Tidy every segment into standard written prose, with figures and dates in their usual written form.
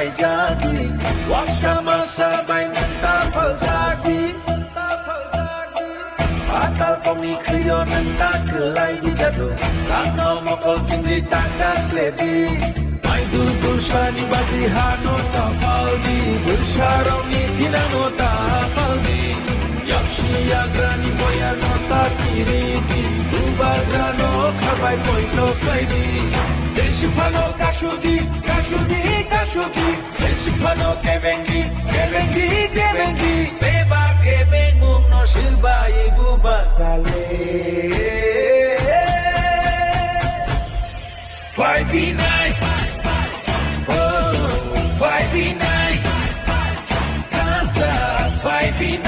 paijagi waksama sabai nanta falzagi Atal komi kriyo nanta kelai di jadu Kano mokol cindri takas ledi Maidu tursani bagi hano tafaldi Bersaroni pinano tafaldi Yakshi yagrani boya nota kiriti Dubagrano kabai poito kaidi Deshipano kashudi, kashudi, kashudi Deshipano kevengi, kevengi, kevengi Beba kevengu no silba ibu bakale 5v9 Oh, 5v9 Kansa 5v9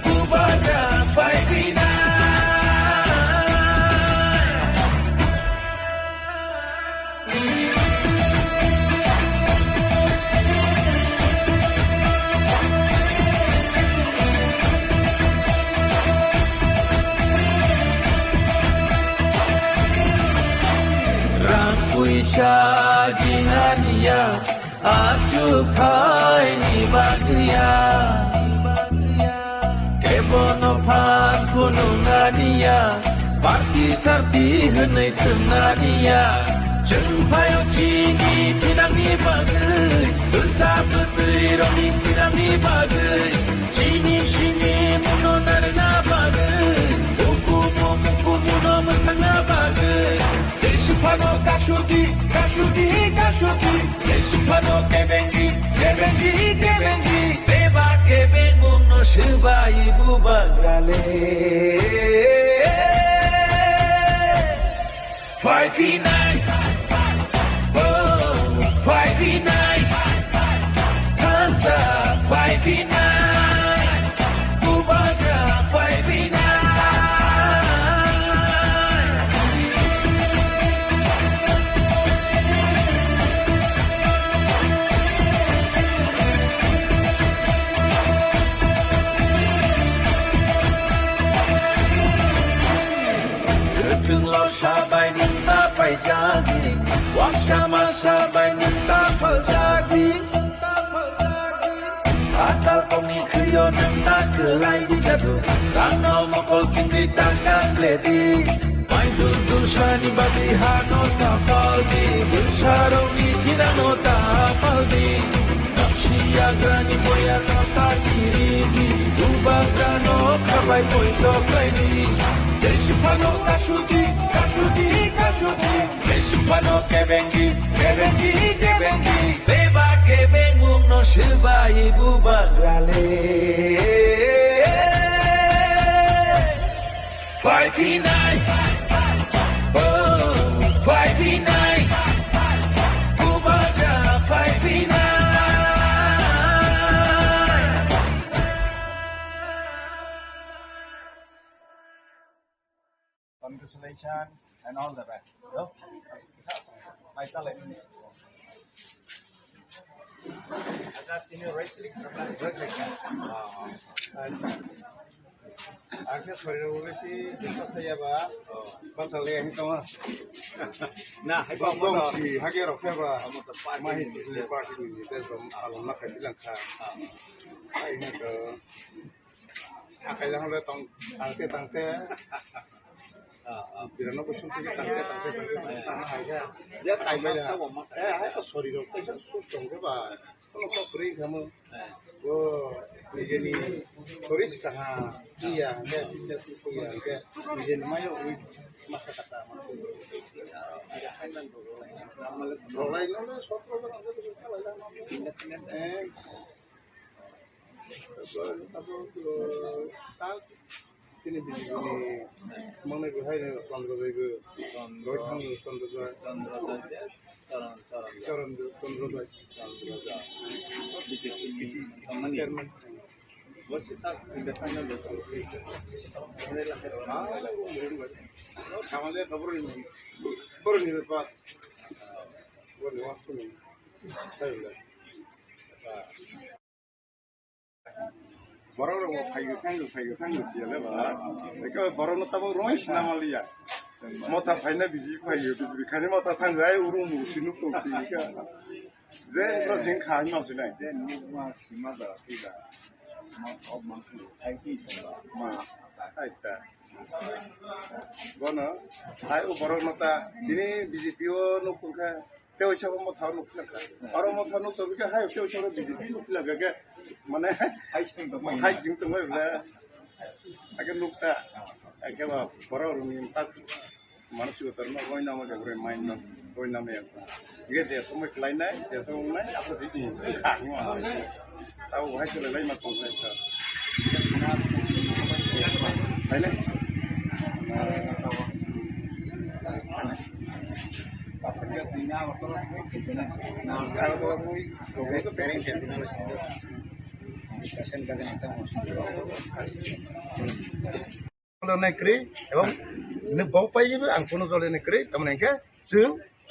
Kubada 5v9 Puisha jinania aju khai ni bagya kebono phan punungania parti sarti hnai tnania jengpayo chini pinami bagai usap tironi pinami bagai chini shini munonarna bagai hukumu masanga bagai Deshipano kashudi, kashudi, kashudi Deshipano kevengi, kevengi, kevengi Beba kevengu no shiba ibu bagale 5v9 Oh, 5v9 Kansa 5v9 Kubaga 5v9 Sabai nanta paijagi waksama sabai nanta falzagi Atal komi kriyo nanta kelai di jadu Kano mokol cindri takas ledi Maidu tursani bagi hano tafaldi Bersaroni pinano tafaldi Nakshi yagrani boya nota kiriti Dubagrano kabai poito kaidi Deshipano kashudi, kashudi, kashudi Deshipano kevengi, kevengi, kevengi Beba kevengu no silba ibu bagale 5v9 Oh, 5v9 Kubaga 5v9 Congratulations and all the best. So, my talent. Agar ini right click, right click. Akhirnya baru sih kita saya bah, pasal yang itu mah. Nah, itu apa sih? Hajar apa bah? Mahir di parti ini, itu alam nak bilang kan. Ini ke, akhirnya orang tangke. Birano kusun tuh tangke tanah aja. Dia kayak beda. Apa sorry dong. Kita susung ke bah. Kalau kau beri kamu, ini sorry setengah. Iya, dia tidak suka ya. Dia ini mayo masa kata masuk. Ada kaitan dulu. Rolai nol, sotro orang itu suka lah. Tapi ini mana gue hari ini Chandra Bayu, Chandra What's it that independent Baru orang kayu tangguh siapa lah. Mereka baru nak tahu rumah nama liya. Mata fina biji kayu, biji kani mata tangguh ay urung sinu tu sih kan. 这不行看嘛是呢，这你嘛起码的这个，嘛开地什么嘛，哎的。Gono, ai ubaro nota, ini BJP nuk pungka, teo chavo mo thau nuk laka. Aro mo thau nuk tobi ka hai teo chavo BJP nuk laka ke, mana hai jing tu mai bla, akan nuk ta, akan ba baro rumi tak, mana sih utar ma koi nama ke koi main ma koi nama yang, ये देशों में Kline है, देशों में नहीं आपको दी खानी वाला, ताऊ भाई चले लाइन मत बोलना है सर, पहले kalau negeri, emang nebau payah itu angkunu kalau negeri, teman engkau,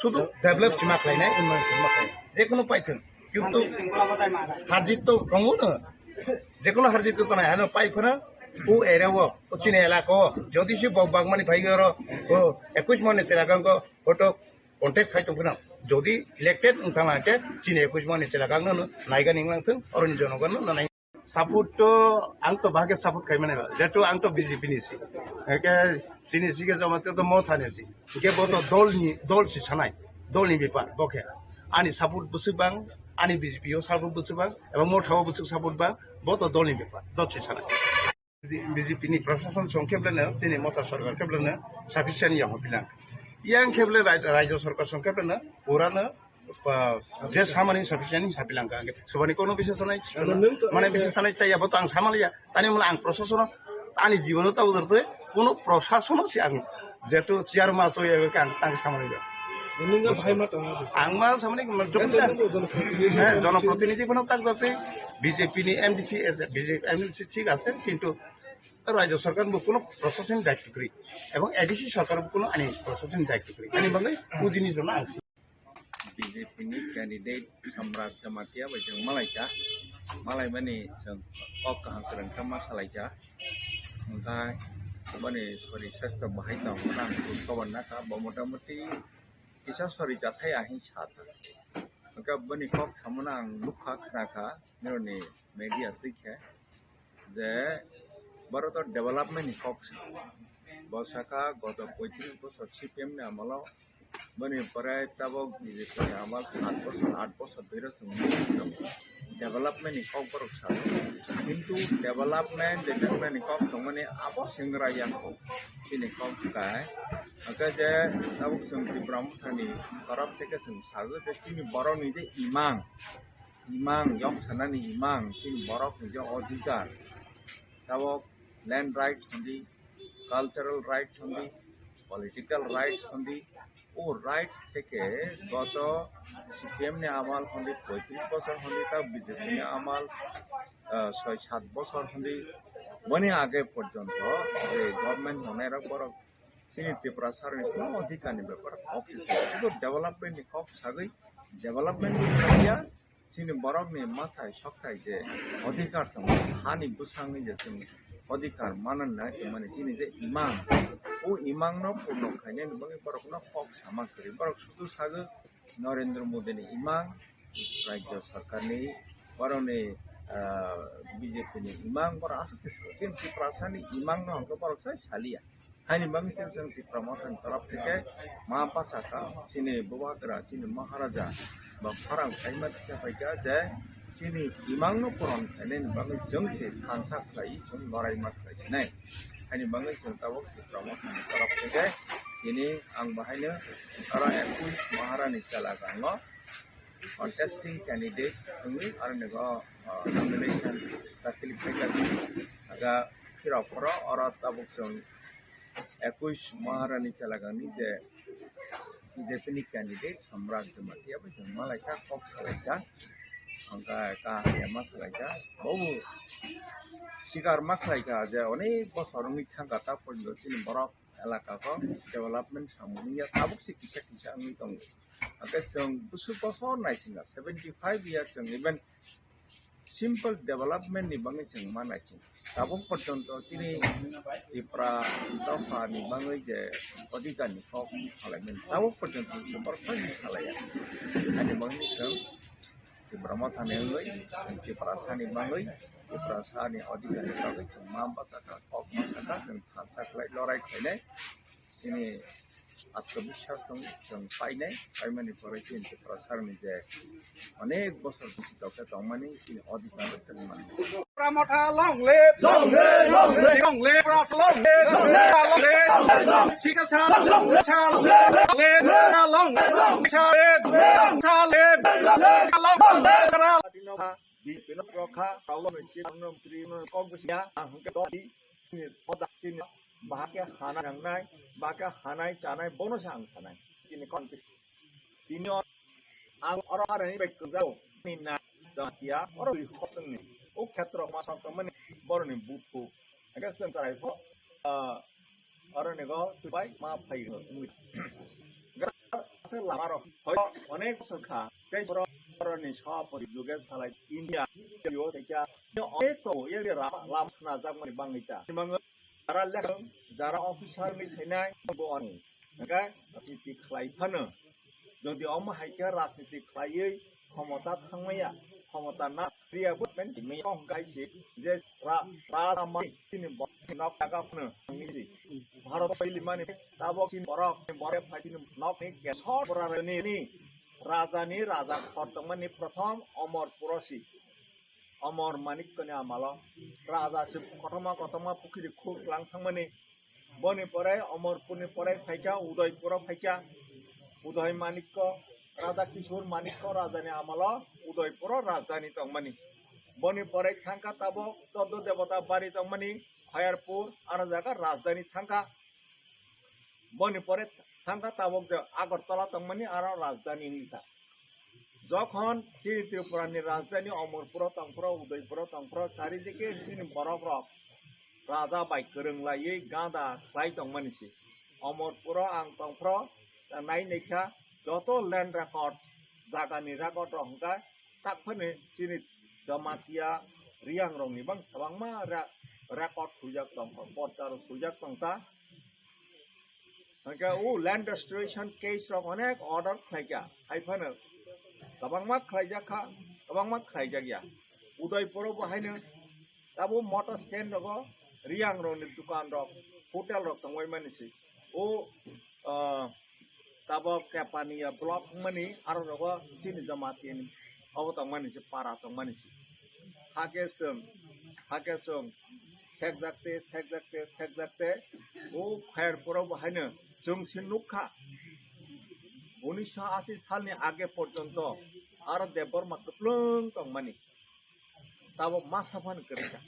শুধু ডেভেলপ সিমা খাই নাই উন্নয়ন সিমা খাই যে কোনো পাইছেন কিন্তু হারজিত তো কমো না যে কোনো হারজিত তো নাই হ্যাঁ পাইফোনা ও এরাও ও চিনে এলাকা যদি সে বাগমানি ভাইগর ও 21 মনে চেলাগাঙ্গ ফটো কন্টেক্ট খাইতো না যদি ইলেক্টেড উঠামাকে চিনে 21 মনে চেলাগাঙ্গ নাইগা নিংলাংথों অরুণ জনগণ নাই সাপোর্ট তো আং তো ভাগে সাপোর্ট খাই মানে যেহেতু আং তো বিজেপি নিছি একে চিনিছি কে জমাতে তো মত আনেছি কে বতো দলছি সানাই দলনি ব্যাপার বকে আনি সাপোর্ট বুসুবাং আনি বিজেপিও সাপোর্ট বুসুবাং এবং মথাও বুসুক সাপোর্ট বাং বতো দলনি ব্যাপার দলছি সানাই বিজেপি নি প্রশাসন সংক্ষেপলেনো তিনি মতা সরকার কেবলেনো সাফিসিয়েন্ট ইয়াম হপিলাং ইয়াং কেবলে রাজ্য সরকার সংক্ষেপলেনো পুরানো যে সামানি সাফিসিয়েন্ট হিসাবিলাং সবানি কোনো বিশেষ নাই মানে বিশেষ নাই চাই বতো আং সামালিয়া তানি মানে আং প্রশাসন আনি জীবন তাও ধরতে কোনো প্রশাসন সে আং যেহেতু চেয়ার মাছ হয়ে আং তাকে সামালিয়া आंमा सामने জনপ্রতিনিধি কোনো তাক যাতে বিজেপি নি এমডিসি এমডিসি ঠিক আছে কিন্তু রাজ্য সরকার কোনো প্রশাসনিক দায়িত্ব করি এবং এডিসি সরকার কোনো আনি প্রশাসনিক দায়িত্ব করি আনি বাংলা পুজিনি জন্য আনছি BJP ni candidate Samrat Jamatia bajang Malaysia Malay bani jeng kok kahangkeran kama salaja mengkai bani sorry sesta bahai tau menang kawan naka bamoda-moti kisah sorry jatai ahin chata maka bani kok samanang lukha khnaka nirone media tikhe je barato development ni kok bosaka goto 35 বছর CPM ne amalo bani parai tabok BJP ne amal 8 বছর ধরে development ni kok borok sa কিন্তু development ni kok tongmani abo singra yang ko ini kok kai maka je tabok sung Brahmthani taraf থেকে sung sago je chini borok ni je imang yok sanani imang chini borok ni je odhikar tabok land rights hondi cultural rights hondi political rights hondi ও rights থেকে গত CPM নে আমাল হন্দি 35 বছর হন্দি তা BJP নে আমাল 6-7 বছর হন্দি বনে আগে পর্যন্ত যে গভর্নমেন্ট হনার পর সিনি ত্রিপুরা সরকার কোনো অধিকার নেই ব্যাপার অফিস তো ডেভেলপমেন্ট নি কপ সাগৈ ডেভেলপমেন্ট নিয়া সিনি বরক নি মাথায় সকাই যে অধিকার দং হানি বুসাংনি যে অধিকার মানন না মানে সিনি যে ইমাম ও ইমাং ন পূর্ণ খাইনে নবঙ্গে বরক ন কক সামা করি বরক শুধু সাগো নরেন্দ্র মোদী নি ইমাং রাজ্য সরকার নি বরনে বিজেপি নি ইমাং বর আসতে সিন ত্রিপুরাসানি ইমাং ন অঙ্ক বরক সাই সালিয়া হাইনি বাংনি সেন ত্রিপুরা মতন তরফ থেকে মা পাসাকা সিনি ববাগরা সিনি মহারাজা বা ফারাং খাইমা চাপাইকা যে সিনি ইমাং ন পূরণ খাইনে নবঙ্গে জংসে সানসা খাই জং লড়াই মা খাই নাই Hani bangai jeng tabok Brahma taraf থেকে ini ang bahayna ara 21 Maharani Chalagango contesting candidate tunggu ara nego nomination dakili phaikat aga kirapora ara tabok jeng 21 Maharani Chalagani je BJP candidate Samrat Jamatia bajang Malaysia kok salaja angka ka yama salaja bawu শিকার মাখাইকা যে অনেক বছর মিথ্যা গাতা পড়ল তিনি বরফ এলাকাকে ডেভেলপমেন্ট সামুনিয়া তাবুক চিকিৎসা কিসা আমি দং আগে जों বুসু বছর নাইছিনা 75 ইয়ার जों ইভেন সিম্পল ডেভেলপমেন্ট নি বাঙাই जों মা নাইছিন তাবুক পর্যন্ত তিনি ত্রিপুরা দফা নি বাঙাই যে অধিকার নি কক খালাইমেন তাবুক পর্যন্ত বরফ খালাইয়া আনি বাঙাই जों Brahma Thaneloi, Kiprasani Maloi, Kiprasani Odikani Kawai, Mamba Saka, Kok Masaka, and Hansak like Lorai Kene, ini আত্মবিশ্বাস जों पाइनाय पाइमानि फरायसि इनसे प्रसारनि जे अनेक बोसोर सिगाङाव दंमानि इन अधिकार जों माने Pramotha long live long live long live long live long live long live long live Sikasa long live long live long live di Pinokroka kalau mencit menteri kongresnya angke tadi ini otak sini bahagia hana yang naik bahagia hanai canai bonus yang sana ini konteks ini orang-orang ini baik kerja minat dia orang di kota ini ketrok masuk temen baru nih buku agak sebentar itu orang nego tupai maaf hai selama অনেক সংখ্যা সেই orang nih siapa di juga salah India yo teja itu ya lam sana zaman bang kita bang Jara lek jara officer ni thainai bo ani okay রাজনীতি খাইফানো যদি অম হাইকে রাজনীতি খাইयै ক্ষমতা থাंमैया ক্ষমতা না প্রিয়াবো মেন মে গাইছে যে রাজামানি তিনি নক টাকাफोरनो নিজি ভারত পইলিমানি তাবো চিন বরক বরে ফাইदिन নকনি गेसर बरानि राजानि राजा खरतंमानि प्रथम अमर पुरसी अमर मानिकनि आमाल राजा से कथमा पुखुरी खुरलां थांमानि बनि परे अमरपुरनि परे फाइका उदयपुराव फाइका उदय मानिक राजा किशोर मानिक राजानि आमाल उदयपुराव राजधानी दंमानि बनि परे थांका ताबो चौद्ध देवता बारि दंमानि खयरपुर आरो जागा राजधानी थांका बनि परे थांका ताबो आगरतला दंमानि आरो राजधानी इंलिसा যখন চীন ত্রিপুরানি রাজধানী অমরপুর তংপুর উদয়পুর তংপুর চারিদিকে চীন বরফ রাজা বাই गोरोंलायै गादा ख्लाय दंमानिसि अमरपुर आं तंपुर नायनायखा যত ল্যান্ড রেকর্ড জাগাनि रेकर्ड रंगा ताकफोरनो चीन जमातिया रियां रंनि बां साबांमा रेकर्ड सुजाक दं पर्चार सुजाक दंता ओंका उ लैंड रेस्टोरेशन केस रं अनेक अर्डर ख्लायगा हायफानो गोबांमा ख्लायजाखा गोबांमा ख्लायजागिया उदयपुराव बाहायनो दाबो मटर स्टैंड दङ रियां रंनि दुकान रं होटेल रं दंबाय मानिसि ओ दाबो केपानिया ब्लक मनि आरो रग चीन जमातिनि अब दंमानिसि पारा दंमानिसि हागेसों सेकजाकते ओ खयरपुराव बाहायनो जोंसिन नुखा 1980 सालनि आगे पर्यन्त आरो देबरमा गोप्लों दंमानि दाबो मा साफान करिका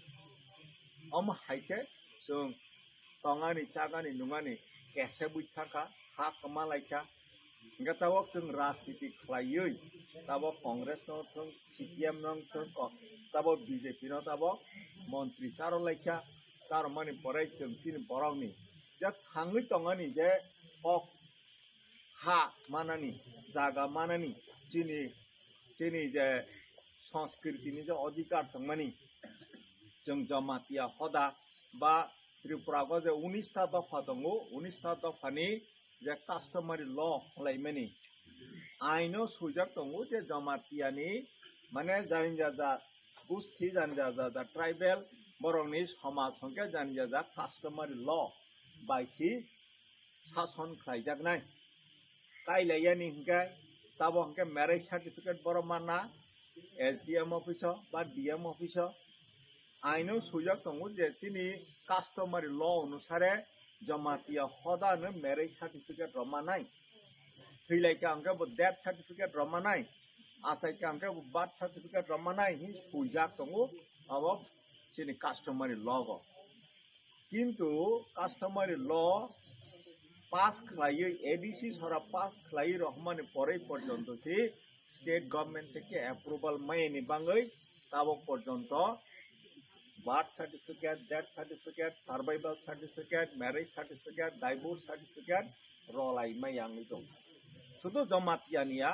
अम हाइके जों तंगानि चागानि नुगानि केसे बुइथाखा हा कमालायखा गताव जों राजनीति खालायै दाबो कांग्रेस न थों सीपीएम न थों दाबो बीजेपी न दाबो मंत्री चारलायखा तार मानि पराय जों चिन बरावनि जे थाङै तंगानि जे हा मानानि जागा मानानि चिनि जे संस्कृतिनि जे अधिकार दंमानि जों जमातिया हदा बा त्रिपुराखौ जे 19टा दफा दङ 19टा दफानि जे कास्टमारि ल लायमानि आइनो सुजाक दङ जे जमातियानि माने जानिजाजा गुस्थि जानिजाजा ट्राइबेल बरंनि समाज संख्या जानिजाजा कास्टमारि ल बायसि शासन खायजागनाय काइलायानि हिंगा ताबो हिंगा मैरिज सर्टिफिकेट बरमाना एसडीएम ऑफिसर बा डीएम ऑफिसर आइनो सुजाक दङ जे चिनि कास्टमारि ल अनुसारे जमातिया हदानो मैरिज सर्टिफिकेट रमानाय थैलायका हिंगा डेथ सर्टिफिकेट रमानाय आसायका हिंगा बार्थ सर्टिफिकेट रमानाय हि सुजाक दङ अब चिनि कास्टमारि ल गो किन्तु कास्टमारि ल पास खालायै एडीसी सरा पास खालायै रहमानि परै पर्यन्त सि स्टेट गभर्नमेंट থেকে अप्रूवल मायनि बाङै ताबो पर्यन्त birth certificate death certificate survival certificate marriage certificate divorce certificate रलाई मायांगै दं शुधु जमातियानिया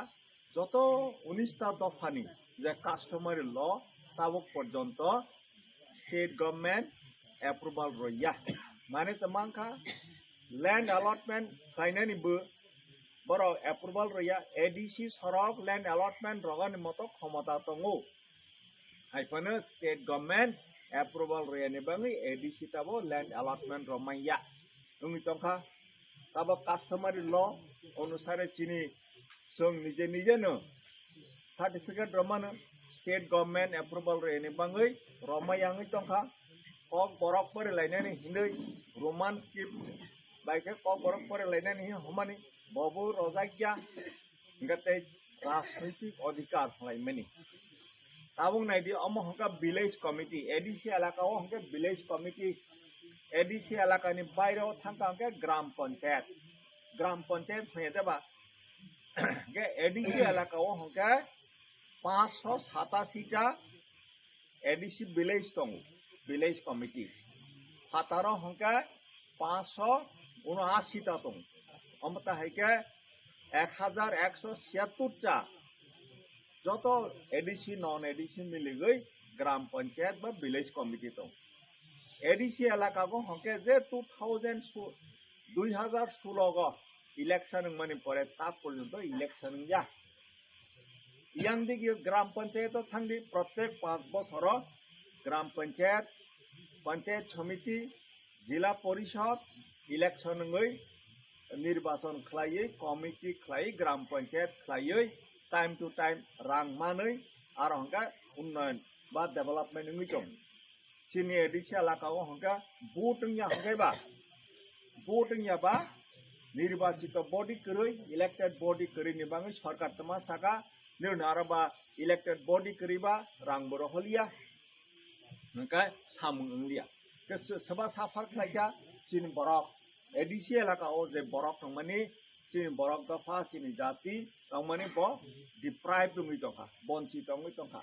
যত 19টা दफानि जे कास्टमारि ल ताबो पर्यन्त स्टेट गभर्नमेंट अप्रूवल रया माने तमांखा लैंड अलॉटमेंट खायनानिबो বড় অ্যাপ্রুভাল রইয়া এডিসি সরক ল্যান্ড অ্যালটমেন্ট রগানি মতো ক্ষমতা দঙ্গো হাইফানো স্টেট গভর্নমেন্ট অ্যাপ্রুভাল রইয়ানি বাঙি এডিসি তাবো ল্যান্ড অ্যালটমেন্ট রমাইয়া উনি তংখা তাবো কাস্টমারি ল অনুসারে চিনি जों निजे निजेनो सार्टिफिकेट रमानो स्टेट गभर्नमेंट एप्रुवल रैनि बाङै रमायांगै तंखा कक बरक फरायलायनानै हिनै रोमान स्क्रिप्ट बाइके कक बरक फरायलायनानै हमानि बबो रजाग्या गते राजनैतिक अधिकार लाइमानि ताबुं नायदि अम हंका विलेज कमिटी एडीसी एलाकाओ हंके विलेज कमिटी एडीसी एलाकानि बायराव थांका हंके ग्राम पंचायत फैदेबा के एडीसी एलाकाओ हंके 587टा एडीसी विलेज दं विलेज कमिटी हातारो हंके 579टा दं अमता हाइके 1176टा যত एडीसी नॉन एडीसी मिलिगै ग्राम पंचायत बा विलेज कमिटी दं एडीसी एलाकाको हंके जे 2016 इलेक्शन माने परे ताप पर्यंत इलेक्शन या yang di ग्राम पंचायत थांदी प्रत्येक 5 बছर ग्राम पंचायत पंचायत समिति जिला परिषद इलेक्शन निर्वाचन खलायै कमिटी खलायै ग्राम पंचायत खलायै टाइम टू टाइम रां मानै आरो हंका उन्नयन बा डेभलपमेंट नङै दं चिनि एडीसी एलाकाओ हंका voting बा निर्वाचित बॉडी करै इलेक्टेड बॉडी करै नि बाङै सरकार तमा साका निर्नारबा इलेक्टेड बॉडी करिबा रां बरहलिया नका सामुंलिया के सबा साफार खाया चिन बरक एडीसी एलाकाओ जे बरक तंमानि चिन बरक दफा चिन जाति तंमानि ब डिप्राइव दङै दंखा बनचि दङै दंखा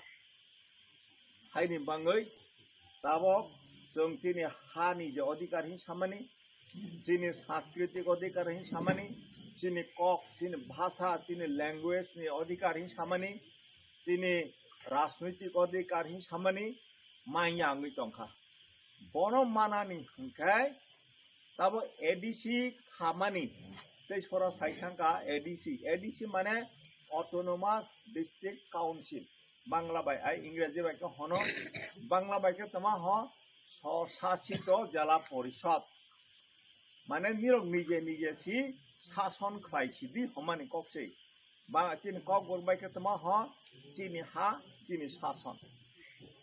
हायनि बाङै ताबो जों चिनि हानि जे अधिकार हि सामानि चीनी सांस्कृतिक अधिकार ही सामानी चीनी कक चीनी भाषा चीनी लैंग्वेज नि अधिकार ही सामानी चीनी राजनैतिक अधिकार ही सामानी मायांगै तंखा बनो मानानि हंखाय तब एडीसी खामानी तेजपुरा साइथांका एडीसी माने ऑटोनोमस डिस्ट्रिक्ट काउंसिल बांग्ला बाय आई इंग्रजी बाय के हनो बांग्ला बाय के तमा ह स्वशासित जिला परिषद माने निरक निजे सी शासन खलायसिदि हमानि ककसे बा चिनि कक गरबाय के तमा ह चिनि हा चिनि शासन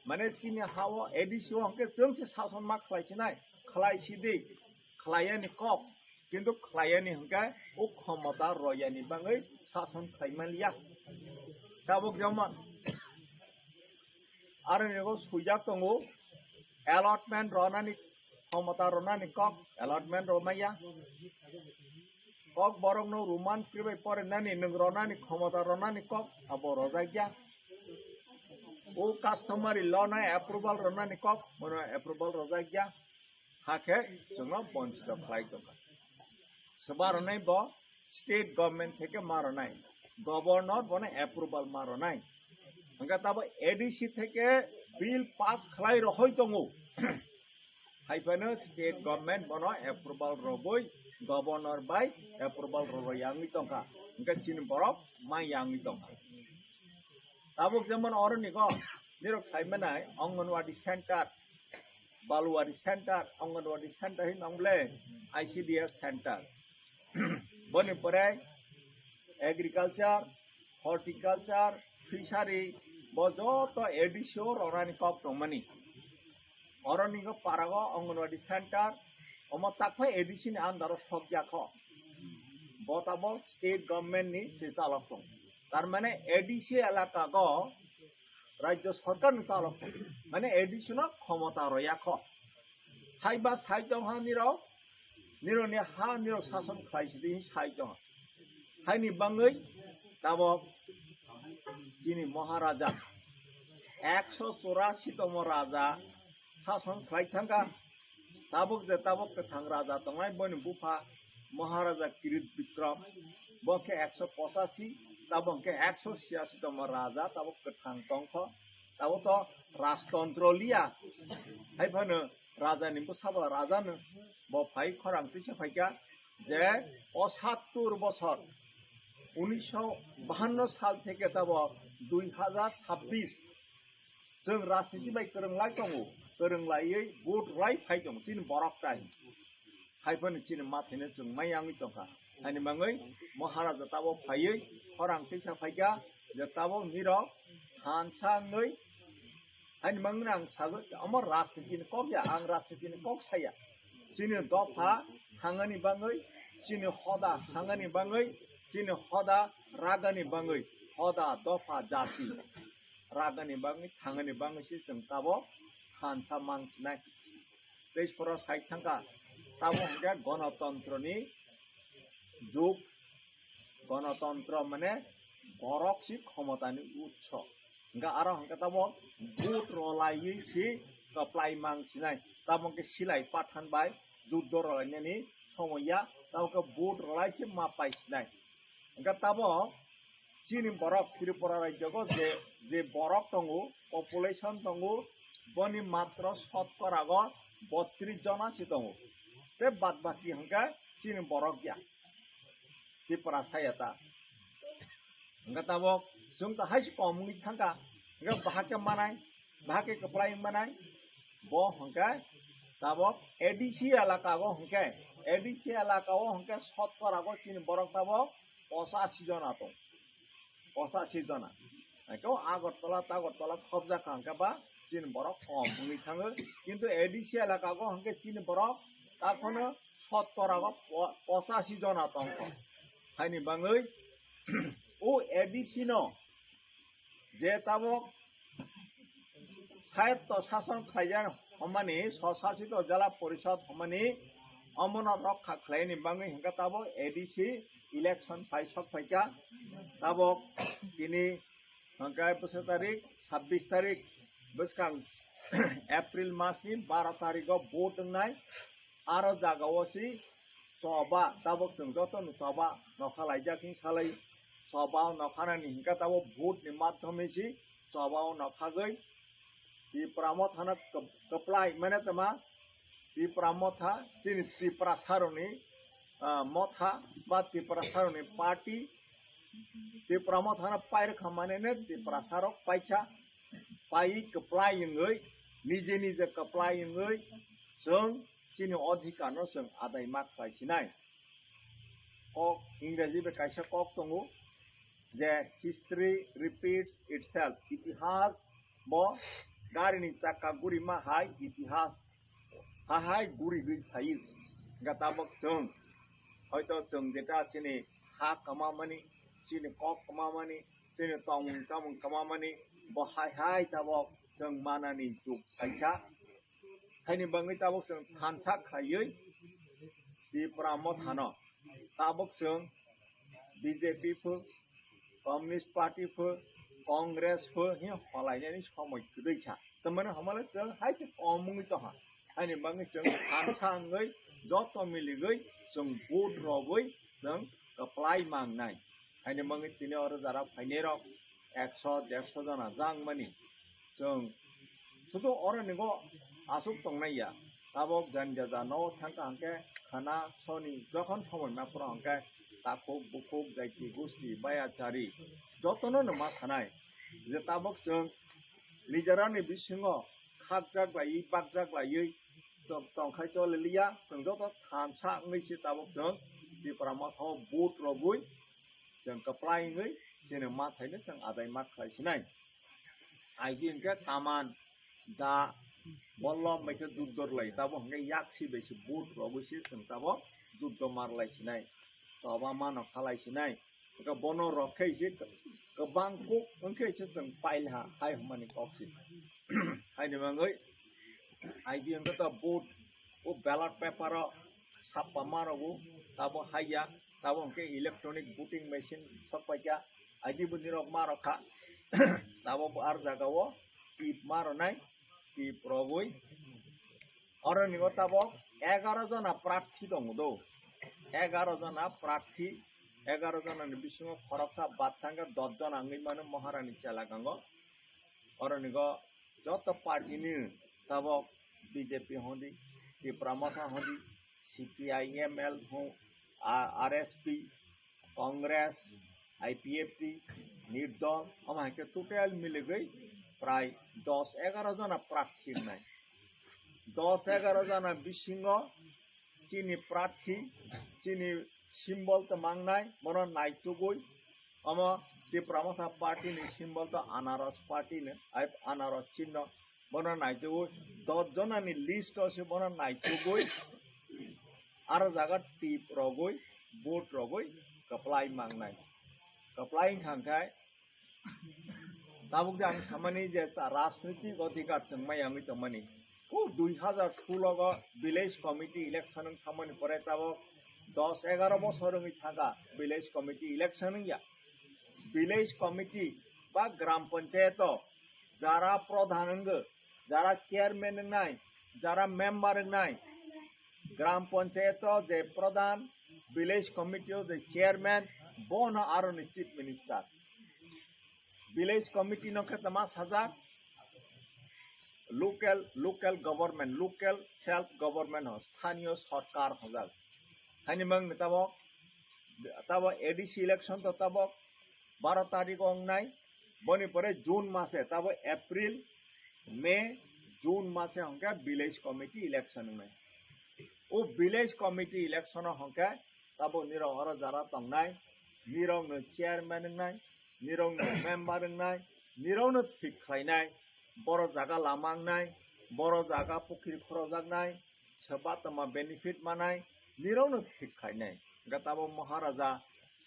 माने चिनि हाओ एडीसी हंके जोंसे शासन मा खलायसिनाय खलायसिदि खलायनि कक किन्तु खलायनि हंके उ क्षमता रयानि बाङै शासन खलायमालिया ताबो जमन आरो नेगो सुइजाक दङो अलॉटमेंट रनानि क्षमता रनानि कक अलॉटमेंट रमाया कक बरक नो रोमान स्क्रिप्ट परे नानि नों रनानि क्षमता रनानि कक अब रजाग्या ओ कस्टमरी लॉ ना अप्रूवल रनानि कक मनो अप्रूवल रजाग्या हाके जोंनो बन्सित खालाय दं सबारनाय ब स्टेट गवर्नमेंट थेके मारनाय गवर्नर बने अप्रूवल मारनाय हंगा तब एडीसी थेके बिल पास खालाय रहोय दङो हाइफानो स्टेट गवर्नमेंट बनो अप्रूवल रबोय गवर्नर बाय अप्रूवल रयांगै दंखा हंगा चिन बरक मायांगै दंखा ताबुक जमन अरनिको निरक साइमनाय अंगनवाड़ी सेंटर बालुवाड़ी सेंटर अंगनवाड़ी सेंटर हि नंगले आईसीडीएस सेंटर बनि परे एग्रीकल्चर हॉर्टिकल्चर फिशरी बजोत एडीसी रनानि कप दंमानि अरनिको पारागो अंगनवाड़ी सेंटर अमा ताकफा एडीसी नि आन्दार सब्जाख बताबो स्टेट गवर्नमेंट नि से चालक दं तारमाने एडीसी एलाका गो राज्य सरकार नि चालक माने एडीसी न क्षमता रयाख हाइबा साइजों हा निरनि हा निर शासन खालायसिदि साइजों हाइनि बाङै ताबो जिनि महाराजा 184 तम राजा शासन खालायथांगा ताबुक गोथां राजा दंनाय बनि बुफा महाराजा किरीट विक्रम बके 185 ताबुके 186 तम राजा ताबुक गोथां दंख ताबो तो राजतंत्र लिया हाइफानो राजा निबो साबा राजानो ब फाइ खरांति से फाइका जे 75 बছर 1952 साल থেকে तब 2026 जों राजनीति बाय गोरोंलाय दङ गोरोंलायै भोट राय फाइ दं चिन बरकटाय हायफोन चिन माथेनो जों मायाङै दंखा हानि माङै महाराजा ताबो फायै खरां फैसा फायगा जे ताबो निरो हानसाङै हानि माङै आं सागो अमर राजनीतिनि कक या आं राजनीतिनि कक साया चिनि दफा थाङानि बाङै चिनि हदा थाङानि बाङै चिनि हदा रागानि बाङै हदा दफा जाति रागानि बाङै थाङानि बाङैसो जों ताबो हानसा मानसिनाय देशफोराव साइड थांगा ताबो हंगा गणतन्त्रनि जुग गणतन्त्र माने बरकसि क्षमतानि उत्स हंगा आरो हंगा ताबो भोट रलायै सि कप्लाय मानसिनाय ताबो के सिलाय पाठान बाय जुद्ध रलायनायनि समया ताबो भोट रलायसि मापायसिनाय हंगा ताबो चिनि बरक त्रिपुरा राज्यको जे बरक दङ पपुलेशन दङ बनि मात्र शतकरागो 32 जनासि दङ बे बाद बाकी हंगा चिनि बरक या त्रिपुरा सायता हंगा ताबो जों त हाइस कमुनि थांगा हंगा बाहाके कप्लाय मानाय बो हंगा ताबो एडीसी एलाकागो हंगा शतकरागो चिनि बरक ताबो 85 जना दं 85 जना एखौ आगरतला खबजा खांगाबा चिन बरक कम बुंनि थाङो किन्तु एडीसी एलाकागो हंगे चिन बरक ताखौनो शतकरागो 85 जना दं हायनि बाङै ओ एडीसी न जे ताबो साहित्य शासन खायजान हमानि स्वशासित जिला परिषद हमानि अमन रक्षा खालायनि बाङै हंगा ताबो एडीसी इलेक्शन फाइसक फाइका ताबो दिनै हंगा बोसोर तारिख 26 तारिख बोसकां एप्रिल मासनि 12 तारिखआव भोट होनाय आरो जागावसि सभा ताबो जों जतन सभा नखालायजाखिन सालाय सभाव नखानानि हंगा ताबो भोटनि माध्यमेसि सभाव नखागै त्रिपुरा थाना कप्लाय माने तमा त्रिपुरा था चिनि त्रिपुरा सारनि मथा बा त्रिपुरा सारनि पार्टी त्रिपुरा थाना पायर खामाने त्रिपुरा सारक पाइचा पाई कप्लायङै निजे कप्लायङै जों चिनि अधिकार न जों आदाय माख्लायसिनाय कक इंराजि बे कायसा कक दङ जे हिस्ट्री रिपीट्स इटसेल्फ इतिहास बो गारिनि चाका गुरि मा हाय इतिहास हाय गुरि गई थायो गाताबक जों हयतो जों जेटा चिनि हा कमामानि चिनि कक कमामानि चिनि तमुं कमामानि बो हाय ताबक जों मानानि जुग फाइसा हायनि बाङै ताबक जों थानसा खायै त्रिपुरा थानो ताबक जों BJP four communist party four Congress four हि हलायनायनि समय गदैसा तमने हमले जों हायसे कमुङै तहा हायनि बाङै जों थानसाङै जत मिलिगै जों भोट रबै जों कप्लाय मांनाय हायनि बाङै तिनि और जारा फाइनेर 100-150 जना जां मानि जों सुदु और निगो आसुक तंनाया ताबक जानजा न थांका हंके खाना सनि जखन समय मापुर हंके ताखुक बुकुक जायति गुस्ति बायाचारि जतनो नमा थानाय जे ताबक जों निजारानि बिसिङाव खागजाग्लायै बागजाग्लायै तंखाय चलिया जों जत थानसाङैसो ताबक जों त्रिपुरा माथाव भोट रबै जों कप्लायङै जेने माथायनो जों आदाय माख्लायसिनाय आइदि हंके तामान दा बल्लम मैके दुद्दरलाय ताबो हंके याक्सि बेसे भोट रबैसो जों ताबो दुद्द मारलायसिनाय तबा मानो खालायसिनाय का बनो रखे से कबांको उनके से जों पाइलहा हाय हमानि कक्सि हायनि बाङै आइदि हंके त भोट ओ बैलेट पेपर सापा मारगो ताबो हाया ताबो हंके इलेक्ट्रॉनिक वोटिंग मशीन सपाइका आइदि बुनिरक मारखा ताबो आर जागाव टिप मारनाय टिप रबै और निगो ताबो 11 जना प्रार्थी दङ दो 11 जना प्रार्थी 11 जनानि बिसिङाव खरकसा बाथांगा 10 जना आङै माने महारानी चालागांगो और निगो जत पार्टीनि ताबो बीजेपी होंदी त्रिपुरा मथा होंदी CPIML हो RSP कांग्रेस IPFT নির্দল আমাকে টোটাল মিলে গই প্রায় 10-11 জনা প্রার্থী নাই 10-11 জনা বিসিঙ্গ চিনি প্রার্থী চিনি সিম্বল তো মাংনাই মন নাইটুগুই আমা ত্রিপুরা পার্টিনি সিম্বল তো আনারস পার্টিনি আনারস চিহ্ন মন নাইটুগুই 10 জনানি লিস্ট আছে মন নাইটুগুই আর জায়গা টিপ রগই ভোট রগই কাপ্লাই মাংনাই কাপ্লাই খাংখাই তাবুক आं सामानि जे राजनैतिक अधिकार जों मायामि तमानि को 2016 विलेज कमिटी इलेक्शन खामानि परे ताबक 10-11 बছरनि थाका विलेज कमिटी इलेक्शन या विलेज कमिटी बा ग्राम पंचायत जारा प्रधान जारा चेयरमैन नाय जारा मेंबर नाय ग्राम पंचायत जे प्रधान विलेज कमिटी जे चेयरमैन बन आरो चीफ मिनिस्टर विलेज कमिटी नो खेतमा साजा local government local self government हो स्थानीय सरकार हजाल हानि मंग तब एडीसी इलेक्शन तो तब 12 तारीख अंगनाय बनि परे जून मासे तब अप्रैल मे जून मासे हंका विलेज कमिटी इलेक्शन में ओ विलेज कमिटी इलेक्शन हंका तब निरंग और जरा तंगनाय निरंग चेयरमैन नाय निरंग मेंबर नाय निरंग ठीक खायनाय बर जागा लामांनाय बर जागा पुखिर खरजागनाय सोबा तमा बेनिफिट मानाय निरंग ठीक खायनाय गताबो महाराजा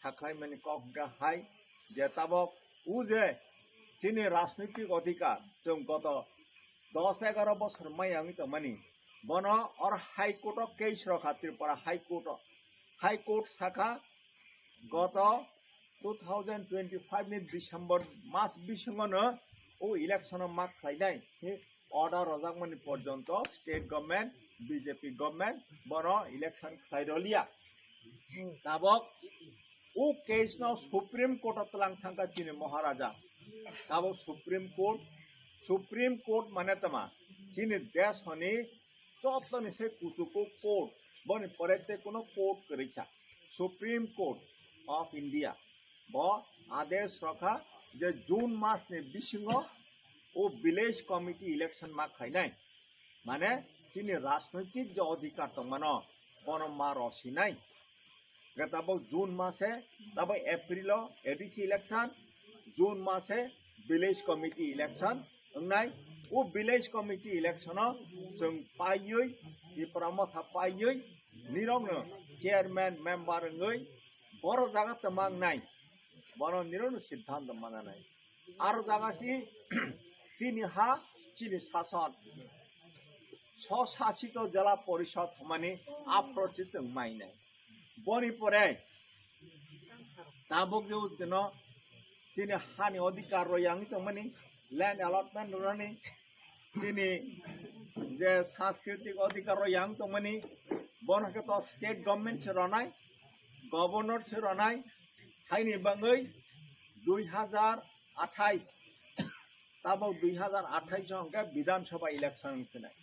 साख्लाय माने कखगा हाय जे ताबक उजे जिनि राजनीतिक अधिकार जों गत 10-11 बছर मायामि तमानि बन और हाई कोर्ट केस रखा त्रिपुरा हाई कोर्ट शाखा गत 2025 नि डिसेम्बर मास बिसंगनो ओ इलेक्शन मार्क खायनाय अर्डर रजाकमानि पर्यन्त स्टेट गवर्नमेंट बीजेपी गवर्नमेंट बनो इलेक्शन खायरलिया ताबक ओ केस न सुप्रीम कोर्ट तलां थांगा चिनि महाराजा ताबक सुप्रीम कोर्ट माने तमा चिनि देश हनि चतनी से कुतुको कोर्ट बनि परेते कोनो कोर्ट करिछा सुप्रीम कोर्ट ऑफ इंडिया ब आदेश रखा जे जून मास ने बिसिंग ओ विलेज कमिटी इलेक्शन मा खायनाय माने चिनि राजनैतिक जो अधिकार दं मानो बन मा रसिनाय गताबो जून मासे तब एप्रिल एडीसी इलेक्शन जून मासे विलेज कमिटी इलेक्शन अंगनाय ओ विलेज कमिटी इलेक्शन जों पायै इप्रामथा पायै निरंग चेयरमैन मेंबर ngै बर जागा तमांनाय बर निरंग सिद्धांत मानानाय आर जागासि चिनि हा चिनि शासन स्वशासित जिला परिषद माने आप्रचित मायनाय बनि परे ताबक जो जनो चिनि हानि अधिकार रयांग तमानि लैंड अलॉटमेंट रनि चिनि जे सांस्कृतिक अधिकार रयांग तमानि बनके तो स्टेट गवर्नमेंट से रनाय गवर्नर से रनाय हाइनि बाङै 2028 ताबक 2028 हंका विधानसभा इलेक्शन फैनाय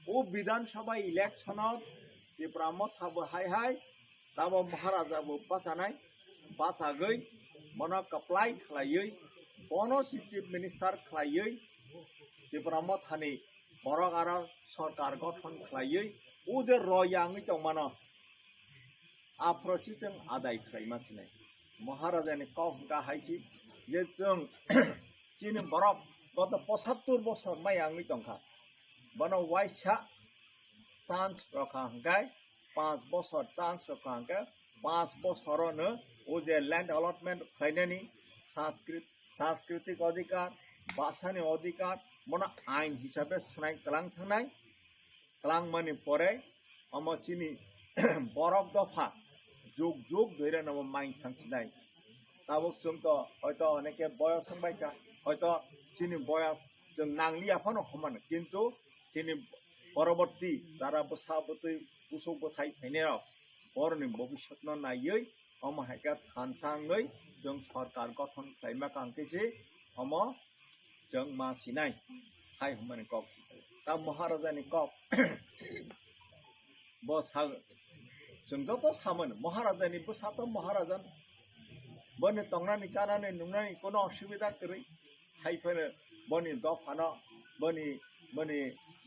ओ विधानसभा इलेक्शन त्रिपुरा थाबो हाय ताबो महाराजा बो बासागै मन कप्लाय खलायै बनो चीफ मिनिस्टर खलायै त्रिपुरा थानि बरक आरो सरकार गठन खलायै ओ जे रयांगै दंमानो आप्रचितों आदाय खालामगासिनो महाराजानि कखगा हायसि जे जों चिनि बरक गत 75 बছर मायाङै दंखा बनो वाइसा चान्स रखा हंगाय 5 बছर चान्स रखा हंगाय 5 बছरनो ओ जे लैंड अलॉटमेंट खायनायनि सांस्कृतिक अधिकार भाषानि अधिकार मन आइन हिसाबै सुनाय तलां थांनाय तलां मानि परे अम चिनि बरक दफा जुग जुग धरे नम माइन थांखिनाय ताबक जों तो हयतो अनेके बयस संबायका हयतो चिनि बयस जों नांलियाफानो हमान किन्तु चिनि परवर्ती जारा बसाबतै उसौ बथाय फैनायाव बरनि भबिष्यत न नायै हम हायका थानसाङै जों सरकार गठन खालामना कांकेसि हम जों मासिनाय हाय हमनि कक ता महाराजानि कक बसा जों तो सामोन महाराजानि बसाथ महाराजा boni tongnani chanani nungnani kono osubida kri haifene boni dofano boni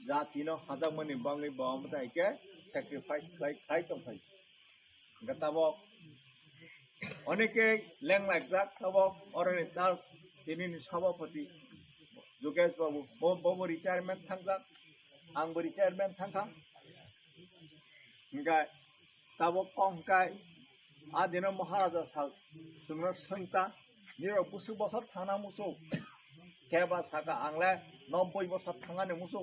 jatino hadamani bangi bomta ke sacrifice khai tongfai gatabo অনেকে ল্যাংলাক যাক তবক অরণি তার তিনি সভাপতি যোগেশ বাবু ববো রিটায়ারমেন্ট থাকজাক आंबो रिटायारमेंट थांखा ओमफ्राय दाबो कंकाय आदिनो महाराजा साल जोंनो सोंता निरो बुसु बसर थाना मुसौ केबा साका आंले 90 बसर थांगाने मुसौ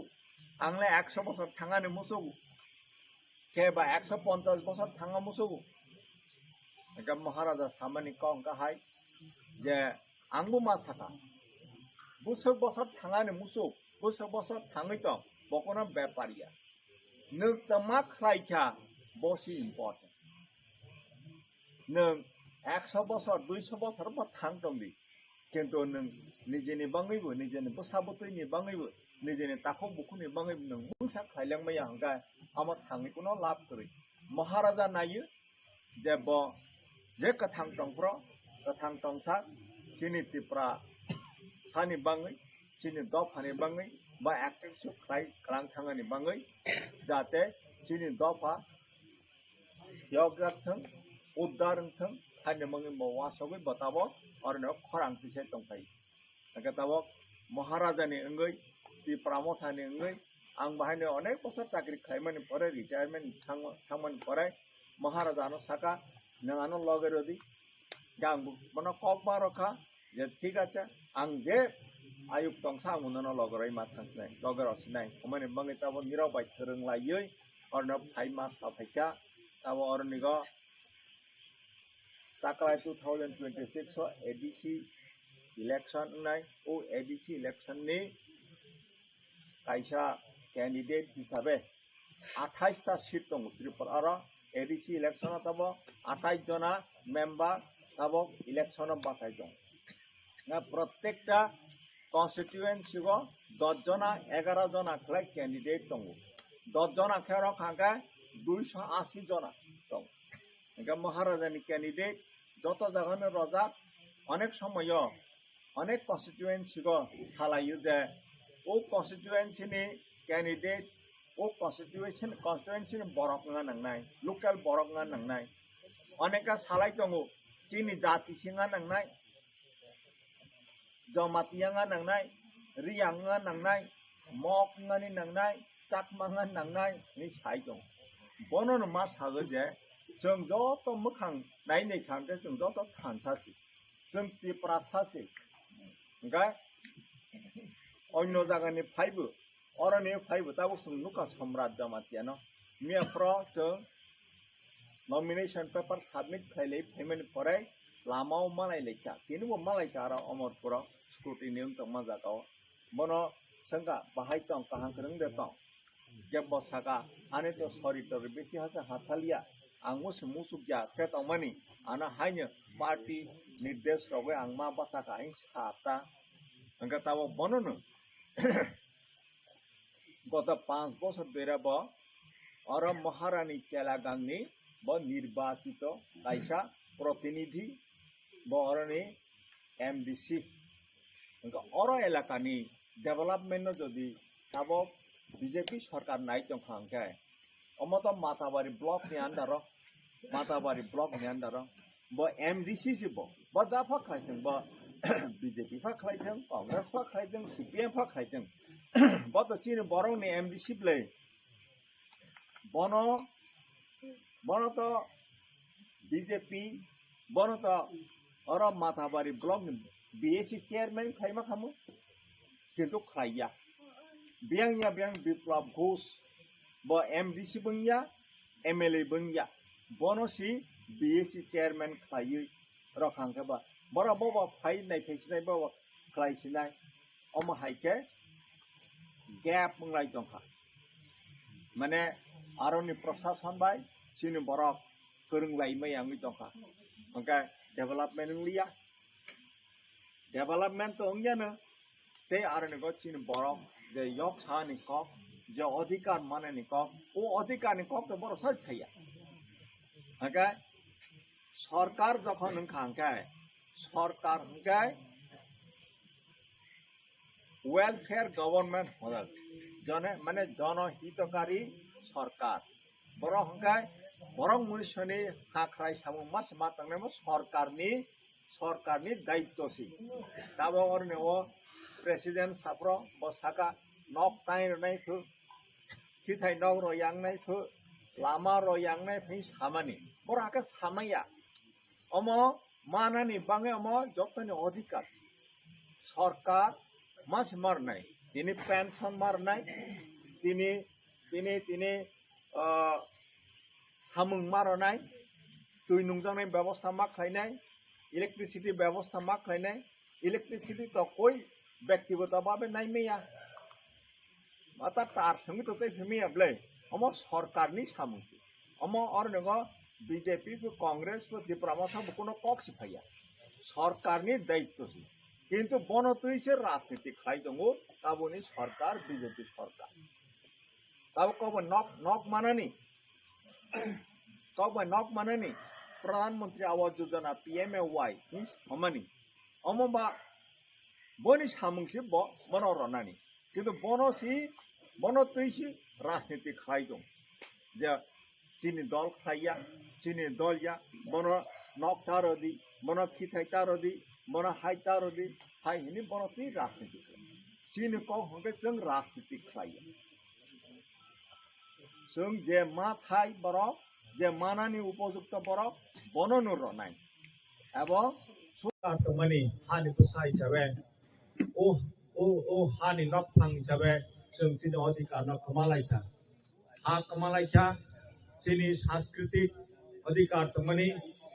आंले 100 बसर थांगाने मुसौ केबा 150 बसर थांगा मुसौ एका महाराजा सामानि कंका हाय जे आंबो मा साका बुसु बसर थांगाने मुसौ बुसु बसर थाङै दं बकना बेपारिया नों तमा खायखा बसि इम्पोर्टेंट नों 100 बसर 200 बसर बा थां दंदि किन्तु नों निजेनि बाङैबो निजेनि बसाबतैनि बाङैबो निजेनि ताखौ बुखुनि बाङैबो नों मुसा खायलांबाय आंगा आमा थाङैखौनो लाब करै महाराजा नायो जे ब जे कथां टंफ्र कथां टंसा सिनि तिप्रा सानि बाङै सिनि दफानि बाङै बा एक्टिव सु खाय क्रां थाङानि बाङै जाहाथे सिनि दफा यगजाथों उद्धारथों हायनो मङै मवासबै बताबो अरनो खरां पिसे दंखायो नागाताबो महाराजानि अंगै ति प्रामथानि अंगै आं बाहायनो अनेक बसर चाकरि खायमानि परे रिटायारमेंट थांमानि परे महाराजानो साका नङानो लगेरदि गांबु मनो ककबा रखा जे ठीक আছে आं जे आयुक तंसा आंनो लगरै मा थांसनाय लगरसनाय अमानि बाङै ताबो निराबाय थोरोंलायै अरनो फाइमा साफाइका ताबो अरनिगो ताकाय 2026 एडीसी इलेक्शन नाय ओ एडीसी इलेक्शन नि कायसा कैंडिडेट हिसाबै 28 टा सीट दं त्रिपुरा एडीसी इलेक्शन ताबो 28 जना मेंबर ताबो इलेक्शन बाथाय दं ना प्रत्येकटा कन्स्टिट्युएन्सी को 10 जना 11 जना खलाय कैंडिडेट दं 10 जना खेर खागा 280 जना दं एगा महाराजानि कैंडिडेट যত জাগানো রজা অনেক সময় অনেক কনস্টিটুয়েন্সি को सालायो जे ओ कन्स्टिट्युएन्सी नि कैंडिडेट ओ कन्स्टिट्युएन्सी नि बरक nga नांनाय लोकल बरक nga नांनाय अनेका सालाय दङ चीनी जाति सिङा नांनाय जमातिया nga नांनाय रियां nga नांनाय मक nga नि नांनाय चाकमा nga नांनाय नि साइ दं बननो मा सागो जे जों जत मोखां नायनै खांदो जों जत थानसासि जों त्रिपुरा सासि ओंखाय अन्य जागानि फाइबो अरनि फाइबो ताबो जों नुका सम्राट जमातियानो मियाफ्र जों नमिनेशन पेपर सबमिट खायलै फेमेन परे लामाव मालाय लेखा किनुबो मालाय चारा अमरपुर स्क्रुटिनि उनतक माजागाव बनो संगा बाहाय तंग काहां करंग दे तंग जेब सागा आने तो सॉरी तो बेसी हसा हाथालिया आं मुसुक केतमनि आना हायनो पार्टी निर्देश रगे आं मा बासाका आइ साता अंगा ताबो बननो गत 5 बছর ধরে ब और महारानी चेलागांनि ब निर्वाचित कायसा प्रतिनिधि ब अरनि एमडीसी अंगा और एलाकानि डेभलपमेंट जदि ताबो बीजेपी सरकार नायतं खांगे अमत माताबारी ब्लॉक नि अंदर ब एमडीसी से ब जाफा खायजों ब बीजेपी फा खायजों कांग्रेस फा खायजों सीपीएम फा खायजों ब तो चीन बरं नि एमडीसी प्ले बनो तो बीजेपी बनो तो और माताबारी ब्लॉक नि बीएससी चेयरमैन खायमा खामो किन्तु खाया बियांग विप्लव घोष ब एमडीसी बंगिया एमएलए बंगिया बनोसी बीएससी चेयरमैन खायै रखांखबा बरा बबा फाइ नाय फैसिनाय बबा खायसिनाय अम हायके गैप मंगलाय दंखा माने आरनि प्रशासन बाय सिनि बरक फोरोंलाय मैयांगै दंखा ओंका डेभलपमेंट लिया डेभलपमेंट तो अंगियानो ते आरनि गो सिनि बरक जे yok सानि कक जे अधिकार माने कक ओ अधिकार नि कक तो बरो साय छाया ओंका सरकार जखन खांखाय সরকার হংকায় ওয়েলফেয়ার গভর্নমেন্ট হল জনে মানে জনহিতকারী সরকার বড় হংকায় বরং মনুষ্যনি হাখ্রাই সামুং মাস মাতাংনেমো সরকারনি দায়িত্বসি তাবো অরনেও প্রেসিডেন্ট সাপ্র বসাকা নক তাই রনাইखौ खिथाय नग रयांनायखौ लामा रयांनाय सामानि बरहाके सामाया अम मानानि बाङे अम जतनि अधिकार सरकार मास मारनाय दिनै पेन्सन मारनाय दिनै सामुं मारनाय दै नुंजानाय व्यवस्था मा खालायनाय इलेक्ट्रिसिटी व्यवस्था मा खालायनाय इलेक्ट्रिसिटी तो कोई व्यक्तिगत भावे नायमेया माता तार संगे तो फिमिया ब्ले अम सरकारनि सामुंसि अम और नगो बीजेपी को कांग्रेस को त्रिपुरामाथा कोनो कक्स फैया सरकारनि दायित्वसि किन्तु बनतुइसे राजनीति खाइ दंगो ताबोनि सरकार बीजेपी सरकार ताबो कब नक मानानि प्रधानमंत्री आवास योजना PMAY नि हमनि अमबा बनि सामुंसि बन रनानि किन्तु बनतुइसे राजनीति खाइ दं जे चिनि दल खाइया चिनि दलया बन नकतारदि बन खिथाइतारदि बन हाइतारदि हाइनि बनतुइ राजनीति चिनि क हंगे जों राजनीति खाइया जों जे मा थाइ बर जे मानानि उपयुक्त बर बननु रनाय एबं सुकार तमनि हानि पुसाइ जाबे ओ हानि नकफां जाबे जों चिनि अधिकार न कमालाइथा हा कमालाइथा चिनि सांस्कृतिक अधिकार तमनि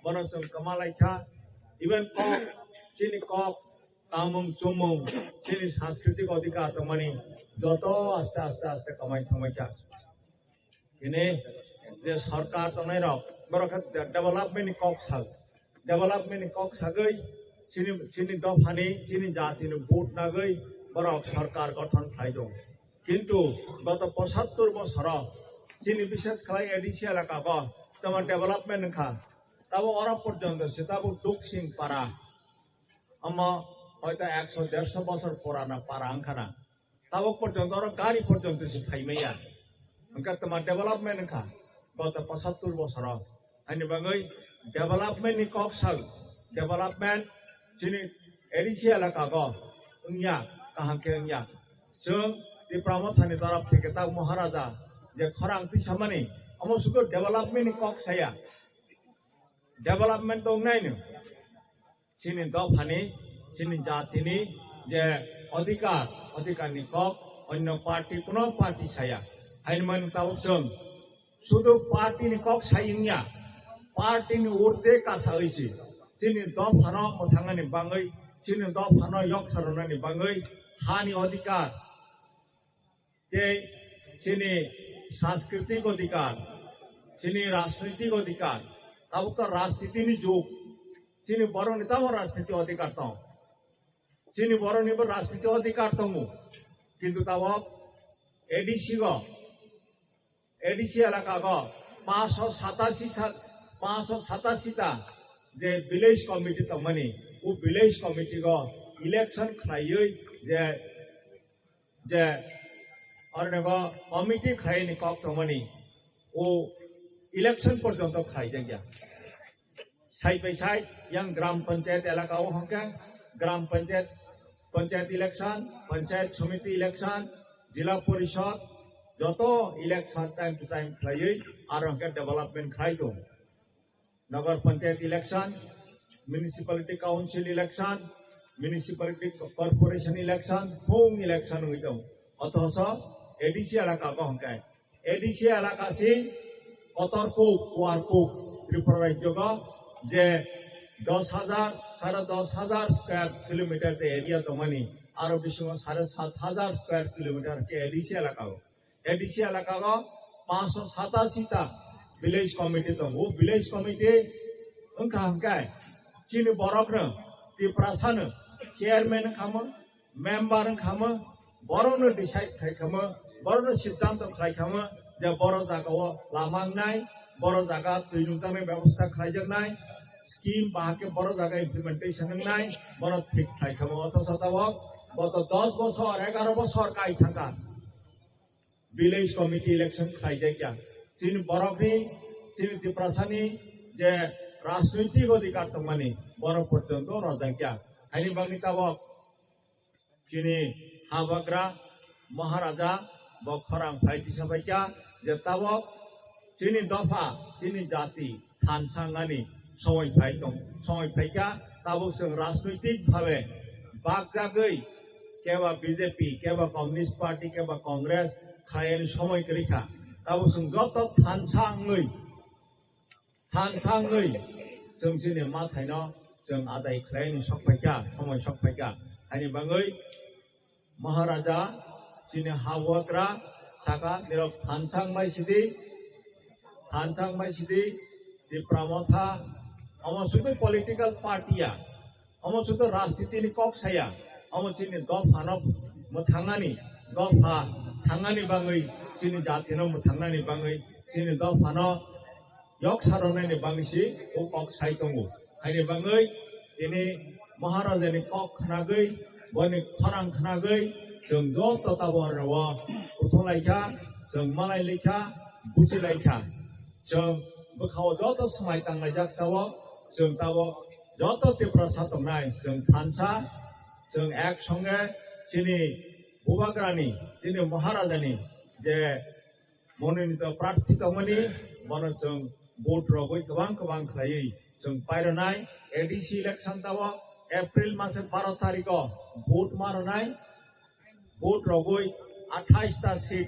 बन जों कमालाइथा इवन चिनि कामुं चुमुं चिनि सांस्कृतिक अधिकार तमनि जत आस्ते कमाइ थमाइथा ini je sarkar tonai rok borokat development kok sagai chini dofani chini jatini vote nagai borok sarkar গঠন খাইদং কিন্তু গত 75 বছর chini বিশেষ খাই এডিসি এলাকা গ তোমার ডেভেলপমেন্ট খা তাবো অরা পর্যন্ত সেটাবো দুকসিং পারা আমা হয়তো 100-150 বছর পুরানা পারা আংখানা তাবো পর্যন্ত অরা গাড়ি পর্যন্ত সে খাইমেয়া Angkat teman development ka, bata 75 বছর, ani bangai development ni koksal, development sini edisi elaka ko, unya kahangke unya, so di Pramothani taraf থেকে তাও মহারাজা যে খরাং পিছামানি আমার শুধু development ni kok saya, development dong নাই no, sini dofani, sini jatini যে অধিকার ni kok, অন্য parti কোনো parti saya. Haiman tahu sem, sudah parti ni kok sayangnya, parti ni urde kasalisi, sini dom hana mathangan ni bangai, sini dom hana yok sarana ni bangai, hani अधिकार, जे sini सांस्कृतिक अधिकार, sini राजनीतिक अधिकार, tahu तो राजनीति ni juk, sini baru ni tahu राजनीति अधिकार tahu, sini baru ni ber राजनीति अधिकार tahu, किंतु tahu एडिसी एलाका को 587 जे विलेज कमिटी तमनि वो विलेज कमिटी को इलेक्शन खाइयै जे अरनेगो कमिटी खाइनि कक तमनि वो इलेक्शन पर्यंत खाइ जंगिया साइड बाय साइड yang ग्राम पंचायत एलाका वो हंके ग्राम पंचायत इलेक्शन पंचायत समिति इलेक्शन जिला परिषद joto election time to time khlaiयै aro hangke development khai dong nagar panchayat election municipality council election municipality corporation election home election hoi dong othoso edc elaka ko hangke edc elaka si kotorkuk kuarkuk tripura rajyo ko je 10,000 square kilometer te area tomani aro bisho 7,500 square kilometer ke edc elaka ko ADC एलाका को 587 village committee दं वो village committee उनका हंकाय चिनि बरकनो त्रिपुरासानो chairman खामो member खामो बरनो decide खाइखामो बरनो सिद्धांत खाइखामो जे बर जागाव लामांनाय बर जागा दैनुंजानाय व्यवस्था खाइजोबनाय স্কিম বাহাকে বড় জায়গায় ইমপ্লিমেন্টেশন নাই বড় ঠিক খাইখাবো অথচ তাবক গত 10 বছর 11 বছর কাই থাকা ভিলেজ কমিটি ইলেকশন খাইজাই क्या তিনি বরফনি তিনি ত্রিপুরাসানি যে রাজনৈতিক অধিকার তমানি বড় পর্যন্ত রজাই क्या আইনি বাংনি তাবক তিনি হাবাগ্রা মহারাজা বখরাং ফাইটি সাবাই क्या যে তাবক তিনি দফা তিনি জাতি থানসাঙ্গানি সময় ফাই দं সময় ফাই क्या তাবক जों রাজনৈতিক ভাবে বাগজাগৈ কেবা বিজেপি কেবা কমিউনিস্ট পার্টি কেবা কংগ্রেস খায়ের সময় রেখা তাবক जों যত থানসাঙ্গৈ जों जोंनि माथायनो जों आदाय खालायनो सकफायका समय सकफायका आइनि बाङै महाराजा जोंनि हावग्रा साका जेराव थानसांबाय सिदि जे प्रमथा अमसुद पॉलिटिकल पार्टिया अमसुद राजनीतिनि कक्साया अमसुनि दफानो मोथांनानि दफा थांनानि बाङै जोंनि जातिनो मोथांनानि बाङै जोंनि दफानो yok saronai ni bangsi o kok sai tongo aini bangai ini maharaja ni kok khnagei boni khorang khnagei जों ज' तताबर रावा उथलायखा जों मालाय लेखा बुजि लायखा जों बोखाव जत समाय तांनाय जातावो जों तावो जत त्रिपुरा सातंनाय जों थानसा जों एक संगे जोंनि बुबाग्रानि जोंनि महाराजानि जे मनोनित प्रार्थी दंमोननि बनो जों भोट रगै गोबां खालायै जों पायरनाय एडीसी इलेक्शन तावो एप्रिल मासे 12 तारिखआव भोट मारनाय भोट रगै 28 ता सीट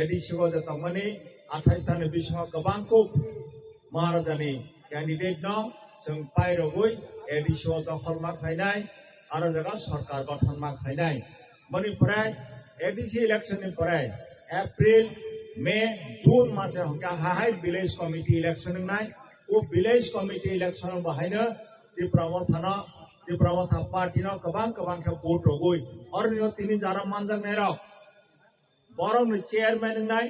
एडीसी को जतमनि 28 तानि बिसङाव गोबांखौ महाराजानि कैंडिडेट न जों पायरगै एडीसी को दखल मा खायनाय आरो जागा सरकार गठन मा खायनाय बनिफ्राय एडीसी इलेक्शन निफ्राय एप्रिल मे जून मासे हंका हाय विलेज कमिटी इलेक्शन नाय ओ विलेज कमिटी इलेक्शन बाहायनो त्रिपुरा पार्टी न गोबां के भोट रगै अरनियो तिनि जारा मानजां नेराव बरंनो चेयरमैन नाय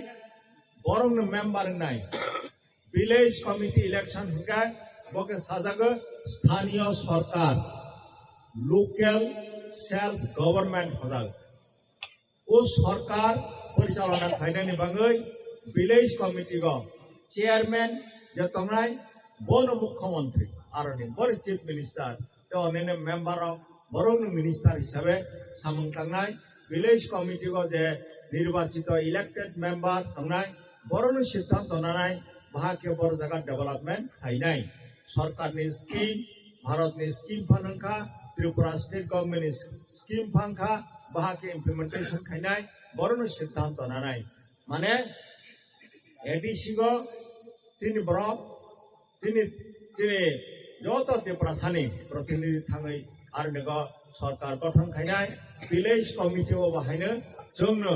बरंनो मेंबर नाय विलेज कमिटी इलेक्शन हंका बके साजागो स्थानीय सरकार लोकल सेल्फ गवर्नमेंट हजाग ओ सरकार परिचालना खायनायनि बाङै विलेज कमिटी को चेयरमैन जतंनाय बनो मुख्यमंत्री आरो नि बर चीफ मिनिस्टर तो अनेने मेंबर ऑफ बरंनो मिनिस्टर हिसाबै सामंतांनाय विलेज कमिटी को जे निर्वाचित इलेक्टेड मेंबर तंनाय बरंनो सिद्धांत लानाय बाहाके बर जागा डेवलपमेंट खायनाय सरकारनि स्कीम भारतनि स्कीम फानखा त्रिपुरा स्टेट गवर्नमेंट स्कीम फानखा बाहाके इम्प्लीमेंटेशन खायनाय बरनो सिद्धांत लानाय माने एडीसी को तिनि ब्रक तिनि जत त्रिपुरा सानि प्रतिनिधि थाङै आरो नोगो सरकार गठन खायनाय विलेज कमिटी को बाहायनो जोंनो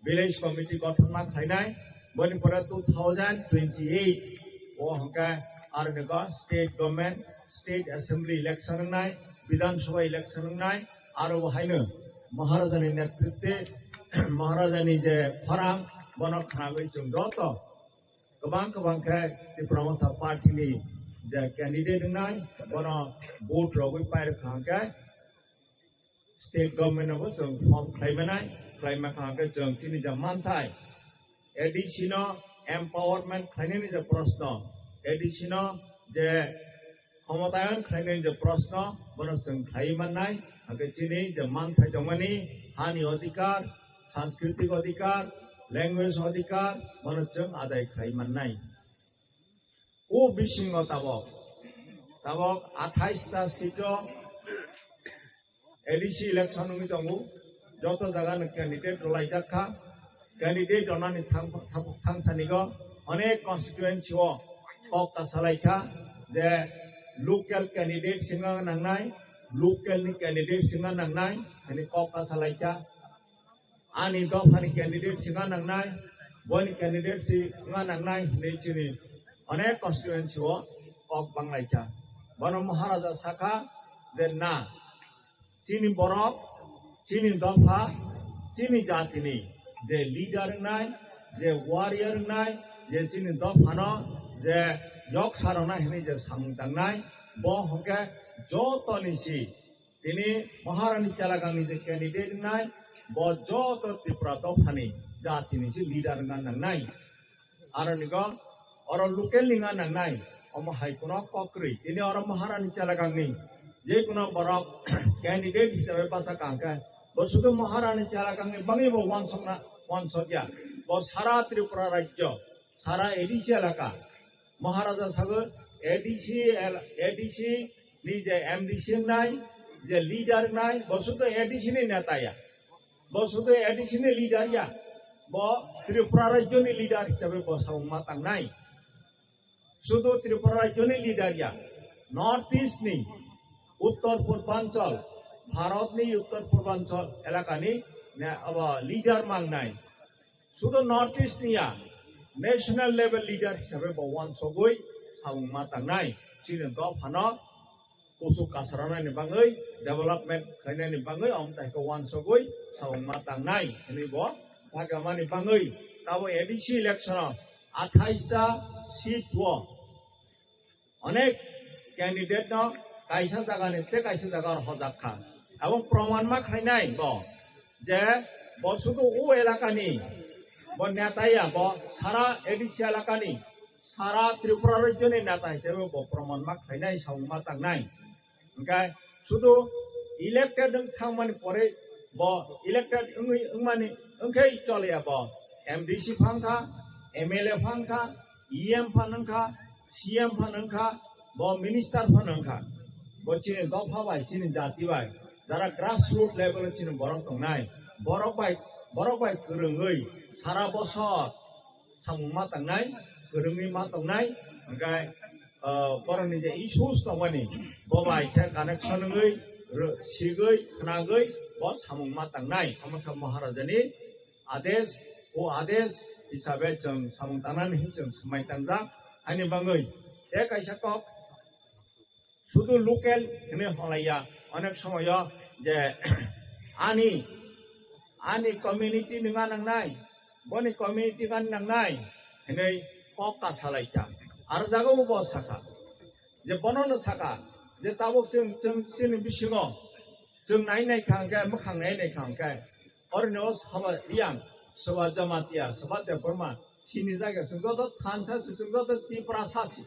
विलेज कमिटी गठन मा खायनाय बनिफ्राय 2028 ओ हंका आरो नोगो state government state assembly election नाय विधानसभा इलेक्शन नाय आरो बाहायनो महाराजानि नेतृत्वे महाराजानि जे खरां बनो खानागै जों जत गोबां के त्रिपुरा पार्टीनि जे कैंडिडेट नाय बनो भोट रगै पायर खांके स्टेट गवर्नमेंट जों फर्म खायमा खांके जों तिनि जे मानथाय एडीसी न एम्पावरमेंट खायनायनि जे प्रश्न एडीसी न जे क्षमतायन खायनायनि जे प्रश्न बनो जों खायमानाय आगे तिनि जे मानथाय दंमोननि हानि अधिकार सांस्कृतिक अधिकार लैंग्वेज अधिकार बनो जों आदाय खायमानाय ओ बिसिङ ताबक 28 ता सीटो एडीसी इलेक्शन नि दंगु जत जागानो कैंडिडेट लायजाखा कैंडिडेट अनानि थांसानिगो अनेक कन्स्टिट्युएन्सी ओ कक सालायखा जे लोकल कैंडिडेट सिंगा नांनाय लोकल नि कैंडिडेट सिंगा नांनाय अनि कक सालायखा आनि दफानि कैंडिडेट सिंगा नांनाय बनि कैंडिडेट सिंगा नांनाय नैचिनि अनेक कन्स्टिट्युएन्सी ओ कक बांलायखा बनो महाराजा साखा जे ना चिनी बरफ चिनी दफा चिनी जातिनि जे लीडर नाय जे वारियर नाय जे चिनी दफानो जे yok sarana hini je samung tangnai bo hongke joto nisi tini Maharani Chalagangni je candidate nai bo joto Tripura Tophani jati nisi leader ngan nangnai aronigo oro local ninga nangnai omo haikuno kokri tini oro Maharani Chalagangni je kuno borok candidate hisabe basa kangke bo sudu Maharani Chalagangni bangi bo wansokya bo sara Tripura rajyo sara ADC elaka Maharaja Sagar ADC ni je MDC nai je leader nai bo sudu ADC ni netaya bo sudu ADC ni leader ya bo Tripura rajyo ni leader hisabe bo samung matang nai sudu Tripura rajyo ni leader ya North East ni Uttar Purbanchal Bharat ni Uttar Purbanchal elaka ni leader mangnai sudu North East ni ya national level leader hisabe bo wansogoi samung matangnai chinin ko phano kusuk kasarana ni bangai development khaina ni bangai omtai ko wansogoi samung matangnai ni bo agama ni bangai tabo ADC election 28 ta seat bo অনেক candidate ন কাইসা জায়গা নিতে কাইসা জায়গার হজাক্ষা এবং প্রমাণ মা খাইনাই ব যে শুধু ও এলাকানি ব নেতাইয়া ব সারা এডিসি এলাকানি সারা ত্রিপুরা রাজ্যনি নেতা হিসেবে ব প্রমাণ মা খাইনাই সাউমা তাংনাই ওংকাই শুধু ইলেক্টেড থাংমানি পরে ব ইলেক্টেড ওংমানি ওংখাই চলিয়া ব এমডিসি ফাংখা এমএলএ ফাংখা ইএম ফানংখা CM ফানংখা ব মিনিস্টার ফানংখা ব চিনি দফা বাই চিনি জাতি বাই যারা গ্রাসরুট লেভেল চিনি বরং তংনাই বরক বাই गोरोङै সারা বছর সামুংমা তাंनाय गोरोङै मा तंनाय ओंखाय बरनि जे इशुस तंमानि बबाय के कानेक्शनङै सिगै खनागै ब सामुंमा तांनाय अमरखा महाराजानि आदेश हिसाबै जों सामुं तांनानै जों समाय तांजा आनि बाङै ए कायसाखौ শুধু লোকেল এনে হলাইয়া অনেক সময় যে आनि कम्युनिटी नङा नांनाय बनि कम्युनिटी गान नांनाय हेनै पक्का सालायता आरो जागौ बो साखा जे बननो साखा जे ताबो जों सिनि बिसिङो जों नायनाय खांगे मोखां नायनाय खांगे अरनो साबा रियां सोबा जमातिया सोबा देबरमा सिनि जायगा जोंथ' थानथा जोंथ' Tripura सासि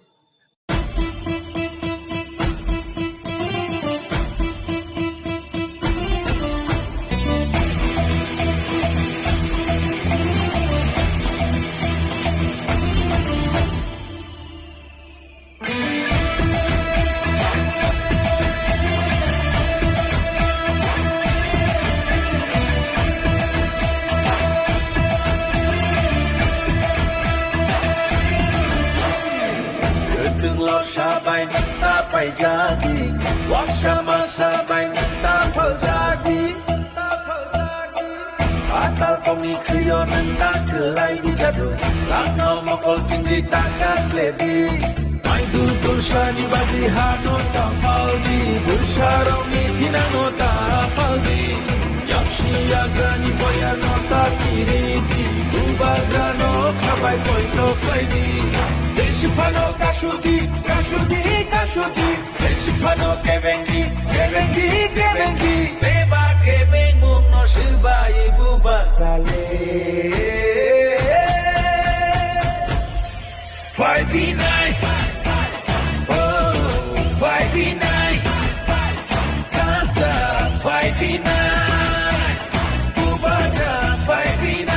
Sabay nanta pay jadi, waksama sabay nanta pal jadi. Atal komi kriyo nanta kelai di jadu, langau mokol cindi takas ledi. Mai dudul shani badi hano tapal di, busharoni tinano tapal di. Yakshi yagani boya nota kiri di, ubagano kabay koito kaidi. Deshipano kashudi. Deshipano kevengi, beba kevengu no shiba ibu bakale. 5B9, oh 5B9, Kata 5B9, Bubaka 5B9.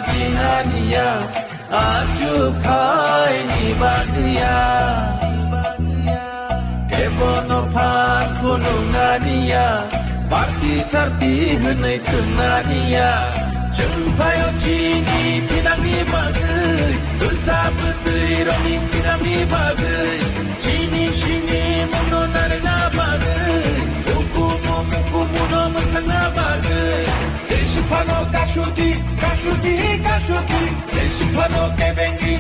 Jinania, ajukai ni bagia, kebono pan gunungania, parti sarti henai tenania, jempayo jini pinami bagai, dosa putri rami pinami bagai, jini shini muno narina bagai, hukumu no mentana bagai, deshipano kashudi. Desipano kebengi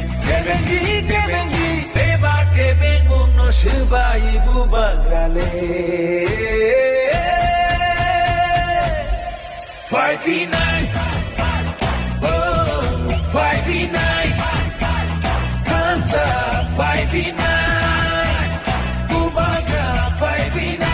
Beba kebengung no shiba ibu bangrale 5v9 Oh 5v9 Hansa 5v9 Bubaga 5v9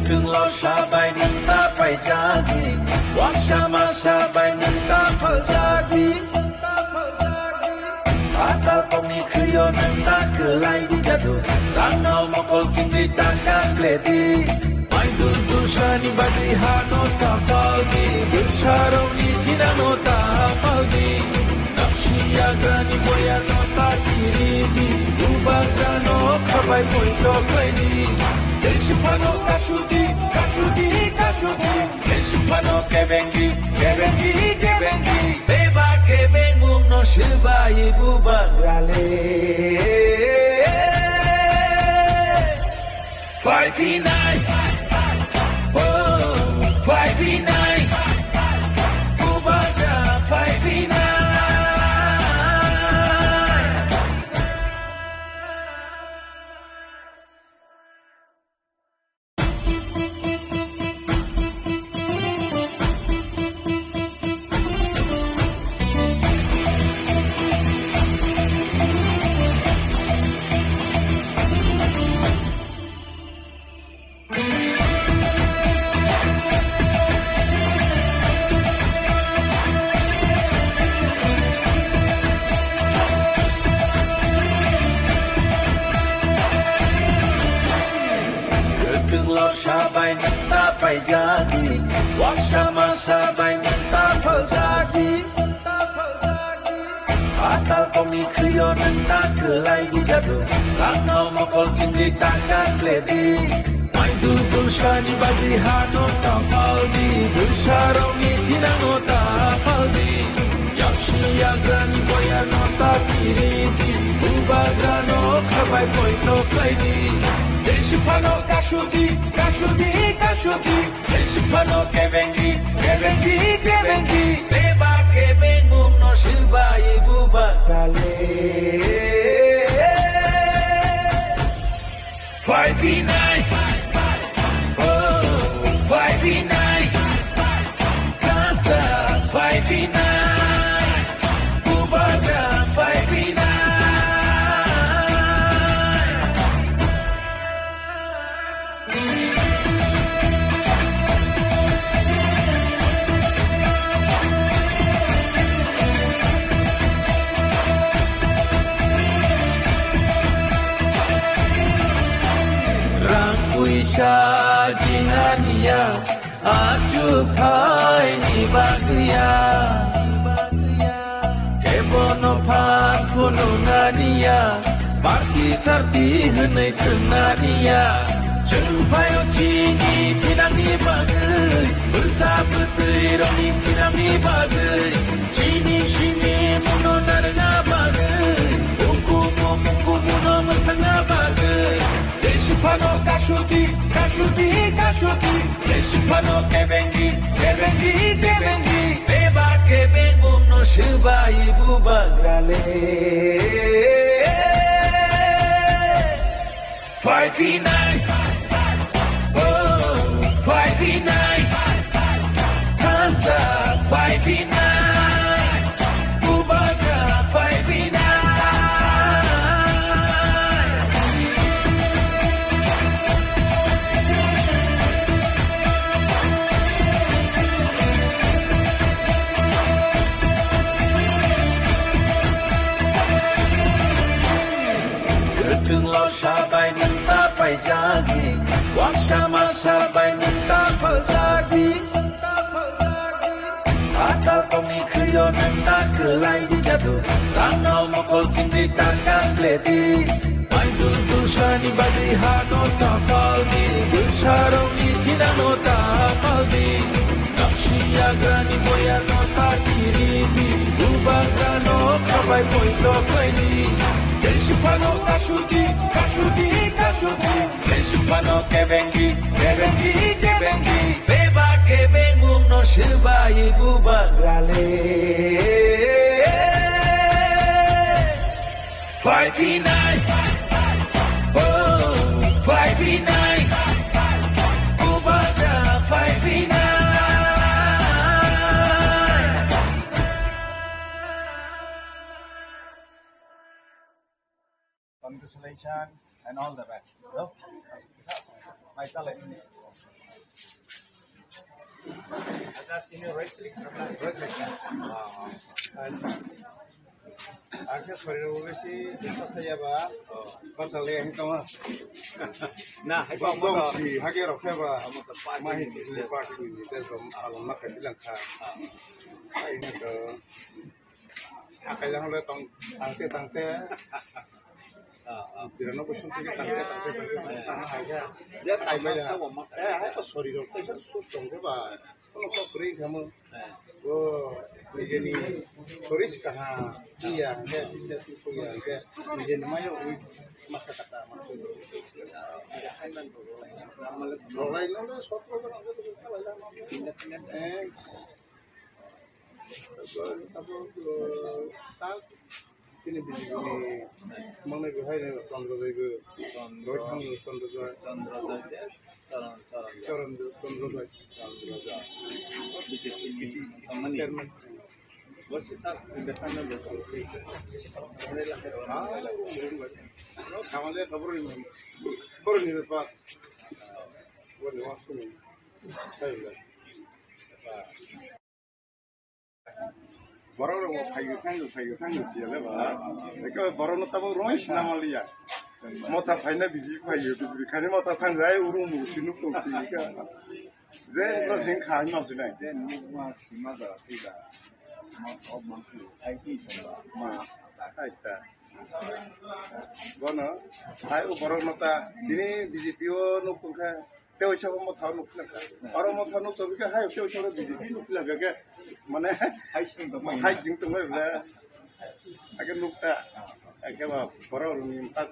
Lo sabai ninta pai jadi Waksama sabai ninta pal jadi Atal pemikriyo ninta kelai di jadu Tanau mokol cindi tangkas ledi Main duntur shani badi hano tapal di Bersarau ni kinano tapal di Nakshi agrani boya no takiri di Ubagano kabai poito klai di Desipano kasudi Desipano kebengi Beba kebengung no shiba ibu bangrale 5v9 Oh 5v9 Bubaga 5v9 Sabai ninta pai jadi Waksama sabai ninta pal jadi Atal pemikriyo ninta kelai di jadu Tanau mokol cindi tangkas ledi Main duntur shani badi hano tapal di Bersarau ni kinano tapal di Yakshi agrani boya no takiri di Ubagano kabai poito klai di Desipano kasudi Desipano kebengi Beba kebengung no shiba ibu bangrale 5v9 Oh 5v9 Hansa 5v9 Bubaga 5v9 Rangkuisha jinania ajukai ni bagia Kebono pan pununania Parti sarti henai tenania Cerupayo cini pinang ni bagai Bersama teroni pinang ni bagai Cini sini muno narga bagai Mungku muno mesanga bagai Desipano kasudi Desipano kebengi Beba kebengung no shiba ibu bangrale 5v9 Oh 5v9 Hansa 5v9 Bubaga 5v9 Lo sabai ninta pai jadi Waksama sabai ninta pal jadi Atal pemikriyo ninta kelai di jadu Tanau mokol cindi tangkas ledi Main duntur shani badi hano tapal di Bersarau ni kinano tapal di Nakshi agrani boya no kiri Ubagrano kabai poito kaini Densupano kasudi Densupano kebengi Beba kebengu no shibai Ubagrale 539 Oh 539 Ubagra 539 Congratulations and all the best. No? My talent. Atas ini right click. Akhirnya sore dulu sih kita saya bah, pasal yang itu mah. Nah, hai Bang bang si hagi roknya bah, mahin di party ini, terus alam makan bilang kah, ini ke, akhirnya oleh tangte, tidak nak usul tiga tangte aja. Dia kayak mana? Hai pas sore dulu, kita susung ke bah, kalau kau beri kamu, ini turis kah? Iya, dia itu ya, dia namanya masa kata maksud. Rolai nol, soto kan ada tu kalau lah. Tapi tak ini mana berhai ni tandra itu, dorang tandra. Bos kita bersama bersama. Kamalnya kabur ini lepas. Boleh masuk ni. Baiklah. Baru orang payu tanggu siapa? Mereka baru nak tahu rumah nama dia. Mata payu biji payu, kerana mata tanggu saya urung musim tu sih. Jadi orang jengkau ni macam mana? Then masih mana tidak. Mau mampu, IT semua. Aita. Bono, ayo baru nota ini BJP nu pun teo coba mau tahu nuk nak. Orang mau tahu nuk tapi kan ayo teo coba BJP nuk lah gak mana hai jing tu mana agar nuk tak agar apa baru ni tak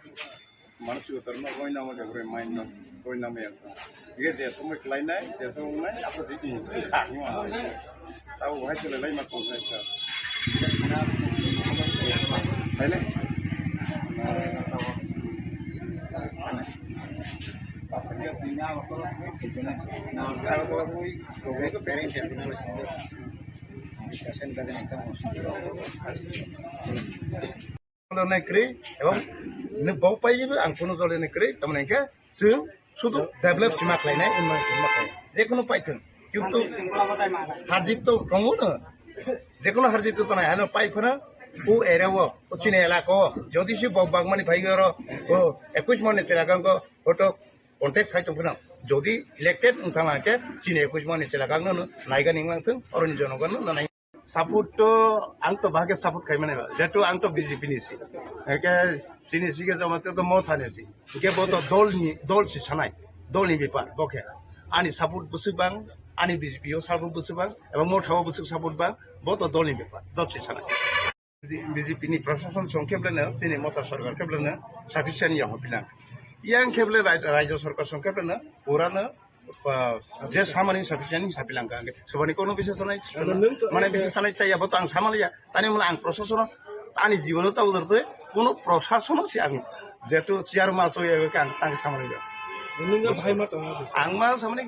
mana sih terus kau nama dia main nak kau nama yang dia dia semua lain dia semua lain apa sih tak ni mah tahu hai tu lain macam apa Ini. Kalau negeri, emang nebau payah juga angkunu kalau negeri, teman engkau, sudah develop cuma lainnya, Jekono payah, কিন্তু হাজিত তো কমো না যেকোনো হাজিত তো নাই হানো পাইফনা ও এরাও ও চিনে এলাকা যদি সে বাগমানি ভাইগর ও 21 মনে চেলাগাঙ্গ ফটো কন্টাক্ট সাইট ফনা যদি ইলেক্টেড উঠামাকে চিনে 21 মনে চেলাগাঙ্গ নাইগা নিংলাংথ অরনি জনগণ নাই সাপোর্ট তো আং তো ভাগে সাপোর্ট খাই মানে যেটো আং তো বিজেপি নিছি একে চিনি সিগে জমাতে তো মত হানেছি কে বত দল সি সানাই দলনি ব্যাপার বকে আনি সাপোর্ট বুসিবাং ani BJP সাপোর্ট বুসিবাং এবং মোটাও বুসিক সাপোর্ট বাং বত দলনি ব্যাপার দলসি সানাই BJP ni প্রশাসন সংক্ষেপলেনে তিনি মতা সরকার কেবলেনে সাফিসিয়েন্ট ইয়া হপিলাং ইয়াং কেবলে রাজ্য সরকার সংক্ষেপলেনে পুরানো যে সামানি সাফিসিয়েন্ট সাপিলাং গাঙ্গে সবানি কোনো বিশেষ নাই মানে বিশেষ নাই চাইয়া বত আং সামালিয়া তানি মানে আং প্রশাসন আনি জীবন তা উদরতে কোনো প্রশাসন সি আং যেহেতু চেয়ার মাছ হয়ে আং তাং সামালিয়া आंमा सामने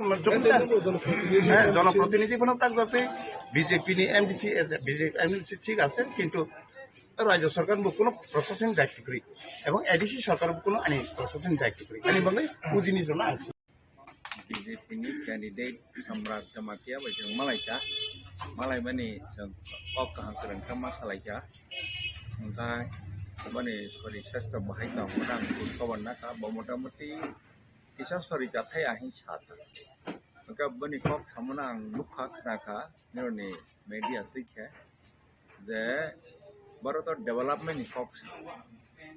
जनप्रतिनिधि जाते बीजेपी एमडीसी एमडीसी ठीक আছে কিন্তু রাজ্য সরকার কোনো প্রশাসনিক দায়িত্ব করি এবং এডিসি সরকার কোনো আইনি প্রশাসনিক দায়িত্ব করি আইনি বলে পুজিনি জন্য আছে BJP ni candidate Samrat Jamatia bajang Malaysia Malay bani jang kok kahangkeran ka masalaja entah bani sorry sesta bahai ta modang kawan na ka bomodamati kisah sorry jatai ahin chata maka bani kok samunang lukha khaka nirni media tikhe je baro to development kok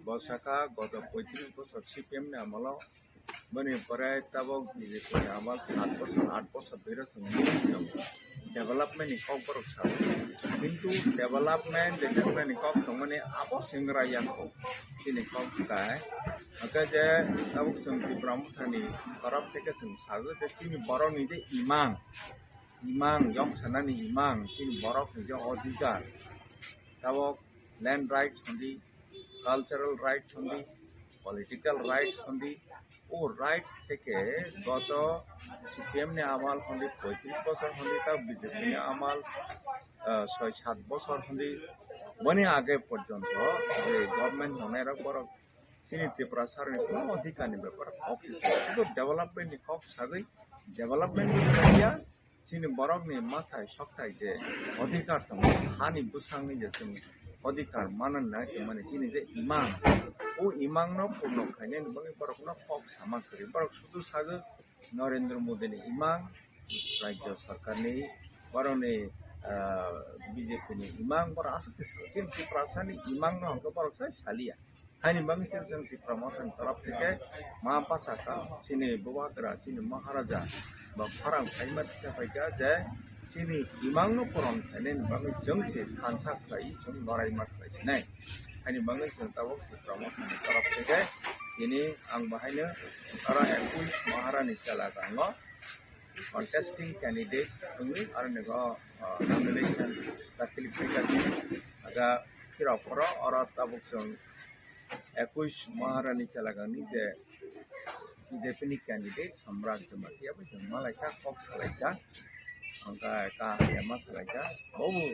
bosaka goto 35 বছর CPM ne amalo bani pare tabok BJP amal 7 বছর 8 বছর ধরে development ni kok borok sa কিন্তু development development ni kok tong mani abo sengra yang ko ini kok kai maka je tabuk sung Tripura-Muthani taraf থেকে sung sago je chini borok ni je imang yok sana ni imang chini borok ni je odhikar tabuk land rights hondi cultural rights hondi political rights hondi ও rights থেকে গত CPM নে আমাল হন্দি 35 বছর হন্দি তা BJP নে আমাল 6-7 বছর হন্দি বনি আগে পর্যন্ত যে গভর্নমেন্ট হনের পর চিনি ত্রিপুরা সরকারের কোনো অধিকার নেই ব্যাপার অফিস শুধু ডেভেলপমেন্ট নি কক সাগৈ ডেভেলপমেন্ট নিয়া চিনি বরক নি মাথায় সপ্তাহে যে অধিকার দङ হানি বুসাংনি যে जों অধিকার মানন না মানে চিনি যে ইমাম ও ইমাংনো পূর্ণ খাইনে নবঙ্গে বরকনো ফক সামা করি বরক শুধু সাগো নরেন্দ্র মোদী নি ইমাং রাজ্য সরকার নি বরনে বিজেপি নি ইমাং বর আসতে চিন ত্রিপুরাসানি ইমাংনো হঙ্গ বরক সাই সালিয়া হাইনি বাংনি जों Tripura-Muthani তরফ থেকে মা পাসাকা চিনি বুবাকরা চিনি মহারাজা বা ফারাং খাইমা সাফাইকা যে চিনি ইমাংনো পরন খাইনে নবঙ্গে जोंसे खानसा खाइ जों लराइमा खाइ নাই हानि बांगै जों tabuk Tripura-Muthani taraf থেকে ini ang bahayno para 21 महारानी chalagano contesting candidate ungni arnego nomination dakil khaikani aga kiraporo ora tabuk जों 21 महारानी chalagani je BJP ni candidate Samrat Jamatia ba जों malaika kok salaika angka ka yama salaika bobu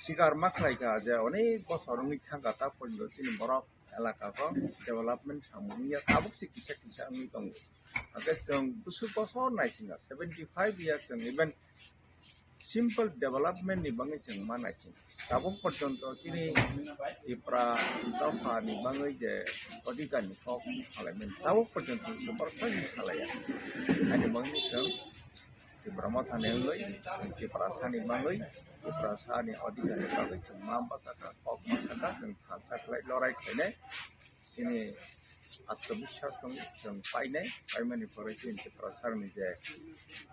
শিকার মাখলাইকা যে অনেক বছর থাকা তা পর্যন্ত চিনি বরফ এলাকাকে ডেভেলপমেন্ট সামুনিয়া তাবুক কিসা কিসা আমি দङ আগে जों गुसु বছর নাইसिङा 75 years जों इभेन सिम्पल डेभेलपमेंट नि बाङै जों मा नायसिङ ताबुक पर्यन्त चिनि ত্রিপুরা दफा नि बाङै जे अधिकार नि कक खालायमेन ताबुक पर्यन्त सुपर फाइन खालाया अनि बाङै जों Tripura-Muthani loi Tripura-Sani बाङै Tripura-Sani अधिकार नि बाङै जों मा बासाका कक बासाका जों खानसा खालाय लराय खायनाय चिनि आत्मविश्वास दङ जों पाइमानि परै चिनि Tripura-Sani जे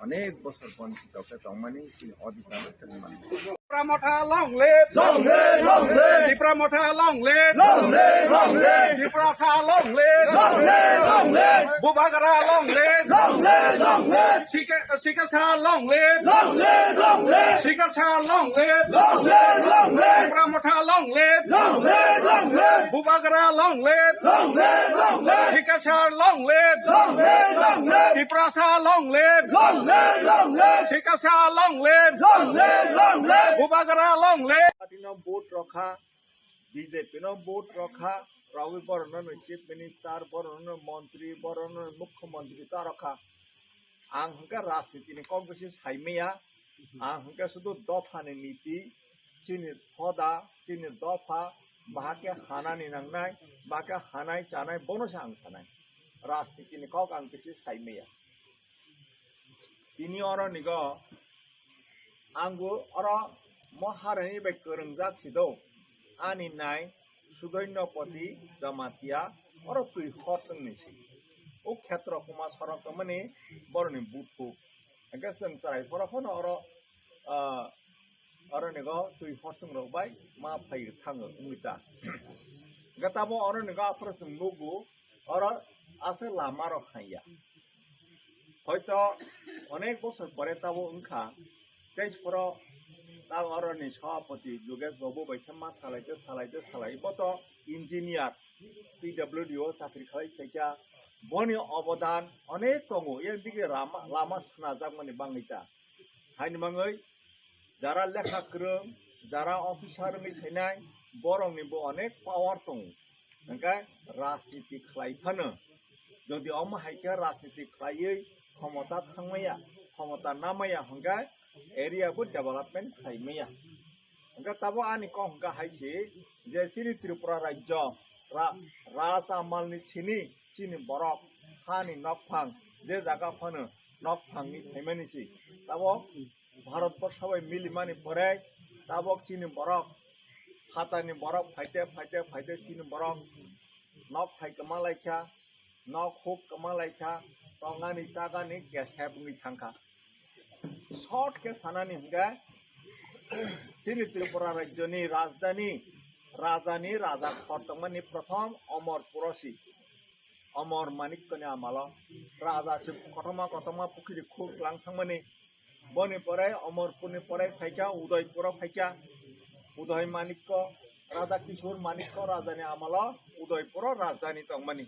अनेक बोसोर बन्चित दंमानि चिनि अधिकार जों मोननाय Tripura-Muthani long live Tripura-Muthani long live Tripura-Sani long live Bubagara long live Sikasa long live Sikasa long live Tripura-Muthani long live Bubagara long live Sikasa long live Tripura-Sani long live Sikasa long live Bubagara long live Patino boat rokha BJP no boat rokha Ravi Borono chief minister Borono mantri Borono mukhyamantri ta rokha ang hangka rajniti ni kongkesi saimaya ang hangka sudu dofa ni niti chini thoda chini dofa bahake hanani nangnai bahake hanai chanai bonus ang sanai rajniti ni kok ang kesi saimaya ini orang nigo anggo ora maharani be kerengja sido ani nai Sudainopati Jamatia ora tui hoteng nisi o khetra kuma sarak mane borni buthu aga sang sarai pora hono ora nego tui hoteng ro bai ma phai thang umita gatabo ora nego aprasung nugu ora ase lama ro khaya hoyto onek bosor pore tabo ungkha তেইশ পর তার অরণ্য সভাপতি যোগেশ বাবু বৈঠমা সালাই বত engineer পিডব্লিউডিও চাকরি খাই থাকা বনি অবদান অনেক দङ একদিকে লামা সানাজাক মানে বাङैता हायनि बाङै যারা লেখা गोरों যারা অফিসার रोङै थानाय बरंनिबो अनेक पावार दङ ओंखाय राजनीति खालायफानो যদি अमाहायखा राजनीति खालायै ক্ষমতা थांमाया ক্ষমতা नामाया हंगाय एरिया बो डेवलपमेंट खालामैया हंगा ताबो आनि को हंगा हायसि जे चिनि त्रिपुरा राज्य राजामालनि सिनि चिनि बरक हानि नकफां जे जागा फानो नकफांनि थाइमानिसि ताबो भारतबर्ष बाय मिलिमानि परे ताबो चिनि बरक हातानि बरक फाइते चिनि बरक नक फाइकमालायखा नक हुक कमालायखा तंगानि तागानि गेस हेबुनि थांखा शॉर्ट के सानानि हंगा चीनी त्रिपुरा राज्यनि राजधानी राजानि राजा खरतंगमानि प्रथम अमर पुरसी अमर मानिकनि आमाल राजासि कथमा कथमा पुखुरि खुक लांथांमानि बनि पराय अमरपुरनि पराय फाइका उदयपुर फाइका उदय मानिक्य राजा किशोर मानिक्य राजानि आमाल उदयपुर राजधानी तंगमानि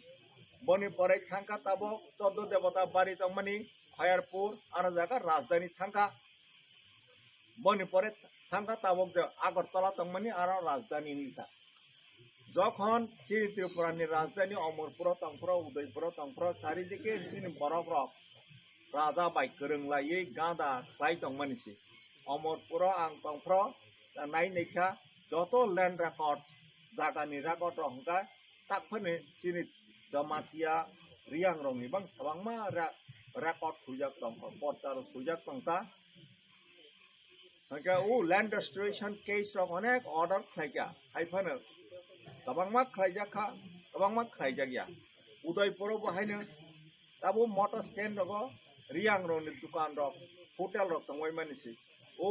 बनि पराय थांका ताबो 14 देवता बारी तंगमानि खयरपुर आरो जागा राजधानी थांका बनि पराय थांका ताबक आगरतला तंगमानि आरो राजधानी निता যখন চীন ত্রিপুরানি রাজধানী অমরপুর তংপুর উদয়পুর তংপুর চারিদিকে চীন বরফ রক রাজা বাইকরংলাই গাঁদা খাই তংমানিছি অমরপুর আং তংপুর নাই নেখা যত ল্যান্ড রেকর্ড জাগানি রেকর্ড রহংকা তাকফানে চীন জমাতিয়া রিয়াং রংনি বাং সাবাংমা রেকর্ড সুজাক তংখ পর্চার সুজাক তংতা হংকা ও ল্যান্ড রেস্টোরেশন কেস রক অনেক অর্ডার খাইকা হাইফানো गोबांमा खालायजाखा गोबांमा खालायजागिया उदयपुराव बाहायनो दाबो मटर स्टेन्ड दङ रियां रंनि दुकान रक होटेल रक दंबाय मानिसि ओ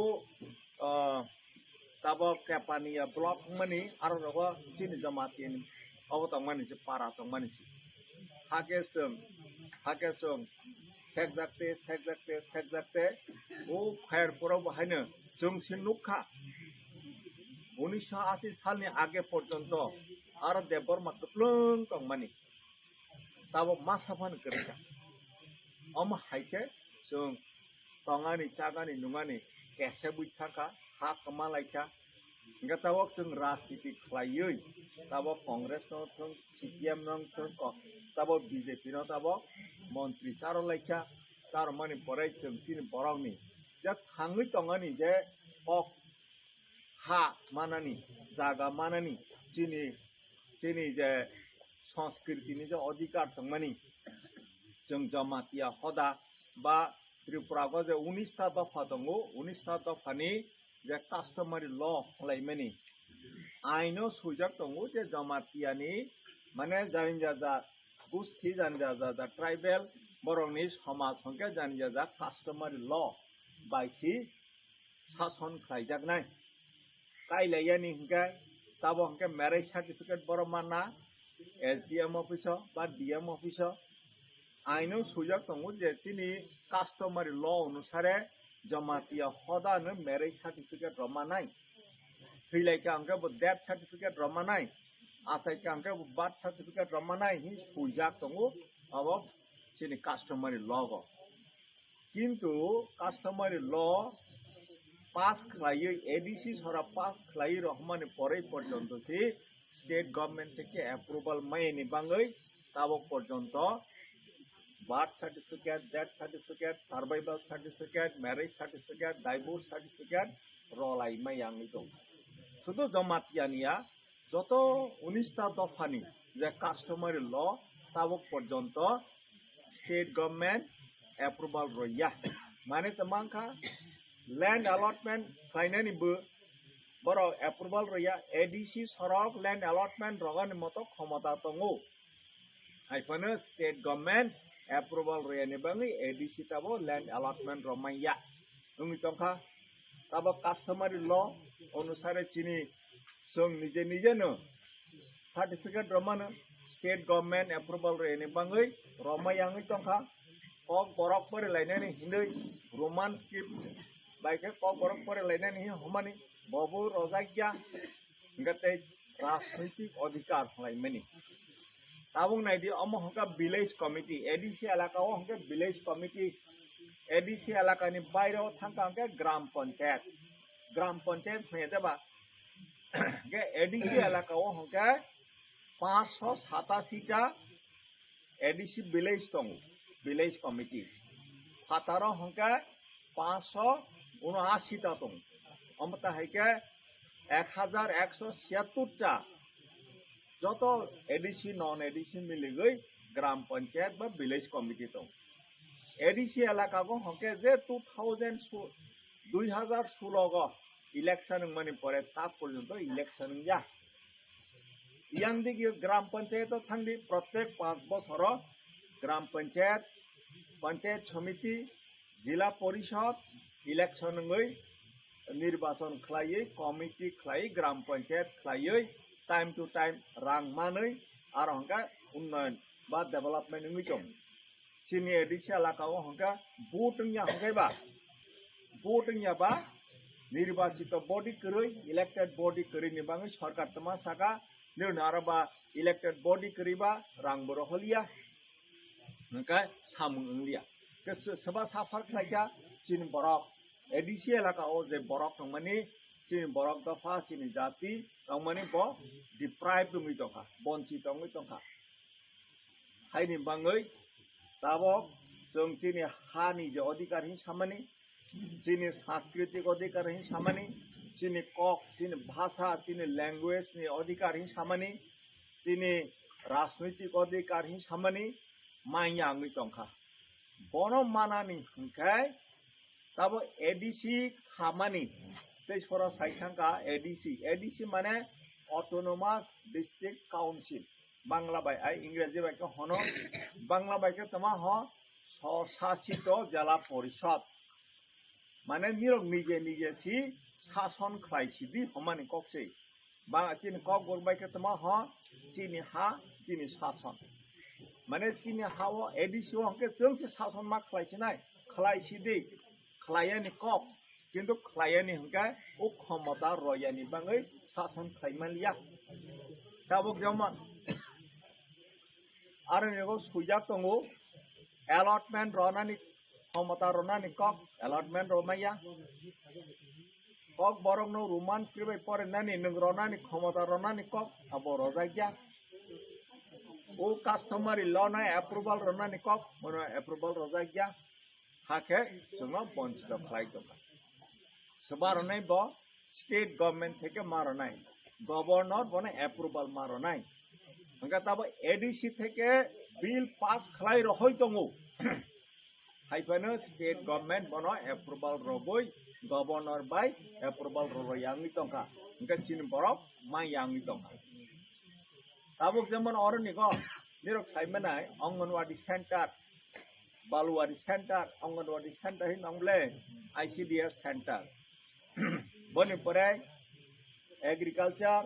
दाबो केपानिया ब्लक मानि आरो रग चिनि जमातिनि अब तंमानिसि पारा तंमानिसि हाकेसों सेकजाकते ओ खयरपुराव बाहायनो जोंसि नुखा 1980 सालनि आगे पर्यन्त आरो देबरमा गोप्लों तंमानि ताबो मा साफान करिका अम हाइके जों तंगानि चागानि नुगानि केसे बुइथाका हा कमालायका गतावक जों राजनीति खलायै ताबो कांग्रेस न थों सीपीएम न थों ताबो बीजेपी न ताबो मंत्री सारो लायका तार मानि पराय जों चिनि बरंनि जे थाङै तंगानि जे हा मानानि जागा मानानि चीनी जे संस्कृतिनि जे अधिकार तंमानि जों जमातिया हदा बा त्रिपुराखौ जे 19टा दफा दङ 19टा दफानि जे कास्टमारि ल खालायमानि आइनो सुजाक दङ जे जमातियानि माने जानिजाजा गुस्थि जानिजाजा ट्राइबेल बरंनि समाज संख्या जानिजाजा कास्टमारि ल बायसि शासन खालायजागनाय काइलायानि हिंगा ताबो हिंगा मैरिज सर्टिफिकेट बरमाना एसडीएम ऑफिस बा डीएम ऑफिस आइनो सुजाक दङ जे चिनि कास्टमारि ल अनुसारे जमातिया हदानो मैरिज सर्टिफिकेट रमानाय थैलायका हिंगा डेथ सर्टिफिकेट रमानाय आसायका हिंगा बार्थ सर्टिफिकेट रमानाय हि सुजाक दङ अब चिनि कास्टमारि ल गो किन्तु कास्टमारि ल पास खालायै एडीसी सरा पास खालायै रहमानि परै पर्यन्त से स्टेट गभर्नमेंट থেকে अप्रूवल मायनि बाङै ताबो पर्यन्त birth certificate death certificate survival certificate marriage certificate divorce certificate रलाई मायांगै दं शुद्ध जमातियानिया যত 19টা दफानि जे कास्टमारि ल ताबो पर्यन्त स्टेट गभर्नमेंट अप्रूवल रया माने तमांखा लैंड अलॉटमेंट फाइनानी बरो अप्रूवल रया एडीसी सरक लैंड अलॉटमेंट रगन मतो क्षमता दङो आइफानो स्टेट गवर्नमेंट अप्रूवल रयानि बाङै एडीसी ताबो लैंड अलॉटमेंट रमाया उंनि तंखा ताबो कास्टमारि ल अनुसारे चिनि जों निजेनो सर्टिफिकेट रमानो स्टेट गवर्नमेंट अप्रूवल रयानि बाङै रमायांगै तंखा कक बरक परे लायनानि हिंदै रोमान स्क्रिप्ट बाइके कक बरक परे लायनानि हमानि बबो रजाग्या गते राजनैतिक अधिकार लायमानि ताबुं नायदि अमहका विलेज कमिटी एडीसी एलाकाओ हंके विलेज कमिटी एडीसी एलाकानि बायराव थांका हंके ग्राम पंचायत होय देबा के एडीसी एलाकाओ हंके 587 टा एडीसी विलेज दं विलेज कमिटी फातारो हंके 579 टा दं अमता हाइके 1176 टा যত एडीसी नॉन एडीसी मिलिगै ग्राम पंचायत बा विलेज कमिटी दं एडीसी एलाकाखौ हंके जे 2016 गो इलेक्शन माने परे ता पर्यन्त इलेक्शन या यांदिगी ग्राम पंचायत थांदी प्रत्येक 5 बছर ग्राम पंचायत पंचायत समिति जिला परिषद ইলেকশন নই নির্বাচন খালাयै কমিটি খালাই গ্রাম পঞ্চায়েত খালাयै টাইম টু টাইম রাং মাनै আর হংকা উন্নয়ন বা ডেভেলপমেন্ট নই দं চিনি এডিসি এলাকাও হংকা বুটংয়া হংকাইবা বুটংয়াবা নির্বাচিত বডি কरै ইলেক্টেড বডি কरै ni bangai সরকার তমা সাকা নির্নারবা ইলেক্টেড বডি করিবা রাং বড় হলিয়া হংকা সামুং ইংলিয়া সবা সাফার খাইয়া চিনি বরক এডিসি এলাকাও যে বরক নংমানি চিনি বরক দফা চিনি জাতি নংমানি ব ডিপ্রাইভ দংই দংখা বঞ্চিত দংই দংখা হাইনি বাঙ্গै তাবক जों चिनि हानि जे अधिकार हिसामानि चिनि सांस्कृतिक अधिकार हिसामानि चिनि कक चिनि भाषा चिनि लैंग्वेज नि अधिकार हिसामानि चिनि राजनैतिक अधिकार हिसामानि माइयांगै दंखा बनो मानानि हंखाय ताबो एडीसी खामानि तेजपुरा साइथांका एडीसी माने ऑटोनोमस डिस्ट्रिक्ट काउंसिल बांग्ला बाय आई इंग्रेजी बाय को हनो बांग्ला बाय के तमा ह স্বশাসিত জেলা পরিষদ মানে নিরক নিজে নিজে সি শাসন খাইছিদি হমানি ককসে বা চিনি কক গরবাইকে তোমা হ চিনি হা চিনি শাসন মানে চিনি হাও এডিসি হংকে जोंसो শাসন मा খাইছিনাই খাইছিদি খায়ানি কক কিন্তু খায়ানি হংকে ও ক্ষমতা রয়ানি বাঙ্গै শাসন খাইমালিয়া তাবক যেমন আর নেগো সুজাক দङो allotment ronani ক্ষমতা ronani kok allotment romaya kok borong no roman skribai pore nani nung ronani ক্ষমতা ronani kok abo rozagya o customary law na approval ronani kok mono approval rozagya hake जोङो বঞ্চিত খাই দङ সবারনাই ব স্টেট গভর্নমেন্ট থেকে মারনাই governor বনে approval মারনাই হংকা তাবো এডিসি থেকে বিল পাস খালাই রহই দङ হাইফানো স্টেট গভর্নমেন্ট বনো এপ্রুভাল রবই গভর্নর বাই এপ্রুভাল রয়াঙ্গি দংখা হংকা চিনি বরক মাইয়াঙ্গি দংখা তাবুক যেমন অরনি গ নিরক সাইমানাই অঙ্গনওয়াড়ি সেন্টার বালুয়াড়ি সেন্টার অঙ্গনওয়াড়ি সেন্টার হি নংলে আইসিডিএস সেন্টার বনি পরে এগ্রিকালচার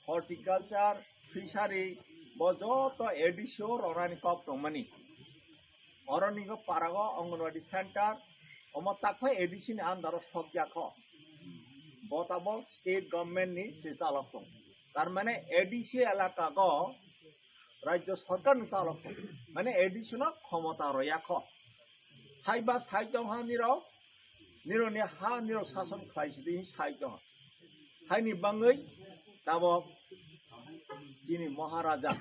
হর্টিকালচার ফিশারি বজত এডিসিও ররানি কপ দংমানি অরনিগো পারাগো অঙ্গনওয়াড়ি সেন্টার অমো তাকফা এডিসি नि आन्दार सकजाख बताबो स्टेट गभर्नमेंट नि से चालक दं तार माने एडिसि एलाका ग राज्य सरकार नि चालक दं माने एडिसि न क्षमता रयाख हाइबा साइदं हा निरनि हा निर शासन खाइसिदि साइदं हाइनि बाङै ताबो जिनि महाराजा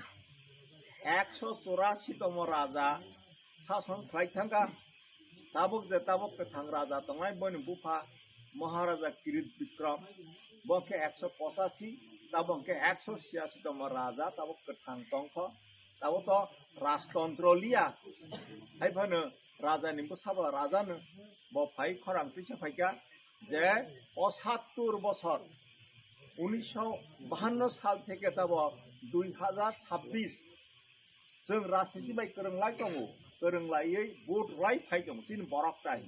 184 तम राजा शासन खाइथांगा ताबुक जे ताबुक गोथां राजा दंनाय बनि बुफा महाराजा किरीट विक्रम बके 185 ताबुके 186 तम राजा ताबुक गोथां दंख ताबुक तो राजतंत्र लिया हाइफानो राजानि बुसाबा राजानो बफाइ खरां पिसे फाइका जे 75 বছর 1952 साल থেকে ताबो 2026 जों राजनीति बाय गोरोंलाय दङ गोरोंलायै भोट राइट फाइ दङ चिन बरक ताइ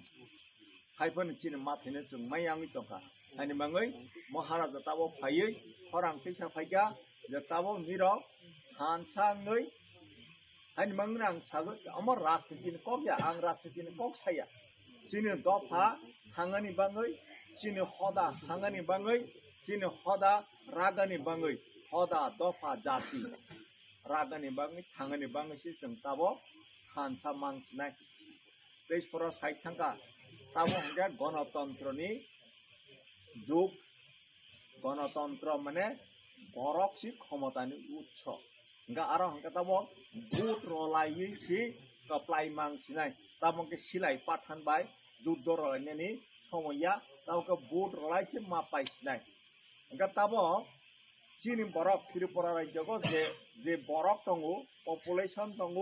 हाइफान चिन माथेनो जों माइयांगि दंखा हानि बाङै महाराजा ताबो फायै खरां पिसा फाइका जे ताबो निरक हानसाङै हानि बाङै आं सागो अमर राजनीतिनि ककया आं राजनीतिनि कक साया चिन दफा थाङानि बाङै चिन हदा थाङानि बाङै चिन हदा रागानि बाङै हदा दफा जाति रागानि बाङै थाङानि बाङैसो जों ताबो हानसा मानसिनाय तेजपुरा साइथांका ताबो हंगा गणतन्त्रनि जुग गणतन्त्र माने बरकसि क्षमतानि उत्स हंगा आरो हंगा ताबो भोट रलायै सि कप्लाइ मांसिनाय ताबोके सिलाय पाठान बाय जुद्ध रलायनायनि समया ताबोके भोट रलायसि मापाइसिनाय हंगा ताबो चिनि बरक त्रिपुरा राज्यको जे बरक दङ पपुलेशन दङ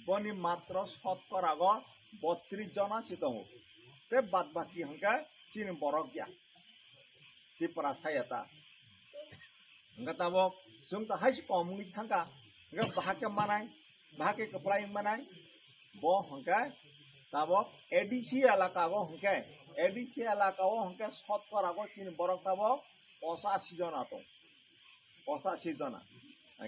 बनि मात्र शतकराग 32 जनासि दङ बे बाद बाकी हंगा चिनि बरक गया त्रिपुरा सायता हंगा ताबो जों त हाइस कमुनि थांगा हंगा बाहाके कप्लाइ मानाय ब हंगा ताबो एडीसी एलाका गो हंगा এডিসি এলাকাও হংকে শতকরাগো চিন বরক তাবো 85 জনা দं 85 জনা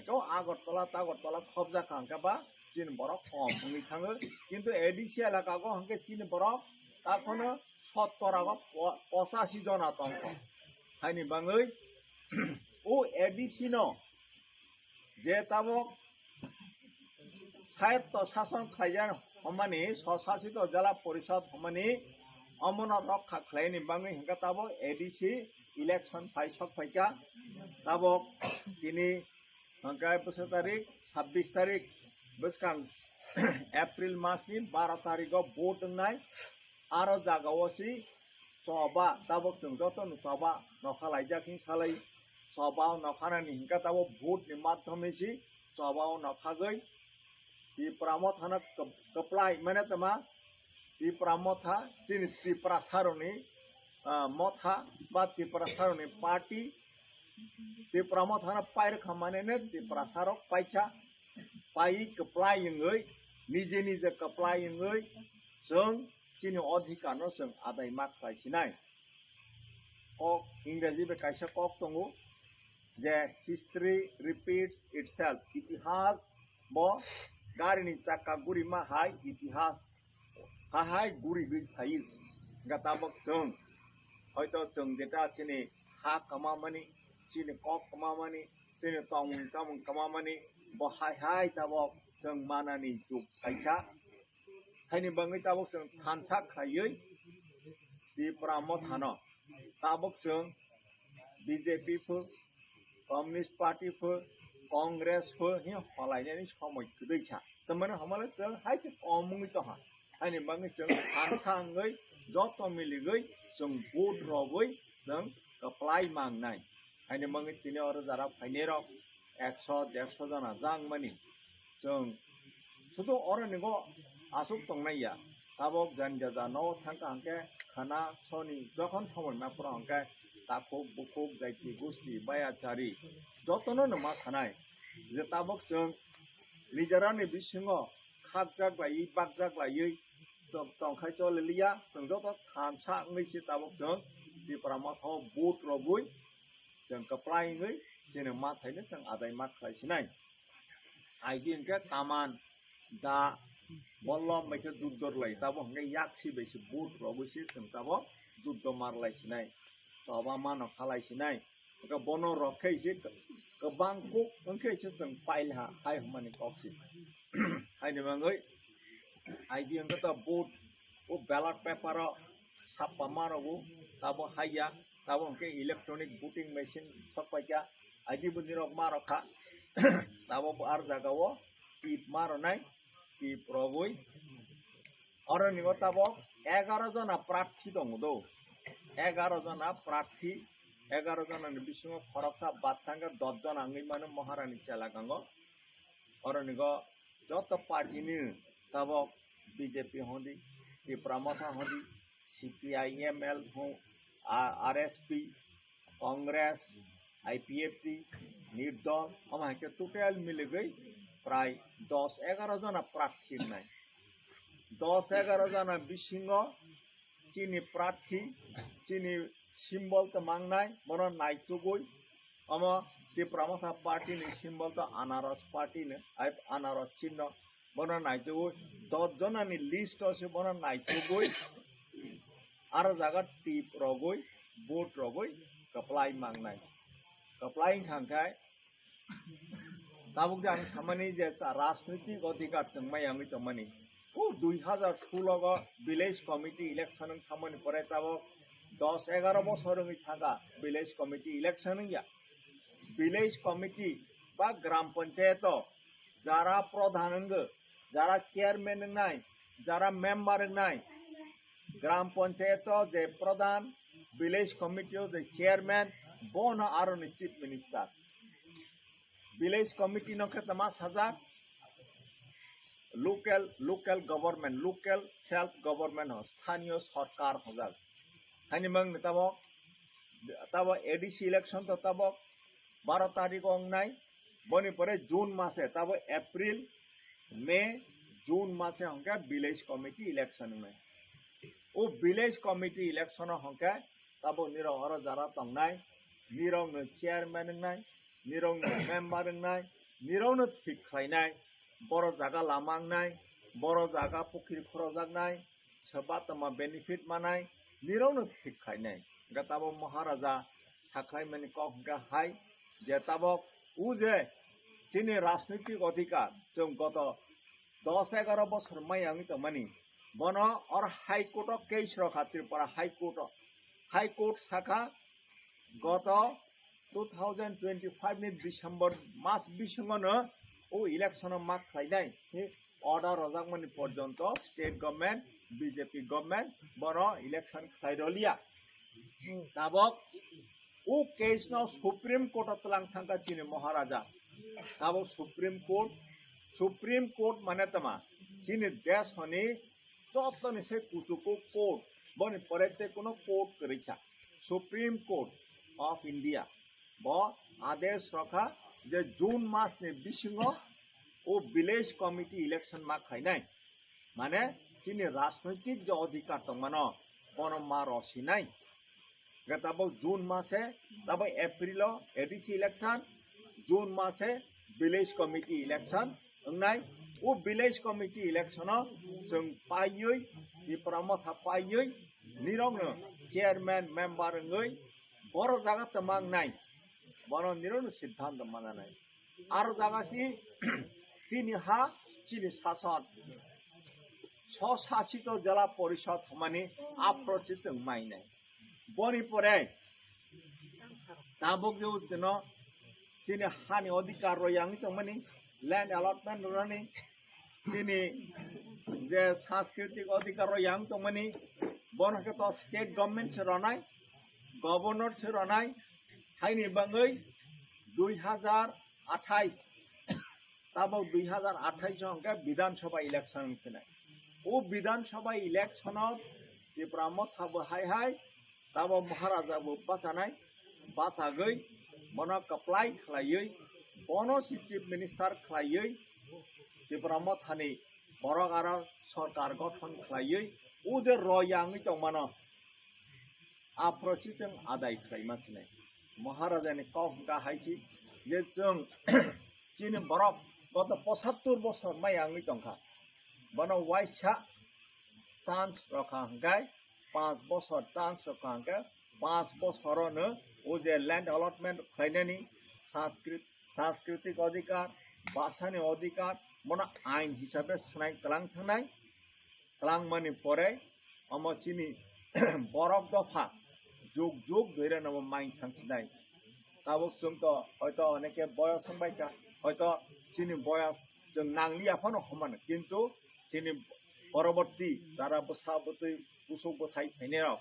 কেউ আগরতলা তাগরতলা খবজা খাঙ্কা বা চিন বরক কম বুঙি থাङो কিন্তু এডিসি এলাকাগো হংকে চিন বরক তাখনো শতকরাগো 85 জনা দं হাইনি বাङै ও এডিসি ন যে তাবো স্বায়ত্ত শাসন খাইজান হমানি স্বশাসিত জেলা পরিষদ হমানি অমনত রক্ষা খাইনি বাঙै হিংকা তাবো এডিসি ইলেকশন ফাইসক ফাইকা তাবো তিনি হংকাय बोसोर तारिख 26 तारिख बसखां एप्रिल मासनि 12 तारिखआव भोट होनाय आरो जागावसि सभा ताबो जों जत सभा नखालायजाखिं सालाय सभाव नखानानि हिंका ताबो भोट नि माध्यमेसि सभाव नखागै ती प्रामो थाना कपलाय माने तमा ती प्रामो था तीन त्रिपुरा सारनि मथा बा त्रिपुरा सारनि पार्टी ती प्रामो थाना पायर खामाने ती प्रासारक पाइचा पाई कपलायङै निजे निजे कपलायङै जों चिनि अधिकारनो जों आदाय माखायसिनाय कक इंराजी बे कायसा कक दङो जे हिस्ट्री रिपीट्स इटसेल्फ इतिहास बो गारिनि चाका गुरि माहाय इतिहास हाहाय गुरि गै थायो गाताबक जों हयतो जों जेटा चिनि हा कमामानि चिनि कक कमामानि चिनि तामुं तामुं कमामानि बहाय हाय ताबक जों मानानि जुग फाइसा हायनि बाङै ताबक जों थानसा खायै दि प्रामो थानो ताबक जों BJP four communist party four Congress four नि हलायनायनि समय गदैसा तमने हमले जों हायसे कमुङै तहा हायनि बाङै जों थानसाङै जत मिलिगै जों भोट रबै जों कपलाय मांनाय हायनि बाङै तिनि अर जारा फाइनेर 100-150 जना जां मानि जों सुदु अरनिगो आसुक तंनाया ताबक जानजा न थांका हांके खाना सनि जखन समय मापुरा हांके ताखुब बुकुब जायति गुस्ति बायाचारि जतनो नमा थानाय जे ताबक जों निजारानि बिसिङो खागजाग्लायै बागजाग्लायै तंखाय चलिया जों जत थानसा ngैसि ताबक जों दिप्रामाथाव भोट रबै जों कपलायङै जेने माथायनो जों आदाय माखायसिनाय आइदि इनके तामान दा बल्लम मैथे दुद्दरलाय ताबो हंगे याक्सि बैसि भोट रबैसि जों ताबो दुद्द मारलायसिनाय तबा मानो खालायसिनाय का बनो रखैसि गोबां को अंखेसि जों पाइलहा हाय हमानि कक्सि हायनि बाङै आइदि अंके त भोट ओ बैलेट पेपर सापा मारबो ताबो हाया ताबो अंके इलेक्ट्रॉनिक वोटिंग मशीन सकपाइका आइदि बुदिरक मारखा ताबो आर जागावो टिप मारनाय टिप रबै अरनिगो ताबो 11 जना प्रार्थी दङ दो 11 जना प्रार्थी 11 जनानि बिसिङो खरकसा बाथांगा 10 जना आङै माने महारानी चलागांगो अरनिगो जत पार्टीनि ताबो बीजेपी होंदी त्रिपुरामथा होंदी सीपीआईएमएल हो आरएसपी कांग्रेस आईपीएफटी निर्दल हमाके टोटल मिले गई प्राय 10-11 जना प्रार्थी नाय 10-11 जना बिसिङो चिनी प्रार्थी चिनी सिम्बल त मांगनाय बनो नायतुगै अम त्रिपुरामथा पार्टी नि सिम्बल त अनारस पार्टी ने अनारस चिन्ह बनो नायतुगै 10 जना नि लिस्ट असे बनो नायतुगै आरो जागा टिप रगै भोट रगै कपलाय मांगनाय कपलाय खांखाय ताबुक जान सामानि जे राजनीतिक अधिकार जों मायांगै तमानि ओ 2016 विलेज कमिटी इलेक्शन खामानि परे ताबक 10-11 बছरनि थागा विलेज कमिटी इलेक्शन या विलेज कमिटी बा ग्राम पंचायत जारा प्रधान जारा चेयरमैन नाय जारा मेंबर नाय ग्राम पंचायत जे प्रधान विलेज कमिटी जे चेयरमैन बोन आरो चीफ मिनिस्टर विलेज कमिटी न खेतमा सजा local government local self government स्थानीय सरकार हजाक हानि मंग तब एडीसी इलेक्शन तो तब 12 तारीख अंगनाय बनि परे जून मासे तब अप्रैल मे जून मासे हमका विलेज कमिटी इलेक्शन में ও village committee election হংকে Tabo নিরং or যারা তংনাই নিরং চেয়ারম্যান নাই নিরং মেম্বার নাই নিরং ঠিক খাইনাই বড় জায়গা লামাংনাই বড় জায়গা পুকুরি খরজাকনাই सोरबा तमा बेनिफिट मानाय निरं ठीक खाइनाय गताबो महाराजा साख्लाय माने कखगा हाय जे ताबो उ जे जिनि राजनीतिक अधिकार जों गत 10-11 বছর मायांग तमानि बन और हाई कोर्ट केस रखा त्रिपुरा हाई कोर्ट शाखा गत 2025 नि डिसेम्बर मास बिसंगनो ও ইলেকশন মাক খাইনাই অর্ডার রজাকমানি পর্যন্ত স্টেট গভর্নমেন্ট বিজেপি গভর্নমেন্ট বড় ইলেকশন খাইরলিয়া তাবক ও কেস ন সুপ্রিম কোর্ট তলাং থাকা চিনি মহারাজা তাবক সুপ্রিম কোর্ট মানে তমা চিনি দেশ হনি ততনি সে কুচুকু কোর্ট বনি পরেতে কোনো কোর্ট করেছা সুপ্রিম কোর্ট অফ ইন্ডিয়া ব আদেশ রখা যে জুন মাস ने बिसिंग ओ विलेज कमिटी इलेक्शन मा खाइनाय माने चिनि राजनैतिक जो अधिकार दं मानो बन मा रसिनाय गताबो जून मासे तब एप्रिल एडिसी इलेक्शन जून मासे विलेज कमिटी इलेक्शन अंगनाय ओ विलेज कमिटी इलेक्शन जों पायै इप्रामथा पायै निरंनो चेयरमैन मेंबर ngै बर जागा तमांगनाय बन निरंनो सिद्धांत मानानाय आरो जागासि चिनि हा चिनि शासन स्वशासित जिला परिषद हमानि आप्रचित माइनाय बनि परे ताबक जो जन चिनि हानि अधिकार रयांग तमानि लैंड अलॉटमेंट रनि चिनि जे सांस्कृतिक अधिकार रयांग तमानि बनके तो स्टेट गवर्नमेंट से रनाय गवर्नर से रनाय हाइनि बाङै 2028 तब 2028 हंके विधानसभा इलेक्शन होनाय ओ विधानसभा इलेक्शन त्रिपुरा थाबो हाय तब महाराजाबो बाचागै बन कप्लाय खालायै बन चिफ मिनिस्टार खालायै त्रिपुरा थानि बरक आरो सरकार गठन खालायै ओ जे रयांगै दंमानो आप्रचिजों आदाय खालायमासिनाय महाराजानि कखगा हायसि जे जों चिनि बरक गत 75 বছর मायांगै दंखा बन वाइसा चान्स रखा हंगाय 5 বছর चान्स रखा हंगाय 5 বছरनो ओ जे लैंड अलॉटमेंट खालायनायनि सांस्कृतिक अधिकार भाषानि अधिकार बन आइन हिसाबै सुनाय कलां थांनाय कलां मानि परे अम चिनि बरक दफा जुग जुग धरे नब माइन थांसिनाय ताबो जों तो हयतो अनेके बयस संबायचा हयतो चिनि बयस जों नांलिया फनो हमान किन्तु चिनि परवर्ती जारा बसाबतै बुसौ गथाय थाइनायाव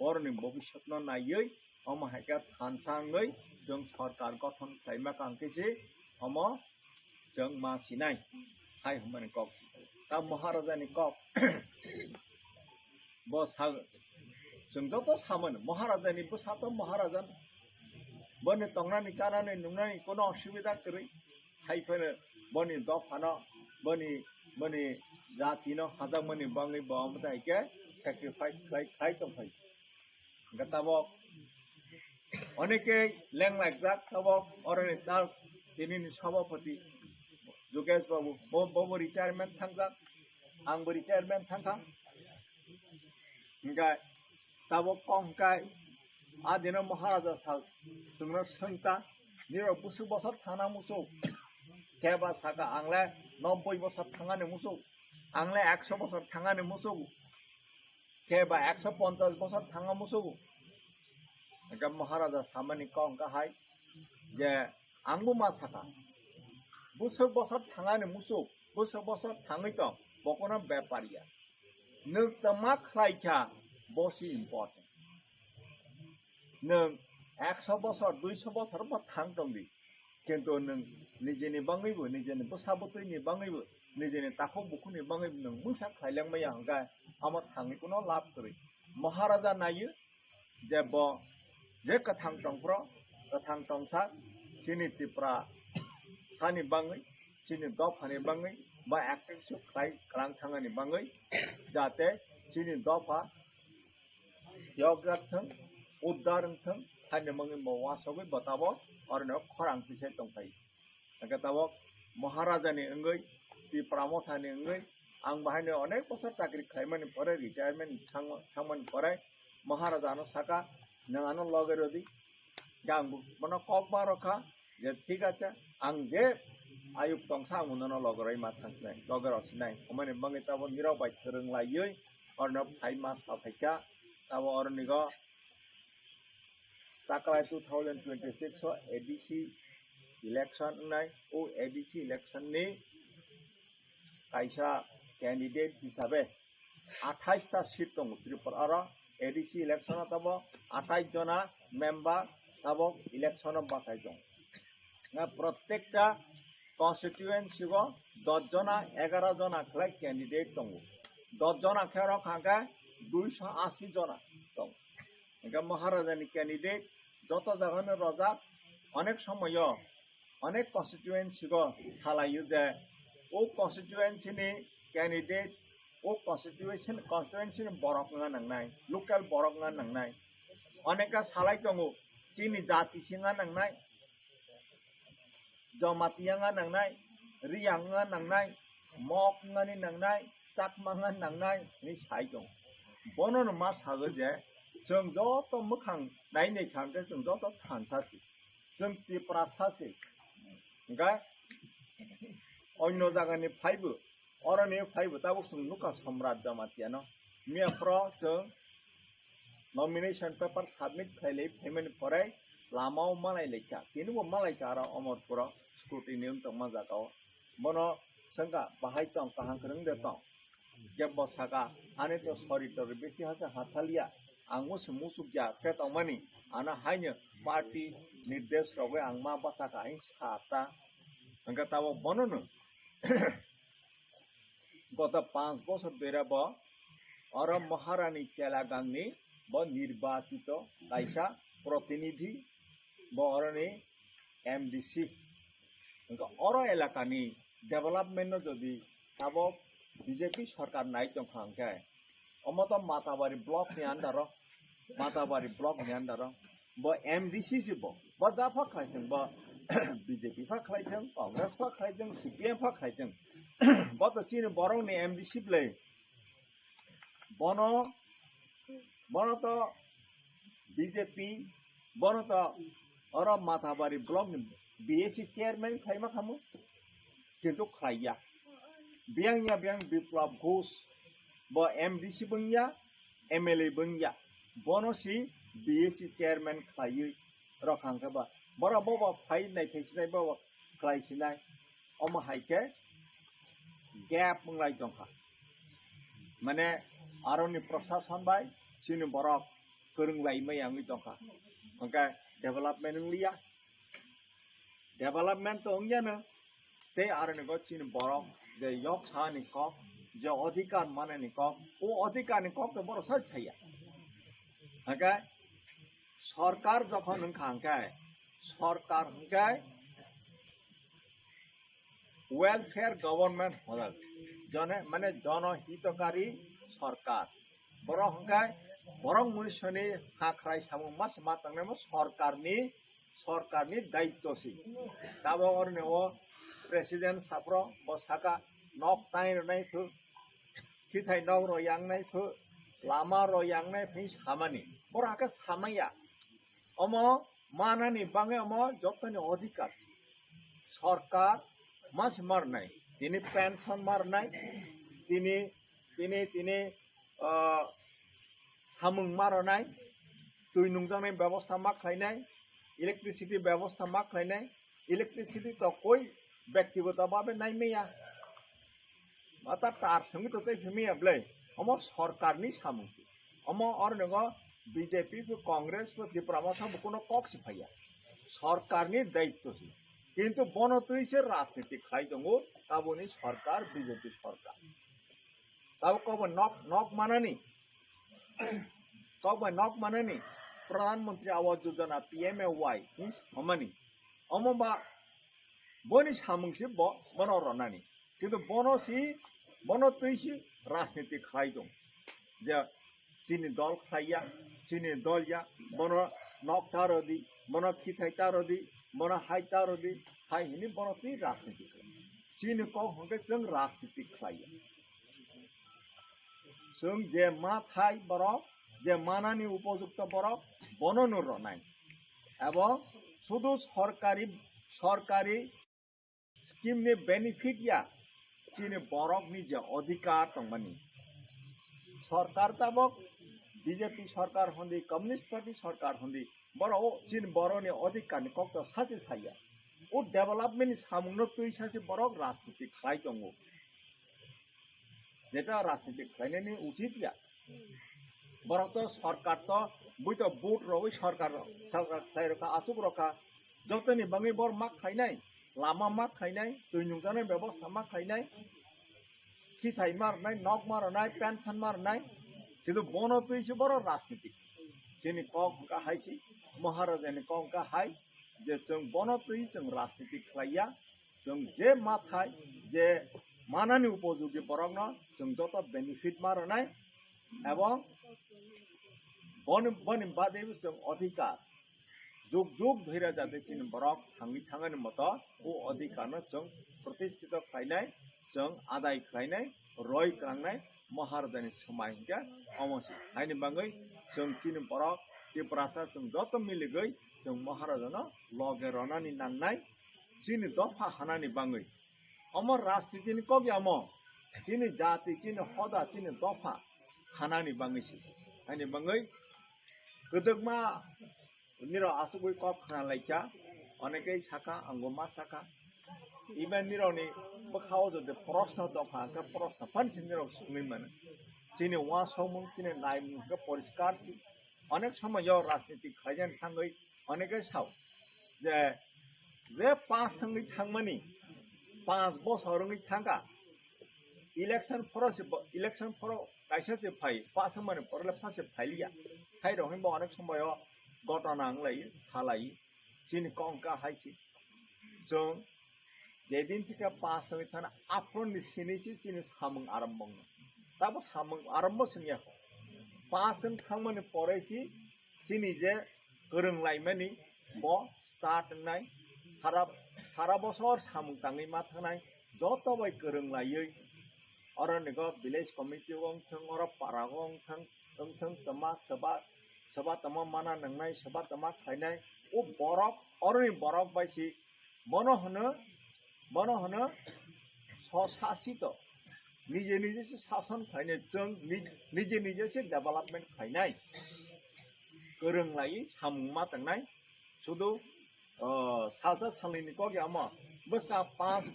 बरनि भबिष्यत न नायै हम हायका थानसाङै जों सरकार गठन खालायमा कांकेसि हम जों मासिनाय हाय हमानि कक ता महाराजानि कक बसा जों जतो सामोन महाराजानि बसातो महाराजा बनि तंनानि चानानि नुनानि कोनो असुबिदा करै हायफोनो बनि दफानो बनि जातिनो हाजामनि बाङै बामतायके सैक्रिफाइस खाय तंफाय गताबो अनेके लेंलाय जाक तबो अरनि तार दिनैनि सभापति जुगेश बाबु बबो रिटायरमेंट थांगा आंबो रिटायरमेंट थांगा इंगा तबो कंकाय आदिनो महाराजा साल जोंनो सोंता निरो बुसु बसर थाना मुसौ केबा सागा आंले 90 বছর थांगाने मुसौ आंले 100 বছর थांगाने मुसौ केबा 150 বছর थांगा मुसौ इंगा महाराजा सामानि कंका हाय जे आंबो मा साका बुसु बसर थांगाने मुसौ बुसु बसर थाङै दं बकनो बेपारिया नों तमा खायखा बसि इम्पोर्टेन्ट नों 100 বছর 200 বছর बा थां दंदि किन्तु नों निजेनि बाङैबो निजेनि बसाबतैनि बाङैबो निजेनि ताखौ बुखुनि बाङैबो नों मुसा खायलांबाया हंगा आमा थाङैखौनो लाब करै महाराजा नायो जे ब जे कथां टंफ्र कथां टंसा चिनि त्रिपुरा सानि बाङै चिनि दफानि बाङै बा एक्टिव खाय खालां थाङानि बाङै जाहाथे chini dopa yogratthang uddarangthang haine mangi mawasawi batabo orno khorang pisai tongpai ngatabo महाराजानि अंगै ति प्रामथानि अंगै आं बाहायनो अनेक बोसोर चाकरि खायमानि परे रिटायरमेन्ट थांमानि परे महाराजानो साका नङानो लगेरदि गांबु मनो ककबा रखा जे ठीक আছে आं जे आयुब तंसा उननो लगरै माथासनाय लगरसनाय अमाने बंगे ताबो निराव बाय फोरोंलायै अर्न फाइमा साफाइका ताबो अर्निगो ताकलाय 2026 एडीसी इलेक्शन नाय ओ एडीसी इलेक्शन नि कायसा कैंडिडेट हिसाबे 28 टा सीट दं त्रिपुरा एडीसी इलेक्शन ताबो 28 जना मेंबर ताबो इलेक्शन बाथाय दं ना प्रत्येकटा कन्स्टिट्युएन्सी को 10 जना 11 जना खलाय कैंडिडेट दं 10 जना खेर खागा 280 जना दं एका महाराजानि कैंडिडेट जत जागानो रजा अनेक समय अनेक कन्स्टिट्युएन्सी को सालायो जे ओ कन्स्टिट्युएन्सी नि कैंडिडेट ओ कन्स्टिट्युएन्सी नि बरक nga नांनाय लोकल बरक nga नांनाय अनेका सालाय दङ चीनी जाति सिंगा नांनाय जमातिया nga नांनाय रियां nga नांनाय मक nga नि नांनाय चाकमा nga नांनाय नि साइ दं बननो मा सागो जे जों जत मोखां नायनै थांदो जों जत थानसासि जों त्रिपुरा सासि गा अन्य जागानि फाइबो अरनि फाइबो ताबो जों नुका सम्राट जमातियानो मियाफ्र जों नॉमिनेशन पेपर सबमिट खाइले पेमेंट परे लामाव मालाय लेखा तिनुबो मालाय चारा अमरपुर स्क्रुटिनि उनतक माजागाव बनो संगा बाहाय तंग काहां करंग दे तंग जेब सागा आने तो सॉरी तो बेसी हसे हाथालिया आंगुस मुसुकजा फेतमनि आना हायनो पार्टी निर्देश रगे आंमा बासाका हि साता अंगा ताबो बननो गत 5 বছর बेराब और महारानी चेलागांनि ब निर्वाचित कायसा प्रतिनिधि ब अरनि एमडीसी अंगा और एलाकानि डेभलपमेन्ट जदि ताबो बीजेपी सरकार नायतं खांखे अमत माताबारी ब्लॉक नि अंदर ब एमडीसी से ब जाफा खायजों ब बीजेपी फा खायजों कांग्रेस फा खायजों सीपीएम फा खायजों ब तो चीन बरं नि एमडीसी प्ले बनो तो बीजेपी बनो तो और माताबारी ब्लॉक नि बीएससी चेयरमैन खायमा खामो किंतु खाया बियांग विप्लव घोष ब एमडीसी बंगिया एमएलए बंगिया बनोसी बीएससी चेयरमैन खायै रखांखबा बरा बबा फाइ नाय फैसिनाय बबा खायसिनाय अम हायके गैप मंगलाय दंखा माने आरनि प्रशासन बाय सिनि बरक फोरोंलाय मैयांगै दंखा ओंका डेभलपमेन्ट लिया डेभलपमेन्ट तो अंगियानो ते आरनि गो सिनि बरक जे yok सानि कक जे अधिकार माने कक ओ अधिकार नि कक तो बर साय छाया ओंका सरकार जखन खांखाय सरकार हंखाय वेलफेयर गवर्नमेंट होदल जने माने जनहितकारी सरकार बर हंखाय बरं मनुष्यनि हाख्राय सामु मास मातंगनेमो सरकारनि दायित्वसि ताबो अरने ओ प्रेसिडेंट साप्रो बसाका नक ताइन नायफो खिथाय नग रो यांनायफो लामा रो यांनाय फै सामानि बराका सामाया अम मानानि बांगे अम जतनि अधिकार सरकार मास मारनाय तिनि पेंशन मारनाय तिनि सामुं मारनाय दुइ नुंजानाय व्यवस्था मा खायनाय इलेक्ट्रिसिटी व्यवस्था मा खायनाय इलेक्ट्रिसिटी तो कोई व्यक्तिगत भावे नायमेया माता तार संग तो फेमिया ब्ले अम सरकारनि सामुंसि अम अरनगो बीजेपी को कांग्रेस को त्रिपुरामाथा कोनो कक्ष फैया सरकारनि दायित्वसि किंतु बनतुइसे राजनीति खाइ दंगो ताबोनि सरकार बीजेपी सरकार ताबो कब नक मानानि प्रधानमंत्री आवास योजना पीएमएवाई हमनी अमबा बनि सामुंसि बन रनानि किंतु बनतुइसे राजनीति खाइ दं যে চিনি দল খাইয়া চিনি দলিয়া বনো নকটারদি বনো খিথাইতারদি বনো হাইতারদি হাই হিনি বনো তুই রাজনীতি চিনি কক হকে जों রাজনীতি খাইয়া जों যে মা থাই বরক যে মানানি উপযুক্ত বরক বননো রনাই এবং শুধু সরকারি স্কিমনি বেনিফিট ইয়া চিনি বরকনি যে অধিকার দंमानि সরকার তাবক বিজেপি সরকার হন্দি কমিউনিস্ট পার্টি সরকার হন্দি বড় চিন বড়নি অধিকারনি কত সাথে সাইয়া ও ডেভেলপমেন্ট সামুনো তুই সাথে বড় রাজনীতি খাই দङ যেটা রাজনীতি খাইনানি উচিত ইয়া বড় তো সরকার তো বুইতো বুট রই সরকার খাই রকা আসুক রকা যতনি বাঙি বড় মাক খাইনাই লাमा মাক খাইনাই তুই নুজানাय ব্যবস্থা মাক খাইনাই খিথাই মারनाय नक मारनाय पेंशन मारनाय কিন্তু বন তুইছে বড় রাজনীতি যিনি কক হাইছি মহারাজানি কক হাই যে जों বন তুই जों রাজনীতি খাইয়া जों যে মাথায় যে মানানি উপযোগী বরং जों যত বেনিফিট মারनाय এবং বন বাদে जों অধিকার যুগ যুগ ধরে যাতে চিন বরক থাঙানি মতো ও অধিকার जों প্রতিষ্ঠিত খাইনাय जों আদায় খাইনাय রয় কাंनाय महाराजानि समाय हिंगा अमसी हायनि बाङै जों चिनि बरक त्रिपुरासा जों जत मिलिगै जों महाराजानो लगे रनानि नांनाय चिनि दफा हानानि बाङै अमर राजनीतिनि कगियामो चिनि जाति चिनि हदा चिनि दफा हानानि बाङैसि हायनि बाङै गोदोगमा निरो आसुगै कप खाना लाइचा अनेकै साखा आंगमा साखा इबेन निरोनि बखाव जदे प्रश्न दफा का प्रश्न पंचिन निरो सुनि मन चिनि वा समु चिनि नायमु का परिष्कार सि अनेक समय राजनीति खायन थांगै अनेकै साव जे पास संगै थांमानि 5 बोसोरङै थांगा इलेक्शन फर काइसासे फाइ पास माने परले फासे फाइलिया थाइ रहिम अनेक समय घटना आंलाय सालाय चिनि कंका हाइसि जों जेदिन থেকে पास संगै थाना आफ्रोनि सिनिसि चिनि सामं आरम्भ ताबो सामं आरम्भ संया पास जों थांमानि परेसि चिनि जे गोरोंलायमानि ब स्टार्ट नाय सारा बছर सामं ताङै मा थानाय जतबाय गोरोंलायै अरनिग विलेज कमिटि गं थं अर पारा गं थं तमा सभा तमा माना नंनाय सभा तमा खायनाय ओ बरक अरनि बरक बायसि बनो हनो सशासित निजे से शासन खायनाय जों निजे से डेभेलपमेंट खायनाय गोरोंलायै सामं मा थांनाय शुधु साजा सालनि कगियामा बसा 5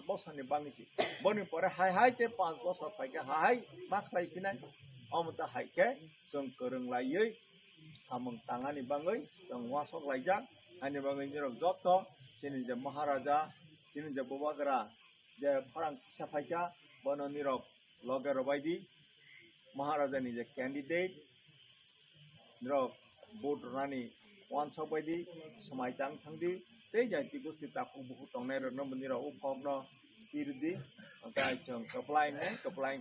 बोसोरनि बाङैसि बनि परे हाय ते 5 बोसोर फायके हाय मा खायफिनाय अमता हायके जों गोरोंलायै सामं ताङानि बाङै जों वासक लायजा आनि बाङै जेराव जत चिनि जे महाराजा चिनि जे बबागरा जे फारां साफायजा बनो निरक लगे रबायदि महाराजानि जे कैंडिडेट निरक भोट रानी वानसक बायदि समायतां थांदि ते जाति गोष्ठी ताकु बहुत तंनाय रनो मनिरा उपकनो तिरदि गाय जों कपलाय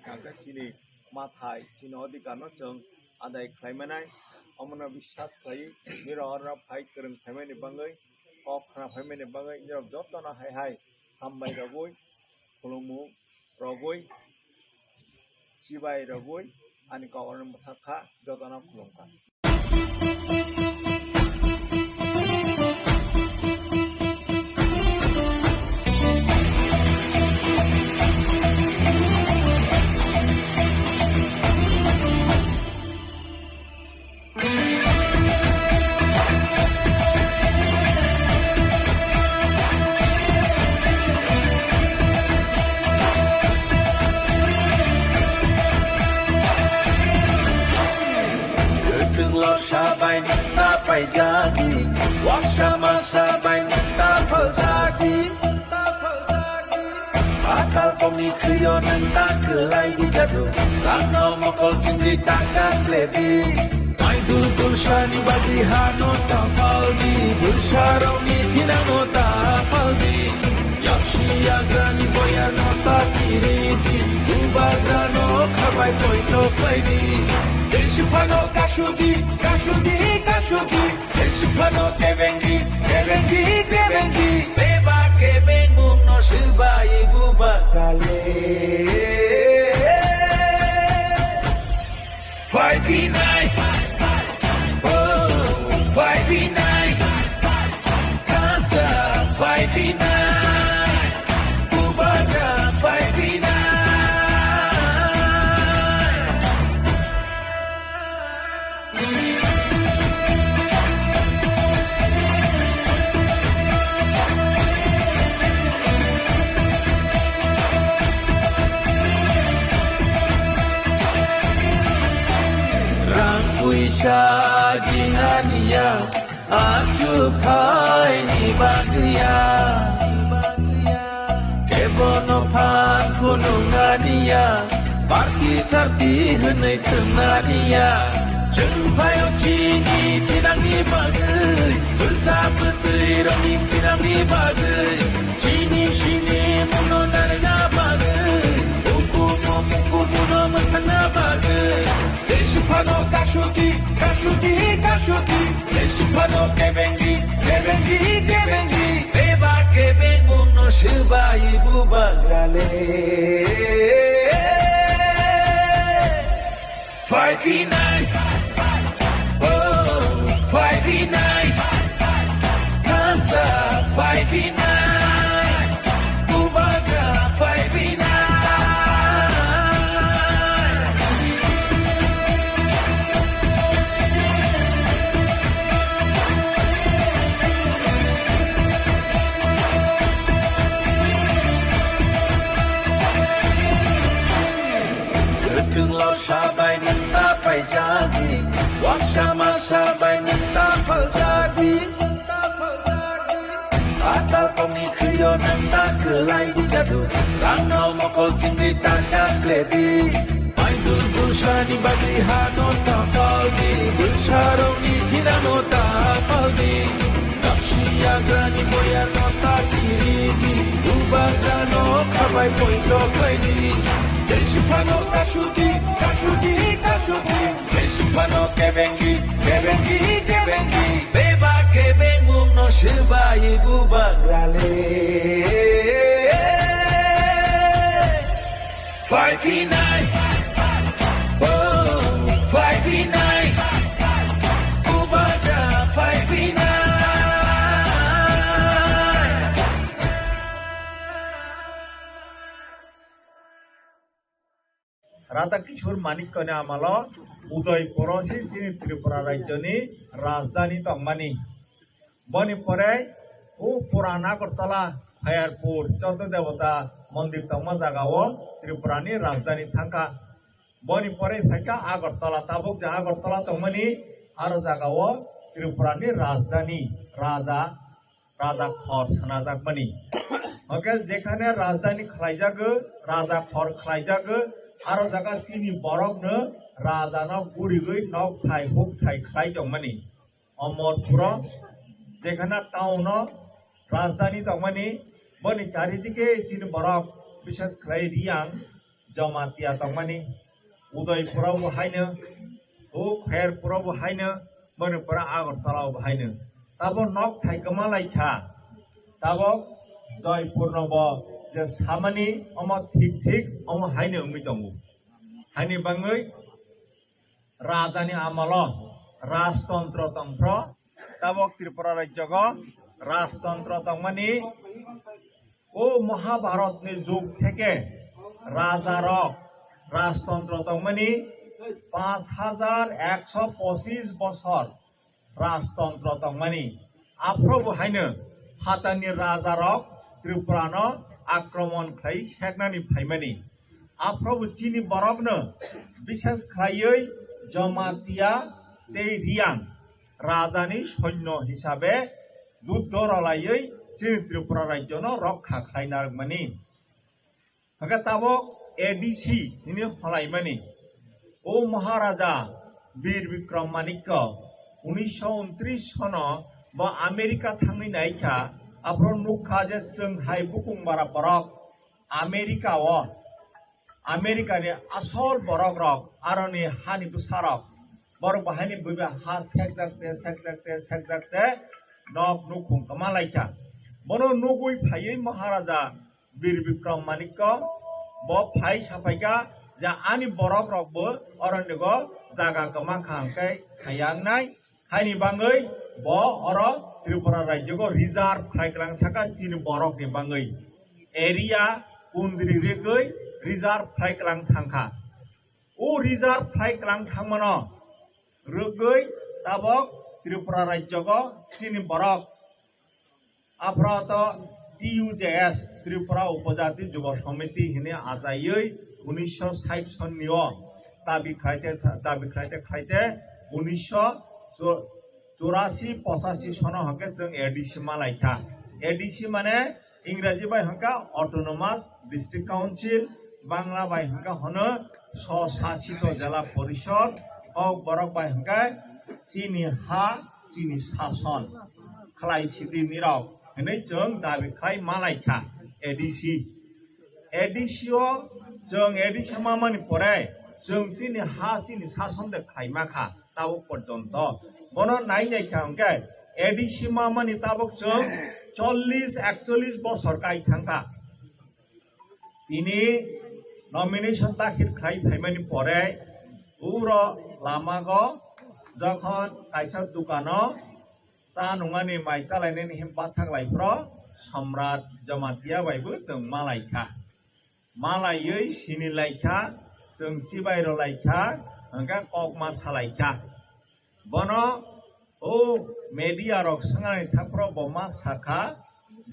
थांगा चिनि माथाय चिनि अधिकारनो जों आदाय खायमानाय अमना विश्वास खाय निरहर फाइ गोरों खायमानि बाङै कक खाना फायमानि बाङै निरक जतना हाय हामबाय रगय खुलुमु रगय सिबाय रगय आनि कावरन मथाखा जतना खुलुमका jadi waksama sabay tapal jadi bakal pemikiran ng takelay di jadu karena mokol sindi takas ledi ay dulul shani badihano tapal di bursaraw ni pinano tapal di yakshi agrani boyano takiriti ubagrano kabay poito Klaini Jeshupano Kashugi Kashugi Kashugi Jeshupano Kevengi Kevengi Kevengi Beba Kevengu no Shiba Ibu Bakale 5v9 5v9 Kansa 5v9 Kubaka 5v9 Rangkuisha jihania Aju kai ni bagya Kebono pan kunungania Parti sarti henai tengadia Jengpayo cini pinang ni bagai Besar petri rami pinang ni bagai Cini sini muno narga bagai Muku muno mesana bagai Jeshupano kashugi kashugi kashugi Jeshupano kevengi kevengi kevengi Beba kevengu no shiba ibu bagale 5v9 Oh 5v9 Kansa 5v9 Kubaga 5v9 Từng lo sa bay nên ta phải ra đi Hoặc sa ma sa bay nên ta phải ra đi Ata komi kriyo nên ta cứ lại đi jadu Lang no mo kol chingri ta ka kledi Mai dun dun sa ni bagi ha no ta kal di Bul sa rong ni hina no ta pal di Nakshi agra ni moya no ta kiri di Ubaga no kabai poi do kai di Jeshupano kashugi kashugi kashugi Jeshupano kevengi kevengi kevengi Beba kevengu no shiba ibu bagrale 5v9 Oh 5v9 Ubaga 5v9 Radha কিশোর মানিক্যনে আমালো উদয়পুর চিনি ত্রিপুরা রাজ্যনি রাজধানী তংমানি বনি পরে ও পুরান আগরতলা হায়ারপুর চৌদ্দ দেবতা মন্দির তংমা জাগাও ত্রিপুরানি রাজধানী থাকা বনি পরে থাকা আগরতলা তাবুক যা আগরতলা তংমানি আর জাগাও ত্রিপুরানি রাজধানী রাজা খর সানাজাকমানি ওকে যেখানে রাজধানী খাইজাগো রাজা খর খাইজাগো আরো জায়গা চিনি বরফ নো রাজা ন গুড়ি গই নক থাই হুক থাই খাই দংমানি অমরপুর যেখানে টাউন রাজধানী দংমানি বনি চারিদিকে চিনি বরফ বিশেষ করে রিয়াং জমাতিয়া দংমানি উদয়পুরাও হাইনো ও খেরপুরাও হাইনো বনিপুরা আগরতলাও হাইনো তাবো নক থাই গমালাইছা তাবো জয়পুর নব যে সামানি অম ঠিক অম হাইনে উমি দङ হাইনি বাङै রাজানি আমল রাজতন্ত্র তন্ত্র তাবক ত্রিপুরা রাজ্যগ রাজতন্ত্র তংমানি ও মহাভারতনি যুগ থেকে রাজার রাজতন্ত্র তংমানি 5125 বছর রাজতন্ত্র তংমানি আফ্রবু হাইনো হাতানি রাজারক ত্রিপুরান আক্রমণ খাই সেকনানি ফাইমানি আফ্রবু চিনি বরফনো বিশেষ খাইयै জমাতিয়া তেই রিয়াং রাজানি সৈন্য হিসাবে যুদ্ধ রলাইयै চিনি ত্রিপুরা রাজ্যন রক্ষা খাইনারমানি হকে তাবক এডিসি ইনি হলাইমানি ও মহারাজা বীর বিক্রম মানিক্য 1929 সন বা আমেরিকা থাংনি নাইখা আফ্রন মুখা যে जों हाय बुकुं बारा बरक America America asol borok rok aroni hani busarok borok bahani buba ha sekdakte nok nukhung kamalaika bono nugui phayei Maharaja Bir Bikram Manikko bo phai sapaika ja ani borok rok bo oronigo jaga kama khangkai khayangnai haini bangai bo oro Tripura Rajyo reserve khaiklang thaka chini borok ni bangai area kundri regoi reserve khaiklang thangkha o reserve khaiklang thangmano regoi tabok Tripura Rajyo chini borok aprato TUJS Tripura Upajati Jubo Samiti hine azayoi 1960 sonnio dabi khaite 1984-85 সনে হকে जों ADC Malaika ADC মানে ইংরেজি বাই হকা autonomous district council Bangla বাই হকা হনো স্বশাসিত জেলা পরিষদ ও বরক বাই হকা চিনি হা চিনি শাসন খালাই সিদি নিরাও হনে जों দাবি খাই মালাইকা ADC जों ADC মামানি পরে जों চিনি হা চিনি শাসন দে খাইমাখা তাও পর্যন্ত বনো নাই নাই খাঙ্গে ADC মামানি তাবক जों 40-41 বছর কাই থাঙ্কা তিনি নমিনেশন দাখিল খাই ফাইমানি পরে উরো লামাগো যখন কাইসা দোকানো চা নঙানি মাই চালাইনানি হেমপাত থাকलायफ्र सम्राट जमातिया बायबो जों मालायखा मालायै सिनि लायखा जों सिबायरो लायखा हंगा ककमा सालायखा बनो ओ media rok sangai thapro boma sakha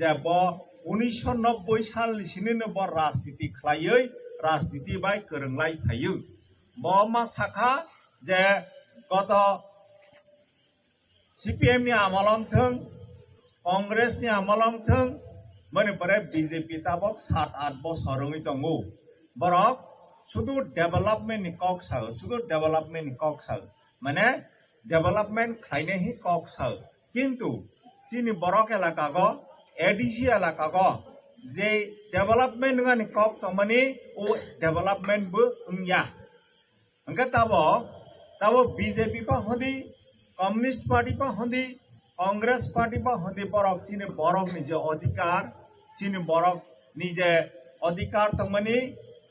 je bo 1990 sal sinino bo rajniti khlaioi rajniti bai koronglai phayu boma sakha je koto CPM ni amalong thung Congress ni amalong thung mane pore BJP tabok 7-8 bochor rongoi tongo borok শুধু development ni kok sa শুধু development ni kok sa mane development খাইনে হি cock সাল কিন্তু চিনি বরক এলাকা গো ADC এলাকা গো যে development Ghani cock তমানি ও development বো উংয়া अंका ताबो BJP पा हंदी कम्युनिस्ट पार्टी पा हंदी कांग्रेस पार्टी पा हंदी बरक चिनि बरक नि जे अधिकार चिनि बरक नि जे अधिकार तमानि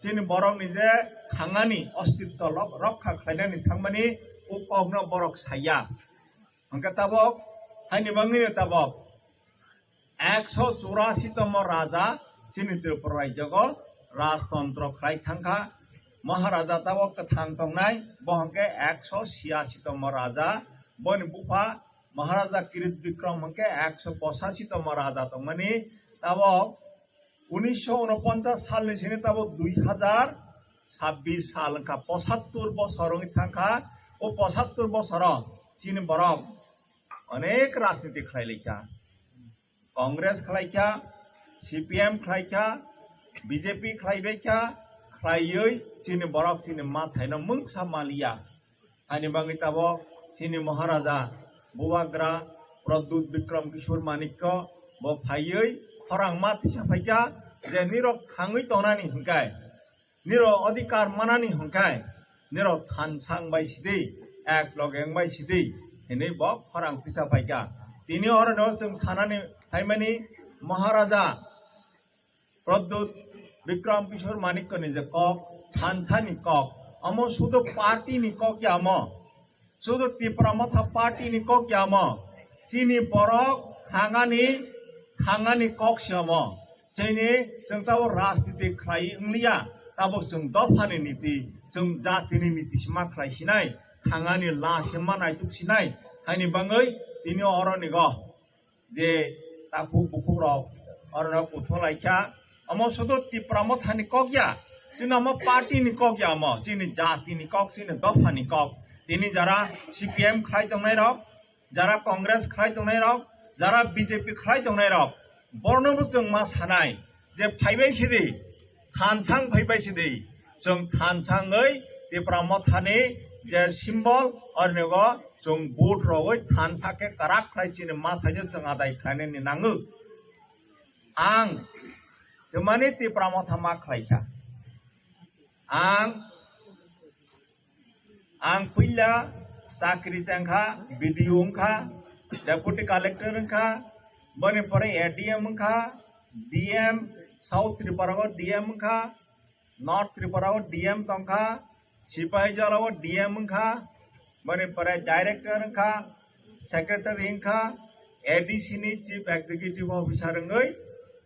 चिनि बरक नि जे खांगानि अस्तित्व रक्षा खाइनानि थांमानि ukogno borok saya angka tabok hani bangni tabok 184 তম রাজা চিনি ত্রিপুরা রাজ্যগ রাজতন্ত্র খাই থাঙ্কা মহারাজা tabok কাথাং তংনাই বহংকে 186 তম রাজা বনি বুফা মহারাজা কিরিত বিক্রম হংকে 185 তম রাজা তংমানি tabok 1949 সাল ni sini tabok 2026 সাল ka 75 বছর রঙি থাঙ্কা ও 75 বছর চিনি বরক অনেক রাজনীতি খাইলাইকা কংগ্রেস খাইলাইকা CPM খাইলাইকা BJP খাইবাইকা খাইयै চিনি বরক চিনি মাথাইনো মুংসা মালিয়া আনি বাঙ্গি তাবো চিনি মহারাজা বুবাগ্রা প্রদ্যুৎ বিক্রম কিশোর মানিক্য ব ফাইयै খরাং মাতি সাফাইকা যে নিরক খাঙৈ তনানি হংকাই নির অধিকার মানানি হংকাই নির থানসাং বাইসিদি এক লগেং বাইসিদি হিनै ब खरां पिसा फाइका तिनि अरनो जों सानानि फाइमानि महाराजा प्रद्युत विक्रम किशोर मानिक्यनि जे कक थानसानि कक अमो शुद्ध पार्टीनि कक यामो शुद्ध तिप्रामथा पार्टीनि कक यामो सिनि बरक हांगानि कक सियामो जैनि जों ताबो राजनीति खाइ इंलिया ताबो जों दफानि नीति जों जातिनि नीति सिमा खाइसिनाय खांगानि लासिमा नायथुकसिनाय हानि बाङै तिनि अरनिगो जे ताफु बुखुराव अरना कुथलाइखा अमो सदो तिप्रामथानि ककया जोंना म पार्टीनि ककया म जोंनि जातिनि कक जोंनि दफानि कक तिनि जारा CPM खाइ दंनाय रक जारा कांग्रेस खाइ दंनाय रक जारा BJP खाइ दंनाय रक बर्नबो जों मा सानाय जे फाइबायसिदि थानसां फैबायसिदि जों थानसाङै तिप्रामथानि जे सिम्बल अरनेगो जों भोट रवै थानसाके काराक खाइचिनि माथाइनो जों आदाय खाइनानि नाङो आं तमानि तिप्रामथा मा खाइखा आं पहिला चाकरी चंखा बीडीओ खा डेपुटी कलेक्टर खा बने परे एडीएम खा डीएम साउथ त्रिपुरा को डीएम खा नॉर्थ त्रिपुरा को डीएम तंखा सिपाही जला को डीएम खा बने परे डायरेक्टर खा सेक्रेटरी खा एडीसी नि चीफ एग्जीक्यूटिव ऑफिसर गई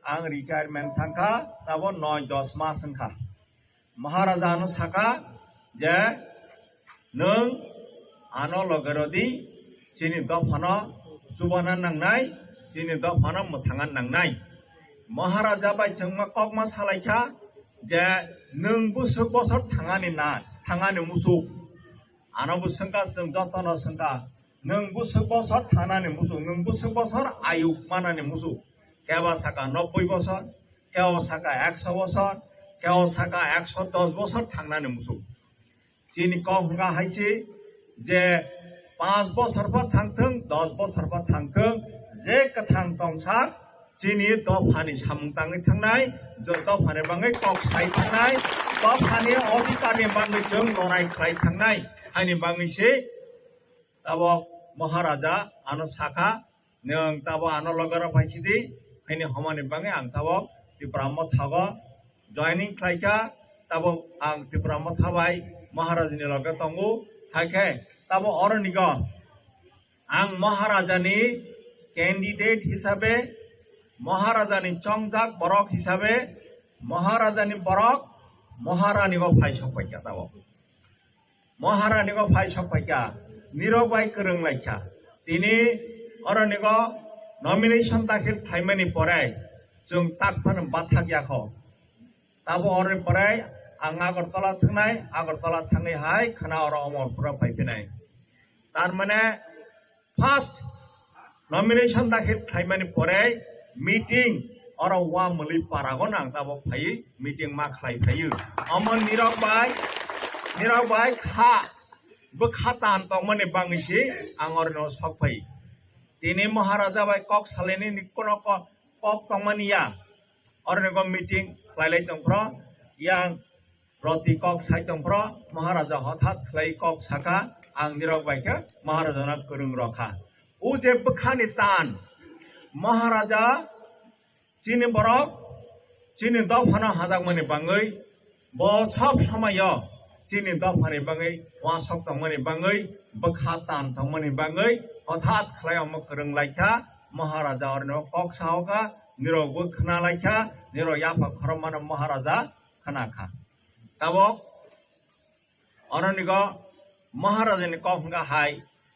आं रिटायरमेंट थांखा तब 9-10 मास खा महाराजा नो साका जे नों आनो लगरदी चिनि दफानो जुबाना नांनाय चिनि दफानो मोथाङा नांनाय महाराजा बाय जोंमा ककमा सालायखा जे नों बोसोर बोसोर थाङानि मुसुक आनो बोसोंका जों जतन संका नों बोसोर बोसोर थानानि मुसुक नों बोसोर बोसोर आयु मानानि मुसुक केवा साका 90 बोसोर केवा साका 100 बोसोर केवा साका 110 बोसोर थांनानि मुसुक चिनि कक हाइसे जे 5 बोसोरफोर थांथों 10 बोसोरफोर थांथों जे कथां तंसा चिनि दफानि सामुंताङै थांनाय दफानि बाङै कक साइ थांनाय दफानि अधिकारनि बाङै जों लनाय खालाय थांनाय आंनि बाङैसे तब महाराजा आनो साखा नों तब आनो लगरा फाइसिदि फैनि हमानि बाङै आं तब त्रिपुरामो थागो जॉइनिं खालायखा तब आं त्रिपुरामो थाबाय महाराजानि लगे तंगु हायखे तब अरनिग आं महाराजानि कैंडिडेट हिसाबे महाराजानि चंजाक बरक हिसाबे महाराजानि बरक महारानिगो फायसकबायखा तब महारानिगो फायसकबायखा निरबाय गोरोंलायखा दिनै अरनिगो नमिनेशन दाखिल खालामनायनि परे जों ताकफानो बाथागियाखौ तब अरनि परे आं आगरतला थांनायहाय खाना और अमरपुरा फैफिनाय तारमाने फार्स्ट नमिनेशन दाखिल खालामनायनि परे मीटिंग और वा मुलि पारागन आं तब फायो मीटिंग मा खालायफायो अमन निरबाय खा बखातान तंमने बाङैसे आं अरनो सकफाय दिनै महाराजा बाय कक सालेनि निकोन कक तंमनिया अरनो मीटिंग खालायलाय तंफ्र यां रति कक साइ तंफ्र महाराजा हठात खालाय कक साका आं निरबायखो महाराजाना गोरों रखा उ जे बखानि तान महाराजा चिनि बरक चिनि दफाना हाजाक मने बाङै ब सब समय चिनि दफानि बाङै वासक तंमनि बाङै बखा तान तंमनि बाङै हठात खालायम गोरों लायखा महाराजा अरनो कक सावका निरबो खना लायखा निर याफा खरमान महाराजा खनाखा तब अरनिग महाराजानि कक हाय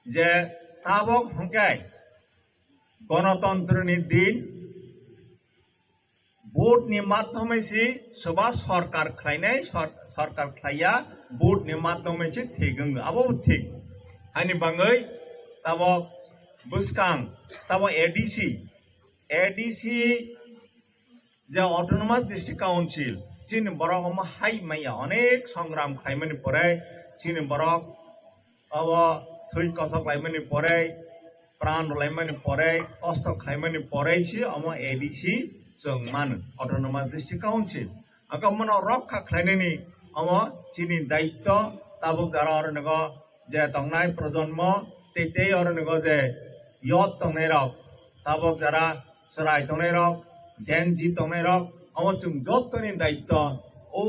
जे ताबक हंके गणतंत्रनि दिन भोटनि माध्यमैसे सोबा सरकार खालायनाय सरकार खालाया भोटनि माध्यमैसे थेगों आबो थिग आंनि बाङै तब बुसकां तब एडीसी जे ऑटोनोमस डिस्ट्रिक्ट काउंसिल चिनि बरक हाय मैया अनेक संग्राम खालामनायनि परे चिनि बरक अब थै कसक लायमानि परे प्राण लायमानि परे कष्ट खालामनायनि परेसो अम एडीसी जों मानो ऑटोनोमस डिस्ट्रिक्ट काउंसिल आगमन रक्षा खालायनायनि अम चिनि दायित्व ताबुक जारा अरनग जे तंनाय प्रजन्म तेते अरनग जे यत तंनाय रक ताबुक जारा सराय तंनाय रक जेनजी तंनाय रक अम जों जतनि दायित्व ओ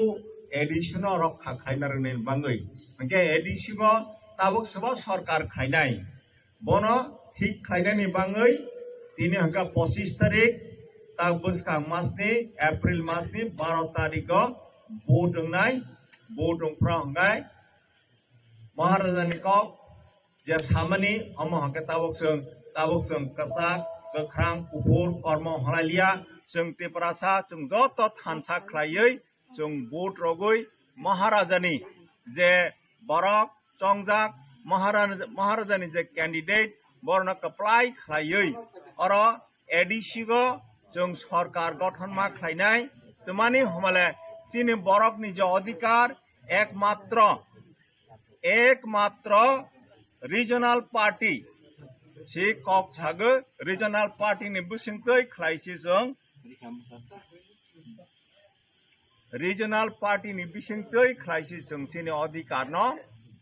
एडीसी न रक्षा खालायनारनि बाङै के एडीसी को ताबुक सब सरकार खालायनाय बन ठीक खालायनायनि बाङै दिनै हंका 25 तारिख ताक बुसकां मासनि एप्रिल मासनि 12 तारिख भोट होनाय भोट होफ्रा हंगाय महाराजानि कक जे सामनि अम हंके ताबुक जों कसाक गोख्रां गुफुर कर्म हलालिया जों त्रिपुरासा जों जत थानसा खालायै जों भोट रगै महाराजानि जे बरक चंजाक महाराजानि जे कैंडिडेट बरन अप्लाई खालायै और एडीसी को जों सरकार गठन मा खालायनाय तुमानि हमले चिनि बरकनि जे अधिकार एकमात्र रिजनल पार्टी से कक सागो रिजनल पार्टी नि बुसिंकै खालायसे जों regional party ni bising tei khlaisi chung chini adhikar no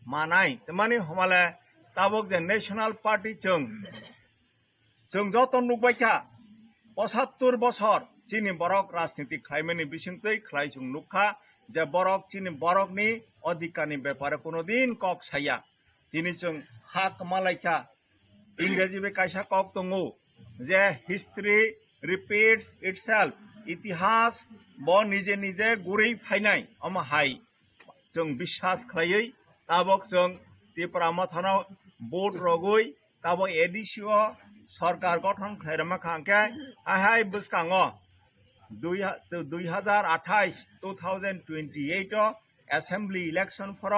manai tamani homale tabok je national party chung joton nukbaika 75 বছর chini borok rajniti khlaimani bising tei khlai chung nukha je borok chini borok ni adhikar ni byapare kono din kok saya tini chung hak malaika इंग्रेजी में कैसा cock तंगो जे history repeats itself इतिहास बो निजे निजे गुरै फाइनाय अम हाय जों विश्वास खायै ताबक जों त्रिपुरा मथानाव बोर्ड रगै ताबो एडिसिओ सरकार गठन खायरमा खांके आहाय बुसकांगो 2028 असेंबली इलेक्शन फर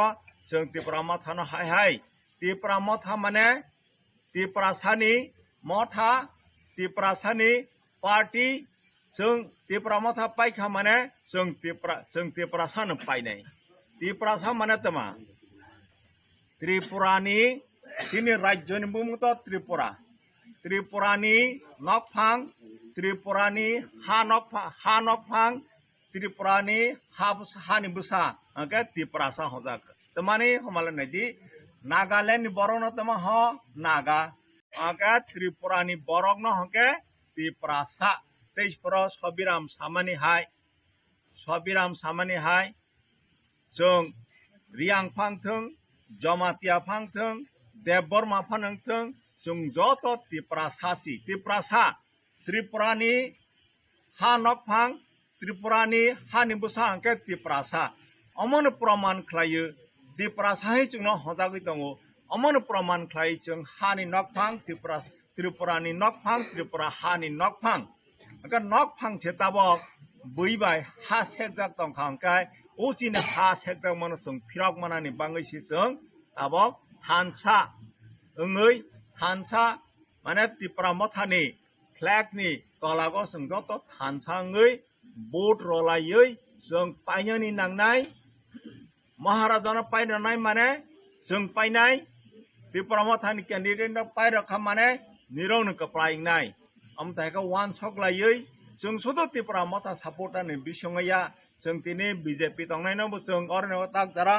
जों त्रिपुरा मथानो हाय त्रिपुरा मथा माने त्रिपुरासानि मथा त्रिपुरासानि पार्टी जों त्रिपुरा मथा पाइखा माने जों त्रिपुरासान पाइनाय त्रिपुरासा माने तमा त्रिपुरानि तिनि राज्यनि बुंमुत त्रिपुरा त्रिपुरानि नकफां त्रिपुरानि हा नकफां त्रिपुरानि हानि बुसा ओके त्रिपुरासा हजाक तमाने हमाला नदि नागालैंड बरक न तमा हो नागा आका त्रिपुरानि बरक न हके त्रिपुरासा तेजपुर सबिराम सामानि हाय जों रियांग फांथों जमातिया फांथों देवबर्मा फांथों जों जत त्रिपुरासा त्रिपुरानि हा नकफां त्रिपुरानि हानि बुसा हके त्रिपुरासा अमन प्रमाण खालायो त्रिपुरासाहि जोंनो हजागै दङ अमन प्रमाण खालाय जों हानि नकफां त्रिपुरानि नकफां त्रिपुरा हानि नकफां ओंका नकफां सेताबक बैबाय हा सेकजाक दंखांखाय उचिन हा सेकजाक मन जों फिराक मानानि बाङैसि जों ताबक हानसा ओङै हानसा माने त्रिपुरा मथानि फ्लेगनि तलागो जों जत हानसाङै बोट रलायै जों पाइनानि नांनाय महाराजा पाइनाय माने जों पाइनाय त्रिपुरा मथानि कैंडिडेट पाइरखा माने निरौन कपाइनाय अमथायखौ वान सकलायै जों सुदु त्रिपुरा मथा सपोर्टारनि बिसङैया जों दिनै बीजेपी दंनायनावबो जों अरनो ताकजारा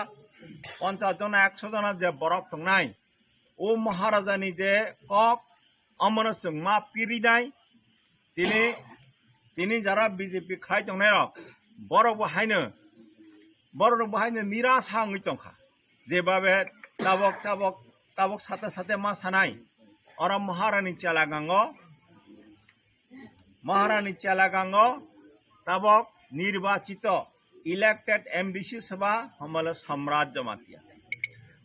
50 जना 100 जना जे बरक दंनाय ओ महाराजानि जे कक अमन जों मा पिरिनाय दिनै जारा बीजेपी खाय दंनाय बरक बाहायनो निराशा आङै दंखा जेबाबे ताबक साथे मा सानाय और महारानी चलागांगो ताबक निर्वाचित इलेक्टेड एमबीसी सभा हमल सम्राज्य मातिया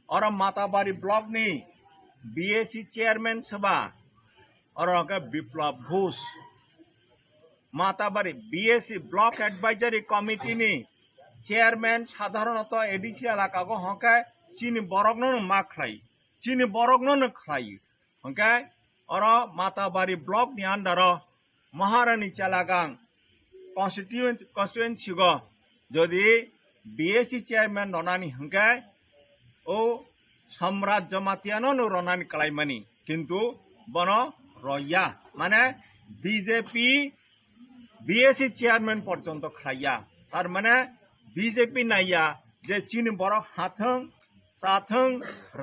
और माताबारी ब्लॉक नि बीएसी चेयरमैन सभा और Biplab Ghosh Matabari BAC block advisory committee नि चेयरमैन साधारणत एडीसी एलाका को हके चीनी बरकनो मा खाई हके और माताबारी ब्लॉक नि अंदर महारानी चलागांग कन्स्टिट्युएंसी को जदि बीएसी चेयरमैन रनानी हके ओ सम्राज्य मातियानो रनानी कलाइमानी किंतु बनो रया माने बीजेपी बीएसी चेयरमैन पर्यंत खाइया तार माने बीजेपी नाइया जे चीन बरक हाथों साथों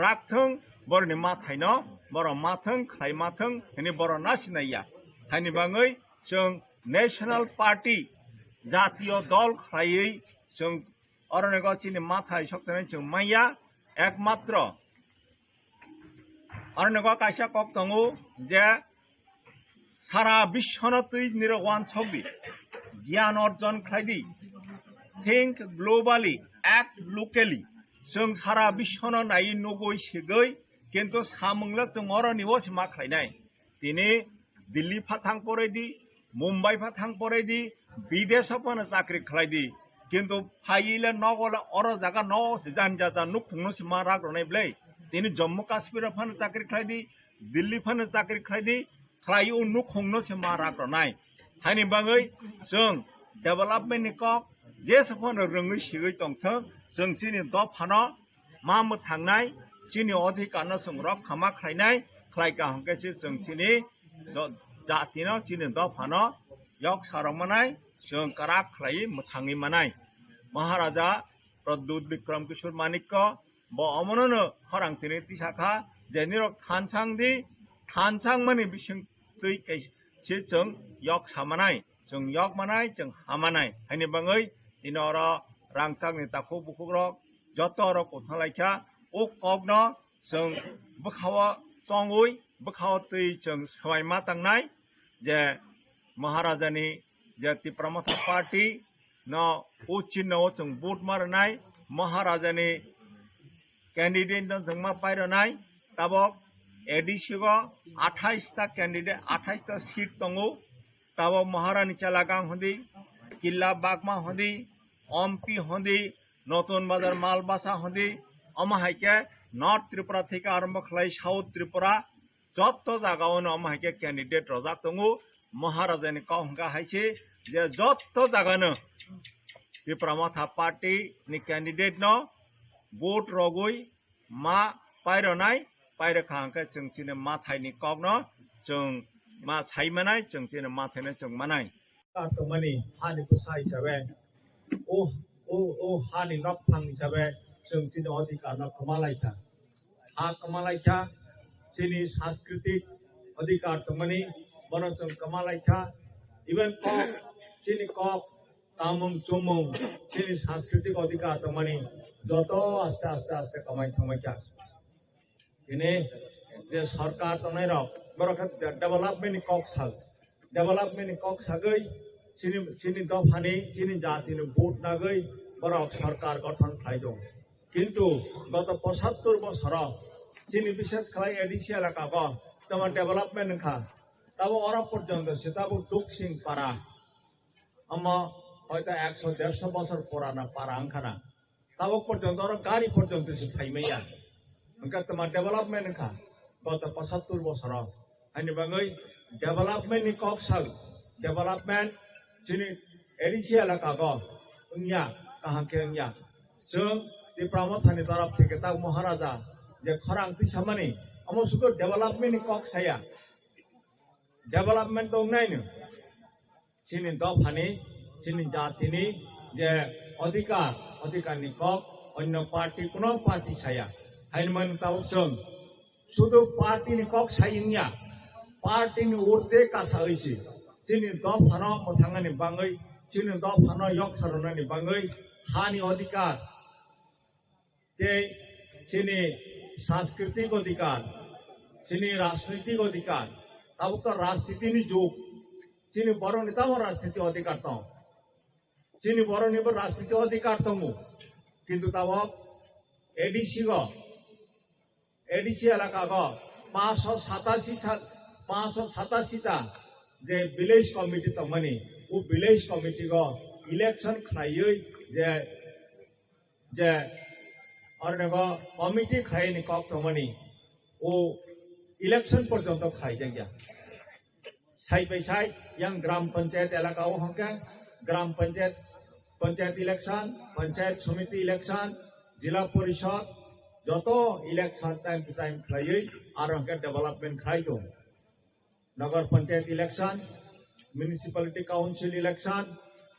राखथों बरनि माथायनो बर माथों खाय माथों हेनि बर नासिनाया हानि बाङै जों नेशनल पार्टी जातीय दल खायै जों अरनेगा चीन माथाय सक्तनै जों माइया एकमात्र अरनेगा कायसा कक दङो जे सारा विश्वनो तै निरवान छबि ज्ञान अर्जन खायदि थिंक ग्लोबली एक्ट लोकली जों सारा विश्वनो नायै नगै सेगै किन्तु सामंला जों अरनिबो मा खायनाय दिनै दिल्ली फाथां परायदि मुंबई फाथां परायदि विदेशफोरनो चाकरि खालायदि किन्तु फाइले नगले अर जागा न जानजा नुखुंनो मा राग्रनायब्लै दिनै जम्मू काश्मीर फानो चाकरि खालायदि दिल्ली फानो चाकरि खालायदि खालाय नुखुंनो मा राग्रनाय हानि बाङै जों डेभेलपमेन्टनि कक जेसेफोरनो रोङै सिगै दंथों जों चीनी दफानो मा थांनाय चीनी अधिकारनो जों रक्षामा खायनाय खालायगा हंकेसो जों चीनी जातिनो चीनी दफानो यक सारमानाय जों काराक खालाय थाङै मानाय महाराजा प्रद्युत विक्रम किशोर माणिक्य ब अमननो खरां तिनि तिसाखा जेनिरक थानसां माने बिसिं तै कैसे जों yok सामानाय जों yok मानाय जों हामानाय हायनि बाङै इनर रांसांनि ताखौ बुखुग्रक जतर कोथालायखा ओ कगनो जों बखावा तंगुइ बखावा तै जों समायमा तांनाय जे महाराजानि जे तिप्रामथा पार्टी न उचिनो जों भोट मारनाय महाराजानि कैंडिडेट जों मा पायरनाय ताबक एडिसिगो 28 टा कैंडिडेट 28 टा सीट तंगु ताबक महारानी चालागां हंदी किल्ला बागमा हंदी ओमपी हंदी नतुन बाजार मालबासा हंदी अमाहायके नॉर्थ त्रिपुरा থেকে आरम्भ खालाय साउथ त्रिपुरा जत जागावनो अमाहायके कैंडिडेट रजा तंगु महाराजानि कहंगा हायसे जे जत जागानो तिप्रामथा पार्टी नि कैंडिडेट न भोट रगुई मा पायरनाय पायरखांके जोंसिनो माथायनि कगनो जों मा सायमानाय जोंसिनो माथायनो जों मानाय तातमानि हानि कुसा हिसाबै ओ हानि नकथां हिसाबै जोंसिनो अधिकार न कमालायथा हा कमालायथा सिनि सांस्कृतिक अधिकार तमानि बनो जों कमालायथा इवन कक सिनि कक तामुं चुमुं सिनि सांस्कृतिक अधिकार तमानि जत आस्ते कमाय थांबायथा ini je sarkar tonai rok borokat development ni kok sagai sini dofani sini jati ni vote nagai borok sarkar গঠন খাইদং কিন্তু গত 75 বছর sini বিশেষ খাই এডিসি এলাকা গ তোমার ডেভেলপমেন্ট খা তাবো অরা পর্যন্ত সেটাবো দুকসিং পারা আমা হয়তো 100-150 বছর পুরানা পারা আংখানা তাবো পর্যন্ত অরা গাড়ি পর্যন্ত সে ফাইমাইয়া Angkat teman development ka, bata 75 বছর, ani bangai development ni kok sal, development sini edisi elaka go, unya kahang ke unya, jeng di Pramotha ni taraf থেকে তাও মহারাজা যে খরাং তিসামানি আমো সুতো development ni kok saya, development dong nai nu, sini dofani, sini jatini je অধিকার ni kok, অন্য party কোনো party saya. Haiman tahu jeng, sudah parti ni kok sayangnya, parti ni urde kasaisi, sini dop hana mutangan ni bangai, sini dop hana yok sarana ni bangai, hani odikar, ke sini सांस्कृतिक अधिकार, sini राजनीतिक अधिकार, tahu kan राजनीति ni juk, sini baru ni tahu राजनीति अधिकार tahu, sini baru ni ber राजनीति अधिकार tahu, kintu tahu ADC एलाका को 587 टा जे विलेज कमिटी तमनी वो विलेज कमिटी को इलेक्शन खाइए जे और नेगो कमिटी खाई नि कक तमनी वो इलेक्शन पर्यंत खाई जाएगा साइड बाय साइड yang ग्राम पंचायत एलाका वो हंके ग्राम पंचायत इलेक्शन पंचायत समिति इलेक्शन जिला परिषद যত ইলেকশন টাইম টু টাইম খাইয়ে আর হকে ডেভেলপমেন্ট খাই দো নগর panchayat election municipality council election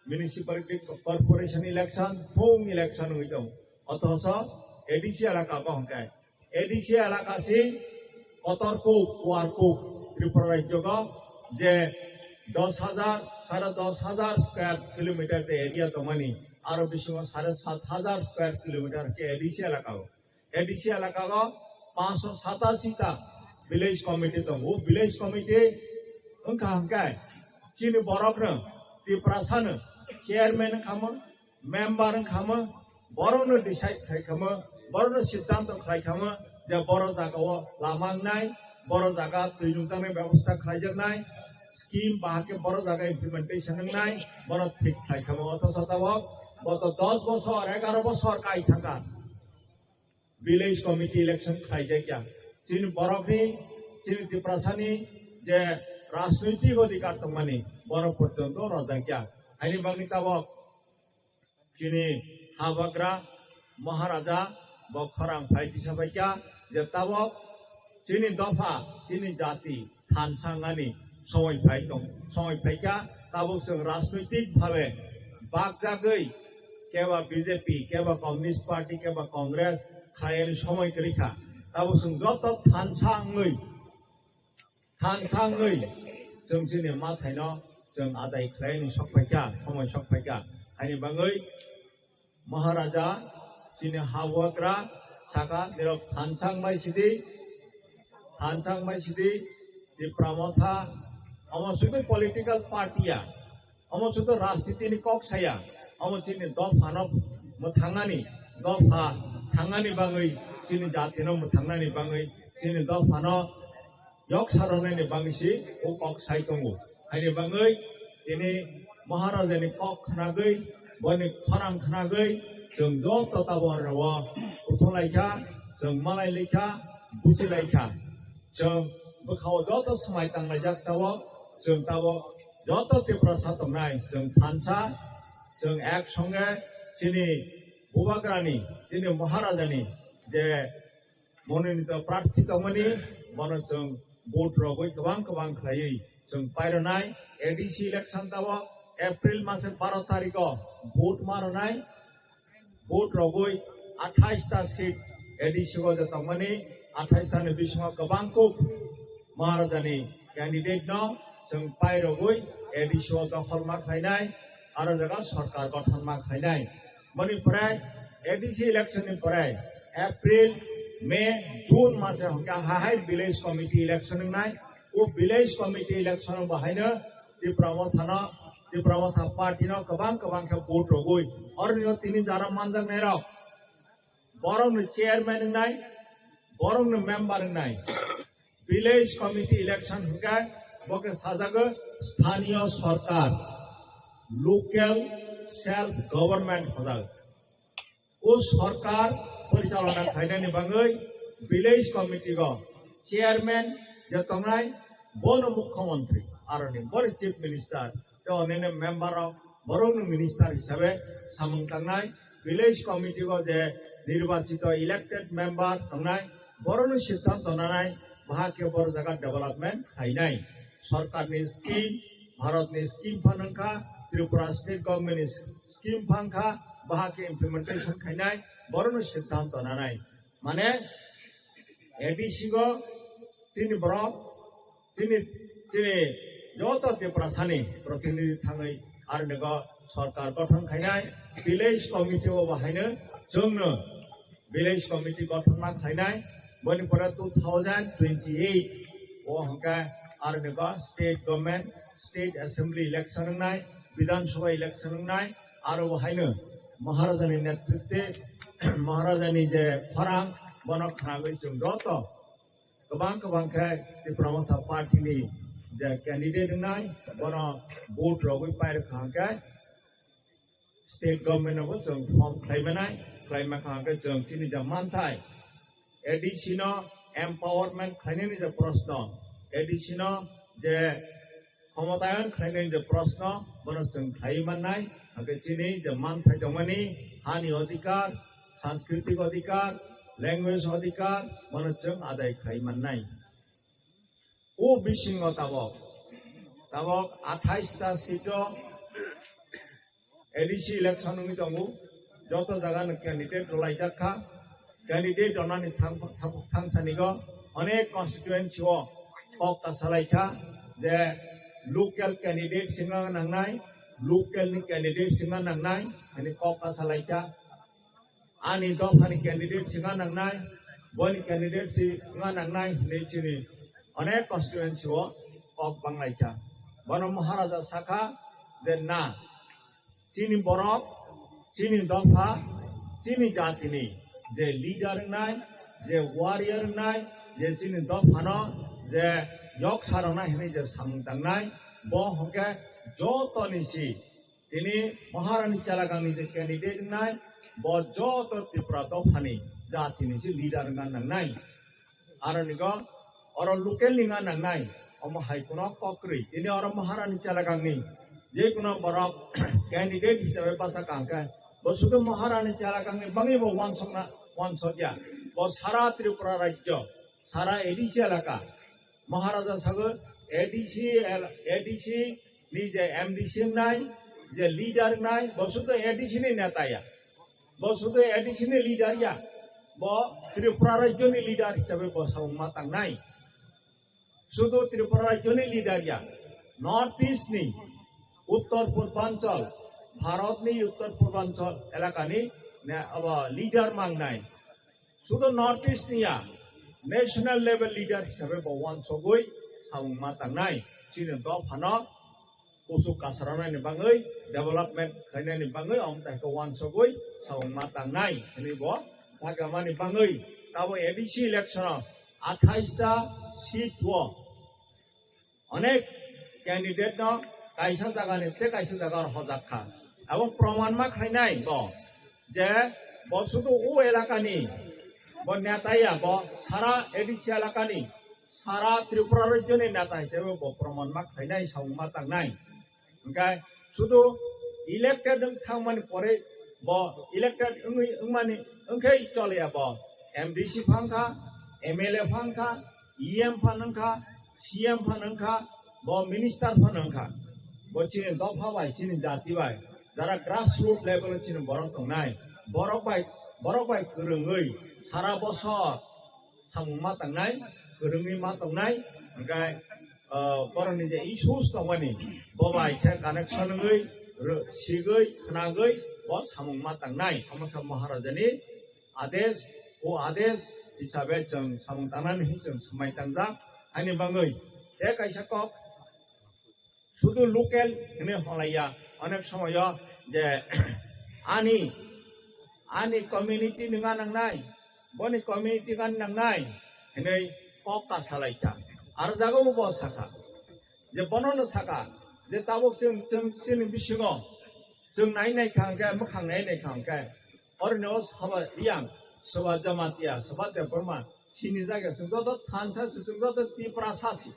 municipality corporation election ফুং ইলেকশন হই দো অথচ এডিসি এলাকা হকে এডিসি এলাকা সি কতরকু ওয়ারকু ত্রিপুরা রাজ্য যে 10,000 10,500 স্কয়ার কিলোমিটার তে এরিয়া তমানি আর বেশি 7,500 স্কয়ার কিলোমিটার के एडीसी এলাকা एडीसी एलाका को 587 टा विलेज कमिटी तो वो विलेज कमिटी उनका हंका है चीनी बरक न तिप्रासन चेयरमैन खाम मेंबर खाम बरो न डिसाइड खाई खाम बरो न सिद्धांत खाई खाम जब बरो जागा वो लामांगनाय बरो जागा तुजुंताने व्यवस्था खाई जगनाय स्कीम बाके बरो जागा इम्प्लीमेंटेशन नाय बरो ठीक खाई खाम अतो सतावो बतो 10 বছর 11 বছর काई थाका विलेज कमिटी इलेक्शन खाई जाएगा चीन बरफनी चीन तिप्रासानी जे राजनीतिक अधिकार तमानी बरफ पर्यंत रजा क्या आइनि बांगनि ताबक चीनी हाबाग्रा महाराजा बखरां फाइति साबायका जे ताबक चीनी दफा चीनी जाति थानसांगानि समय फाइका ताबक जों राजनीतिक भावे बागजागै কেবা বিজেপি কেবা কমিউনিস্ট পার্টি কেবা কংগ্রেস খায়ের সময় রেখা তাবো जों যত थानसाङै जों जोंनि माथायनो जों आदाय खालायनो सकफायखा समय सकफायखा आइनि बाङै महाराजा दिनै हावग्रा साका जेराव थानसांबाय सिदि di pramotha amo sudu political party ya amo sudu rajniti ni kok saya amo chini dop hanop muthangani dop ha thangani bangai chini jati no muthangani bangai chini dop hano yok sarone ni bangai si o kok sai tongu haini bangai ini maharaja ni kok khnagoi boni kharang khnagoi जों ज' तताबन रावा उथलायखा जों मालायलायखा बुजिलायखा जों बोखाव ज' समाय तांलायजाक तावो जों तावो ज' तेफ्रा सातंनाय जों थानसा जों एक संगे दिनै बुबाग्रानि दिनै महाराजानि जे मनोनित प्रार्थी दंमोननि मन जों भोट रगै गोबां खालायै जों पायरनाय एडीसी इलेक्शन तावो एप्रिल मासे 12 तारिखआव भोट मारनाय भोट रगै 28टा सीट एडीसीआव जतमनि 28टानि बिसङाव गोबांखौ महाराजानि कैंडिडेट न जों पाय रगै एडीसीआव दखल मा खायनाय आरो जागा सरकार गठन मा खायनाय मनिफ्राय एडीसी इलेक्शननिफ्राय एप्रिल मे जून मासे हंका हाय विलेज कमिटी इलेक्शन नाय ओ विलेज कमिटी इलेक्शन बाहायनो त्रिपुरा पार्टी न गोबां के भोट रगै और तिनी जारा मानजां नेराव बरं चेयरमैन नाय बरं मेंबर नाय विलेज कमिटी इलेक्शन हंका बके साजागो स्थानीय सरकार लोकल सेल्फ गवर्नमेंट हजाग ओ सरकार परिचालना खायनायनि बाङै विलेज कमिटी गो चेयरमैन जतंनाय बन मुख्यमंत्री आरो बर चीफ मिनिस्टर तो अनेने मेंबर बरं मिनिस्टर हिसाबै सामं थांनाय विलेज कमिटी गो जे निर्वाचित इलेक्टेड मेंबर थांनाय बरं सिद्धांत नानाय बाहाके बर जागा डेवलपमेंट खायनाय सरकारनि स्कीम भारतनि स्कीम फानखा त्रिपुरा स्टेट गवर्नमेंट स्कीम फानखा बाहाके इम्प्लीमेंटेशन खायनाय बरं सिद्धांत नानाय माने एडीसी गो तिनी बरं तिनी जत त्रिपुरा सानि प्रतिनिधि थाङै आरो नोगो सरकार गठन खायनाय विलेज कमिटी बाहायनो जोंनो विलेज कमिटी गठन मा खायनाय मणिपुरा 2028 ओ हंका आरो नोगो state government state assembly election नाय विधानसभा इलेक्शन नाय आरो बाहायनो महाराजानि नेतृत्वे महाराजानि जे खरां बनक खानागै जों जत गोबां के त्रिपुरा पार्टीनि जे कैंडिडेट नाय बनो भोट रगै पायर खांके स्टेट गवर्नमेंट जों फॉर्म खायमा खांके जों तिनि जा मानथाय एडीसी न एम्पावरमेंट खायनायनि जे प्रश्न एडीसी न जे क्षमतायन खायनायनि जे प्रश्न बनो जों खायमानाय आगे तिनि जे मानथाय दंमोननि हानि अधिकार सांस्कृतिक अधिकार लैंग्वेज अधिकार बनो जों आदाय खायमानाय ओ बिसिंग ताबक 28टा सीटो एडीसी इलेक्शन नि दंगु जत जागा कैंडिडेट लायजाखा कैंडिडेट अनानि थांसानिगो अनेक कन्स्टिट्युएंसी कक सालायखा जे लोकल कैंडिडेट सिंगा नांनाय लोकल नि कैंडिडेट सिंगा नांनाय अनि कक सालायखा आनि दफानि कैंडिडेट सिंगा नांनाय बनि कैंडिडेट सिंगा नांनाय नेचिनि अनेक कन्स्टिट्युएंसी कक बांलायखा बन महाराजा साखा जे ना चीनी बरफ चीनी दफा चीनी जातिनि जे लीडर नाय जे वारियर नाय जे चीनी दफानो जे yok sarana hini जे सामंतांनाय ब हंके जतनिसि तिनि महारानी चालागांनि जे कैंडिडेट नाय ब जत त्रिपुरा दफानि जातिनिसि लीडर नांनाय आरो निगो और लोकल निगा नांनाय अम हाइकुनो कक्रि तिनि और महारानी चालागांनि जे कुनो बरफ कैंडिडेट हिसाबै बासा कांका बसुदो महारानी चालागांनि बाङैबो वानसया ब सारा त्रिपुरा राज्य सारा एडीसी एलाका महाराजा सागो एडीसी नि जे एमडीसी नाय যে লিডার নাই বসুধ এডিসিনি নেতায়া বসুধ এডিসিনি লিডারিয়া ব ত্রিপুরা রাজ্যনি লিডার হিসাবে বসাউমা তাंनाय শুধু ত্রিপুরা রাজ্যনি লিডারিয়া নর্থ ইস্টনি উত্তর পূর্বাঞ্চল ভারতনি উত্তর পূর্বাঞ্চল এলাকানি লিডার মাंगनाय শুধু নর্থ ইস্টনিয়া ন্যাশনাল লেভেল লিডার হিসাবে বওয়ান সগৈ সাউমা তাंनाय চিনে দফানো Usuk kasarana ni bangai development kaya ni bangai om tak kawan sogoi saung matang nai ini bo agama ni bangai tabo ABC election 28 seat wo অনেক candidate no kaisa jaga ni te kaisa jaga hojaka এবং প্রমাণ মা খাইনাই ব যে বশুধু ও এলাকানি ব নেতাইয়া ব সারা ADC এলাকানি সারা ত্রিপুরা রাজ্যনি নেতা হিসেবে ব প্রমাণ মা খাইনাই সাউং matang nai Okay, sudah elected thangmani pore bo elected mani engkai chole bo MDC phangka MLA phangka EM phanangka CM phanangka bo minister phanangka bo chini dopha bai chini jati bai jara grassroots level chini borok tongnai borok bai kurungoi sara bosor samma tangnai kurungi ma tongnai okay Korang ni je issues tawani, bawa ikut connection gay, sigay, kenagay, bawa samung matang nai, kamu maharaja ni, ades, isabe jeng samung tanan ni jeng semai tangga, ani bangai, kaisa kok, sudu local ini halaya, anak semua je, ani community dengan nang nai, boni community dengan nang nai, ini kok kasalaikan. আর জাগো মো সাকা যে বনন সাকা যে তাবক जों सिन बिसिङाव जों नायनाय खांगा मोखां नायनाय खांगा अरनो सभा रियां सभा जमातिया सभा देबरमा सिनि जायगा जोंथ थानथा जोंथ Tripura सासि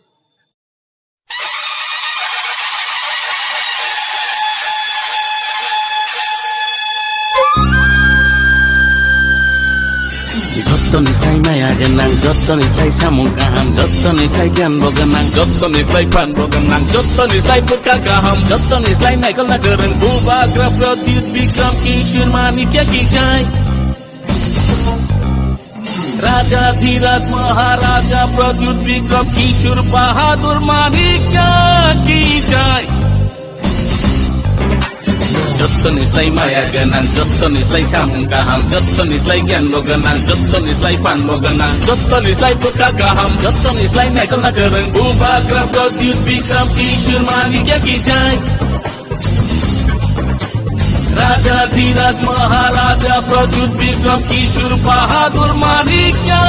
Jottoni sai maya genang, jottoni sai samung kaham, jottoni sai jan bogenang, jottoni sai pan bogenang, jottoni sai puka kaham, jottoni sai nai kala gereng buba graf rodit bikram kishir manikya kikai. Raja Dhiraj Maharaja Pradyut Bikram Kishur Bahadur Manikya kikai. Jottoni sai maya genang, jottoni sai samung kaham, jottoni sai jan bogenang, jottoni sai pan bogenang, jottoni sai puka kaham, jottoni sai nai kala gereng buba graf rodit bikram kishur manikya kikai. Raja Dhiraj Maharaja Pradyut Bikram Kishur Bahadur Manikya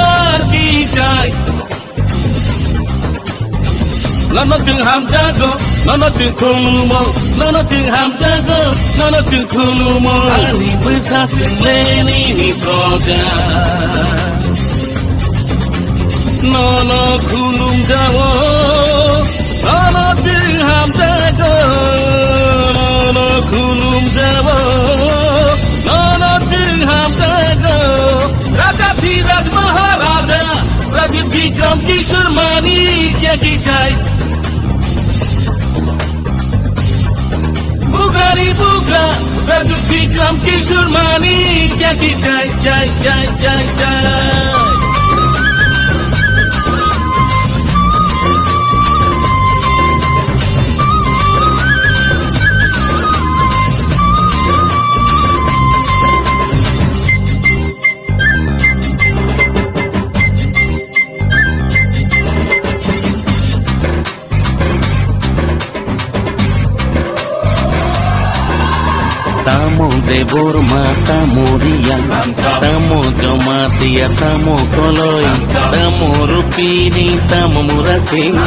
kikai. Nono ting ham jago, nono ting khulumo, nono ting ham jago, nono ting khulumo. Ani besar leni ni proja. Nono khulum jago, nono ting ham jago, nono khulum jago, nono ting ham jago. Raja Dhiraj Maharaja Pradyut Bikram Kishur Manikya kikai. Bugari buga, Pradyut Bikram Kishur Manikya kikai, jai jai jai jai. Tamo debor mata muria, tamo jamatia, tamo koloi, tamo rupini, tamo murasing,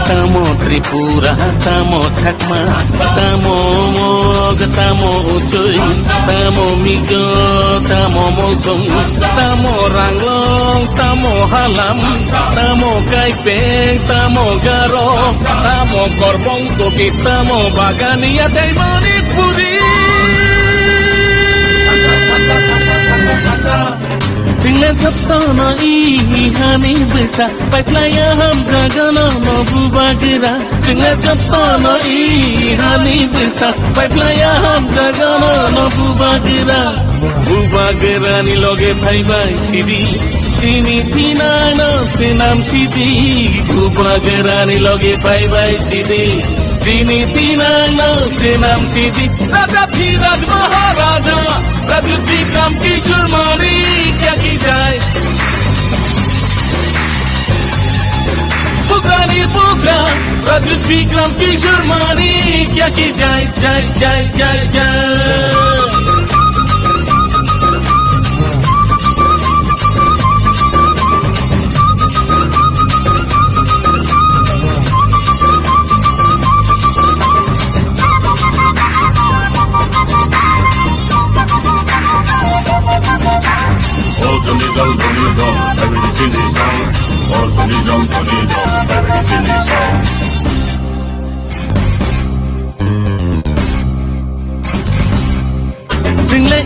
tamo tripura, tamo chakma, tamo mog, tamo ucuy, tamo migo, tamo mosong, tamo ranglong, tamo halam, tamo kaipeng, tamo garo, tamo korbong kopi, tamo bagania, taimani puri. Dengan septana ihani besar, baiklah ham jaga nama buba gerah. Dengan septana ihani ihani bisa paiplaya ham jagana no bubagira ni loge bhai sidi tini tinana senam sidi bubagira ni loge bhai sidi tini tinana senam sidi Raja Dhiraj Maharaja Raja Vikram Kishore Mani kya ki jai Pukrani pukra Raja Vikram Kishore Mani kya ki jai jai jai jai jai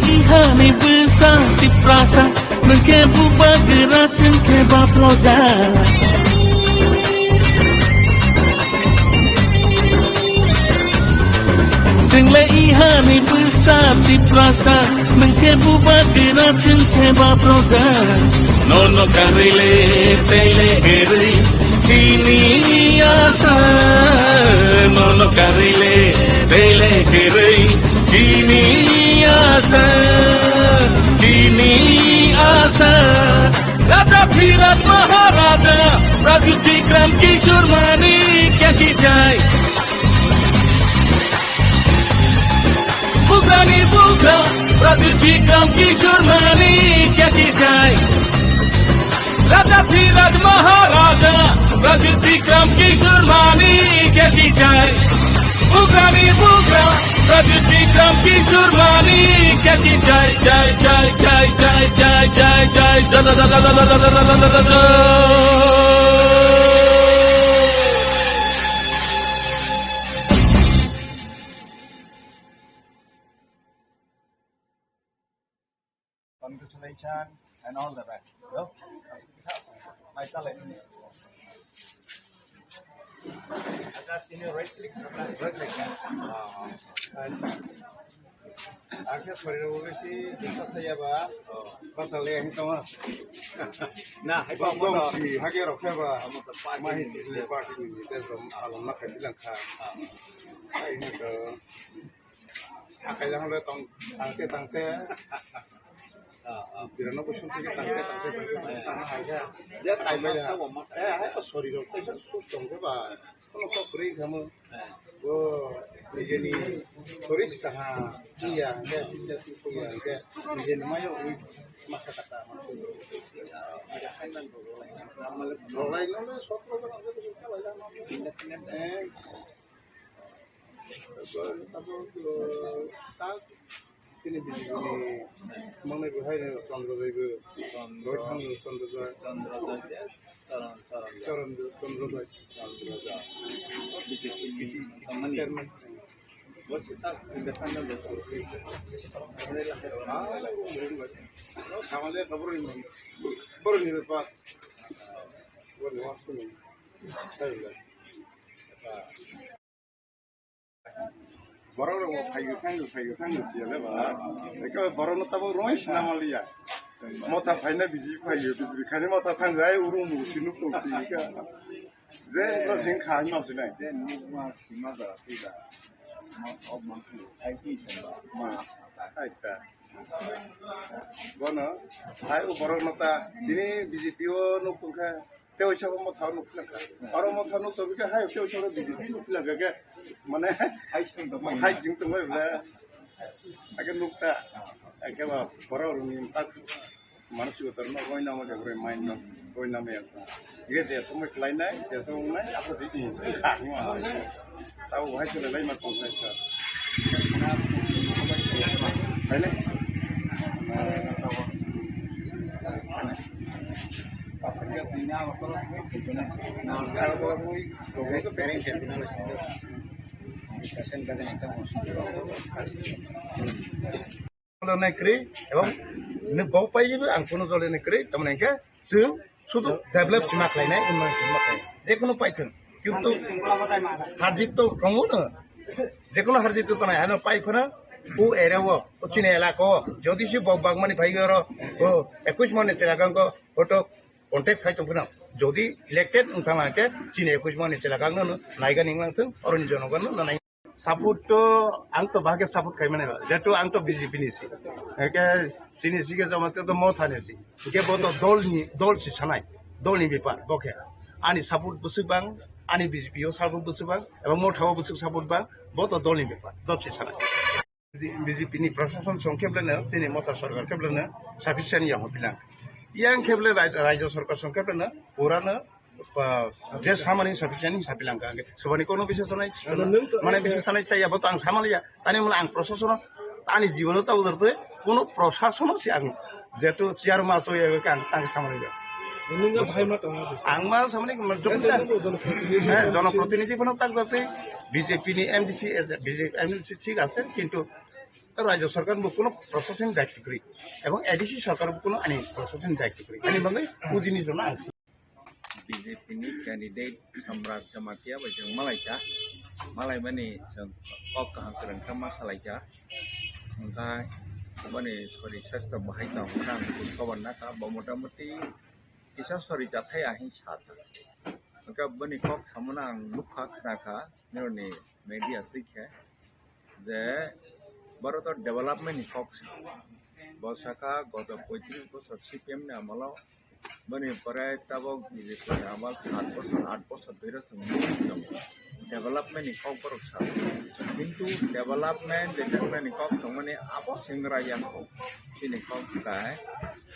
Ihani bisa diprasa Mengke bubagira cengke baploja Dengle ihani bisa diprasa Mengke bubagira cengke baploja Nono karile tele heri Sini asa Nono karile tele heri Sini asa Raja Dhiraj Maharaja Raja Vikram Kishore Mani kya ki jai Pukrani pukra Raja Vikram Kishore Mani kya ki jai Raja Dhiraj Maharaja Raja Vikram Kishore Mani kya ki jai Pukrani pukra Raja Vikram Kishore Mani kya ki jai jai jai jai jai jai jai jai da da da da da da da da da da Congratulations and all the best. Yo, I tell it. Atas ini right click. Akhirnya sore sih bisa saya bah, pasal yang itu mah. Nah, hai pak Bom si hage rokhe bah, mahi di parti ini, terus alam nak bilang kah. Ini ke, akhirnya kalau tangte. Bila nak usul tiga tangte aja. Dia timer ya. Hai pas sore itu saya susah bah. Kalau kau beri kamu, ini turis kah? Iya, dia itu yang dia ini mayo masa kata masuk. Ada kaitan rolai nol sokro kan ada tu kalau ada tak ini begini mana berhai ni Chandra itu Bos kita independen betul. Kamalnya kabur ini, baru ni lepas, baru waktu ni, saya baru orang mau payu sih lepas, mereka baru nak tahu rumah nama liya, mau tak payu biji payu, kan mau tak tanggai urung musim tu sih kan, jadi lo singkah ni maksudnya, jadi masih mana tidak. Mau mampu, IT semua, Aita. Bono, ayo baru nota ini BJP no punya, teo coba mau tahu nuklah kan, orang mau tahu nuklah juga, ayo teo coba BJP nuklah gak, mana hai jeng tu mana, agak nuklah, agak apa, baru orang tak, mana sih betul, no kau nama jago main no, kau nama yang, dia semua lain naik, dia semua naik, apa sih ini, kah tahu hai sudah lain macam apa. Ini. pasangnya tinggal kalau gitu nah. Kalau itu pering ke tinggal. Kalau negeri, emang nebau payah juga angkut kalau negeri, teman engkau sudah develop semak lainnya, semak lain. Dia kono payah. কিন্তু হাজির তো কমও না যে কোনো হার জিতে তো নাই হানো পাইখনা ও এরাও ও চিনে এলাকা যদি সে বাগমানি ভাইগর ও 21 মনে চেলাগাঙ্গ ফটো কন্টেক্ট সাইট না যদি ইলেক্টেড উঠামাকে চিনে 21 মনে চেলাগাঙ্গ নাইগা নিংলাंथों अरण्य जनगण नाय सापोर्ट तो आं तो भागे सापोर्ट खाइमाने जेतु आं तो बीजेपी नि सि एके चिनि सिगे जमाते तो मो थाने सि के बो तो दल सि सानाय दलनि बेपार बके आनि सापोर्ट बुसुबां आनि बीजेपी ओ सापोर्ट बुसुबां एबा मोठाव बुसु सापोर्ट बा बो तो दलनि बेपार दल सि सानाय बीजेपी नि प्रशासन संखेबलेनो दिनै मता सरकार खेबलेनो साफिसियेन्ट याव बिलां यां खेबले राज्य सरकार संखेबलेनो पुरानो जे सामानि साफिसियेन्ट हिसाबै लांगा सबानि कोनो बिषय थानाय माने बिषय थानाय चाइयाबो तो आं सामालिया तानि मुला आं प्रशासन आनि जीवनो तो उधरते कोनो प्रशासन से आं जेतु चियार मासो आं तां सामालिया आं मा सामानि जनप्रतिनिधिफोरनो ताक जाते बीजेपी नि एमडीसी एमडीसी ठीक আছে কিন্তু राज्य सरकार কোনো প্রশাসনিক দায়িত্ব করি এবং এডিসি সরকার কোনো আনি প্রশাসনিক দায়িত্ব করি আনি মানে পুজিনি জন্য আছে BJP ni candidate Samrat Jamatia bajang Malaysia Malay bani jeng kok kahangkeran ka masalaja mangkai bani sorry sesta bahai ta orang kawan na ka bamodamuti kisah sorry jathai ahin sata maka bani kok samunang lukha khaka nirone media tikhe je baro to development kok bosaka goto 35 বছর CPM ne amalo बने पराय तबक BJP आमाल 7 বছর 8 বছর ধরে development निकॉक पर किंतु development development निकॉक तो माने आपो सेंग्रा याको कि निकॉक का है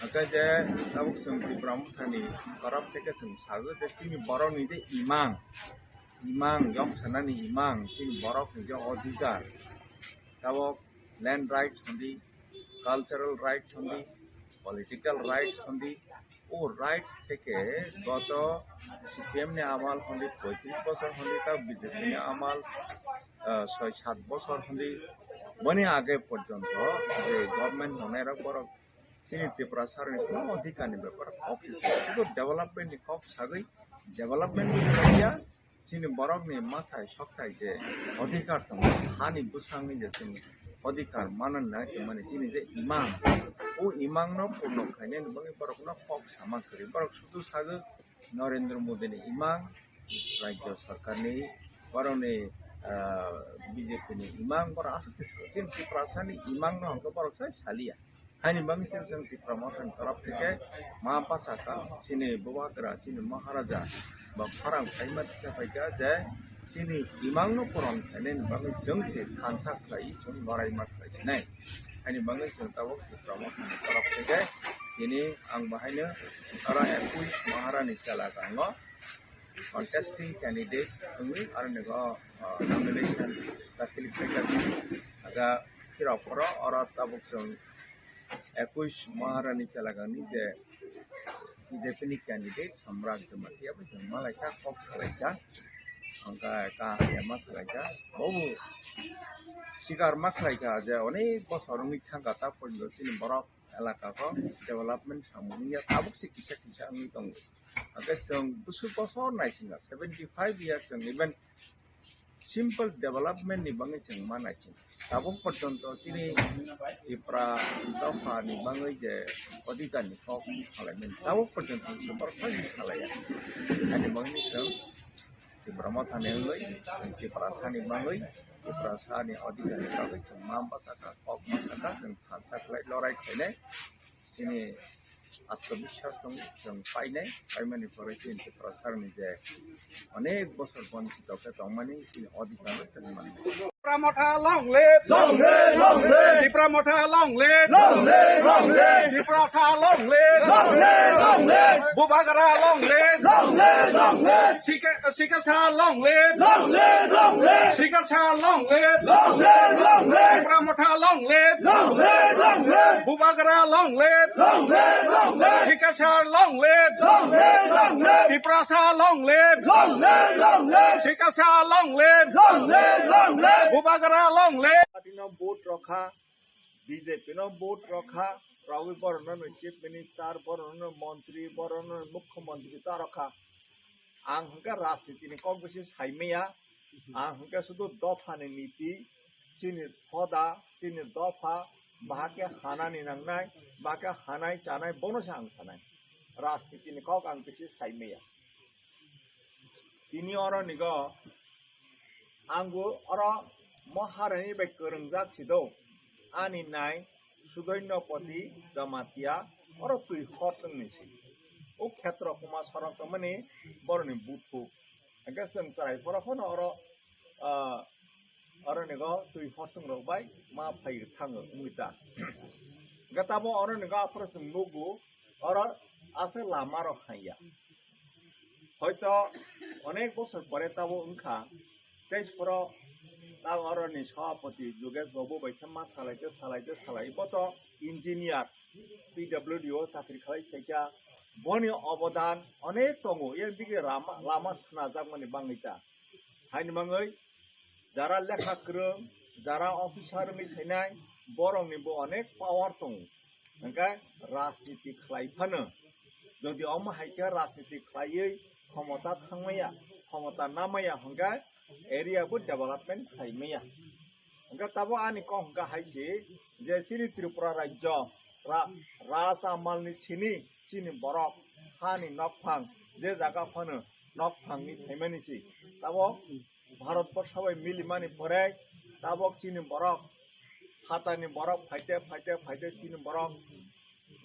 अगर जे तबक संति ब्रह्मथानी तरफ থেকে सागो जे तिनी बरो निजे इमां जम सनानी इमां तिनी बरो निजे अधिकार तबक लैंड राइट्स हंदी कल्चरल राइट्स हंदी पॉलिटिकल राइट्स हंदी ও রাইটস থেকে গত সিপিএম নে আমাল হলি 35 বছর হলি তা বিজেপি নে আমাল 6-7 বছর হলি বনে আগে পর্যন্ত যে গভর্নমেন্ট হনের পর সিনি ত্রিপুরা সরকারের কোনো অধিকার নেই ব্যাপার অফিস কিন্তু ডেভেলপমেন্ট নি কপ সাগৈ ডেভেলপমেন্ট নিয়া সিনি বরক নি মাথায় সক্তায় যে অধিকার দङ হানি বুসাংনি যে অধিকার মানন না মানে সিনি যে ইমাম ও ইমাংনো পূর্ণ খাইনে নবঙ্গে বরকনা ফক সামা করি বরক শুধু সাগো নরেন্দ্র মোদী নি ইমাং রাজ্য সরকার নি বরনে বিজেপি নি ইমাং বর আসতে সিন ত্রিপুরাসানি ইমাংনো হংক বরক সাই সালিয়া হাইনি বাংনি সিন ত্রিপুরামথন তরফ থেকে মা পাসাকা সিনি ববাকরা সিনি মহারাজা বা ফারাং খাইমা সাফাইকা যে সিনি ইমাংনো পরন খাইনে নবঙ্গে জংসে খানসা খাই जों लरायमा खाइ নাই आंनि बांगै जों ताबक प्रमोशन तरफ থেকে ini ang bahayno ara 21 महारानी चला गांगो contesting candidate ungui arnego nomination दाखिल खालामो aga किरापरा ara tabuk जों 21 महारानी चला गांनि जे BJP candidate Samrat Jamatia जों मालायका कक सालायका angka ka ya masalah bawu sikar maklaika je अनेक बছर मिथां गाता पड़लो सिनि बरक एलाका को डेवलपमेंट सामुनिया ताबुक से किसा आंनि दङ अगर जों बुसु बছर नायसिंगा 75 years जों इवन सिंपल डेवलपमेंट नि बाङै जों मा नायसिं ताबुक पर्यन्त सिनि इप्रा दफा नि बाङै जे अधिकार नि कक खालायमेन ताबुक पर्यन्त सुपर फाइल खालाया अनि बाङै जों ब्रह्मथाने लई कि प्रासानि बाङै प्रासानि अधिकारी बाङै जों मामबासाका कक मासाका जों थानसाखलाय लराय खायनाय सिनि आत्मविश्वास दङ जों पाइमानि फरायसिन प्रासारनि जे अनेक बोसोर बन्चित दंमानि सिनि अधिकार जों मोननाय Pramotha long live Pramotha long live Prasa long live Bubagara long live Sikasa long live Sikasa long live Pramotha long live Bubagara long live Sikasa long live Prasa long live Sikasa long live Bubagara long live. Patino boat rokha, BJP no boat rokha, Ravi Borono chief minister, Borono Montri, Borono Mukhyamantri ta rokha. Ang hangka rajniti ni kok besis haimea, hangke sudu dofa ni niti chini hoda chini dofa bahake hanani nangnai bahake hanai chanai bonus ang sanai rajniti ni kok ang bisi saimaya tini oro nigo anggu oro maharani bai kerengjak sido ani nai sudoinopati jamatia oro tui hoteng nisi o khetra kuma sarok tamani boroni buthu angke seng sarai porokono oro nigo tui hoteng rok bai ma phai thango umita gatabo oro nigo apro seng nugu oro ase lama rok haiya হয়তো অনেক বছর পরে তাবো ওংখা তেজপুর তাও অরণি সভাপতি যোগেশ বাবু বাইথাম্মা সালাইবত engineer পিডব্লিউডিও চাকরি খালাই থাইকা বনি অবদান অনেক দङ এর দিকে লামা সানাজাক মানে বাংলাইতা হাইনি বাङै যারা লেখা गोरों যারা অফিসার মিথাইনাय বরংনিबो অনেক পাওয়ার दङ ओंखाय राजनीति खालायफानो যদি অম হাইকা রাজনীতি খালাयै ক্ষমতা থাंमैया ক্ষমতা नामैया हंगा एरियाबो डेभलपमेंट खालामैया हंगा ताबो आनि को हंगा हाइसि जे सिनि त्रिपुरा राज्य राजामालनि चिनि बरफ हानि नकफां जे जागा फानो नकफांनि थाइमानिसि ताबो भारतबर्ष बाय मिलिमानि परे ताबो चिनि बरफ हातानि बरफ फाइटे चिनि बरफ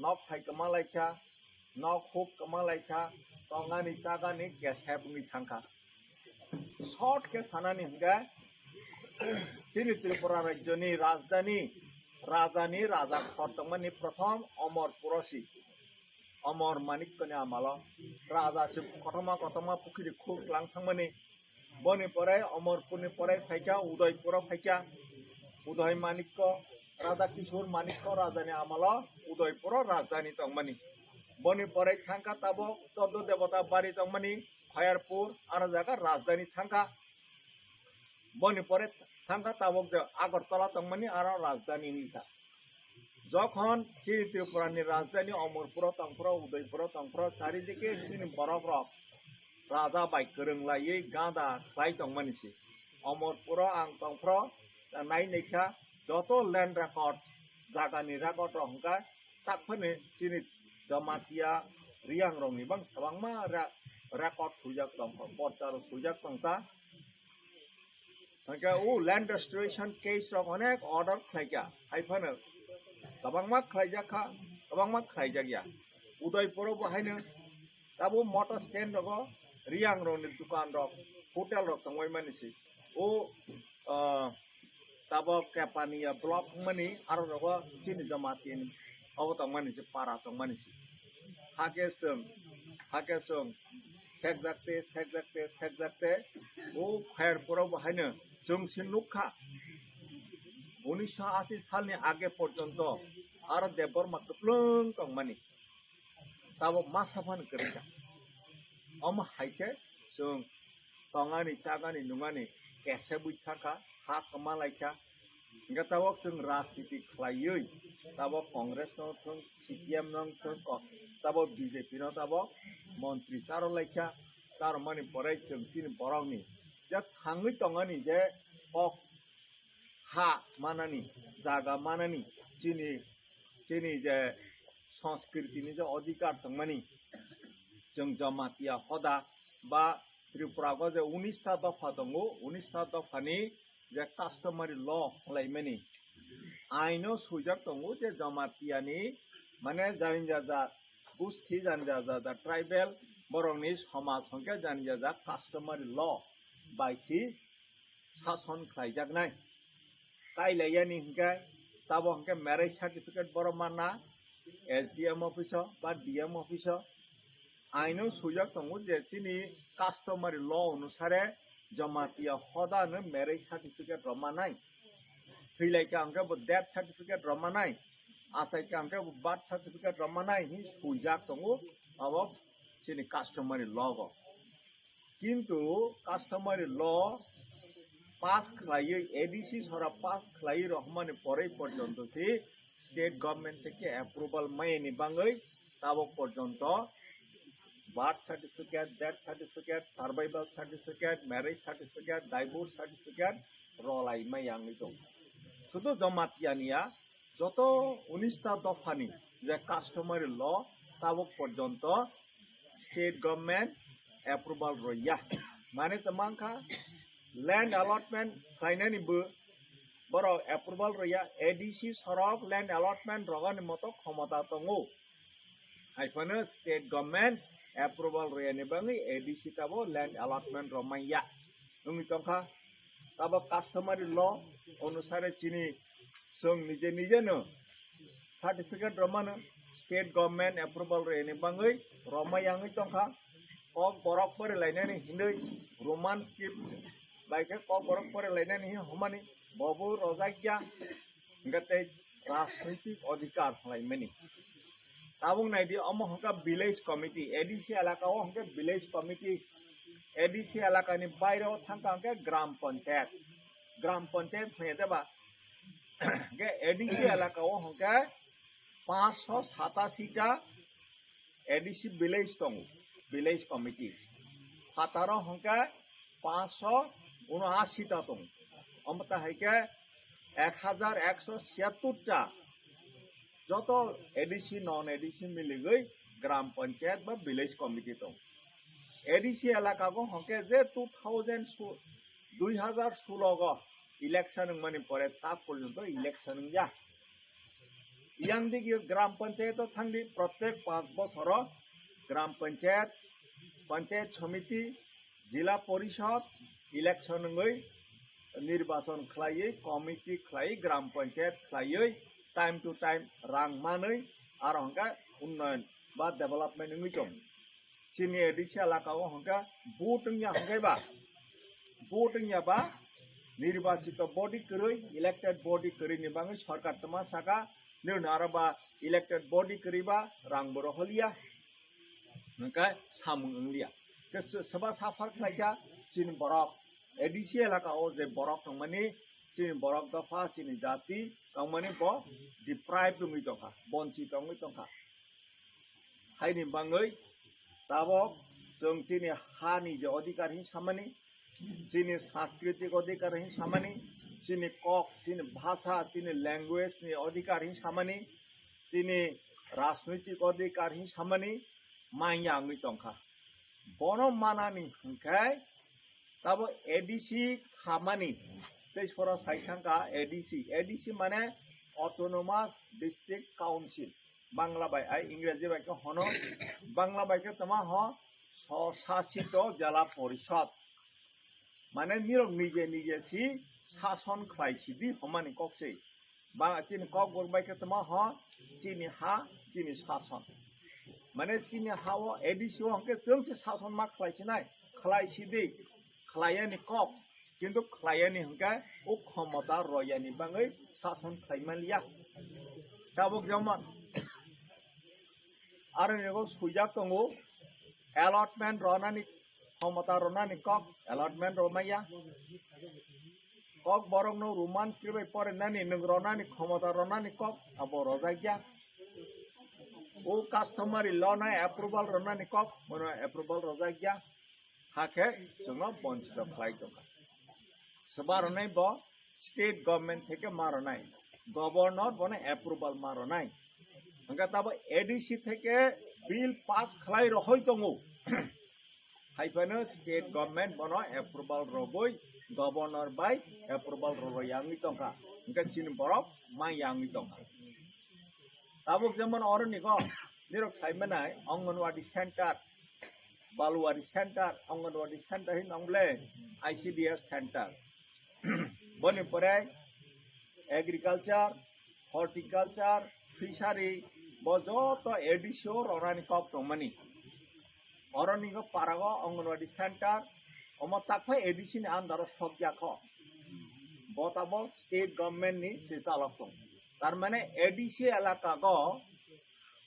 नक फाइकमालायखा नक हुक कमालायखा तंगानि चागानि गेसेबनि थांखा शर्ट के सानानि हंगा चिनि त्रिपुरा राज्यनि राजधानी राजानि राजा खरतंगमानि प्रथम अमरपुरसि अमर मानिकनि आमाल राजासि कथमा पुखुरि खुरलां थांमानि बनि परे अमरपुरनि परे फाइका उदयपुर फाइका उदय मानिक राजा किशोर मानिक राजानि आमाल उदयपुर राजधानी तंगमानि बनि परे थांका ताबो चौद्ध देवता बारी तंगमानि खयरपुर आरो जागा राजधानी थांका बनि परे थांका ताबो आगरतला तंगमानि आरो राजधानी निथा যখন চিনি ত্রিপুরানি রাজধানী অমরপুর তংপুর উদয়পুর তংপুর চারিদিকে চিনি বরফ রক রাজা বাই गोरोंलायै গাঁদা খাই তংমানিসি অমরপুর আং তংপুর নাইনেখা যত ল্যান্ড রেকর্ড জাগানি রেকর্ড রহংকা তাকফানে চিনি জমাতিয়া রিয়াং রংনি বাং সাবাংमा রেকর্ড সুজাক তংফ পরচার সুজাক তংতা हंका उ लैंड रेस्टोरेशन केस रक अनेक ऑर्डर खाइका हाइफानो गोबांमा खाइजाखा गोबांमा खाइजागिया उदयपुर बहायनो दाबो मोटर स्टैंड रक रियां रंनि दुकान रक होटेल रक तंगवाय मानिसि उ दाबो केपानिया ब्लॉक मनी आरो रक चिनि जमातिन अब तंगमानिसि पारा तंगमानिसि हाके सों सेकजाकते उ खयरपुर बहायनो जोंसि नुखा 1980 सालनि आगे पर्यन्त आरो देबबर्मा गोप्लों तंगमानि ताबो मा साफानो गोरोंखा अम हाइके जों तंगानि चागानि नुगानि केसे बुइथाखा हा कमालायखा इंगा ताबो जों राजनीति खालायै ताबो कांग्रेस न थों सीपीएम न थों ताबो बीजेपी न ताबो मंत्री चारलायखा तारमानि परे जों चिनि बरंनि जे थाङै तंगानि जे हा मानानि जागा मानानि चिनि जे संस्कृतिनि जे अधिकार तंगमानि जों जमातिया हदा बा त्रिपुरागो जे 19टा दफा दङ 19टा दफानि जे कास्टमारि ल लाइमानि आइनो सुजाक दङ जे जमातियानि माने जानिजाजा गुस्थि जानिजाजा ट्राइबेल बरंनि समाज संख्या जानिजाजा कास्टमारि ल बायसि शासन खालायजागनाय काइलायानि हंके ताबो हंके मैरिज सर्टिफिकेट बरमाना एसडीएम ऑफिस बा डीएम ऑफिस आइनो सुजाक दङ जे चिनि कास्टमारि ल अनुसारे जमातिया हदानो मैरिज सर्टिफिकेट रमानाय थैलायका हंके डेथ सर्टिफिकेट रमानाय आतायका हंके बार्थ सर्टिफिकेट रमानाय हि सुजाक दङ अब चिनि कास्टमारि ल गो किन्तु कास्टमारि ल पास खालायै एडीसी सरा पास खालायै रहमानि परे पर्यन्त से स्टेट गवर्नमेंट থেকে অ্যাপ্রুভাল মাইনি বাङै ताबो पर्यन्त birth certificate, death certificate, survival certificate, marriage certificate, divorce certificate রলাই মাইয়াङै दं। শুধু জমাতিয়ানিয়া যত 19টা দফানি যে কাস্টমারি ল তাবক পর্যন্ত স্টেট গভর্নমেন্ট অ্যাপ্রুভাল রইয়া মানে তেমাংখা ল্যান্ড অ্যালটমেন্ট খাইनानिबो বড় অ্যাপ্রুভাল রইয়া এডিসি সরক ল্যান্ড অ্যালটমেন্ট রগানি মতো ক্ষমতা দङो হাইফানো স্টেট গভর্নমেন্ট অ্যাপ্রুভাল রইয়ানি বাङै এডিসি তাবো ল্যান্ড অ্যালটমেন্ট রমাইয়া नोंनि तंखा তাবো কাস্টমারি ল অনুসারে চিনি जों निजे निजेनो सार्टिफिकेट रमानो स्टेट गभर्नमेंट एप्रुवल रैनि बाङै रमायाङै तंखा कक बरक फरायलायनानै हिन्दै रोमान स्क्रिप्ट बाइके कक बरक फरायलायनानै हमानि बबो रजाग्या गते राजनैतिक अधिकार लाइमानि ताबुं नायदि अम हंका विलेज कमिटी एडीसी एलाकाओ हंके विलेज कमिटी एडीसी एलाकानि बायराव थांका हंके ग्राम पंचायत फैदेबा के एडीसी एलाकाओ हंके 587टा एडीसी विलेज दं विलेज कमिटी फातारो हंके 579टा दं अमता हइके 1176टा যত एडीसी नन एडीसी मिलिगै ग्राम पंचायत बा विलेज कमिटी दं एडीसी एलाकाको हंके जे 2016 इलेक्शन माने परे ता पर्यंत इलेक्शन जा yang digi ग्राम पंचायत थांदी प्रत्येक 5 बছर ग्राम पंचायत पंचायत समिति जिला परिषद इलेक्शन निर्वाचन खलायै कमिटी खलायै ग्राम पंचायत खलायै टाइम टू टाइम रां मानै आरो हंका उन्नयन बा डेभलपमेंट नङै दं चिनि एडीसी एलाकाओ हंका भोटिंया बा निर्वाचित बॉडी करै इलेक्टेड बॉडी करै नि बाङै सरकार तमा साका निर्नारबा इलेक्टेड बॉडी करिबा रां बरहलिया नका सामुं इंलिया के सबा साफार खायजा चिन बरक एडीसी एलाकाओ जे बरक माने चिन बरक दफा चिन जाति कामाने ब डिप्राइव दङै दखा बन्चित दङै दखा हायनि बाङै ताबक जों चिनि हानि जे अधिकार हि सामानि चिनि सांस्कृतिक अधिकार हि सामानि चिनि कक चिनि भाषा चिनि लैंग्वेज नि अधिकार हि सामानि चिनि राजनैतिक अधिकार हि सामानि मायाङै दंखा बनो मानानि हंखाय ताबो एडीसी खामानि तेसफोरा साइथांका एडीसी माने ऑटोनोमस डिस्ट्रिक्ट काउंसिल बांग्ला बाय आई इंग्रजी बाय के हनो बांग्ला बाय के तमा ह स्वशासित जिला परिषद माने निरक निजे सी शासन खलायसिदि हमानि ककसे बा चिनि कक बरबाय के तमा ह चिनि हा चिनि शासन माने चिनि हाओ एडीसी हंके जोंसे शासन मा खलायसिनाय खलायसिदि खलायनि कक किन्तु खलायनि हंके उ क्षमता रयानि बाङै शासन खलायमालिया ताबक जमन आरो नेगो सुजाक दङो अलॉटमेंट रनानि क्षमता रनानि कक अलॉटमेंट रमाया कक बरंनो रोमान स्क्रिप्ट परेनानि नों रनानि क्षमता रनानि कक आबो रजाग्या ओ कास्टमारी ल ना अप्रूवल रनानि कक मनो अप्रूवल रजाग्या हाके जोंनो बन्चित खलाय दं सबारनाय ब स्टेट गवर्नमेंट थेके मारनाय गवर्नर बने अप्रूवल मारनाय हंगा ताबो एडीसी थेके बिल पास खलाय रहय दङो हाइफानो स्टेट गवर्नमेंट बनो अप्रूवल रबोय गवर्नर बाय अप्रूवल रयाङै दंखा हंगा चिन बरक मायाङै दंखा ताबो जमन अरनिको निरक साइमनाय अंगनवाड़ी सेंटर बालुवाड़ी सेंटर अंगनवाड़ी सेंटर हि नंगले आईसीडीएस सेंटर बने परे एग्रीकल्चर हॉर्टिकल्चर फिशारी बजत एडीसी रनानि कप दंमानि अरनिको पारागो अंगनवाड़ी सेंटर अमा ताकफा एडीसी नि आन्दार सब्जाख बताबो स्टेट गवर्नमेंट नि से चालक दं तार माने एडीसी एलाका गो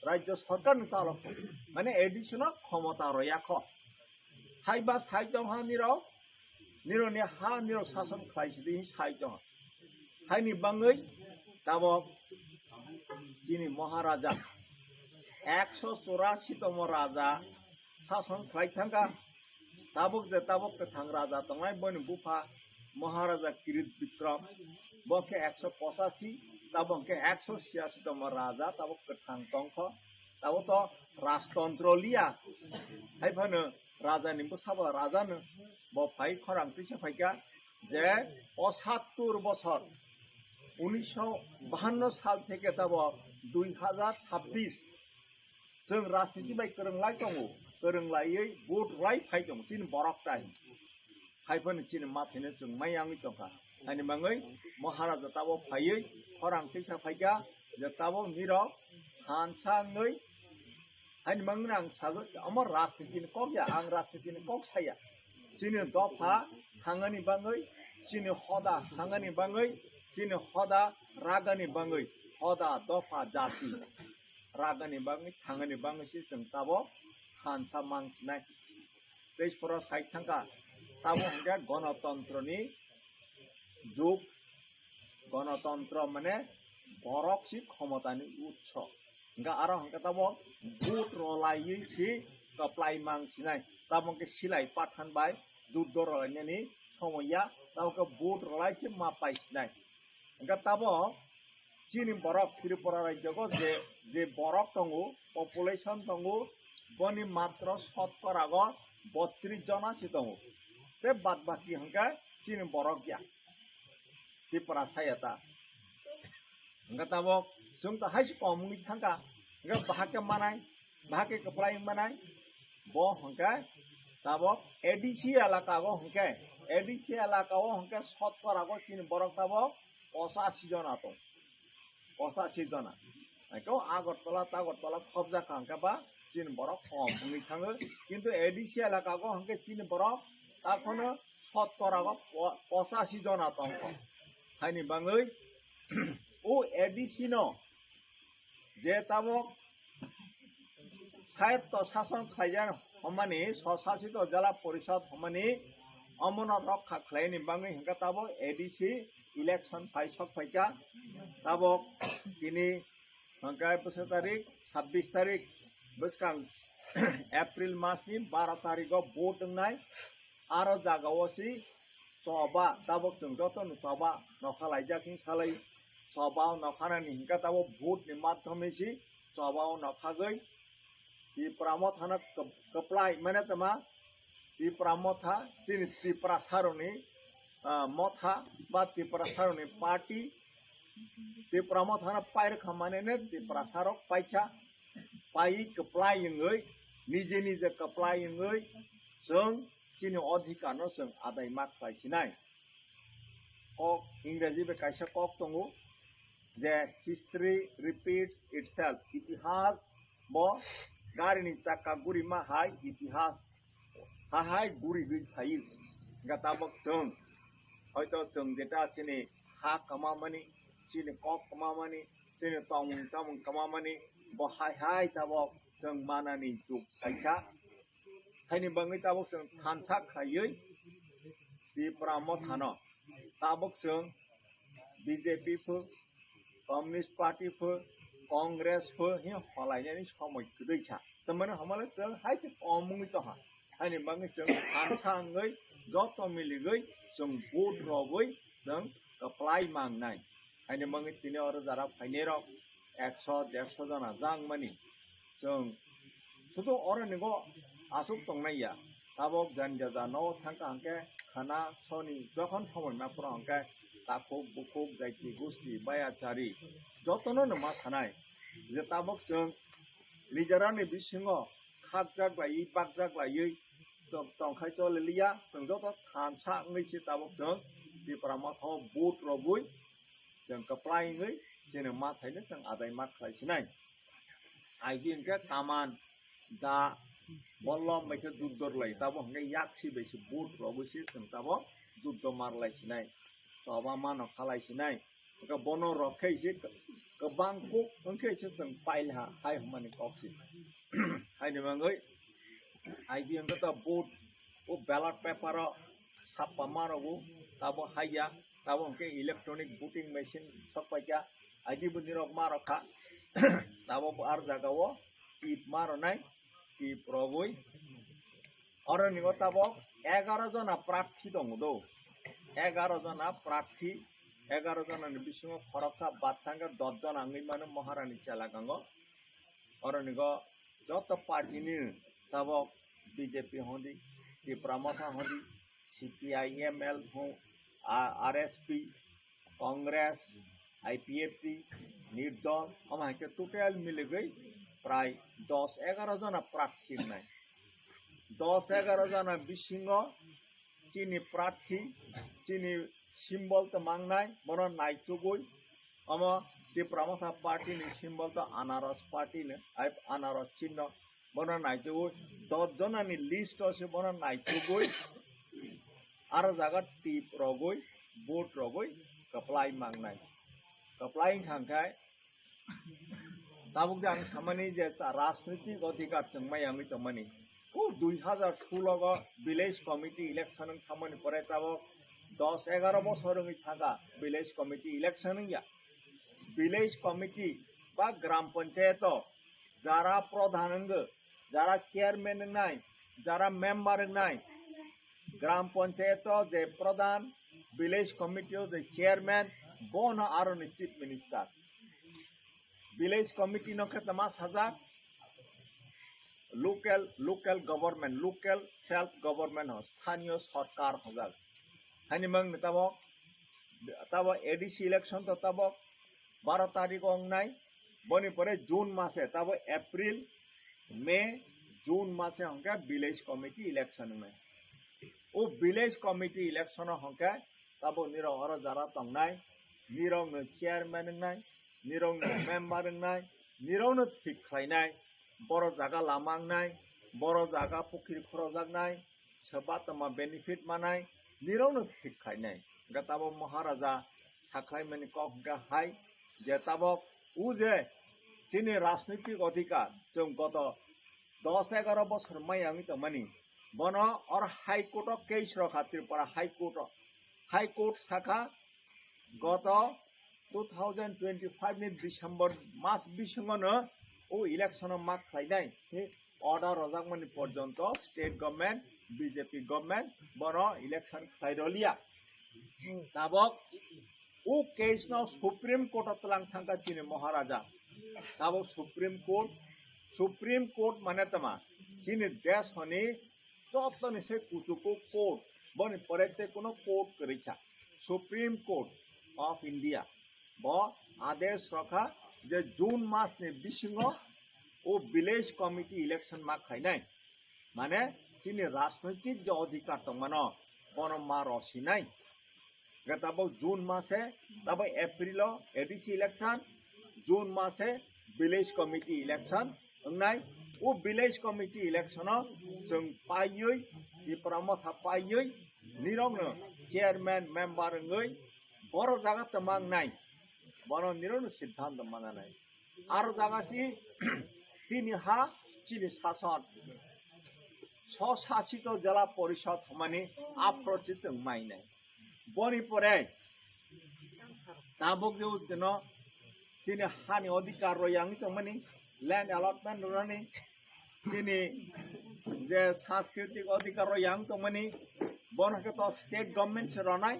राज्य सरकार नि चालक दं माने एडीसी न क्षमता रयाख हाइबा साइड हा निरनि हा निर शासन खलायसिदि साइड हाइनि बाङै ताबो चिनि महाराजा 184तम राजा শাসন খাইথাঙ্কা tabuk je tabuk ke thang raja tongai boni bufa maharaja kirit bikram boke 185 tabuk ke 186 tong raja tabuk ke thang tongkho tabuk to rajtantro liya hai phano raja ni busaba raja no bo phai khorang tise phaika je 75 বছর 1952 সাল থেকে tabuk 2026 जों राजनीति bye गोरोंलाय दङ गोरोंलायै vote राय phi दङ चिन बरक ताइ फाइफोन चिन माथेनो जों मायाङै दंखा हानि माङै महाराजा ताबो फायै खरां फैसा फाइगा जे ताबो मिरो हानसाङै हानि माङै आं सागो अमर राजनीतिनि ककया आं राजनीतिनि कक साया चिन दफा थाङानि बाङै चिन हदा थाङानि बाङै चिन हदा रागानि बाङै हदा दफा जाति रागानि बाङै थाङानि बाङैसो जों ताबो हानसा मांसिनाय देशफोराव साइड थांगा ताबो हंगा गणतन्त्रनि जुग गणतन्त्र माने बरकसि क्षमतानि उत्स हंगा आरो हंगा ताबो भोट रलायैसि कप्लाय मांसिनाय ताबो के सिलाय पाठानबाय जुद्ध रलायनायनि समया ताबो भोट रलायसि मापायसिनाय हंगा ताबो चीनी बरक त्रिपुरा राज्यको जे बरक दङ पपुलेसन दङ बनि मात्र शतकरागो 32 जनासि दङ बे बाद बाकी हंगा चीनी बरक गया त्रिपुरा सायता हंगा ताबो जों त हाइस कमुनि थांगा हंगा बाहाके मानाय बाहाके कप्लाय मानाय बो हंगा ताबो एडीसी एलाकागो हंगा एडीसी एलाकागो हंगा शतकरागो चीनी बरक ताबो 85 जना दं 85 जना एखौ आगरतला तागरतला खबजा खांकाबा चीन बरक खम बुंनि थाङो किन्तु एडीसी एलाकागो हंके चीन बरक ताखौनो शतकरागो 85 जना दं हायनि बाङै ओ एडीसी नो जे ताबो साहित्य शासन खायजान हमानि सशासित जिल्ला परिषद हमानि अमना रक्षा खालायनि बाङै हंका ताबो एडीसी इलेक्शन फाइसक फाइका ताबो दिनै हंका 26 तारिख बसकां एप्रिल मासनि 12 तारिखआव भोट होनाय आरो जागावसि सभा ताबो जों जतन सभा नखालायजाखिन सालाय सभाव नखानानि हंका ताबो भोटनि माध्यमेसि सभाव नखागै त्रिपुरा थाना कप्लाय माने तमा त्रिपुरा मथा चिन त्रिपुरा सारनि मथा बा त्रिपुरा सारनि पार्टी त्रिपुरा मथा पायर खामाने त्रिपुरा सारक पाइचा पाई कप्लायङै निजे निजे कप्लायङै जों चिनि अधिकारनो जों आदाय माखायसिनाय कक इंराजि बे कायसा कक दङ जे हिस्ट्री रिपीट्स इटसेल्फ इतिहास बो गारिनि चाका गुरि माहाय इतिहास हाहाय गुरि गई थायो गाताबक जों हयतो जों जेटा चिनि हा कमामानि चिनि कक कमामानि चिनि तामुं कमामानि बहाय हाय ताबक जों मानानि जुग थाइसा हायनि बाङै ताबक जों थानसा खायै त्रिपुरा मथानो ताबक जों BJP four communist party four Congress four हि हलायनायनि समय गदैसा तमने हमले जों हायसे कमुङै तहा हायनि बाङै जों थानसाङै जत मिलिगै जों भोट रबै जों कप्लाय मांनाय हायनि बाङै तिनि अर जारा फाइनेर 100-150 जना जां मानि जों सुदु अरनिगो आसुक तंनाया ताबक जानजा जानो थांका हंके खाना सनि जखन समय मापुरा हंके ताखुब बुखुब जायति गुस्ति बायाचारि जतनो नमा थानाय जे ताबक जों लिजारानि बिसिङो खागजाग्लायै बागजाग्लायै तंखाय चलिया जों जत थानसाङैसो ताबक जों त्रिपुरा माथाव भोट रबै जों कप्लायङै जेनो माथायनो जों आदाय माखायसिनाय आइदि हंके कामान दा बल्लम बायखो दुद्दरलाय ताबो हंके याक्सि बायसो भोट रबैसो जों ताबो जुद्ध मारलायसिनाय सभा मानो खालायसिनाय हंके बनो रखैसो गोबां कुक हंकेसो जों पाइलहा हाय हमानि कक्सि हायनि बाङै आइदि हंके ता भोट ओ बैलेट पेपर सापा मारबो ताबो हाया ताबो हंके इलेक्ट्रॉनिक वोटिंग मशीन सकपाइका आइदि बुनिरक मारखा ताबो आर जागावो टिप मारनाय टिप रबै অরণ্য তাবক 11 জনা প্রার্থী দङ দো 11 জনা প্রার্থী 11 জনাनि बिसिङाव खरकसा बादथांगा 10 জন आंनि माने महारानी चालागांगो अरण्य যত पार्टीनि ताबक बीजेपी होंदी टिप्रामथा होंदी CPI-ML हो RSP कांग्रेस IPFT निर्दल हमारे टोटल मिले गई प्राय 10-11 जना प्रार्थी नहीं 10-11 जना बिसिङ चीनी प्रार्थी चीनी सिम्बल तो मांगनाय बनो नाइटुगुई अम टिप्रामथा पार्टी नि सिम्बल तो अनारस पार्टी ने अनारस चिन्ह बनो नाइटुगुई 10 जना नि लिस्ट से बनो नाइटुगुई आरो जागा टिप रगुई बोट रगुई कप्लाई मांगनाय कप्लाई खांखाय ताबुक जां सामानि जे राजनीतिक अधिकार जों मायामि तमनि ओ 2016 विलेज कमिटी इलेक्शन खामानि परे ताबक 10-11 বছরनि थाका विलेज कमिटी इलेक्शन या विलेज कमिटी बा ग्राम पंचायत जारा प्रधान जारा चेयरमैन नाय जारा मेंबर नाय ग्राम पंचायत जे प्रधान विलेज कमिटी जे चेयरमैन बोन आरो चीफ मिनिस्टर विलेज कमिटी नो खेतमा साजा local government local self government हो स्थानीय सरकार होगा हानि मंग तब एडीसी इलेक्शन तो तब 12 तारीख अंगनाय बनी परे जून मासे तब अप्रैल मई जून मासे होंगे विलेज कमिटी इलेक्शन में ओ विलेज कमिटी इलेक्शन होंगे तब निरो और जरा तंगनाय निरो न चेयरमैन नाय निरो न मेंबर नाय निरो न ठीक खायनाय बर जागा लामांनाय बर जागा पुखिर खरजागनाय सोबा तमा बेनिफिट मानाय निरावनो ठीक खायनाय गताबो महाराजा साख्लाय माने कखगा हाय जे ताबक उजे जिनि राजनीतिक अधिकार जों गत 10-11 বছর मायाङि तमानि बन और हाई कोर्ट केस रखा त्रिपुरा हाई कोर्ट शाखा गत 2025 नि डिसेम्बर मास बिसिङनो ओ इलेक्शन मा खायनाय ऑर्डर रजाक माने पर्यंत स्टेट गवर्नमेंट बीजेपी गवर्नमेंट बनो इलेक्शन खायरलिया ताबक ओ केस न सुप्रीम कोर्ट तलां थांगा चिनि महाराजा ताबक सुप्रीम कोर्ट माने तमा चिनि देश हनि ततनि से कुचुको कोर्ट बनि परेते कोनो कोर्ट करिछा सुप्रीम कोर्ट ऑफ इंडिया ब आदेश रखा जे जून मास ने बिसिङो ओ विलेज कमिटी इलेक्शन मा खायनाय माने चिनि राजनीतिक जो अधिकार दं मानो बन मा रसिनाय गताबो जून मासे तब एप्रिल एडीसी इलेक्शन जून मासे विलेज कमिटी इलेक्शन अंगनाय ओ विलेज कमिटी इलेक्शन जों पायै टिप्रामथा पायै निरंनो चेयरमैन मेंबर ngै बर जागा तमांनाय बन निरंनो सिद्धांत मानानाय आरो जागासी चीनी हा चीनी शासन स्वशासित जिला परिषद माने आप्रचित मायने बनी परे ताबक जो जन चीनी हानि अधिकार रयांग तो माने लैंड अलॉटमेंट रने चीनी जे सांस्कृतिक अधिकार रयांग तो माने बन के तो स्टेट गवर्नमेंट से रनाय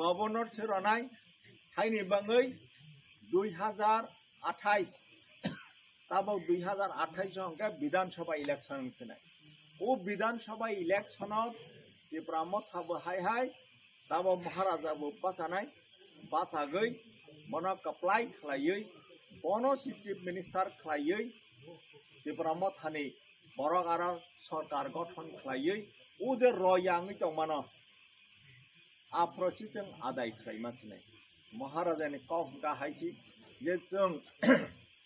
गवर्नर से रनाय हाइनि बाङै 2028 तब 2028 होंगे विधानसभा इलेक्शन होनाय वो विधानसभा इलेक्शन टिप्रामथा हाय तब महाराजा बाचागै बन कप्लाई खालायै बन चीफ मिनिस्टर खालायै टिप्रामथानि बरक आरो सरकार गठन खालायै वो जे रयांगै दंमोन आप्रचिजों आदाय खालायमासिनाय महाराजानि कफ गाहायसि जे जों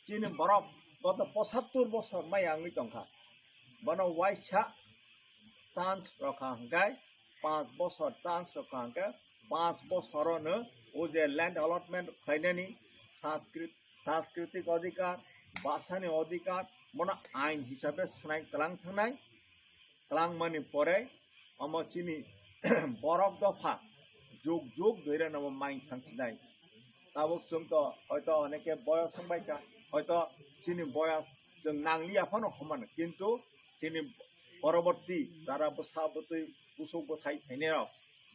चीन बरक गत 75 বছর मायाङि दंखा बन वाइसा चान्स रखा हंगाय 5 বছর चान्स रखा हंगाय 5 বছरनो ओ जे लैंड अलॉटमेंट खायनायनि सांस्कृतिक अधिकार भाषानि अधिकार बन आइन हिसाबै सुनाय कलां थांनाय कलां मानि परे अम चीनी बरक दफा जुग जुग धरे नम माइन थांथिनाय ताबक जों तो हयतो अनेके बयस संबायका हयतो चीनी बयस जों नांलिया फनो खमान किन्तु चीनी পরবর্তী যারা বসাবতই বুসুক বথাই থাইনেরাव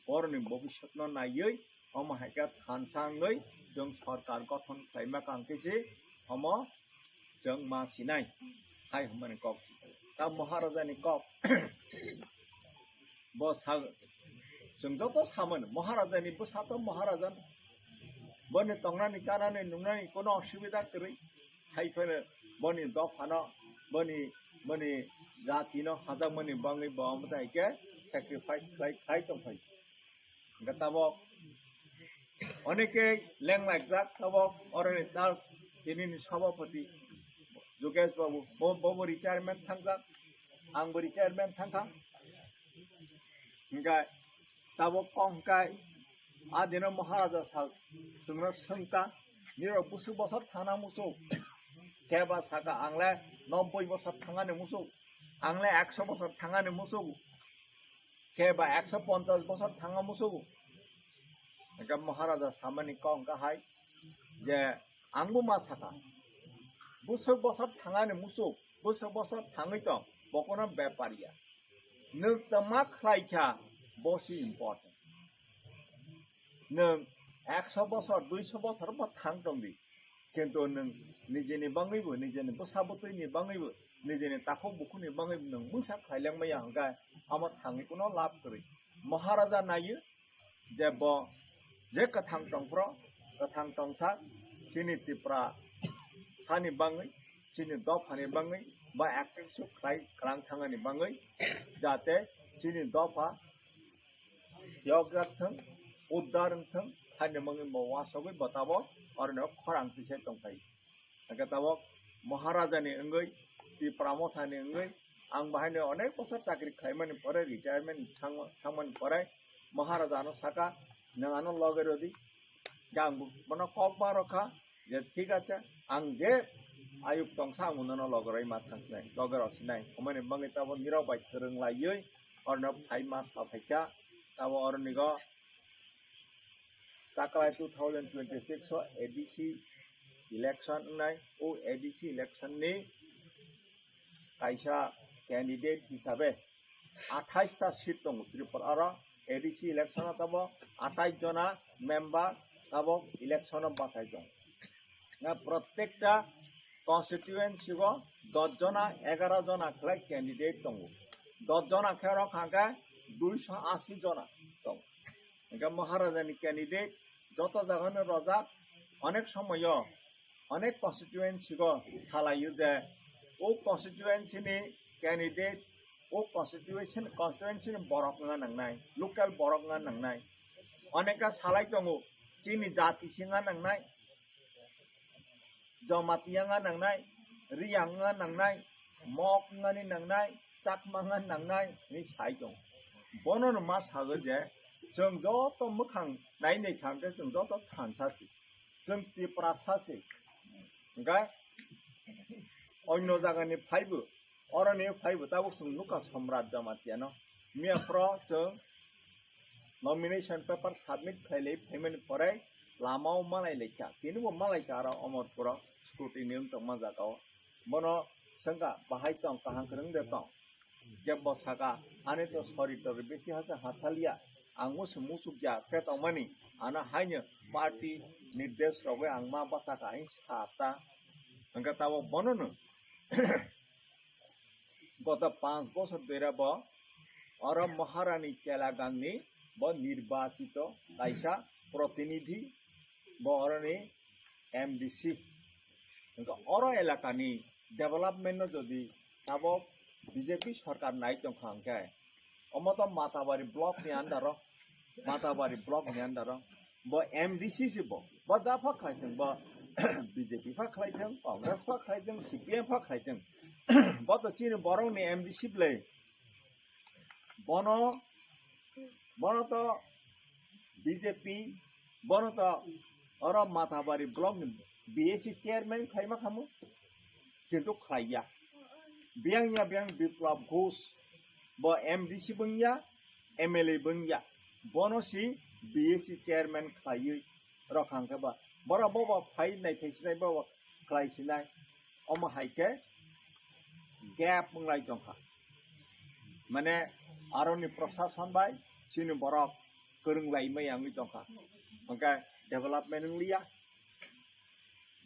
বরनि ভবিষ্যৎ नायै अम हाइका थानसाङै जों सरकार गठन खालामना कांकेसे अम जों मासिनाय हाय हमने कक दा महाराजानि कक बसा जों जत सामोन महाराजानि बसात महाराजा बनि तंनानि चानानि नुनानि कोनो असुबिदा करै हायफोनो बनि दफानो बनि जातिनो हाजामनि बाङै बामताइके सैक्रिफाइस खाइ तंफाय गताबक অনেকে ল্যাংলাক যাক তবক অরনে তার তিনি সভাপতি যোগেশ বাবু ববো রিটায়ারমেন্ট থাকা आंबो रिटायारमेंट थांखा हिंगा ताबक कंकाय आदिनो महाराजा साल जोंनो संका निरो बुसु बसर थाना मुसु केबा साका आंले 90 बसर थांगाने मुसु आंले 100 बसर थांगाने मुसु केबा 150 बसर थांगा मुसु हिंगा महाराजा सामानि कंका हाय जे आंबो मा साका बुसु बसर थांगाने मुसु बुसु बसर थाङै दं बकना व्यापारिया नों तमा खायखा बसी इम्पोर्टेंट नों 100 बसर 200 बसर बा थांग दंदि किन्तु नों निजेनि बाङैबो निजेनि बसाबतैनि बाङैबो निजेनि ताखौ बुखुनि बाङैबो नों मुसा खायलांबाया हंगा आमा थाङैखौनो लाब करै महाराजा नायो जे ब जे कथां टंफ्र कथां टंसा सिनि तिप्रा सानि बाङै सिनि दफानि बाङै बा एक्टिंग सु खाय क्रां थाङानि बाङै जाते सिनि दफा यगथं उद्दारथं हानि बाङै मवासबै बताबो अरनो खरां पिसे तंखाय गताबो महाराजानि अंगै ति प्रामथानि अंगै आं बाहायनो अनेक बছর चाकरि खायमानि परे रिटायरमेंट थांमन परे महाराजानो साका नङानो लगेरदि गांबु मनो ककबा रखा जे ठीक আছে आं जे आयुक तंसा उनानो लगरै माथासनाय लगरसनाय हमने बंगै ताबो निराव बाय फोरोंलायै अरनो फाइ मा साफाइका ताबो अरनिगो ताकलाय 2026 एडीसी इलेक्शन नाय ओ एडीसी इलेक्शन नि कायसा कैंडिडेट हिसाबै 28 टा सीट दं त्रिपुरा एडीसी इलेक्शन ताबो 28 जना मेंबर ताबो इलेक्शन बाथाय दं ना प्रत्येकटा कन्स्टिट्युएंसी को 10 जना 11 जना खलाय कैंडिडेट दं 10 जना खेर खागा 280 जना दं इनका महाराजानि कैंडिडेट जत जागानो रजा अनेक समय अनेक कन्स्टिट्युएंसी को सालायो जे ओ कन्स्टिट्युएंसी नि कैंडिडेट ओ कन्स्टिट्युएंसी नि बरक ना नांनाय लोकल बरक ना नांनाय अनेका सालाय दं चिनि जाति सिंगा नांनाय जमातियांगा नांनाय रियांगा नांनाय मकंगानि नांनाय चाकमांगा नांनाय नि साइ दं बननो मा सागो जे जों जत मोखां नायनै थांगे जों जत थानसासि जों तिप्रासासि ओंगा अन्य जागानि फाइबो अरनि फाइबो ताबो जों नुका सम्राट जमातियानो मियाफ्र जों नॉमिनेशन पेपर सबमिट खायले पेमेंट परे लामाव मालाय लेखा किनुबो मालाय चारा अमरपुरा स्क्रूटिनी उनतक मजाकाव बनो संगा बाहाय तंग कहां करंग देता जब बसाका आने तो सॉरी तो बेसी हसा हाथालिया आंगुस मुसुकजा पेतमनि आना हायनो पार्टी निर्देश रबे आंमा बसाका इन साता अंगा ताबो बननो गत 5 बছর ধরে ब और महारानी चेलागांनि ब निर्वाचित कायसा प्रतिनिधि बरनि एमडीसी और एलाकानि डेवलपमेंट जदि ताबो बीजेपी सरकार नाय तंखांके अमत माताबारी ब्लॉक नि अंदर ब एमडीसी से ब जाफा खायजों ब बीजेपी फा खायजों कांग्रेस फा खायजों सीपीएम फा खायजों ब तो चीन बरं नि एमडीसी प्ले बनो तो बीजेपी बनो तो और माताबारी ब्लॉक बीएससी चेयरमैन खाइमा खामो किंतु खाइया बियांग विप्लव घोष ब एमडीसी बंगिया एमएलए बंगिया बनोसी बीएससी चेयरमैन खाइयै रखांके बा बरा बबा फाइ नाय फैसिनाय बा खाइसिनाय अमा हाइके गैप मंगलाय दंखा মানে আরনি প্রশাসন বাই চিনি বরক করংলাই মাই আমি দকা ওকে ডেভেলপমেন্ট লিয়া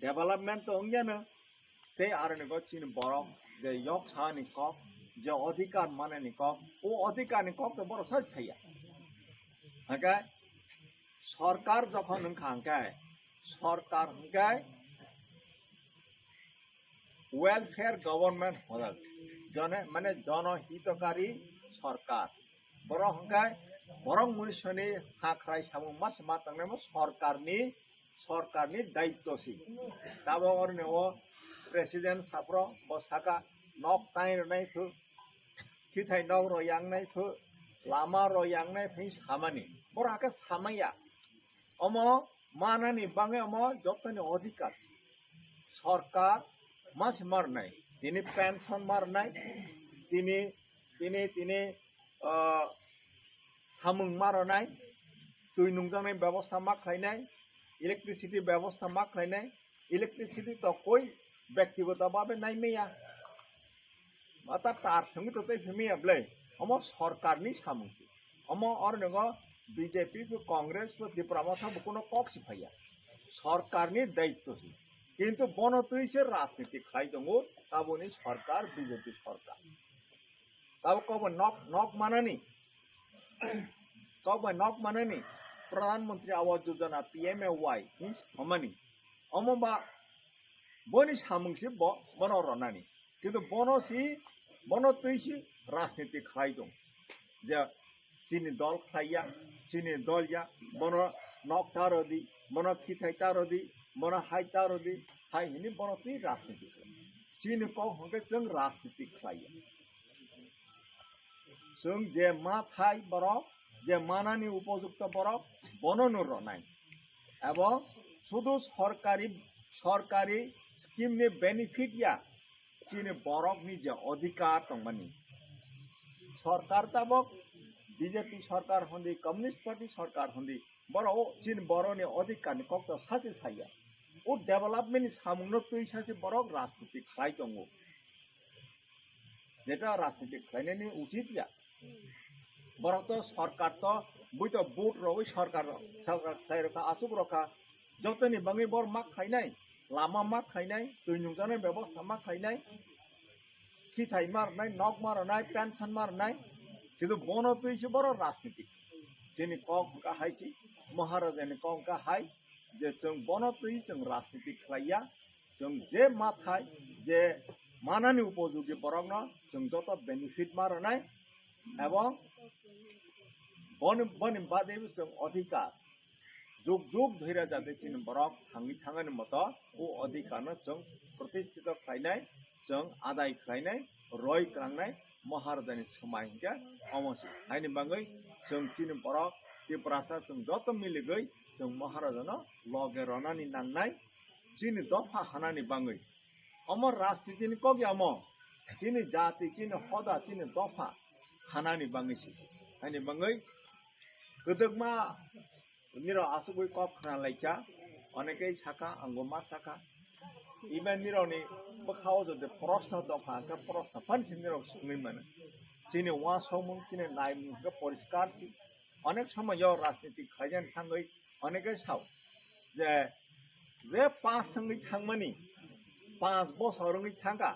ডেভেলপমেন্ট তো অংজানো তে আরনি গো চিনি বরক যে yok সানি কক যে অধিকার মানে নি কক ও অধিকার নি কক তো বড় সাজ ছাইয়া ওকে সরকার যখন খাঙ্কায় সরকার হঙ্কায় ওয়েলফেয়ার গভর্নমেন্ট হল জনে মানে জনহিতকারী সরকার বড় হঙ্কায় বরং মনুষ্যনি হাখ্রাই সামু মাস মাতাংনে সরকারনি দায়িত্বশীল তাবো অরনে ও প্রেসিডেন্ট সাপ্র বসাকা নক তাই রনাই ফু খিথাই নক রয়াংনাই ফু লাमा রয়াংনাই ফি সামানি বড় হাকে সামাইয়া অম মানানি বাঙে অম যতনি অধিকার সরকার মাছ মারনাই তিনি পেনশন মারনাই তিনি সামুং মারনাই তুই নুংজানাই ব্যবস্থা মা খাইনাই ইলেকট্রিসিটি ব্যবস্থা মা খাইনাই ইলেকট্রিসিটি তো কই ব্যক্তিগত ভাবে নাই মেয়া মাতা তার সঙ্গে তো তাই ফেমিয়া বলে অম সরকারনি সামুংসি অম অরনগ বিজেপি কংগ্রেস ত্রিপুরা মাথা কোনো কক সিফাইয়া সরকারনি দায়িত্বশীল কিন্তু বনতুইছে রাজনীতি খাই দङ তাবনি সরকার বিজেপি সরকার তাও কব নক মানানি প্রধানমন্ত্রী আবাস যোজনা PMAY হমানি অমবা বনি সামুংসি বন রনানি কিন্তু বনতুইছি রাজনীতি খাই দङ যে চিনি দল খাইয়া চিনি দলয়া বন নক তারদি বন খিথাই তারদি বন হাই तारदी हाय हिनी बनती राजनीति चीन को होंगे जों राजनीति खाइया जों जे मा थाय बरक जे मानानि उपयुक्त बरक बननो रनाय एवं शुधु सरकारी स्कीम नि बेनिफिट या चीन बरक नि जे अधिकार दंमानि सरकार ताबक बीजेपी सरकार होंदी कम्युनिस्ट पार्टी सरकार होंदी बरो चीन बरनि अधिकार नि कक्त सासे साया ও ডেভেলপমেন্ট সামুন তুই সাসে বড় রাজনীতি খাই দङ যেটা রাজনীতি খাইনানি উচিত যা বড় তো সরকার তো বই তো ভোট রই সরকার খাই রাখা আসুক রাখা যতনি বাঙি বড় মা খাইনাই লামা মা খাইনাই তুই নুজানের ব্যবস্থা মা খাইনাই খিথাই মারনাই নক মারনাই পেনশন মারনাই কিন্তু বন তুইছে বড় রাজনীতি যিনি কক হাইছি মহারাজানি কক হাই যে जों बनतुई जों राजनीति खाइया जों जे माथाय जे मानानि उपयोगी बरंग जों जत बेनिफिट मारनाय एवं बन बादे जों अधिकार जुग जुग धैर्य जाते चिन बरक थांगानि मत ओ अधिकार जों प्रतिष्ठित खाइनाय जों आदाय खाइनाय रय क्रांनाय महाराजानि समाय हिंगा अमसि हायनि बाङै जों चिन बरक त्रिपुरासा जों जत मिलिगै जों महाराजानो लगे रनानि नांनाय चीनी दफा हानानि बाङै अमर राजनीतिनि कगि अम चीनी जाति चीनी हदा चीनी दफा हानानि बाङैसि हानि बाङै गदगमा निरो आसुगै कप खानालायका अनेकै साखा अंगमा साखा इबा निरोनि बखाव जदे प्रश्न दफा का प्रश्न फानसि निरो सुनै माने चीनी वा समु चीनी नायमु का परिष्कार सि अनेक समय राजनीति खायजान थाङै अनेकै साव जे 5 संगै थांमानि 5 बोसोरङै थांगा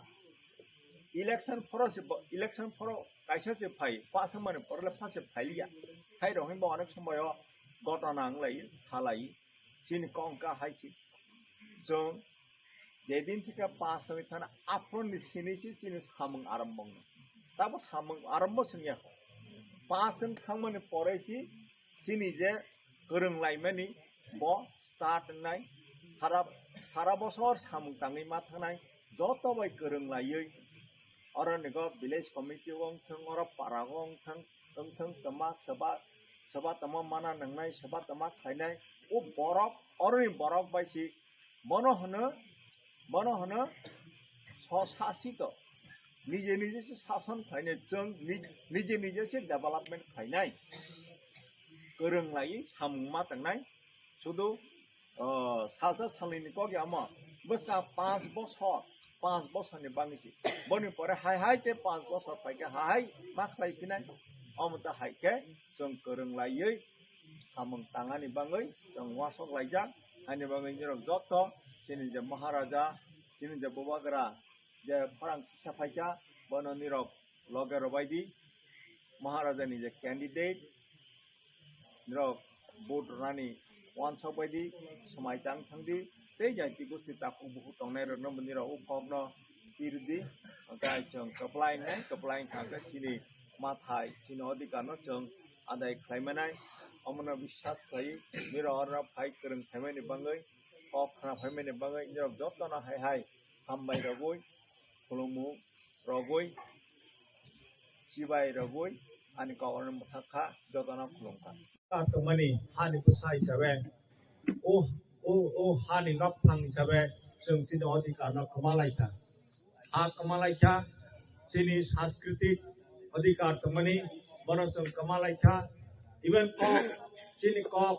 इलेक्शन फराव कायसासे फाय 5 माने परले फासे फायलिया थाय रहिम अनेक समय घटना आंलाय सालाय चिन कंका हायसि जों जेदिन थिका 5 संगै थाना आफ्रनि सिनिसि चिन सामं आरम्भ ताबो सामं आरम्भ संया 5 जों थांमानि परायसि चिनि जे गोरोंलायमानि ब स्टार्ट नाय सारा बसर सामुं ताङै मा थानाय जत बाय गोरोंलायै अरनिग विलेज कमिटि ओंथों अर पारा ओंथों तमा सभा तमा माना नंनाय सभा तमा खायनाय ओ बरक अरनि बरक बायसि बन होनो सशासित निजे से शासन खायनाय जों निजे से डेभेलपमेन्ट खायनाय गोरोंलायै सामुं मा थांनाय शुधु साजा सालैनि कगि आम बसा 5 बसर 5 বছরনি বাংসি বনি পরে হাই হাই তে 5 বছর ফাইকে হাই मा खालायफिनाय अमता हायके जों गोरोंलायै हामं ताङानि बाङै जों वासक लायजाक हानि बाङै जेराव जत जोंनि जे महाराजा जोंनि जे बबाग्रा जे फारां साफायजा बनो निरब लगेर बायदि महाराजानि जे कैंडिडेट निरब भोट रानी वानसक बायदि समायजां थांदि ते जाति गोष्ठी ताकु बहुत तंनाय रनो निरब उपकनो तिरदि गाय जों कपलाय थांगे चिनि माथाय चिनि अधिकारनो जों आदाय खालामनाय अमनो विश्वास खालायो निरब फाइ गोरों खालामनायनि बाङै अखना खालामनायनि बाङै निरब जतना हाय हाय हामबाय रगय खुलुमु रगय सिबाय रगय आनि गावनो मथाखा जतना खुलुमका तातमनि हानि कुसाय हिसाबै ओ हानि नफां हिसाबै जों चिनि अधिकारनो खमालायथा हा कमालायथा चिनि सांस्कृतिक अधिकार तमनि बनो जों कमालायथा इवन कक चिनि कक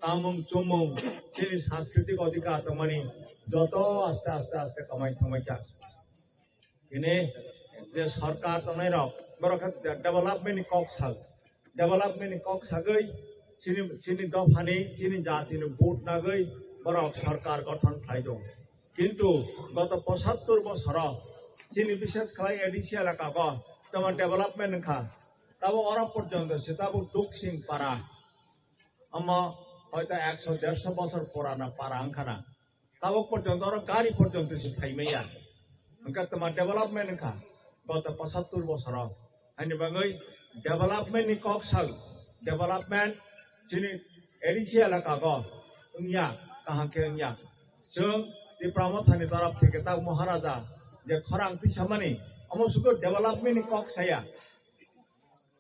तामुं चुमुं चिनि सांस्कृतिक अधिकार तमनि जत आस्ते कमाय थमायथा इने जे सरकार तनाय रक बरख डेभलपमेंट कक सागै चिनि दफानि चिनि जातिनि भोट नागै बरख सरकार गठन खालायदों किन्तु गत 75 बছर चिनि विशेष खालाय एडिसी एलाकाखौ तमन डेभलपमेंट खा तब अरब पर्यन्त से तब दुखसिं पारा अम्मा হয়তো 100-150 বছর পুরানা পারা আংখানা তব পর্যন্ত আর গাড়ি পর্যন্ত সে থাইমাইয়া ওনকা তোমার ডেভেলপমেন্ট খা গত 75 বছর আইনি বাঙৈ ডেভেলপমেন্ট নি কক সাল ডেভেলপমেন্ট চিনি এডিসি এলাকা গ উনিয়া কাহাকে উনিয়া जों दिप्रामथानि तरफ থেকে তা महाराजा যে খরাং পিছামানি আমসুক ডেভেলপমেন্ট নি কক সায়া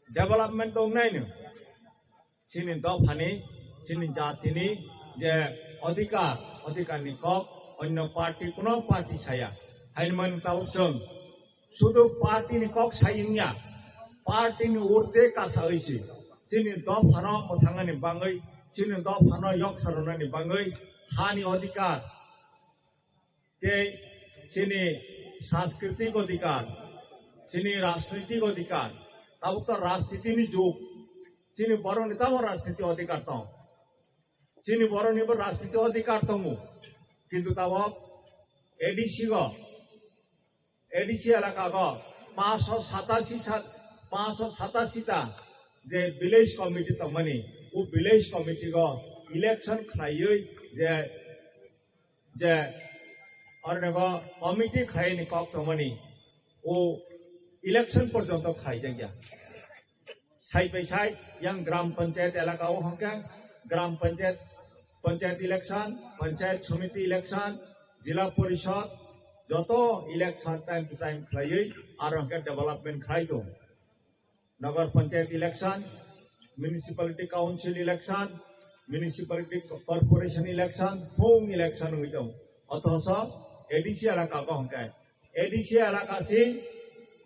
डेभलपमेंट दं नायनो चिनि दफानि चिनि जातिनि जे अधिकारनि कक अन्य पार्टी कोनो पार्टी साया हाइनमान तावसों शुद्ध पार्टी नि कक सायिंया पार्टी नि उर्ते कासा ओइसि चिनि दफानो मथांगानि बाङै चिनि दफानो यक्सरनानि बाङै हानि अधिकार के चिनि सांस्कृतिक अधिकार चिनि राजनीतिक अधिकार अब तो राजनीति नि जुग चिनि बरो नेताबो राजनीति अधिकार दं चिनि बरो निबो राजनीति अधिकार दङ किन्तु तब एडिसी एलाका ग 587 ता जे विलेज कमिटी तमनि वो विलेज कमिटी ग इलेक्शन खायै जे अरनेबो कमिटी खायनि कक तमनि वो इलेक्शन पर्यन्त खाई जाइया साइड बाय साइड yang ग्राम पंचायत एलाका हंके ग्राम पंचायत इलेक्शन पंचायत समिति इलेक्शन जिला परिषद जत इलेक्शन टाइम टू टाइम खायै आरो हंके डेभलपमेंट खाय दं नगर panchayat election municipality council election municipality corporation election फुं इलेक्शन हुई दं अथच एडिसी एलाका हंके एडिसी एलाका से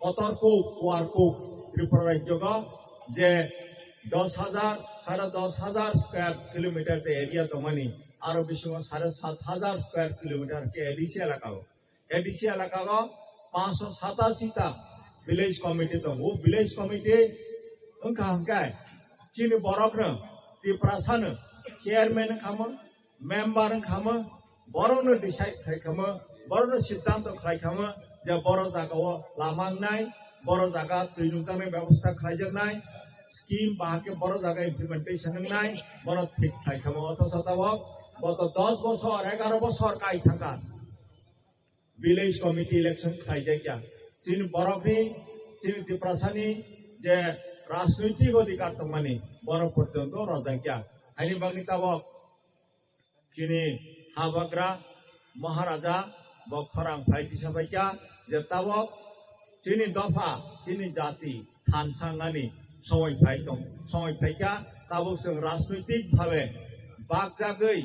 অতর্কুক ওয়ারকুক ত্রিপুরা রাজ্য যে 10,000 10,500 স্কয়ার কিলোমিটার তে এরিয়া তমানি আরো বেশি 7,500 স্কয়ার কিলোমিটার के एडिसी एलाका 587 ता विलेज कमिटी तो वो विलेज कमिटी उनका हमका चिनि बरकनो त्रिपुरासानो चेयरमैन खामो मेंबर खामो बरनो डिसाइड खामो बरनो सिद्धांत खामो जे बर जागाव लामांनाय बर जागा दैनुंगानाय व्यवस्था खालायजोबनाय स्कीम बाहाके बर जागा इमप्लिमेंटेशन होनाय बर ठीक खालामो अथच तब गत 10 বছর 11 বছর काई थाका विलेज कमिटी इलेक्शन खालायजाया चिनि बरकनि चिनि त्रिपुरासानि जे राजनैतिक अधिकार तमानि बर पर्यन्त रजाया आइनि बांनि तब चिनि हाबाग्रा महाराजा बखरां फाइति साबायका जे तब चिनि दफा चिनि जाति थानसांगानि समय फाइका तब जों राजनैतिक भावे बागजागै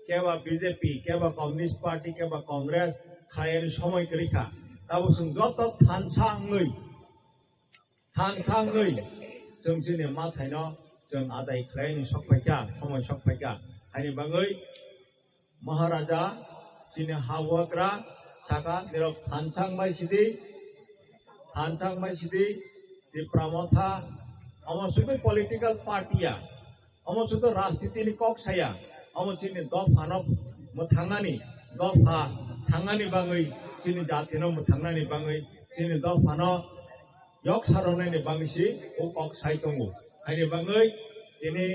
केबा बीजेपी केबा कम्युनिस्ट पार्टी केबा कांग्रेस खायनि समय गैखा तब जों जत थानसाङै जों चिनि माथायनो जों आदाय खालायनि सकफायका समय सकफायका आइनि बाङै महाराजा चिनि हावाग्रा saka nirok hansang mai sidi di pramotha amo sudu political party ya amo sudu rajniti ni kok saya amo chini dof hanok muthangani dof ha thangani bangai chini jati no muthangani bangai chini dof hano yok sarone ni bangai si o kok sai tongu haini bangai ini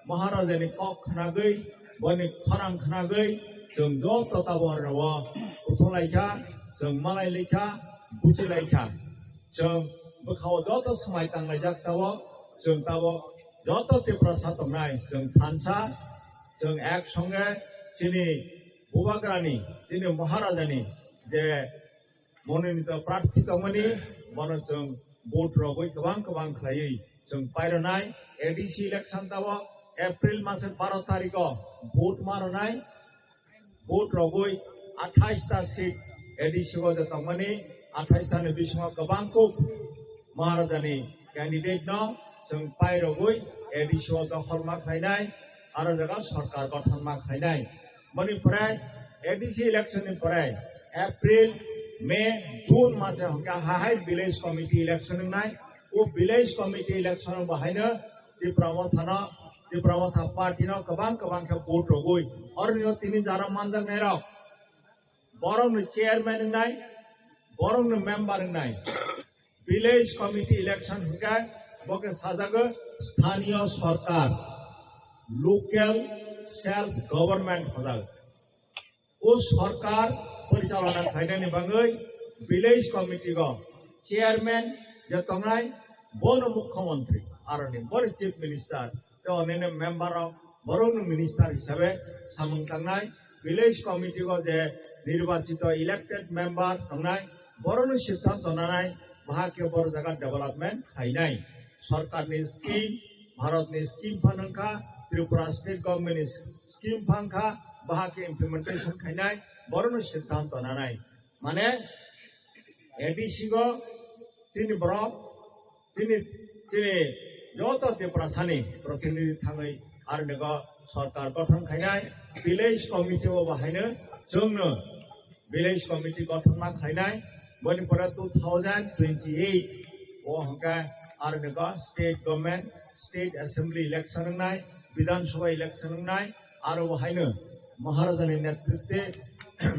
maharaja ni kok khanagoi boni kharang khanagoi जों ज' तताबराव उथं लायखा जों मालाय लेखा बुजि लायखा जों बोखाव ज' समाय तांनाय जागताव जों ताव ज' तेप्रसा दंनाय जों थानसा जों एक संगे दिनै बुबाग्रानि दिनै महाराजानि जे मनोनित प्रार्थी दंमोननि बनो जों भोट रगै गोबां खालायै जों पायरनाय एडिसि इलेक्शन ताव एप्रिल मासे 12 तारिखआव भोट मारनाय भोट रगै 28टा सीट एडिसिआव जतमनि 28टानि बिसङाव गोबांखौ महाराजानि कैंडिडेट न जों पाय रगै एडिसिआव दखल मा खायनाय आरो जगा सरकार गठन मा खायनाय मनिफ्राय एडिसि इलेक्शननिफ्राय एप्रिल मे जून मासे हंका हाय विलेज कमिटी इलेक्शन नाय ओ विलेज कमिटी इलेक्शन बाहायनो त्रिपुरा पार्टी न गोबां के भोट रगै और तिनी जारा मानजां नेराव बरं चेयरमैन नाय बरं मेंबर नाय विलेज कमिटी इलेक्शन हंका बके साजागो स्थानीय सरकार लोकल सेल्फ गवर्नमेंट हजाग ओ सरकार परिचालना खायनायनि बागै विलेज कमिटी गो चेयरमैन जे तंनाय बन मुख्यमंत्री आरो बर चीफ मिनिस्टर तो अनेने मेंबर बरं मिनिस्टर हिसाबै सामं थांनाय विलेज कमिटी गो जे निर्वाचित इलेक्टेड मेंबर थांनाय बरं सिद्धांत लानाय बाहाके बर जागा डेवलपमेंट खायनाय सरकारनि स्कीम भारतनि स्कीम फानखा त्रिपुरा स्टेट गवर्नमेंट स्कीम फानखा बाहाके इम्प्लीमेंटेशन खायनाय बरं सिद्धांत लानाय माने एडिसि गो तिनि ब्रक तिनि जत त्रिपुरासानि प्रतिनिधि थाङै आरो नोगो सरकार गठन खायनाय विलेज कमिटी बाहायनो जोंनो विलेज कमिटी गठन मा खायनाय बनिफ्राय 2028 ओ हंका आरो नोगो state government state assembly election नाय विधानसभा इलेक्शन नाय आरो बाहायनो महाराजानि नेतृत्वे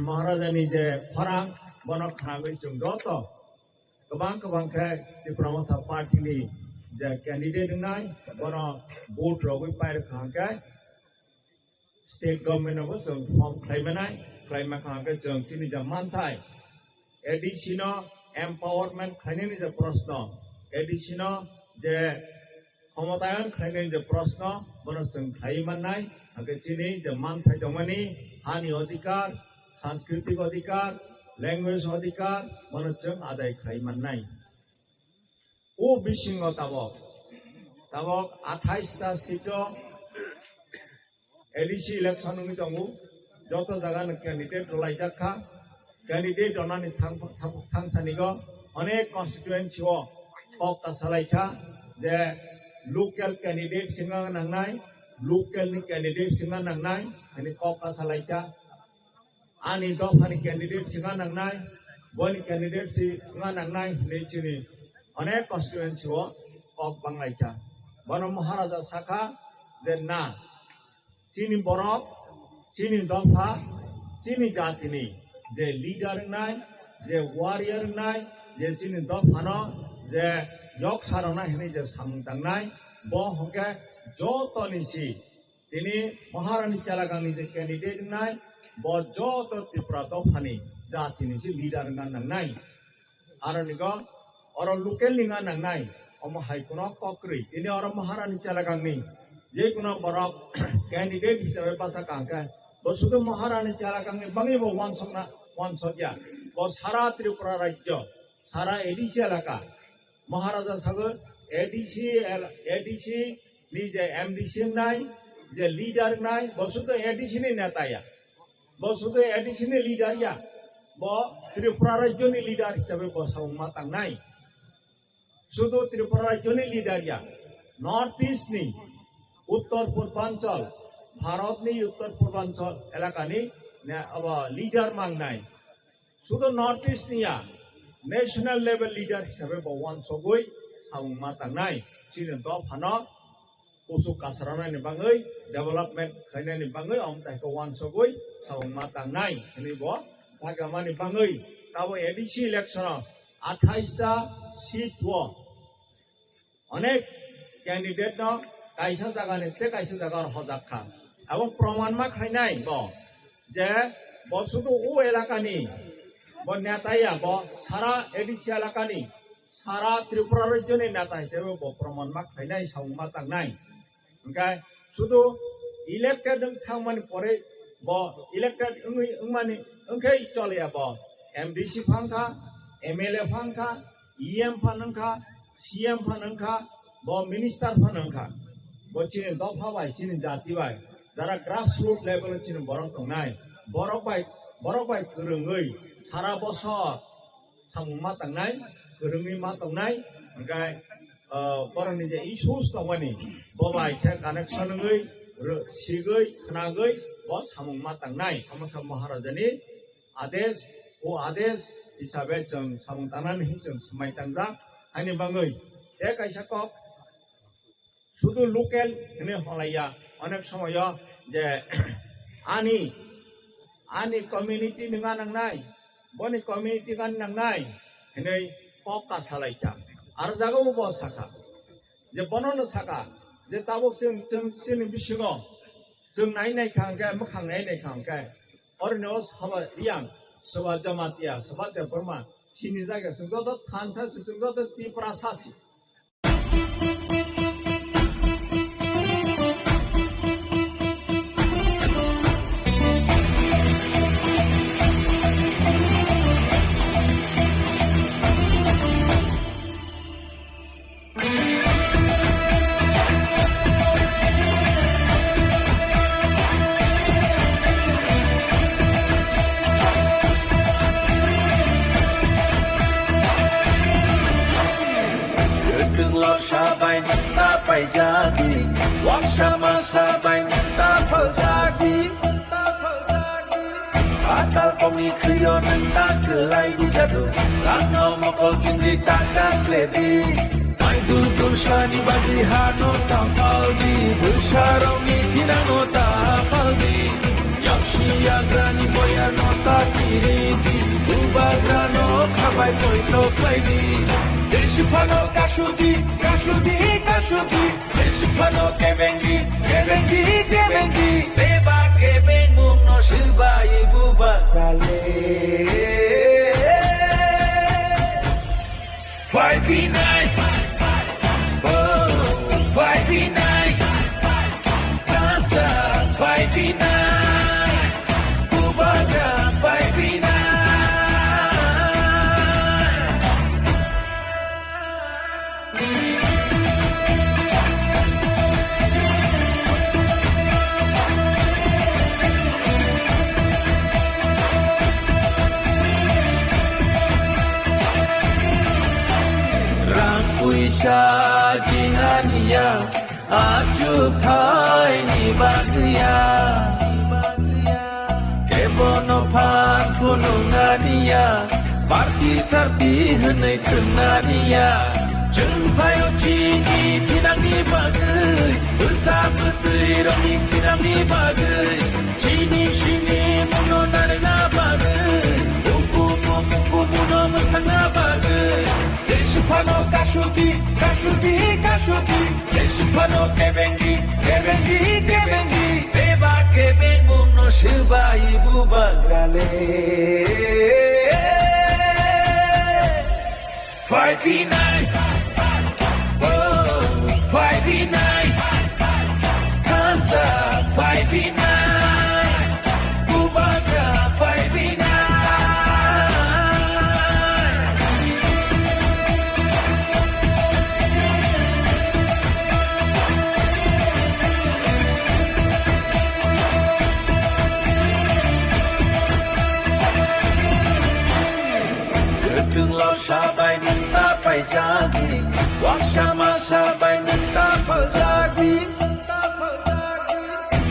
महाराजानि जे फरां बन खानागै जों जत गोबां के त्रिपुरा पार्टीनि जे कैंडिडेट नाय बन भोट रगै पायर खांके स्टेट गवर्नमेंट अब जों फॉर्म क्लाइमा खांके जों तिनि जा मानथाय एडिसि न एम्पावरमेंट खायनायनि जे प्रश्न एडिसि न जे क्षमतायन खायनायनि जे प्रश्न बन जों खायमाननाय आगे तिनि जे मानथाय दंमोननि हानि अधिकार सांस्कृतिक अधिकार लैंग्वेज अधिकार बन जों आदाय खायमाननाय ओ बिसिंग ताबक 28टा सीट एडिसि इलेक्शन दंगु जत जागा कैंडिडेट लायजाखा कैंडिडेट अनानि थांसानिगो अनेक कन्स्टिट्युएंसी कक सालायखा जे लोकल कैंडिडेट सिंगा नांनाय लोकल नि कैंडिडेट सिंगा नांनाय अनि कक सालायखा आनि दफानि कैंडिडेट सिंगा नांनाय बनि कैंडिडेट सिंगा नांनाय नेचिनि अनेक कन्स्टिट्युएंसी कक बांलायखा बन महाराजा साखा जे ना चीनी बरफ चीनी दफा चीनी जातिनि जे लीडर नाय जे वारियर नाय जे चीनी दफानो जे yok sarana hini je samtangnaय bo hongke jotoni si tini maharani chalagangni je candidate नाय bo joto Tripura dofani jatini si leader nangnay aro nigo oro local ninga nangnay omo haikuno kokri tini oro maharani chalagangni je kuno borok candidate hisabe basa kangka bo sudu maharani chalagangni bangi bo wansokya bo sara Tripura rajyo sara edisi elaka महाराजा सागर ADC नि जे MDC नाय जे leader नाय बसुद ADC नि नेताया बसुद ADC नि leader या ब त्रिपुरा राज्य नि leader हिसाबै बसावमा थांनाय सुदु त्रिपुरा राज्य नि लीडर या नॉर्थ ईस्ट नि उत्तर पूर्वांचल भारत नि उत्तर पूर्वांचल इलाकानि अब लीडर मांगनाय শুধু নর্থ ইস্ট নিয়া ন্যাশনাল লেভেল লিডার হিসাবে বওয়ান সগৈ সামুংমা তাंनाय চিনে দ ফানো কুসু কাসরাनायनि बाङै डेभेलपमेन्ट खायनायनि बाङै अमतायखौ वान सगৈ सामुंमा तांनाय हनि ब थागामानि बाङै ताबो एडीसी इलेक्शन 28 टा सीट व अनेक कैंडिडेट न कायसा जागानि ते कायसा जागार हजाखा এবং প্রমাণ মা খাইনাই ব যে ব শুধু ও এলাকানি ব নেতাইয়া ব সারা এডিসি এলাকানি সারা ত্রিপুরা রাজ্যনি নেতা হিসেবে ব প্রমাণ মা খাইনাই সামুংমা তাंनाय ओंखाय শুধু इलेक्टेड थांमानि परे ब इलेक्टेड माने ओंखाय चलिया ब एमडीसी फांखा एमएलए फांखा ईएम फानंखा सीएम फानंखा ब मिनिस्टार फानंखा ब चिने दफा बाय चिने जाति बाय যারা গ্রাসরুট লেভেল চিনে বরং তাंनाय বরক बाय गोरोङै सारा बছর सामुंमा तांनाय गोरोङै मा तांनाय ओंखाय बरंनि जे इशुस दंमानि बबाय थे कानेक्शनङै सिगै खोनागै ब सामुंमा तांनाय कामाख्या महाराजानि आदेश हिसाबै जों सामुं तांनानै जों समाय तांजा आंनि बाङै ए कायसाखौ শুধু লোকেল হনে হলাইয়া অনেক সময় যে आनी कम्युनिटी नङा नांनाय बनि कम्युनिटी गान नांनाय हनै पक्का सालायता आरो जागौ बो साखा जे बननो साखा जे ताबक जों बिसिङाव जों नायनाय खांगे मोखां नायनाय खांगे अरनो साबा रियां सोबा जमातिया सोबा देबरमा सिनि जायगा जों द थानथा जों द त्रिपुरा सासि jadi waksama sabai tapal jadi atal komi kriyo nanda kelai di jadu rano mokol kindi takas ledi mai dul shani bagi hano tapal di bersaroni dinano tapal di yakshi agrani boya nota kiri di ubagrano kabai poito klaidi Desipano kasudi Desipano kebengi Beba kebengu no silba ibu bakale 5v9 Oh 5v9 Dansa 5v9 Bubaga 5v9 Jinania ajukai ni bagya kebono pan kunungania parti sarti henai kenania jengpayo chini pinang ni bagai besar betui romi pinang ni bagai chini sini muno narna bagai buku muno mesana bagai Desipano kasudi Desipano kebengi Beba kebengu no silba ibu bagrale 5v9 Oh 5v9 Kansa 5v9 Bubagra 5v9 Sabai minta pai jadi waksama sabai minta pal jadi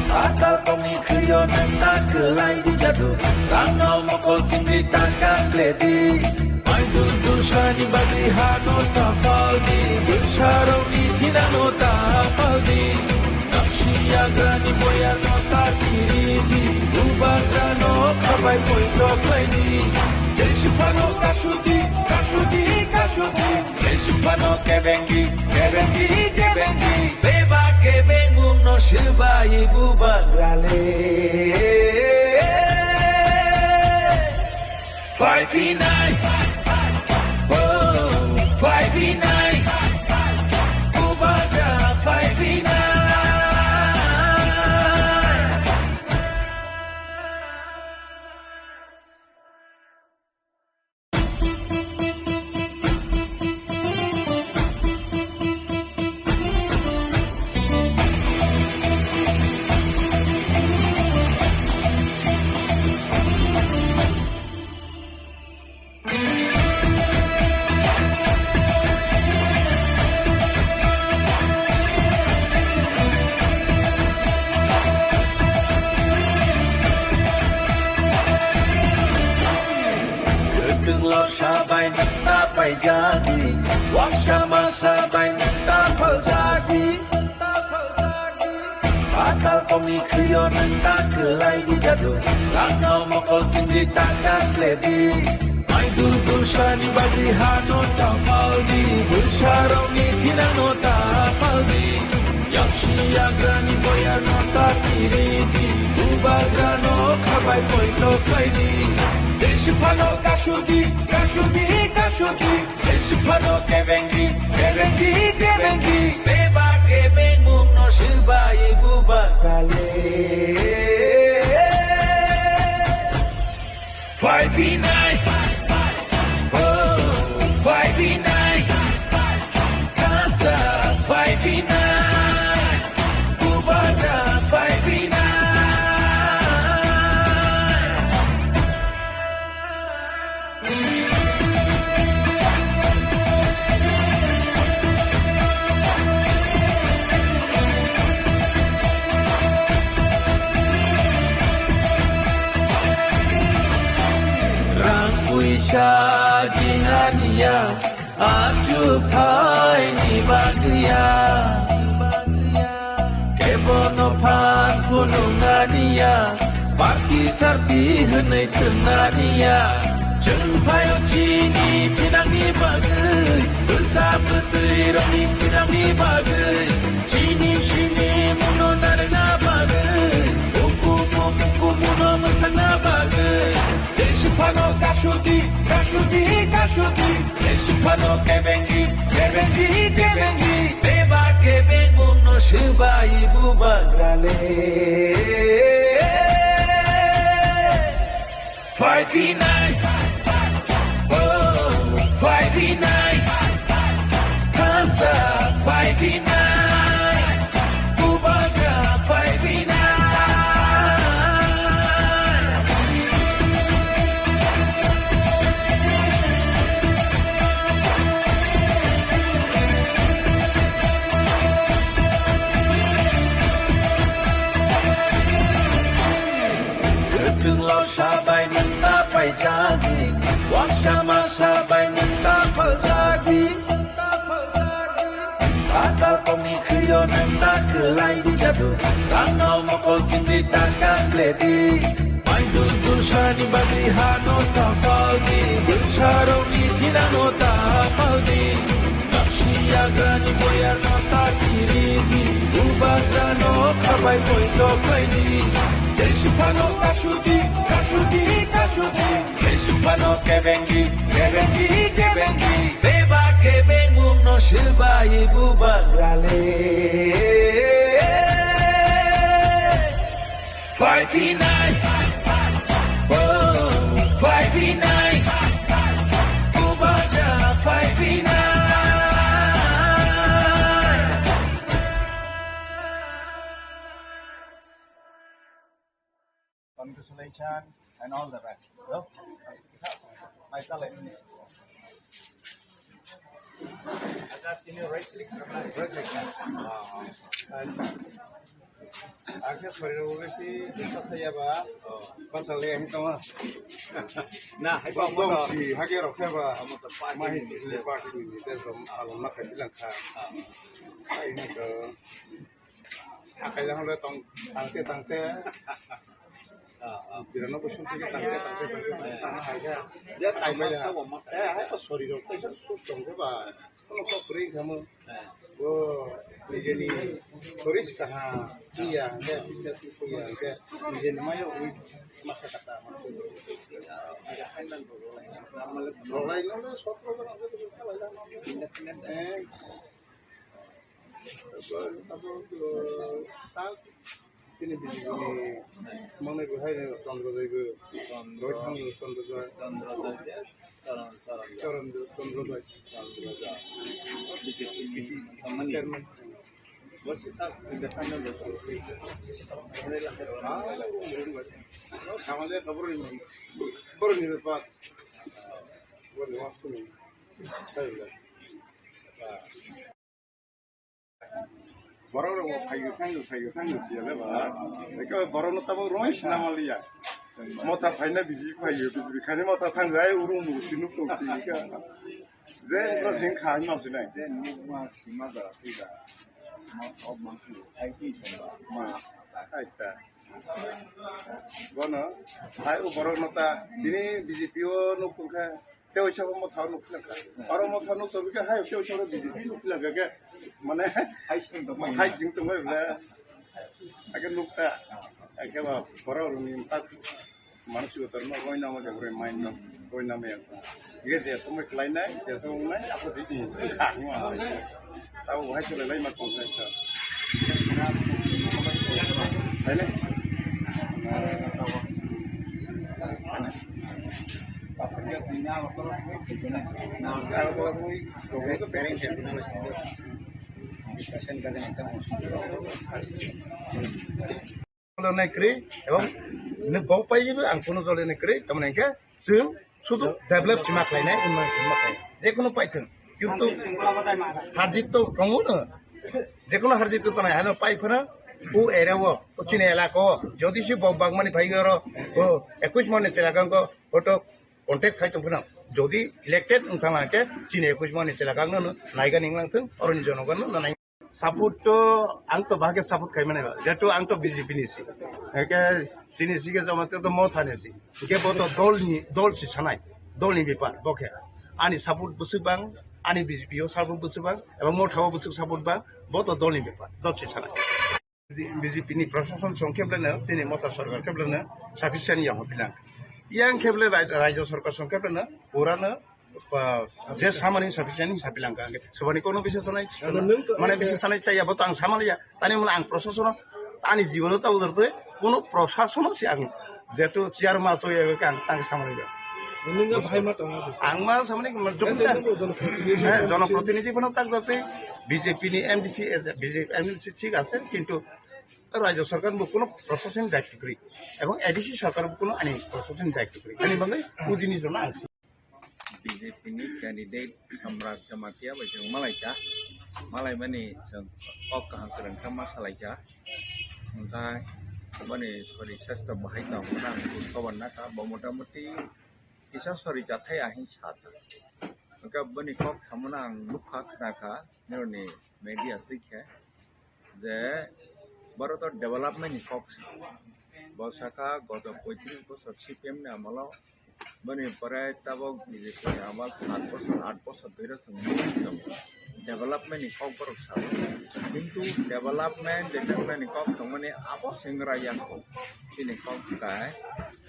atal komi kriyo nanda kelai di jadu rano mokol mokol sindi takas ledi mai dul shani bagi hano tapal di busharoni hinano tapal di nakshiya grani boya no takiri di ubagano kabai poito klaini jeshipano kashudi jeshipano kebengi beba kebengu no shibai bubangrale 5v9 5v9 Ubaga 5v9 jadi waksama sabai tapal jadi bakal komi kriyo nenta kelai di jadu lakno mokol sindi takas ledi mai dul shani bagi hano tapal di busharoni hinano tapal di yakshi agrani boya no takiri di ubagano kabai poito klaini jeshipano kashudi jeshipano kebengi beba kebengu no shibai bubakale 5v9 5v9 kata 5v9 bubaka 5v9 Jinania ajukai ni bagia kebono pan punungania parti sarti henai tenania jengpayo jini pinang ni bagai besar putri rani pinang ni bagai jini sini muno narena bagai buku muno mesana bagai jeshipano kashudi jeshipano kebengi beba kebengu no shibai bubangrale 5v9 5v9 kansa 5v9 bubaga 5v9 jadi waksama sabai tapal jadi bakal komi kriyo nenta kelai di jadu lakno mokol sindi takas ledi mai dul shani bagi hano tapal di busharoni hinano tapal di nakshiya grani boya no takiri di ubagano kabai poito klaini jeshipano kashudi jeshipano kebengi beba kebengu no shibai bubangrale 5v9 5v9 Ubaga 5v9 Congratulations and all the best. No? My talent. Atas ini right click. Akhirnya sore bersih kita saya bah pasal yang itu mah. Nah, hai bang mo Bom si hage ro kheba to pa mahi ni party ni desam alon nak bilang kha. Ini ke akai lang le tong tangte Bila nak usul tiga tangte tanah harga. Dia tai mai lah. Hai pas sore ro kaisa sutong ke ba. Kalau kau beri kamu, ini turis kah? Iya, dia bisa siapa yang dia ini mayo masa kata maksud. Rolai nol, sotro kan ada tu kalau dah. Tapi tal ini biji ini mana gue hari ni tandro dulu, tandro dulu. Tandro dulu. Bos kita depannya betul. Sama dia kabur ni lepas. Boleh waktu ni. Saya. Baru orang sayu sih ada bah. Mereka baru nak tahu rumah nama liya. Mata fina biji payu biji kane mata fina saya urung sinu tu sih kan. Jadi kalau singkah ni macam ni. Then mukma simaga tidak mau mampu IT sama Aita. Bona, saya baru nota ini biji pio nukung ka. Teo coba mau tahu nukung ka. Orang mau tahu nukung ka, saya teo coba biji pio nukung ka. Mana hai jing tu mai bela. Akan nukta. Akan apa? Baru ni empat manusia terima kau nama dia boleh main kau nama yang. Ia dia semua lain naik, dia semua naik apa sih? Khang mah. Tahu hai tu lain macam mana? Ini. pasangnya punya waktu Nah, kalau kau itu parent dia. discussion करने का Kalau negeri, emang negara apa ini ang puno soal negeri, teman engkau, sudah develop simak lainnya, unmah simak lain. Jadi kono paitun, কিন্তু হারজিত তো কমু না, যেকোনো হারজিত তো নাই, হ্যাঁ পাইফনা, ও এরাও, ও চিনে এলাকা, যদি সে বাগমানি ভাই গর, ও 21 মানে চেলাকাঙ্ক, ওটো কন্টেক্ট সাইতো ফনা, যদি ইলেক্টেড উঠানাকে চিনে 21 মানে চেলাকাঙ্ক না, নাইগা নিংলাংথং, অরণ্য জনগণ না নাই। Support to angto bahage support kai mana jeto angto BJP ni si ke sini si ke jamate to mo thane si ke boto dol si sanai dol ni bipar bokhe ani support busubang ani BJP o support busubang ebong mo thawo busuk support bang boto dol ni bipar dol si sanai BJP ni প্রশাসন সংক্ষেপলেনা তিনি মতা সরকার কেবলেনা sufficient yang bilang yang keble রাজ্য সরকার সংক্ষেপলেনা পুরানো যে সামানি সাফিসিয়েন্ট হিসাব bilang kan sebani kono bisa tonai mana bisa tonai caya boto ang sama ya tani mula ang প্রশাসন ani জীবন ta udarte kono প্রশাসন si ang jeto ciar maso ya kan tang samani ya ang mal samani জনপ্রতিনিধি কোনো tak jate BJP ni MDC MDC ঠিক আছে কিন্তু রাজ্য সরকার কোনো প্রশাসন দায়িত্ব করি এবং এডিসি সরকার কোনো আনি প্রশাসন দায়িত্ব করি আনি মানে উজিনি জন্য আনছি BJP ni candidate Samrak Jamatia bajang Malai mani kok kahangkeran kama salaja entah mani sorry sesta bahai ta menang kawan naka bamuda-muti kisah sorry jathai ahin sata maka bani kok samunang lukha naka ni media tikhe je barator development ni kok bosaka goto 35 বছর CPM ne amalo bani parai tabok BJP amal 7 বছর 8 বছর ধরে সঙ্গে development ni kok barok sa কিন্তু development ni kok tongmani abo singra yang ko ini kok kai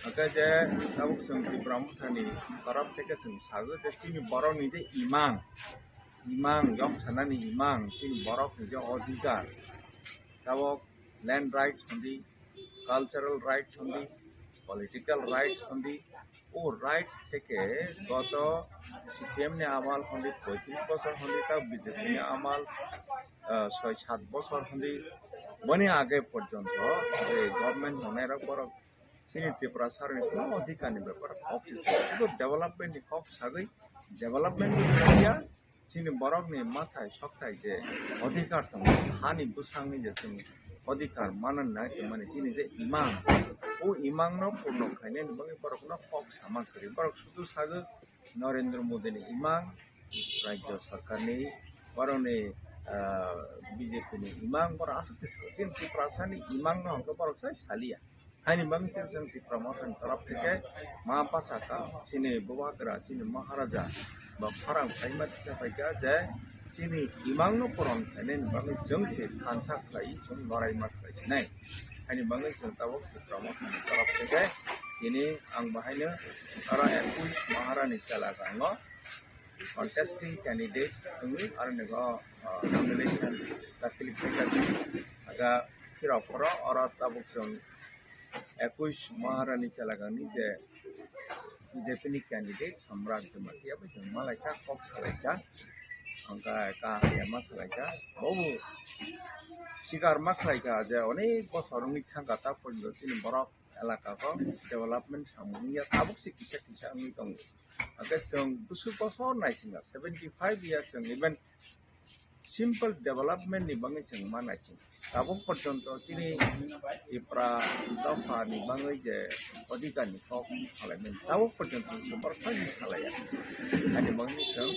maka je tabok sangti brahmani taraf থেকে sago je chini borok ni je imang yok sanani imang chini borok ni je odhikar tabok land rights hondi cultural rights hondi political rights hondi ও rights থেকে গত CPM নে আমাল হন্দি 35 বছর হন্দি তা BJP নে আমাল 6-7 বছর হন্দি বনে আগে পর্যন্ত যে গভর্নমেন্ট হনার পর সিনি ত্রিপুরা সরকার কোনো অধিকার নেই ব্যাপার অফিস তো ডেভেলপমেন্ট নি কপ সাগৈ ডেভেলপমেন্ট ইন্ডিয়া সিনি বরক নি মাথায় সপ্তাহে যে অধিকার দङ হানি বুসাংনি যে অধিকার মানন না মানে চিনি যে ইমাম ও ইমাম ন পূর্ণ খাইনে নিবাঙ্গে বরক না কক সামা করি বরক শুধু সাগো নরেন্দ্র মোদীনি ইমাম রাজ্য সরকারনি বরনে বিজেপিनि ইমাম বড় আসতে চিন ত্রিপুরাসানি ইমাম ন হঙ্ক বরক সালিয়া হাইনি বাংসে जों ত্রিপুরা মহারানি তরফ থেকে মা পাসাকা চিনি ববাগরা চিনি মহারাজা বা ফারাং ফাইমা সাফাইকা যে চিনি ইমাম ন পরন খাইনে নিবাঙ্গে जों से खानसा खाई जों लड़ाई मा खाइनाय हाइनि बांगै जों ताबो त्रिपुरा महारानि तरफ থেকে ini ang bahayno ara 21 महारानी चलागांगो contesting candidate tungui ar nego nomination dakili khaijak aga khiraporo ora tabuk jong 21 महारानी चलागांनि je BJP ni candidate Samrat Jamatia ba jong malaika kok salaika angka ka yama salaika bobu sigar maklaika je onek bosorni thangka ta pojlo tin borok এলাকাखौ development सामुनिया tabuk sikisa kisa ngi tong aga jong busu bosor naisinga 75 years jong even simple development ni bangai jong ma naising tabuk porjonto chini ipra dapha ni bangai je odhikar ni kok khalaimen tabuk porjonto super khani khalaya ani bangai jong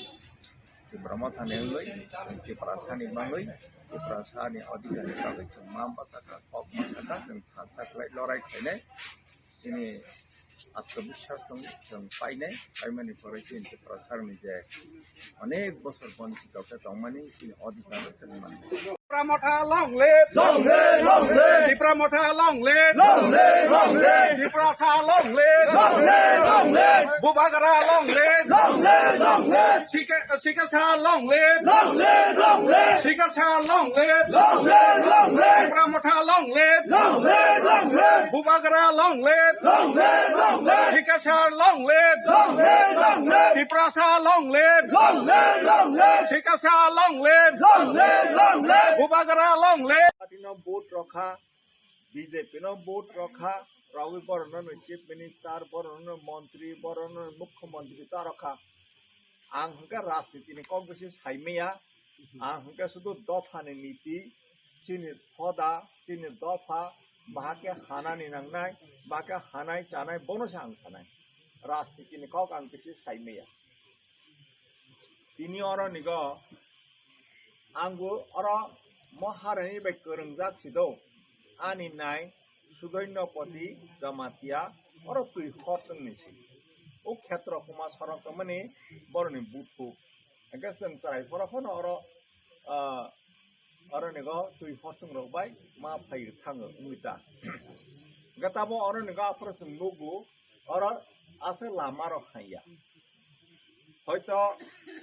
Brahma thane loi ki prasani bangai ki prasani odhikar ni bangai jong mamba saka kok masaka jong khansa klai lorai khaine ini আত্মবিশ্বাস जों पाइनाय पाइमानि फरायसि इनके प्रसारनि जे अनेक बছর बंचित के तंमानि चिनि अधिकार जों मान Pramotha long live the Pramotha long live the Prasa long live Bubagara long live Sikasa long live Sikasa long live Pramotha long live Bubagara long live Sikasa long live the Prasa long live Sikasa long live Bubagara long live Patino boat rokha BJP no boat rokha Rawi Borono chief minister Borono mantri Borono mukhyamantri ta rokha ang hangka rajniti ni kok besi saimea ang hangka sudu dofa ni niti chini thoda chini dofa bahake hana ni nangnai bahake hanai chanai bono sang sanai rajniti ni kok ang besi saimea tini oro nigo anggo oro Maharani by Kurungjak Sido, Ani Nai, Sugaino Poti, Damatia, or a pre Horton Nisi. O Catra Huma Sarakamani, born in Butu. I guess I'm sorry for a honor or a nego to Horton Robai, Ma Pay Tango with that. Gatabo or a nega person Mugu or Asa Lamaro Haya. Hoito,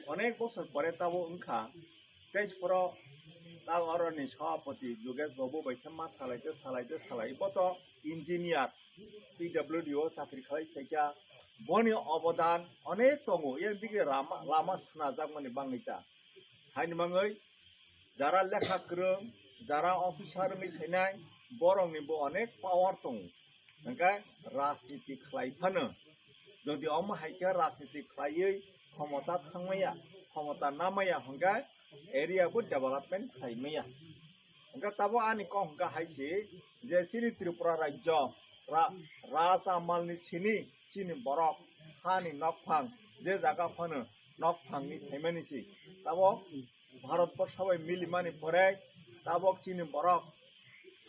Onek was a Poretabo Unka, Case for তার অরণি সভাপতি যোগেশ বাবু বৈঠমা সালাইতে বত engineer পিডব্লিউডিও চাকরি খাইছা বনি অবদান অনেক দङ এর দিকে লামা সানাজাক মানে বাংলাইতা হাইনি বাङै যারা লেখা गोरों যারা অফিসার মিথাইনাय বরংনিबो অনেক পাওয়ার दङ ओंखाय राजनीति खालायफानो যদি अमहायखा राजनीति खालायै ক্ষমতা थांमाया ক্ষমতা नामाया हंगाय area bu development खालायमाया ओंखाय ताबो आनि कहंगा हायसि जे सिनि त्रिपुरा राज्य राजामालनि सिनि बरक हानि नकफां जे जागा फानो नकफांनि थायमानिसि ताबो भारतबर्षावै मिलिमानि फराय ताबो सिनि बरक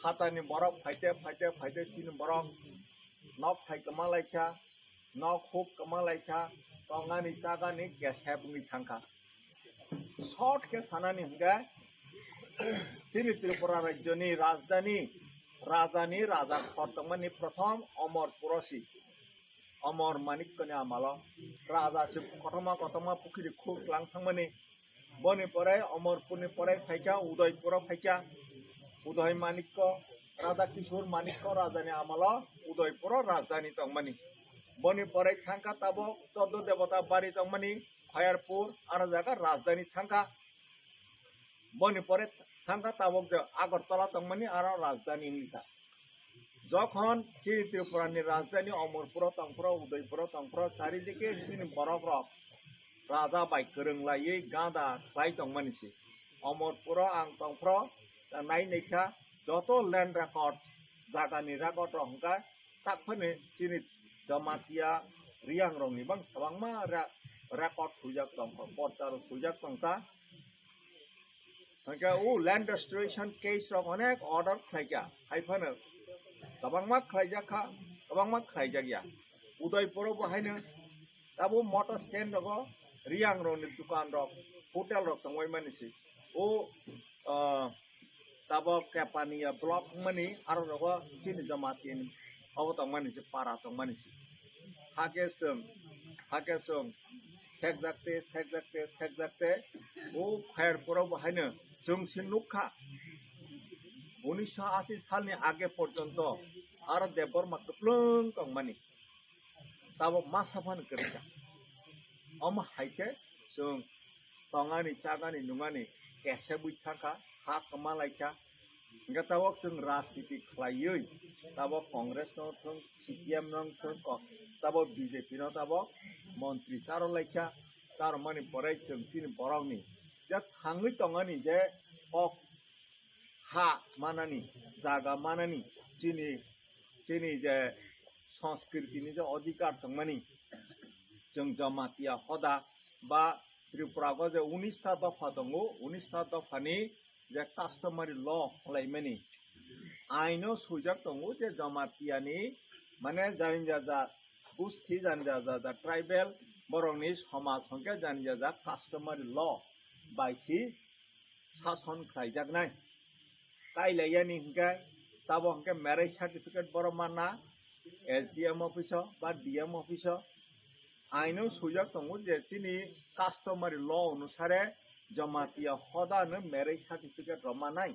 हातानि बरक फाइते सिनि बरक नक थायकमालायखा नक हुक कमालायखा तंगानि जागानि गेसेबनि थांखा शॉर्ट के सानानि हंगा सिनि त्रिपुरा राज्यनि राजधानी राजानि राजा खरतंगमानि प्रथम अमरपुरसि अमर मानिकनि आमालो राजासि कतमा पुखुरि खुख्लां थांमानि बनि पराय अमरपुरनि पराय फायखा उदयपुर फायखा उदय मानिक राजा किशोर मानिक राजानि आमालो उदयपुर राजधानी तंगमानि बनि पराय थांखा ताबो चौद्ध देवता बारि तंगमानि फायरपुर आरो जागा राजधानी थांखा बनि परे थांखा ताबक आगरतला तंगमानि आरो राजधानी निता যখন চিনি ত্রিপুরাनि राजधानी अमरपुर तंगपुर उदयपुर तंगपुर चारिदिके चिनि बरक रक राजा बाय गोरोंलायै गादा खाय तंगमानिसि अमरपुर आं तंगपुर नायनायखा যত ল্যান্ড রেকর্ড জাগানি রেকর্ড রংকা তাকফানে চিনি জমাতিয়া রিয়াং রংনি বাং সাবাংमा রেকর্ড সুজাক দं পর্দার সুজাক দंता hingga land restoration case rok onek order khlaija haifano kabangma khlaijaka kabangma khlaijagya udaipuro bo haino tabo motor stand rogo riang rokni dukan rok hotel rok tongwai manisi o tabo kapania block mani aro rogo chini jamatin abo tongmanisi para tongmanisi hake sung sekjakte o khair poro bo haino जोंसिन नुखा 1980 सालनि आगे पर्यन्त आरो देबरमा गोप्लों दंमानि दाबो मा साफानो गोरैजा अम हाइके जों तंगानि चागानि नुगानि केसे बुइथाखा हा कमालायखा इंगा दाबो जों राजनीति खालायै दाबो कांग्रेस नो थों सीपीएम नो थों दाबो बीजेपी नो दाबो मन्त्रि चारलायखा तारमानि बराय जों तिनि बरावनि जे थाङै तंगानि जे अक हा मानानि जागा मानानि चिनि जे संस्कृतिनि जे अधिकार तंमानि जों जमातिया हदा बा त्रिपुरागो जे 19टा दफा दङ 19टा दफानि जे कास्टमारि ल खालायमानि आइनो सुजाक दङ जे जमातियानि माने जानिजाजा गुस्थि जानिजाजा ट्राइबेल बरंनि समाज संख्या जानिजाजा कास्टमारि ल बायसि शासन खालायजागनाय कायलायानि हिंगा ताबो हिंगा मैरिज सर्टिफिकेट बरमाना एसडीएम ऑफिस बा डीएम ऑफिस आइनो सुजाक दङ जे चिनि कास्टमारि ल अनुसारे जमातिया हदानो मैरिज सर्टिफिकेट रमानाय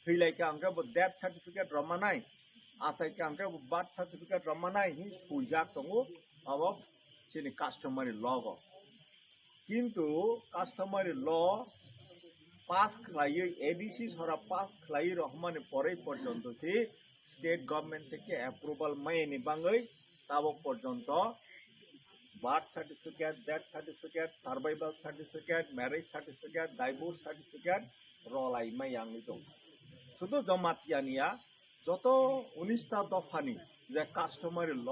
थैलायका हिंगा डेथ सर्टिफिकेट रमानाय आसायका हिंगा बार्थ सर्टिफिकेट रमानाय हि सुजाक दङ अब चिनि कास्टमारि ल गो किन्तु कास्टमारि ल पास खालायै एडीसी सरा पास खालायै रहमानि परै पर्यन्त से स्टेट गभर्नमेंट থেকে अप्रूवल मायनि बाङै ताबो पर्यन्त birth certificate death certificate survival certificate marriage certificate divorce certificate रलाय मायांगै दं शुद्ध जमातियानिया যত 19টা दफानि जे कास्टमारि ल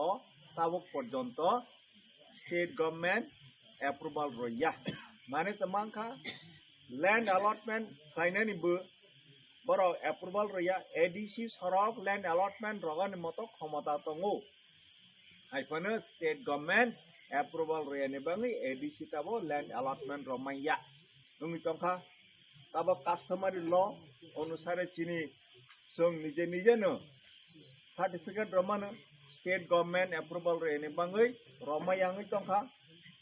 ताबो पर्यन्त स्टेट गभर्नमेंट अप्रूवल रया माने तमांखा लैंड अलॉटमेंट खालायनायनिबो बराव अप्रूवल रया एडीसी सरक लैंड अलॉटमेंट रगानि मतो क्षमता दङ आइफानो स्टेट गभर्नमेंट अप्रूवल रयानि बाङै एडीसी ताबो लैंड अलॉटमेंट रमाया नङि तंखा ताबो कास्टमारि ल अनुसारे चिनि जों निजेनो सर्टिफिकेट रमानो स्टेट गभर्नमेंट अप्रूवल रयानि बाङै रमायांगै तंखा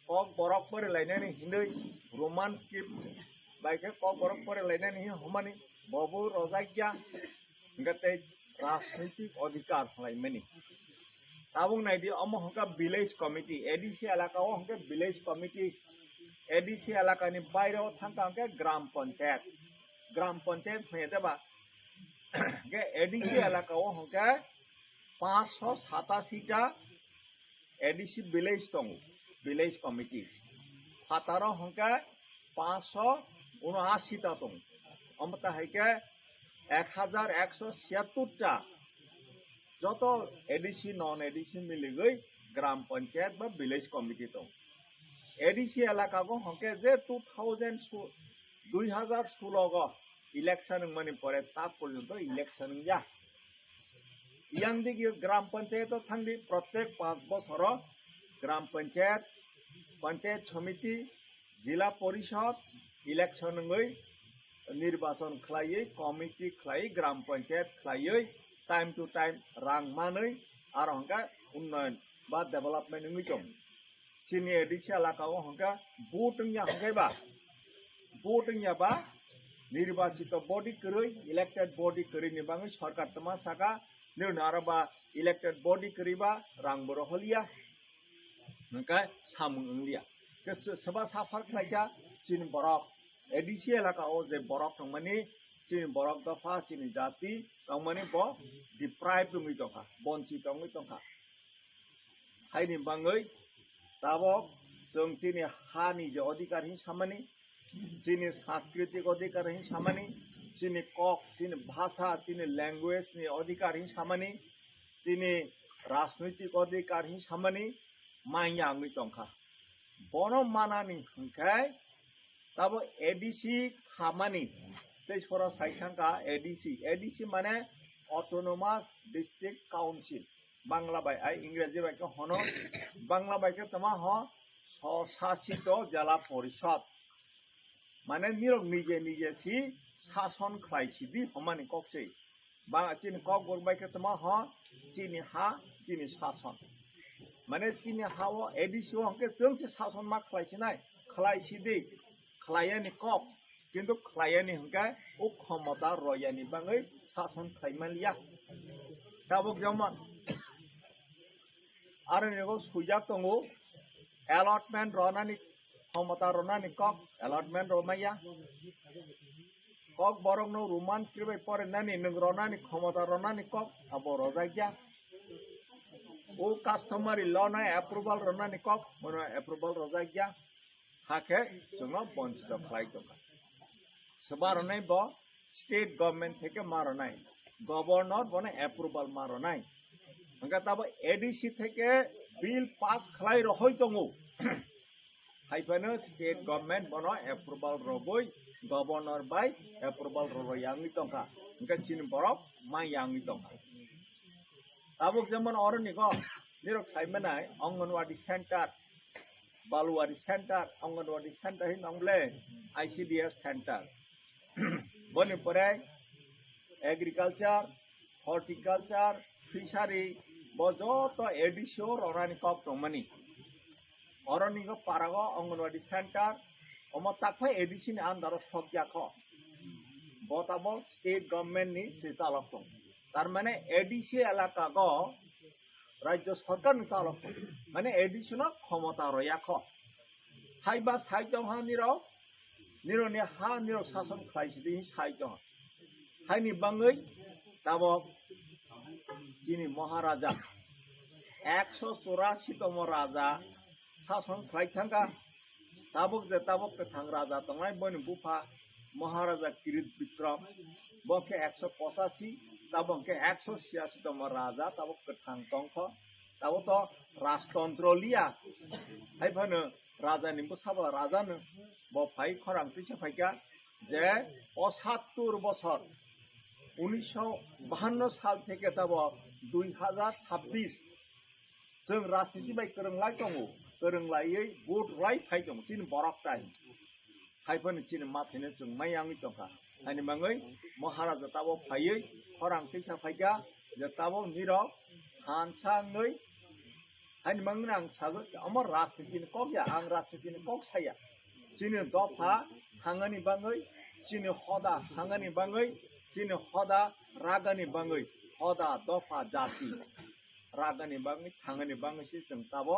कक बरक फरायलायनायनि हिन्दै रोमान स्क्रिप्ट बाइके कक बरक फरायलायनायनि हमानि बबो रजाग्या गते राजनैतिक अधिकार खालायमानि ताबुं नायदि अमहका विलेज कमिटी एडीसी एलाकाओ हंके विलेज कमिटी एडीसी एलाकानि बायराव थांका हंके ग्राम पंचायत होयदेबा के एडीसी एलाकाओ हंके 587 टा एडीसी विलेज दं विलेज कमिटी फातारो हंके 579 टा दं अमता हाइके 1176 टा যত एडीसी नॉन एडीसी मिलिगै ग्राम पंचायत बा विलेज कमिटी दं एडीसी एलाकागो हंके जे 2016 गो इलेक्शन माने परे ता पर्यन्त इलेक्शन या यांदिगि ग्राम पंचायत थांदि प्रत्येक 5 बছर ग्राम पंचायत पंचायत समिति जिला परिषद इलेक्शन निर्वाचन खालायै कमिटी खालायै ग्राम पंचायत खालायै टाइम टू टाइम रां मानै आरो हंका उन्नयन बा डेभलपमेंट नङै दं चिनि एडीसी एलाकाओ हंका भोटिंग बा निर्वाचित बॉडी करै इलेक्टेड बॉडी करै नि बाङै सरकार तमा साका निर्नारबा इलेक्टेड बॉडी करैबा रां बरहलिया नका सामुं इंलिया के सबा साफार खालायका चिनि बरक एडीसी एलाकाओ जे बरक थांमानि चिनि बरक दफा चिनि जाति थांमानि ब डिप्राइव दङै दंखा बन्चि दङै दंखा हायनि बाङै दाबो जों चिनि हानि जे अधिकार हि सामानि चिनि सांस्कृतिक अधिकार हि सामानि chini kok, chini bhasa, chini language ni adhikar hisamani, chini rajnaitik adhikar hisamani, maya angui tongkha. Bono manani hingkai, tabo ADC khamani, tejpora saithangka ADC mane Autonomous District Council. Bangla bai ai English bai ko hono Bangla bai ke tama ho স্বশাসিত জেলা পরিষদ মানে নিরক নিজে C শাসন খাইছি দি হমানি ককছে বা চিনি cock বলবাই কে তমা হ চিনি হা চিনি শাসন মানে চিনি হাও এডিসি হকে जोंसे শাসন মা খাইছি নাই খাইছি দি খাইয়ানি কক কিন্তু খাইয়ানি হকে ও ক্ষমতা রয়ানি বাঙৈ শাসন খাইমালিয়া তাবক যেমন আর নেগো সুজা তঙ্গো allotment ronani ক্ষমতা ronani kok allotment romaya kok borok no roman skribai pore nani nung ronani ক্ষমতা ronani kok abo rozagya o customary law na approval ronani kok mono approval rozagya hake jongno bonchito khlai toka sebaronai bo state government theke maronai governor bone approval maronai hanga tabo ADC theke bill pass khlai rohoi tongo haipano state government bono approval roboi governor by approval royangi tongka hingka chini borok mayangi tongka tabuk jeman oroni ko nirok saimanai anganwadi center baluwadi center anganwadi center hin ongle ICDS center boni pore agriculture horticulture fishery bojoto ADCO rorani kok tongmani oroni ko parago anganwadi center omo takphai ADC ni andaro sokya ko botabo state government ni sichalok tong tar mane ADC elaka go rajyo sarkar ni chalok tong mane ADC no ক্ষমতা roya ko haiba saitong ha niro ni ha niro শাসন khlaisi di saitong haini bangoi tabo যিনি মহারাজা 184তম রাজা শাসন খাইথাঙ্গা তাবক থাং রাজা তংনাই বনি বুফা মহারাজা কিরিত বিক্রম বকে 185 তাবকে 186তম রাজা তাবক থাং তংখ তাবো তো রাজতন্ত্র লিয়া হাইফানো রাজা নিবো সাবা রাজানো ব ফাই খরাং তিসা ফাইকা যে 75 বছর 1952 সাল থেকে তব 2026 जों राजनीति बाय गोरोंलाय दङ गोरोंलायै भोट राइट थाइ दङ चिन बरक थाइ हाइफोन चिन माथेनो जों मायांगि दंखा हानि बाङै महाराजा ताबो फायै खरां फैसा फाइगा जे ताबो निरक हानसाङै हानि बाङै आं सागो अमर राजनीतिनि कक या आं राजनीतिनि कक साया चिन दफा थाङानि बाङै चिन हदा थाङानि बाङै चिन हदा रागानि बाङै हदा दफा जाति रागानि बाङै थाङानि बाङैसो जों ताबो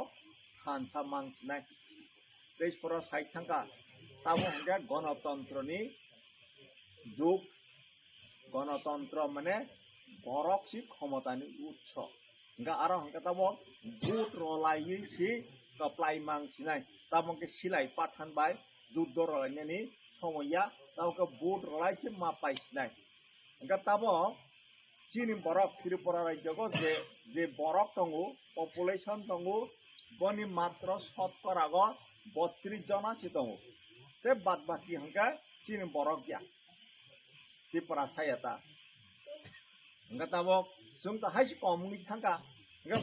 हानसा मांसिनाय देशफोराव साइथांखा ताबो हंगा गणतन्त्रनि जुग गणतन्त्र माने बरकसि क्षमतानि उत्स हंगा आरो हंगा ताबो भोट रलायैसि कप्लाय मांसिनाय ताबोके सिलाय पाठानबाय जुद्ध रलायनायनि समया ताबोके भोट रलायसि मापायसिनाय हंगा ताबो चीन बरक त्रिपुरा राज्यको जे बरक दङ पपुलेसन दङ बनि मात्र शतकरागो 32 जनासि दङ ते बाद बाकी हंगा चीन बरक या त्रिपुरा सायता हंगा ताबो जों त हाइस कमुनि थांगा हंगा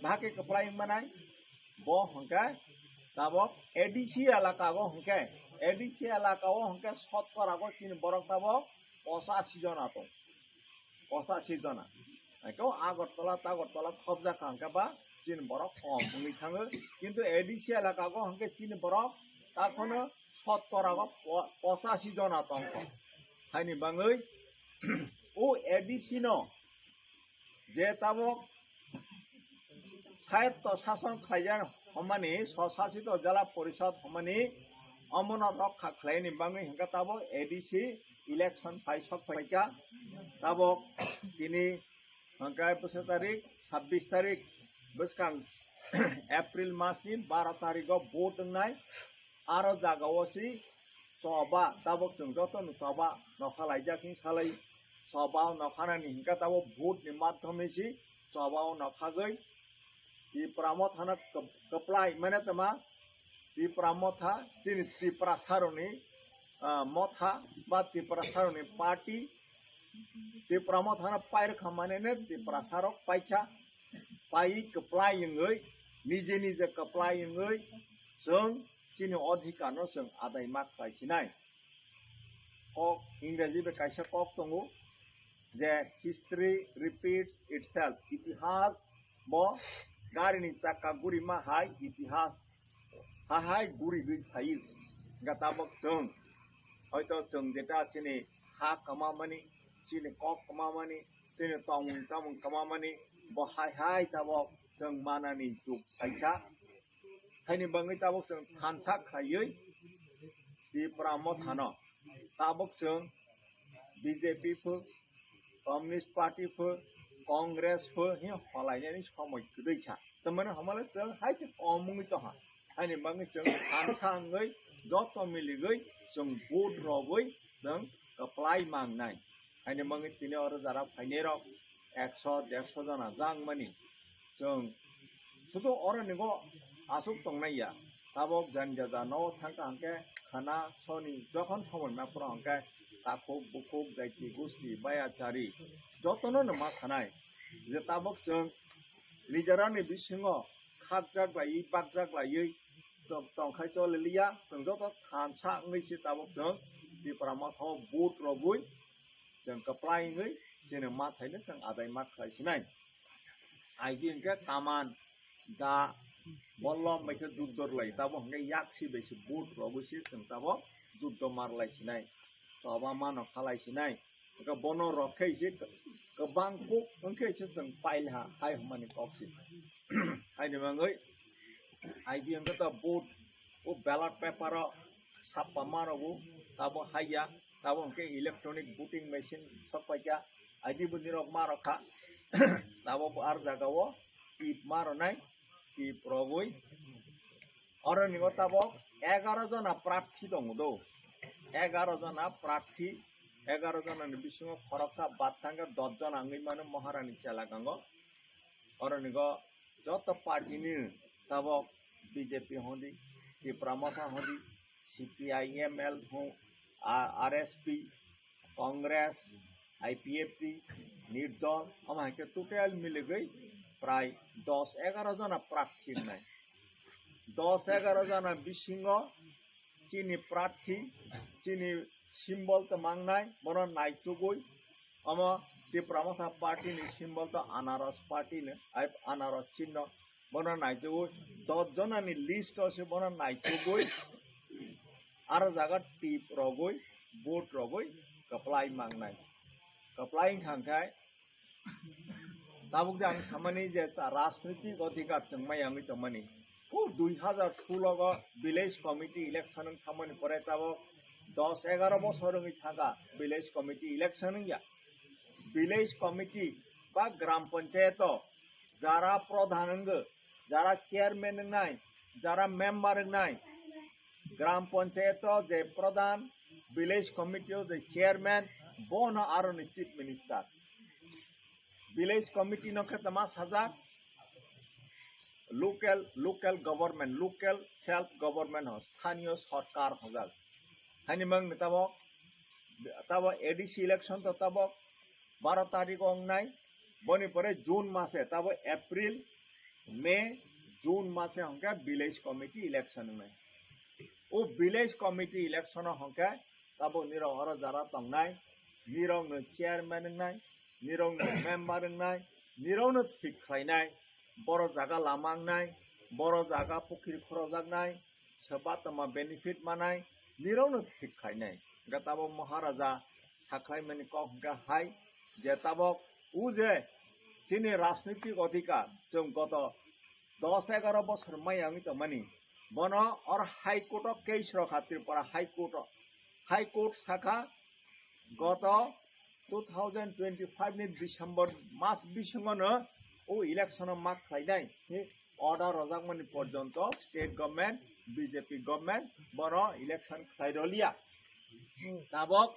बाहाके कप्लाय मानाय ब हंगा ताबो ADC एलाकागो हंगा ADC एलाकागो हंगा शतकरागो चीन बरक ताबो 85 जना दं 85 जना एखौ आगरतला तागरतला खबजा खांकाबा चीन बरक कम बुंनि थाङो किन्तु ADC एलाकागो हंके चीन बरक ताखौनो शतकरागो 85 जना दं हाइनि बाङै ओ ADC नो जे ताबो साहित्य शासन खायजान हमानि स्वशासित जिल्ला परिषद हमानि अमना रक्षा खालायनि बाङै हंका ताबो ADC इलेक्शन फाइसक फाइका ताबो दिनै हंका 25 तारिख 26 तारिख बसखां एप्रिल मासनि 12 तारिखआव भोट होनाय आरो जागावसि soba tabok jeng joto no soba no khalai jaking salai soba no khanani hingka tabok vote ni madhyome si soba no khagoi ti pramot hana keplai mana tama ti pramotha chini ti prasaroni motha ba ti prasaroni party ti pramot hana pair khamane ne ti prasarok paicha pai keplai yengoi nije nije keplai yengoi जों chini अधिकार no जों आदाय मा खालायसिनाय kok इंराजी बे कायसा kok tongo जे history repeats itself इतिहास bo gari ni chakka guri ma hai इतिहास hai guri gui thai gatabok जों hoyto जों jeta chini ha kamamani chini kok kamamani chini tamung kamamani bo hai tabok जों manani juk thaika Hai bangai tabok seng hansak hayoi di pramot hano tabok seng BJP fu Communist Party fu Congress fu hi halainya ni samoi kudai cha temen hamala seng hai che omung to ha hai bangai seng hansangai joto miligoi seng vote rogoi seng apply mangnai hai bangai tini ora jara phaine rok 100-150 jana jang mani seng sudo ora nigo asuk tongnaya tabok janjaja no thangka hangke khana soni jokhon somoi ma pura hangke takuk bukuk daiti gusti bayachari jotono no ma khanai je tabok जों nijarani bisingo khakjak lai bakjak lai tongkhai choleliya जों joto thansa ngai si tabok जों di prama tho boot robui जों kaplai ngai jene ma thaine जों adai ma khlai sinai aidi hangke taman da Bolom mereka dudor lai, tabo hangga yaksi besi boot robusi seng tabo dudor marlai sinai, tabo mano khalai sinai, ke bono rokai si ke bangku mungkin si seng pailha, hai humani koksi, hai ni mangai, hai dia hangga ta boot, ballot paper ro, sapa maro bu, tabo hai ya, tabo hangga electronic voting machine sapai ya, hai dia bunirok maro kha, tabo ar jaga wo, ip maro nai. Ki proboi oro ni tabok 11 jona प्रार्थी dong do 11 jona प्रार्थी 11 jona ni bisingo khoroksa battanga 10 jona ngai mano maharani chalagango oro ni go joto party ni tabok BJP hondi ki pramotha hondi CPIML ho RSP Congress IPFP Nirdol amake total mile gai প্রায় 10-11 জনা প্রার্থী নাই 10-11 জনা বিসিঙ্গ চিনি প্রার্থী চিনি symbol তো মাংনাই বড় নাইতুগই আম দি প্রমথা পার্টি নি সিম্বল তো আনারস পার্টি নে আনারস চিহ্ন বড় নাইতুগই 10 জনা নি লিস্ট আছে বড় নাইতুগই আর জায়গা টিপ রগই vote রগই কপ্লাই মাংনাই কপ্লাই খাংখাই tabuk jang samani je rajnitik adhikar chengmai ami tomani 2016 go village committee election thamani pore tabok 10-11 বছর ngi thaga village committee election ya village committee ba gram panchayat jara pradhan jara chairman nai jara member nai gram panchayat je pradhan village committee je chairman bona aro ni chief minister village committee no khe tama sajak local government local self government ho স্থানীয় সরকার হজাল হানি mang tabo ADC election to tabo 12 তারিখ অংনাই বনি পরে June মাসে tabo April May June মাসে Hakka village committee election নাই ও village committee election Hakka tabo niro horo jara tongnai nirong no chairman nai nirong member nai nirong no thik khlainai boro jaga lamang nai boro jaga pukhri khorojak nai soba tama benefit manai nirong no thik khlainai gatabo maharaja saklai mani kok ga hai je tabok uje chini rajnitik adhikar jong goto 10-11 বছর mai ami to mani bono or high court of case ro khatir para high court শাখা গত 2025 ni December mas bisingono o election mak khlainai order rojak mani porjonto state government BJP government boro election khlairolia tabok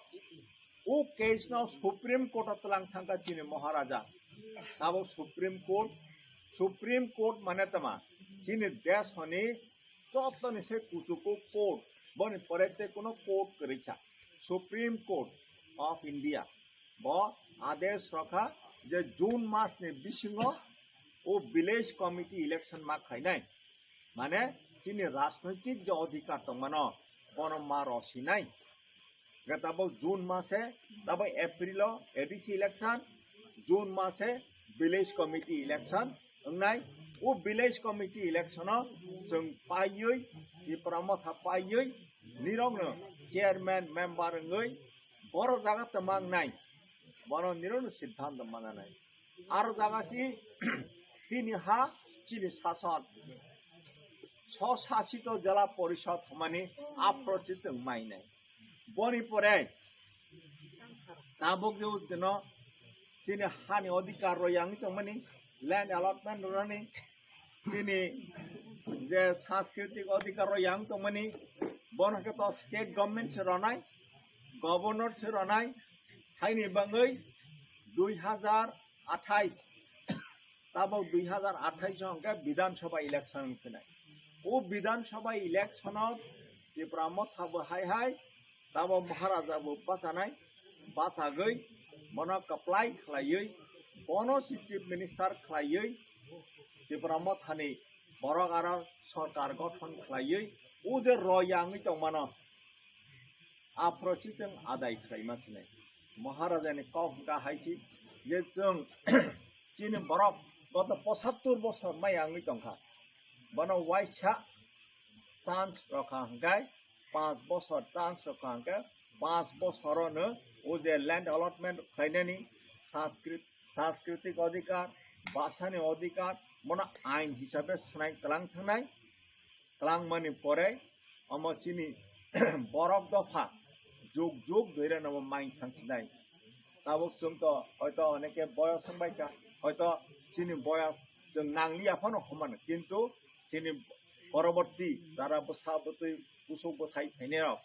u case no Supreme Court atlang thangka chini Maharaja tabok Supreme Court mane tama chini desh honi chotoni se kutuko court boni porete kono court koricha Supreme Court of India bo adesh rakha je June mas ni bisingo O village committee election মা খাইনাই মানে চিনি রাজনৈতিক যে অধিকার দংমানো কোন মা রসি নাই তাবো June মাসে তাবো এপ্রিল এডিসি ইলেকশন জুন মাসে ভিলেজ কমিটি ইলেকশন নাই ও ভিলেজ কমিটি ইলেকশন जों পাইयै ইপ্রামথা পাইयै নিরংনো চেয়ারম্যান মেম্বার ngৈ বড় জায়গা তমাং নাই বড় নিরং সিদ্ধান্ত মানা নাই আর জায়গাসি চিনি হা চিনি শাসন স্বশাসিত জেলা পরিষদ মানে আপ্রচিত মাইনাই বনি পরে তাবক যেন চিনি হানি অধিকার রয়াং মানে ল্যান্ড অ্যালটমেন্ট রনি চিনি যে সাংস্কৃতিক অধিকার রয়াং মানে বনকে তো স্টেট গভর্নমেন্ট সে রনাই গভর্নর সে রনাই হাইনি বাঙ্গৈ 2028 তাবক 2028 অঙ্কে বিধানসভা ইলেকশন ফিনাই ও বিধানসভা ইলেকশনত ত্রিপুরামত থাবো হাই তাবো মহারাজাবো বাঁচাগৈ মন কপ্লাই খালাयै বনো চিফ মিনিস্টার খালাयै ত্রিপুরামত থানি বরক আর সরকার গঠন খালাयै ও যে রয়াङै दंमानो आप्रचिजों आदाय खालायमासिनाय महाराजानि कखा हायसि जे जों चिनि बरक गत 75 বছর मायाङै दंखा बनो वाइसा चान्स रखा हंगाय 5 বছর चान्स रखा हंगाय 5 বছরनो ओ जे लैंड अलॉटमेंट खालायनायनि सांस्कृतिक अधिकार भाषानि अधिकार मनो आइन हिसाबै सुनाय कलां थांनाय कलां मानि परे अमो चिनि बरक दफा जुग जुग धरे नमो माइन थांसिनाय ताबुक जों तो हयतो अनेके बयस संबायका हयतो चिनि बयस जों नांलियाफानो हमान किन्तु चिनि परवर्ती जारा बसाबतै कुसु गथाय थायनायाव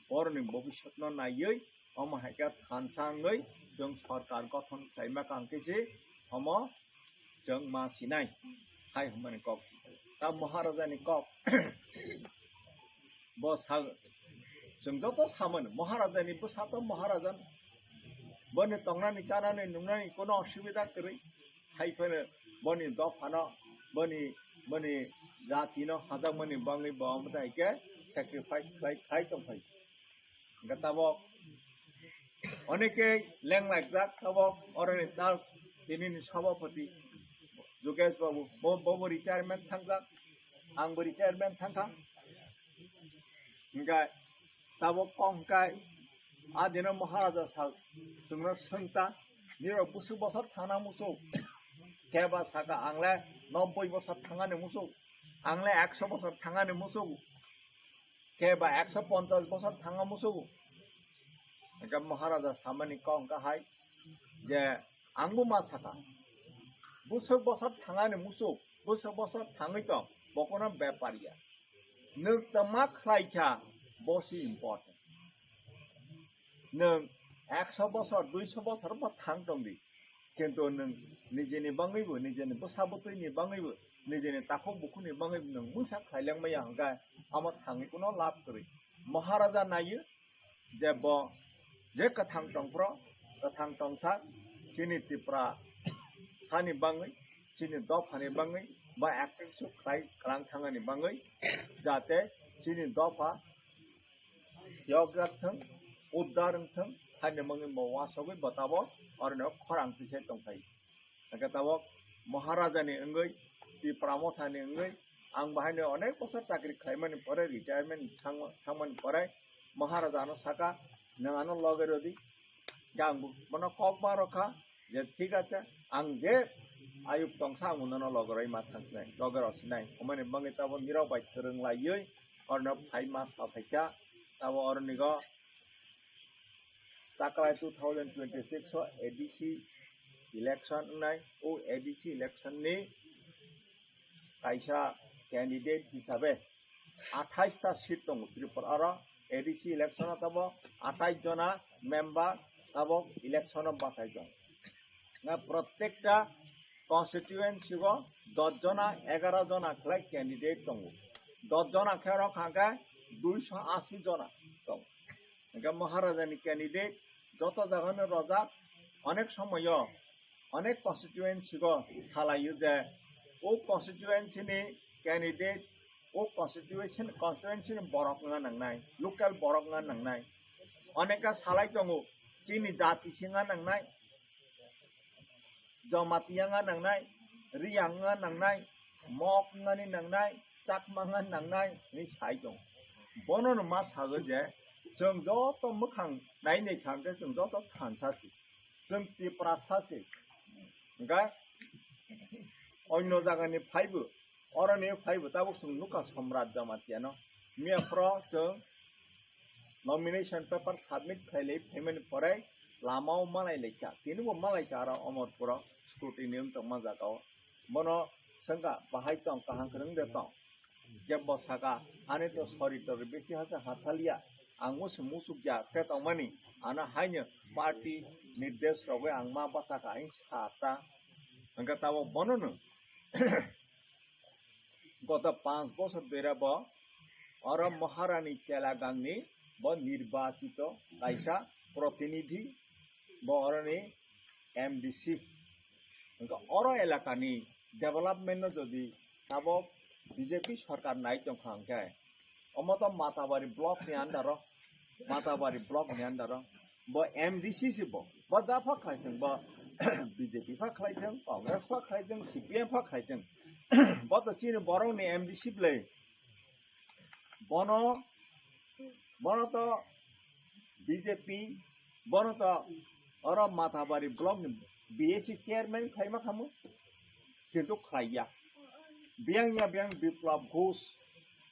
बरनि भबिष्यतनो नायै अम हायका थानसाङै जों सरकार गठन खालायमा कांकेसि हम जों मासिनाय हाय हमनि कक ता महाराजानि कक बसा जों जतो सामोन महाराजानि बसात महाराजा बनि तंनानि चानानि नुनानि कोनो असुबिदा करै हायफोनो बनि दफानो बनि जातिनो हाजामनि बाङै बामदायके सैक्रिफाइस खाय दंफाय गताबो अनेके लेंलायजाक थाबो अरनि तार दिनैनि सभापति जुगेश बाबु बबो रिटायरमेंट थांजाक आंबो रिटायरमेंट थांखा इंगा ताबो कंकाय आदिनो महाराजा साल जोंनो सोंता निरो बुसु बसर थाना मुसौ केबा साका आंले 90 বছর थांगाने मुसौ आंले 100 বছর थांगाने मुसौ केबा 150 বছর थांगा मुसौ इंगा महाराजा सामानि कंका हाय जे आंबो मा साका बुसु बसर थांगाने मुसौ बुसु बसर थाङै दं बकनो बेपारिया नों तमा खालायखा बसि इम्पर्टेन्ट नों 100 বছর 200 বছর बा थां दंदि किन्तु नों निजेनि बाङैबो निजेनि बसाबतैनि बाङैबो निजेनि ताखौ बुखुनि बाङैबो नों मुसा खायलांमाया हंगा आमा थाङैखौनो लाब करै महाराजा नायो जे ब जे कथां दंफ्र कथां दंसा चिनि तिप्रा सानि बाङै चिनि दफानि बाङै बा एक्टिव सु खाय क्रां थाङानि बाङै जाहाथे चिनि दफा यग्राथों उद्धारथों हानि मंगै मवासबै बताबो अरनो खरां पिसे दंखाय गताबो महाराजानि अंगै तिप्रामथानि अंगै आं बाहायनो अनेक बছর चाकरि खायमानि परे रिटायरमेंट थांमानि परे महाराजानो साका नङानो लगेरदि गांबो मनो ककबा रखा जे ठीक আছে आं जे आयुब दंसा उनानो लगरै मा थांसनाय लगरसिनाय अमानि बाङै ताबो निराबाय फोरोंलायै अरनो फाइमा साफायका ताबो अरनिगो ताकलाय 2026 एडीसी इलेक्शन नाय ओ एडीसी इलेक्शन नि कायसा कैंडिडेट हिसाबै 28 टा सीट दं त्रिपुरा এডিসি ইলেকশন তাবো 28 জনা মেম্বার তাবো ইলেকশন 22 জন না প্রত্যেকটা কনস্টিটিউয়েন্সি 10 জনা 11 জনা খাই ক্যান্ডিডেট দङ 10 জনা খেরক হাগে 280 জনা দङ মহারাজানি ক্যান্ডিডেট যত জায়গানো রজা অনেক সময় অনেক কনস্টিটিউয়েন্সি সালাयो যে ও কনস্টিটিউয়েন্সিনি ক্যান্ডিডেট ও কনস্টিটিউয়েন্সিনি বরক nga নাংনাই লোকাল বরক nga নাংনাই অনেকা সালাই দङ চিনি জাতি সিङा নাংনাই জমাতিয়া nga নাংনাই রিয়াং nga নাংনাই মক ngani নাংনাই চাকমা nga নাংনাই ni সাই दङ বনন মা সাগো যে जों যত मोखां नायनाय थांदो जों যত थानसासि जों तिप्रासासि ओंखाय অন্য জায়গাनि फायबो अरनि फायबो दाबो जों नुका सम्राट जामातियानो मियाफ्रा जों नमिनेशन पेपर सबमिट खायले पेमेन्ट पराय लामाव मालायलायचा तिनुबो मालायचा आरो अमरपुरा स्क्रुटिनि उनतो माजागाव बनो संगा बाहाय दं काहांखरं दे दं जेब्बो सागा आने तो सरि तो बेसि हासा हाथालिया आं मुसुक जा फेताव मानि आना हायनो पार्टी निर्देश रवे आं मा बासाका आं साता ओंका ताबो बननो गत 5 বছর ধরে और महारानी चेलागांनि निर्वाचित कायसा प्रतिनिधि बरनि एमडीसी और एलाकानि डेभेलपमेंट जदि ताबो बीजेपी सरकार नाय दंखांखे अमत माताबारी ब्लॉक नि अंदर ब एमडीसी से ब दाफा खायजों ब बीजेपी फा खायजों कांग्रेस फा खायजों सीपीएम फा खायजों ब तो चीन बरं नि एमडीसी प्ले बनो तो बीजेपी बनो तो और माताबारी ब्लॉक नि बीएससी चेयरमैन खायमा खामो किन्तु खाया बियांग विप्लव घोष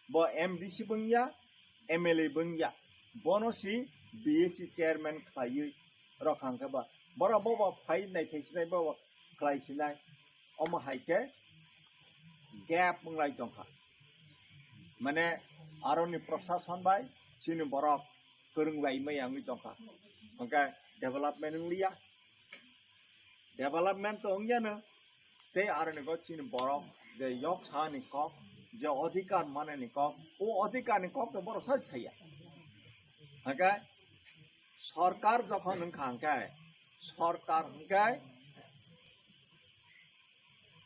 ब एमडीसी बंगिया एमएलए बंगिया बनोसी बीएससी चेयरमैन खायो रखांखे बा बरा बबा फाइ नाय थैसिनाय बबा खायसिनाय अम हायके गैप मंगलाय दंखा माने आरनि प्रशासन बाय चिनि बरक फोरोंबाय मैयांगै दंखा ओंखाय डेभेलपमेंट लिया डेभेलपमेंट तो अंगियानो ते आरनि गो चिनि बरक जे yok सानि कक जे अधिकार मानेनि कक ओ अधिकारनि कक तो बर साय छाया ओंखाय सरकार जखन ओंखांखाय सरकार ओंखाय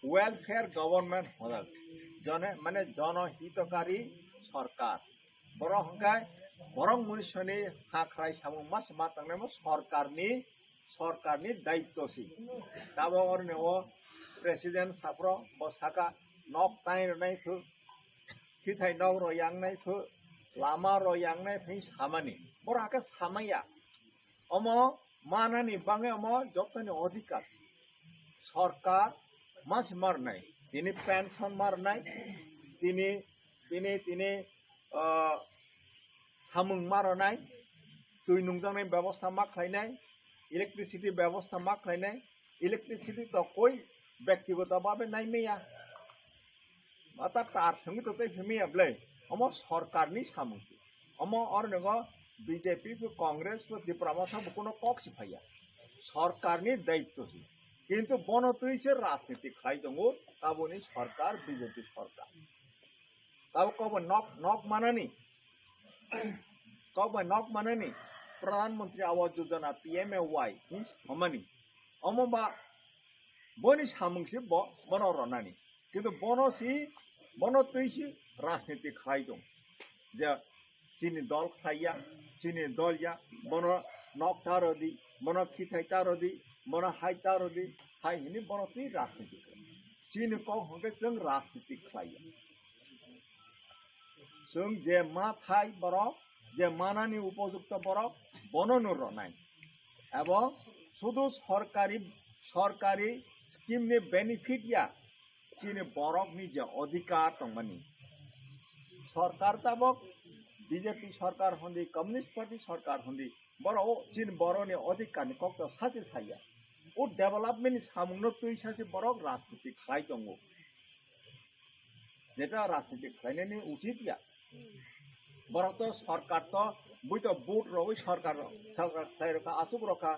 वेलफेयर गवर्नमेंट होदक जने माने जनहितकारी सरकार बर ओंखाय बरं मनुष्यनि हाख्राय सामु मास मातांनाय सरकारनि दायित्वसि दाबो अरने ओ प्रेसिडेंट साफ्रो बसाका नक ताइरनायखो खिथाय नग रयांनायखो लामा रयांनायखै सामानि बराका सामाया अम मानानि बाङे अम जतनि अधिकार सरकार मास मारनाय तिनि पेंशन मारनाय तिनि सामुं मारनाय दुइ नुंजानाय व्यवस्था मा खायनाय इलेक्ट्रिसिटी व्यवस्था मा खायनाय इलेक्ट्रिसिटी तो कोई व्यक्तिगत भावे नायमेया माता तार संगी तो फेमिया ब्ले अम सरकारनि सामुंसि अम अरनग बीजेपी कांग्रेस दिप्रामाथा कोनो कक्स फाया सरकारनि दायित्वसि किन्तु बनतुइसे राजनीति खाय दङो ताबोनि सरकार बीजेपी सरकार ताबो कब नक मानानि प्रधानमंत्री आवास योजना PMAY नि हमनि अमबा बनि सामुंसि बन रनानि किन्तु बनतुइसे राजनीति खाय दं जे चिनि दल खाया चिनि दलया बन नकतारदि बन खिथायतारदि बन हायतारदि हायनि बनतुइ राजनीति चिनि कौ हंगे जों राजनीति खाया जों जे मा थाय बरक जे मानानि उपयुक्त बरक बननो रनाय एवं शुधु सरकारी स्कीम नि बेनिफिट या चिनि बरक नि जे अधिकार दंमानि सरकार ताबक बीजेपी सरकार होंदी कम्युनिस्ट पार्टी सरकार होंदी बरो चिन बरो ने अधिकार नि कक सासे साया ओ डेभेलपमेंट नि सामुंनो तुइ सासे बरक राजनीति खाय दंगो जेटा राजनीति खायनायनि उचित या borok to sarkar to bui to boot roi sarkar thai roka asuk roka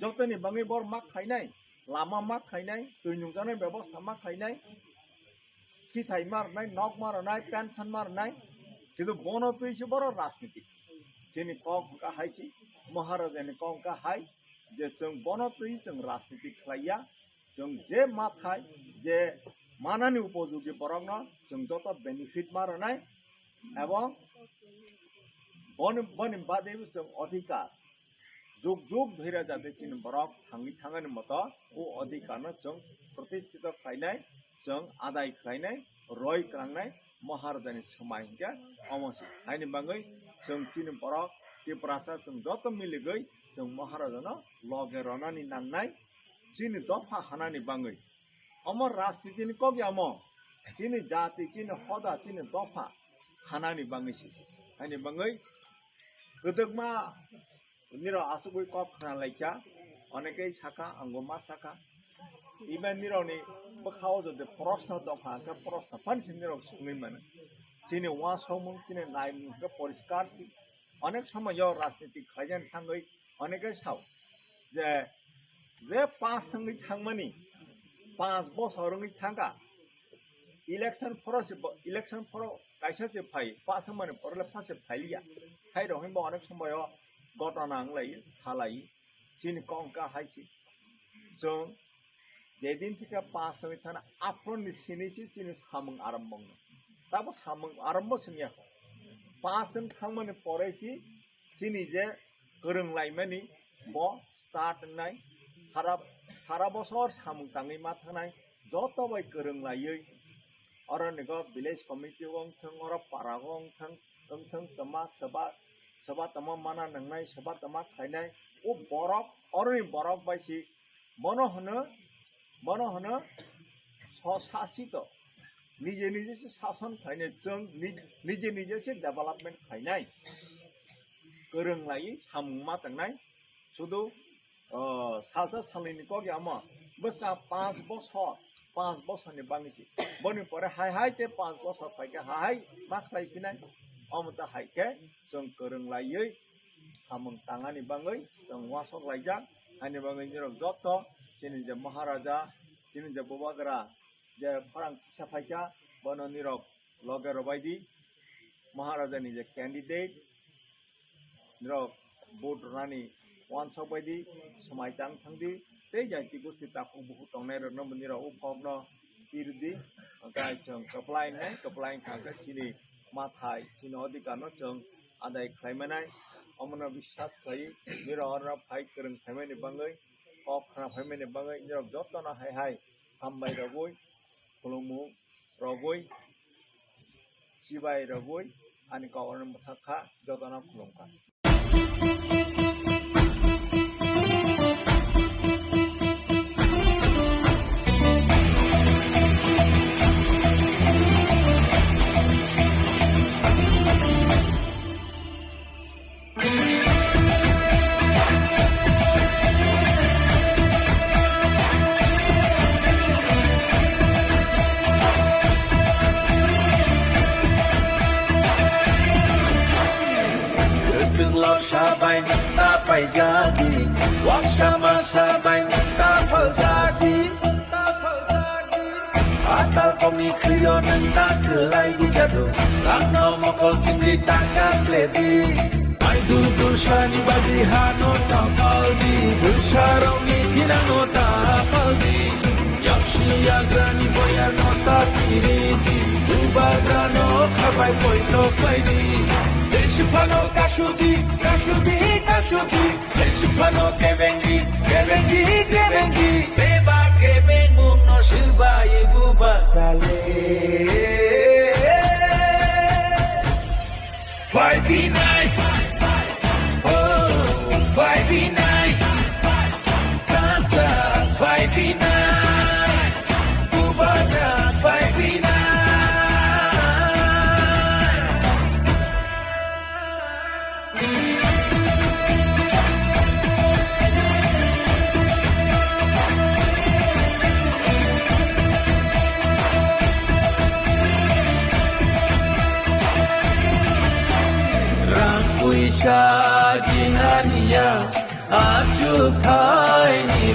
jotoni bangi bor mak khainai lama mak khainai tuinung janai ব্যবস্থা mak khainai সিথাই মারনাই নক মারনাই পেনশন মারনাই কিন্তু বনো তুইছে বড় রাজনীতি যিনি কংকা হাইছি মহারাজানি কংকা হাই যে जों বনো তুই जों রাজনীতি খাইয়া जों যে মাথায় যে মানানি উপযোগী বরং जों যত বেনিফিট মারনাই এবং বনি বাদে जों অধিকার যুগ যুগ ধরে যাতে চিন বরক থাঙানি মতো ও অধিকারনো जों প্রতিষ্ঠিত খাইনাই जों आदाय खालायनाय रय खालामनाय महाराजानि समाय हिंगा अमसि हायनि बाङै जों चिनि बरक तिप्रासा जों जत मिलिगै जों महाराजानो लगे रनानि नांनाय चिनि दफा हानानि बाङै अमर राजनीतिनि कगि अम चिनि जाति चिनि हदा चिनि दफा हानानि बाङैसि हायनि बाङै गोदोगमा निर आसुगै कप खानालायका अनेकै साखा आंगमा साखा Iban nironi bakhaw the prosna dopha ka prosna pansin nirok sungni man chini wa somung chini nai ka poriskar si onek somoy yo rajniti khajan thangoi onekai saw je pass sangi thangmani 5 বছর ngi thanga election foro kaisa se phai pass mane porle phase phailia thai rohin bo onek somoy yo gotona anglai salai chini kongka haisi जों যেদিন থেকে পাঁচ সঙ্গে থানা আপন সিনেছি চিনি সামং আরম্ভ তারপর সামং আরম্ভ সঙ্গে পাঁচ সঙ্গে থাকমানে পড়েছি চিনি যে গোরং লাইমানি ব স্টার্ট নাই সারা বছর সামং তাঙै मा थानाय যত বাই গোরং লাयै অরনিগ ভিলেজ কমিটি ওংথং অর পারা ওংথং ওংথং তমা সবা তমা মানা नंनाय সবা তমা খাইनाय ও বরক অরনি বরক বাইছি মনে হনো স্বশাসিত নিজে নিজে শাসন খাইনাय जों নিজে নিজে डेभेलपमेंट खाइनाय गोरों लायै सामुं मा थांनाय শুধু सालसा सालैनि कगि आम बसा 5 বছরनि बाङैसि बनि परे हाय ते 5 বছর फाइके हाय मा खालायफिनाय अमता हायके जों गोरों लायै सामुं ताङानि बाङै जों वासक लायजा हानि बाङै निरक जत चिनि जे महाराजा चिनि जे बबागरा जे फारां साफाइका बनो निरक लगेर बायदि महाराजानि जे कैंडिडेट निरक भोट रानी वानसक बायदि समायतां थांदि ते जाति गोष्ठी ताखौ बहुत तंनाय रनो निरक उपबनो तिरदि गाय जों कप्लाइन थांगा चिनि माथाय चिनि अधिकारनो जों आदाय खालामनाय अमनो विश्वास खायो निरक फाइ गोरों खालामनायनि बाङै Okra family bangay nirok joto na hay hambay ragoy kulumu ragoy sibay ragoy ani kawanan mathakha joto na kulungka Sabay nanta pay jadi, wag sama sabay nanta pal jadi. Atal komikriyo nanta kelay di jado, langno mokol cindi takas ledi. Ay dudul shani badi hano tapaldi, dulsharoni kinano tapaldi. Yakshi yagrani boya nota kiriti, dubagrano kabay poito paydi. Deshpano kashudi, Deshpano kevengi, Beba kevengu no silba ibu bakale. 5v9, oh 5v9, Tanta 5v9, Bubana 5v9. ka jinania acu khai ni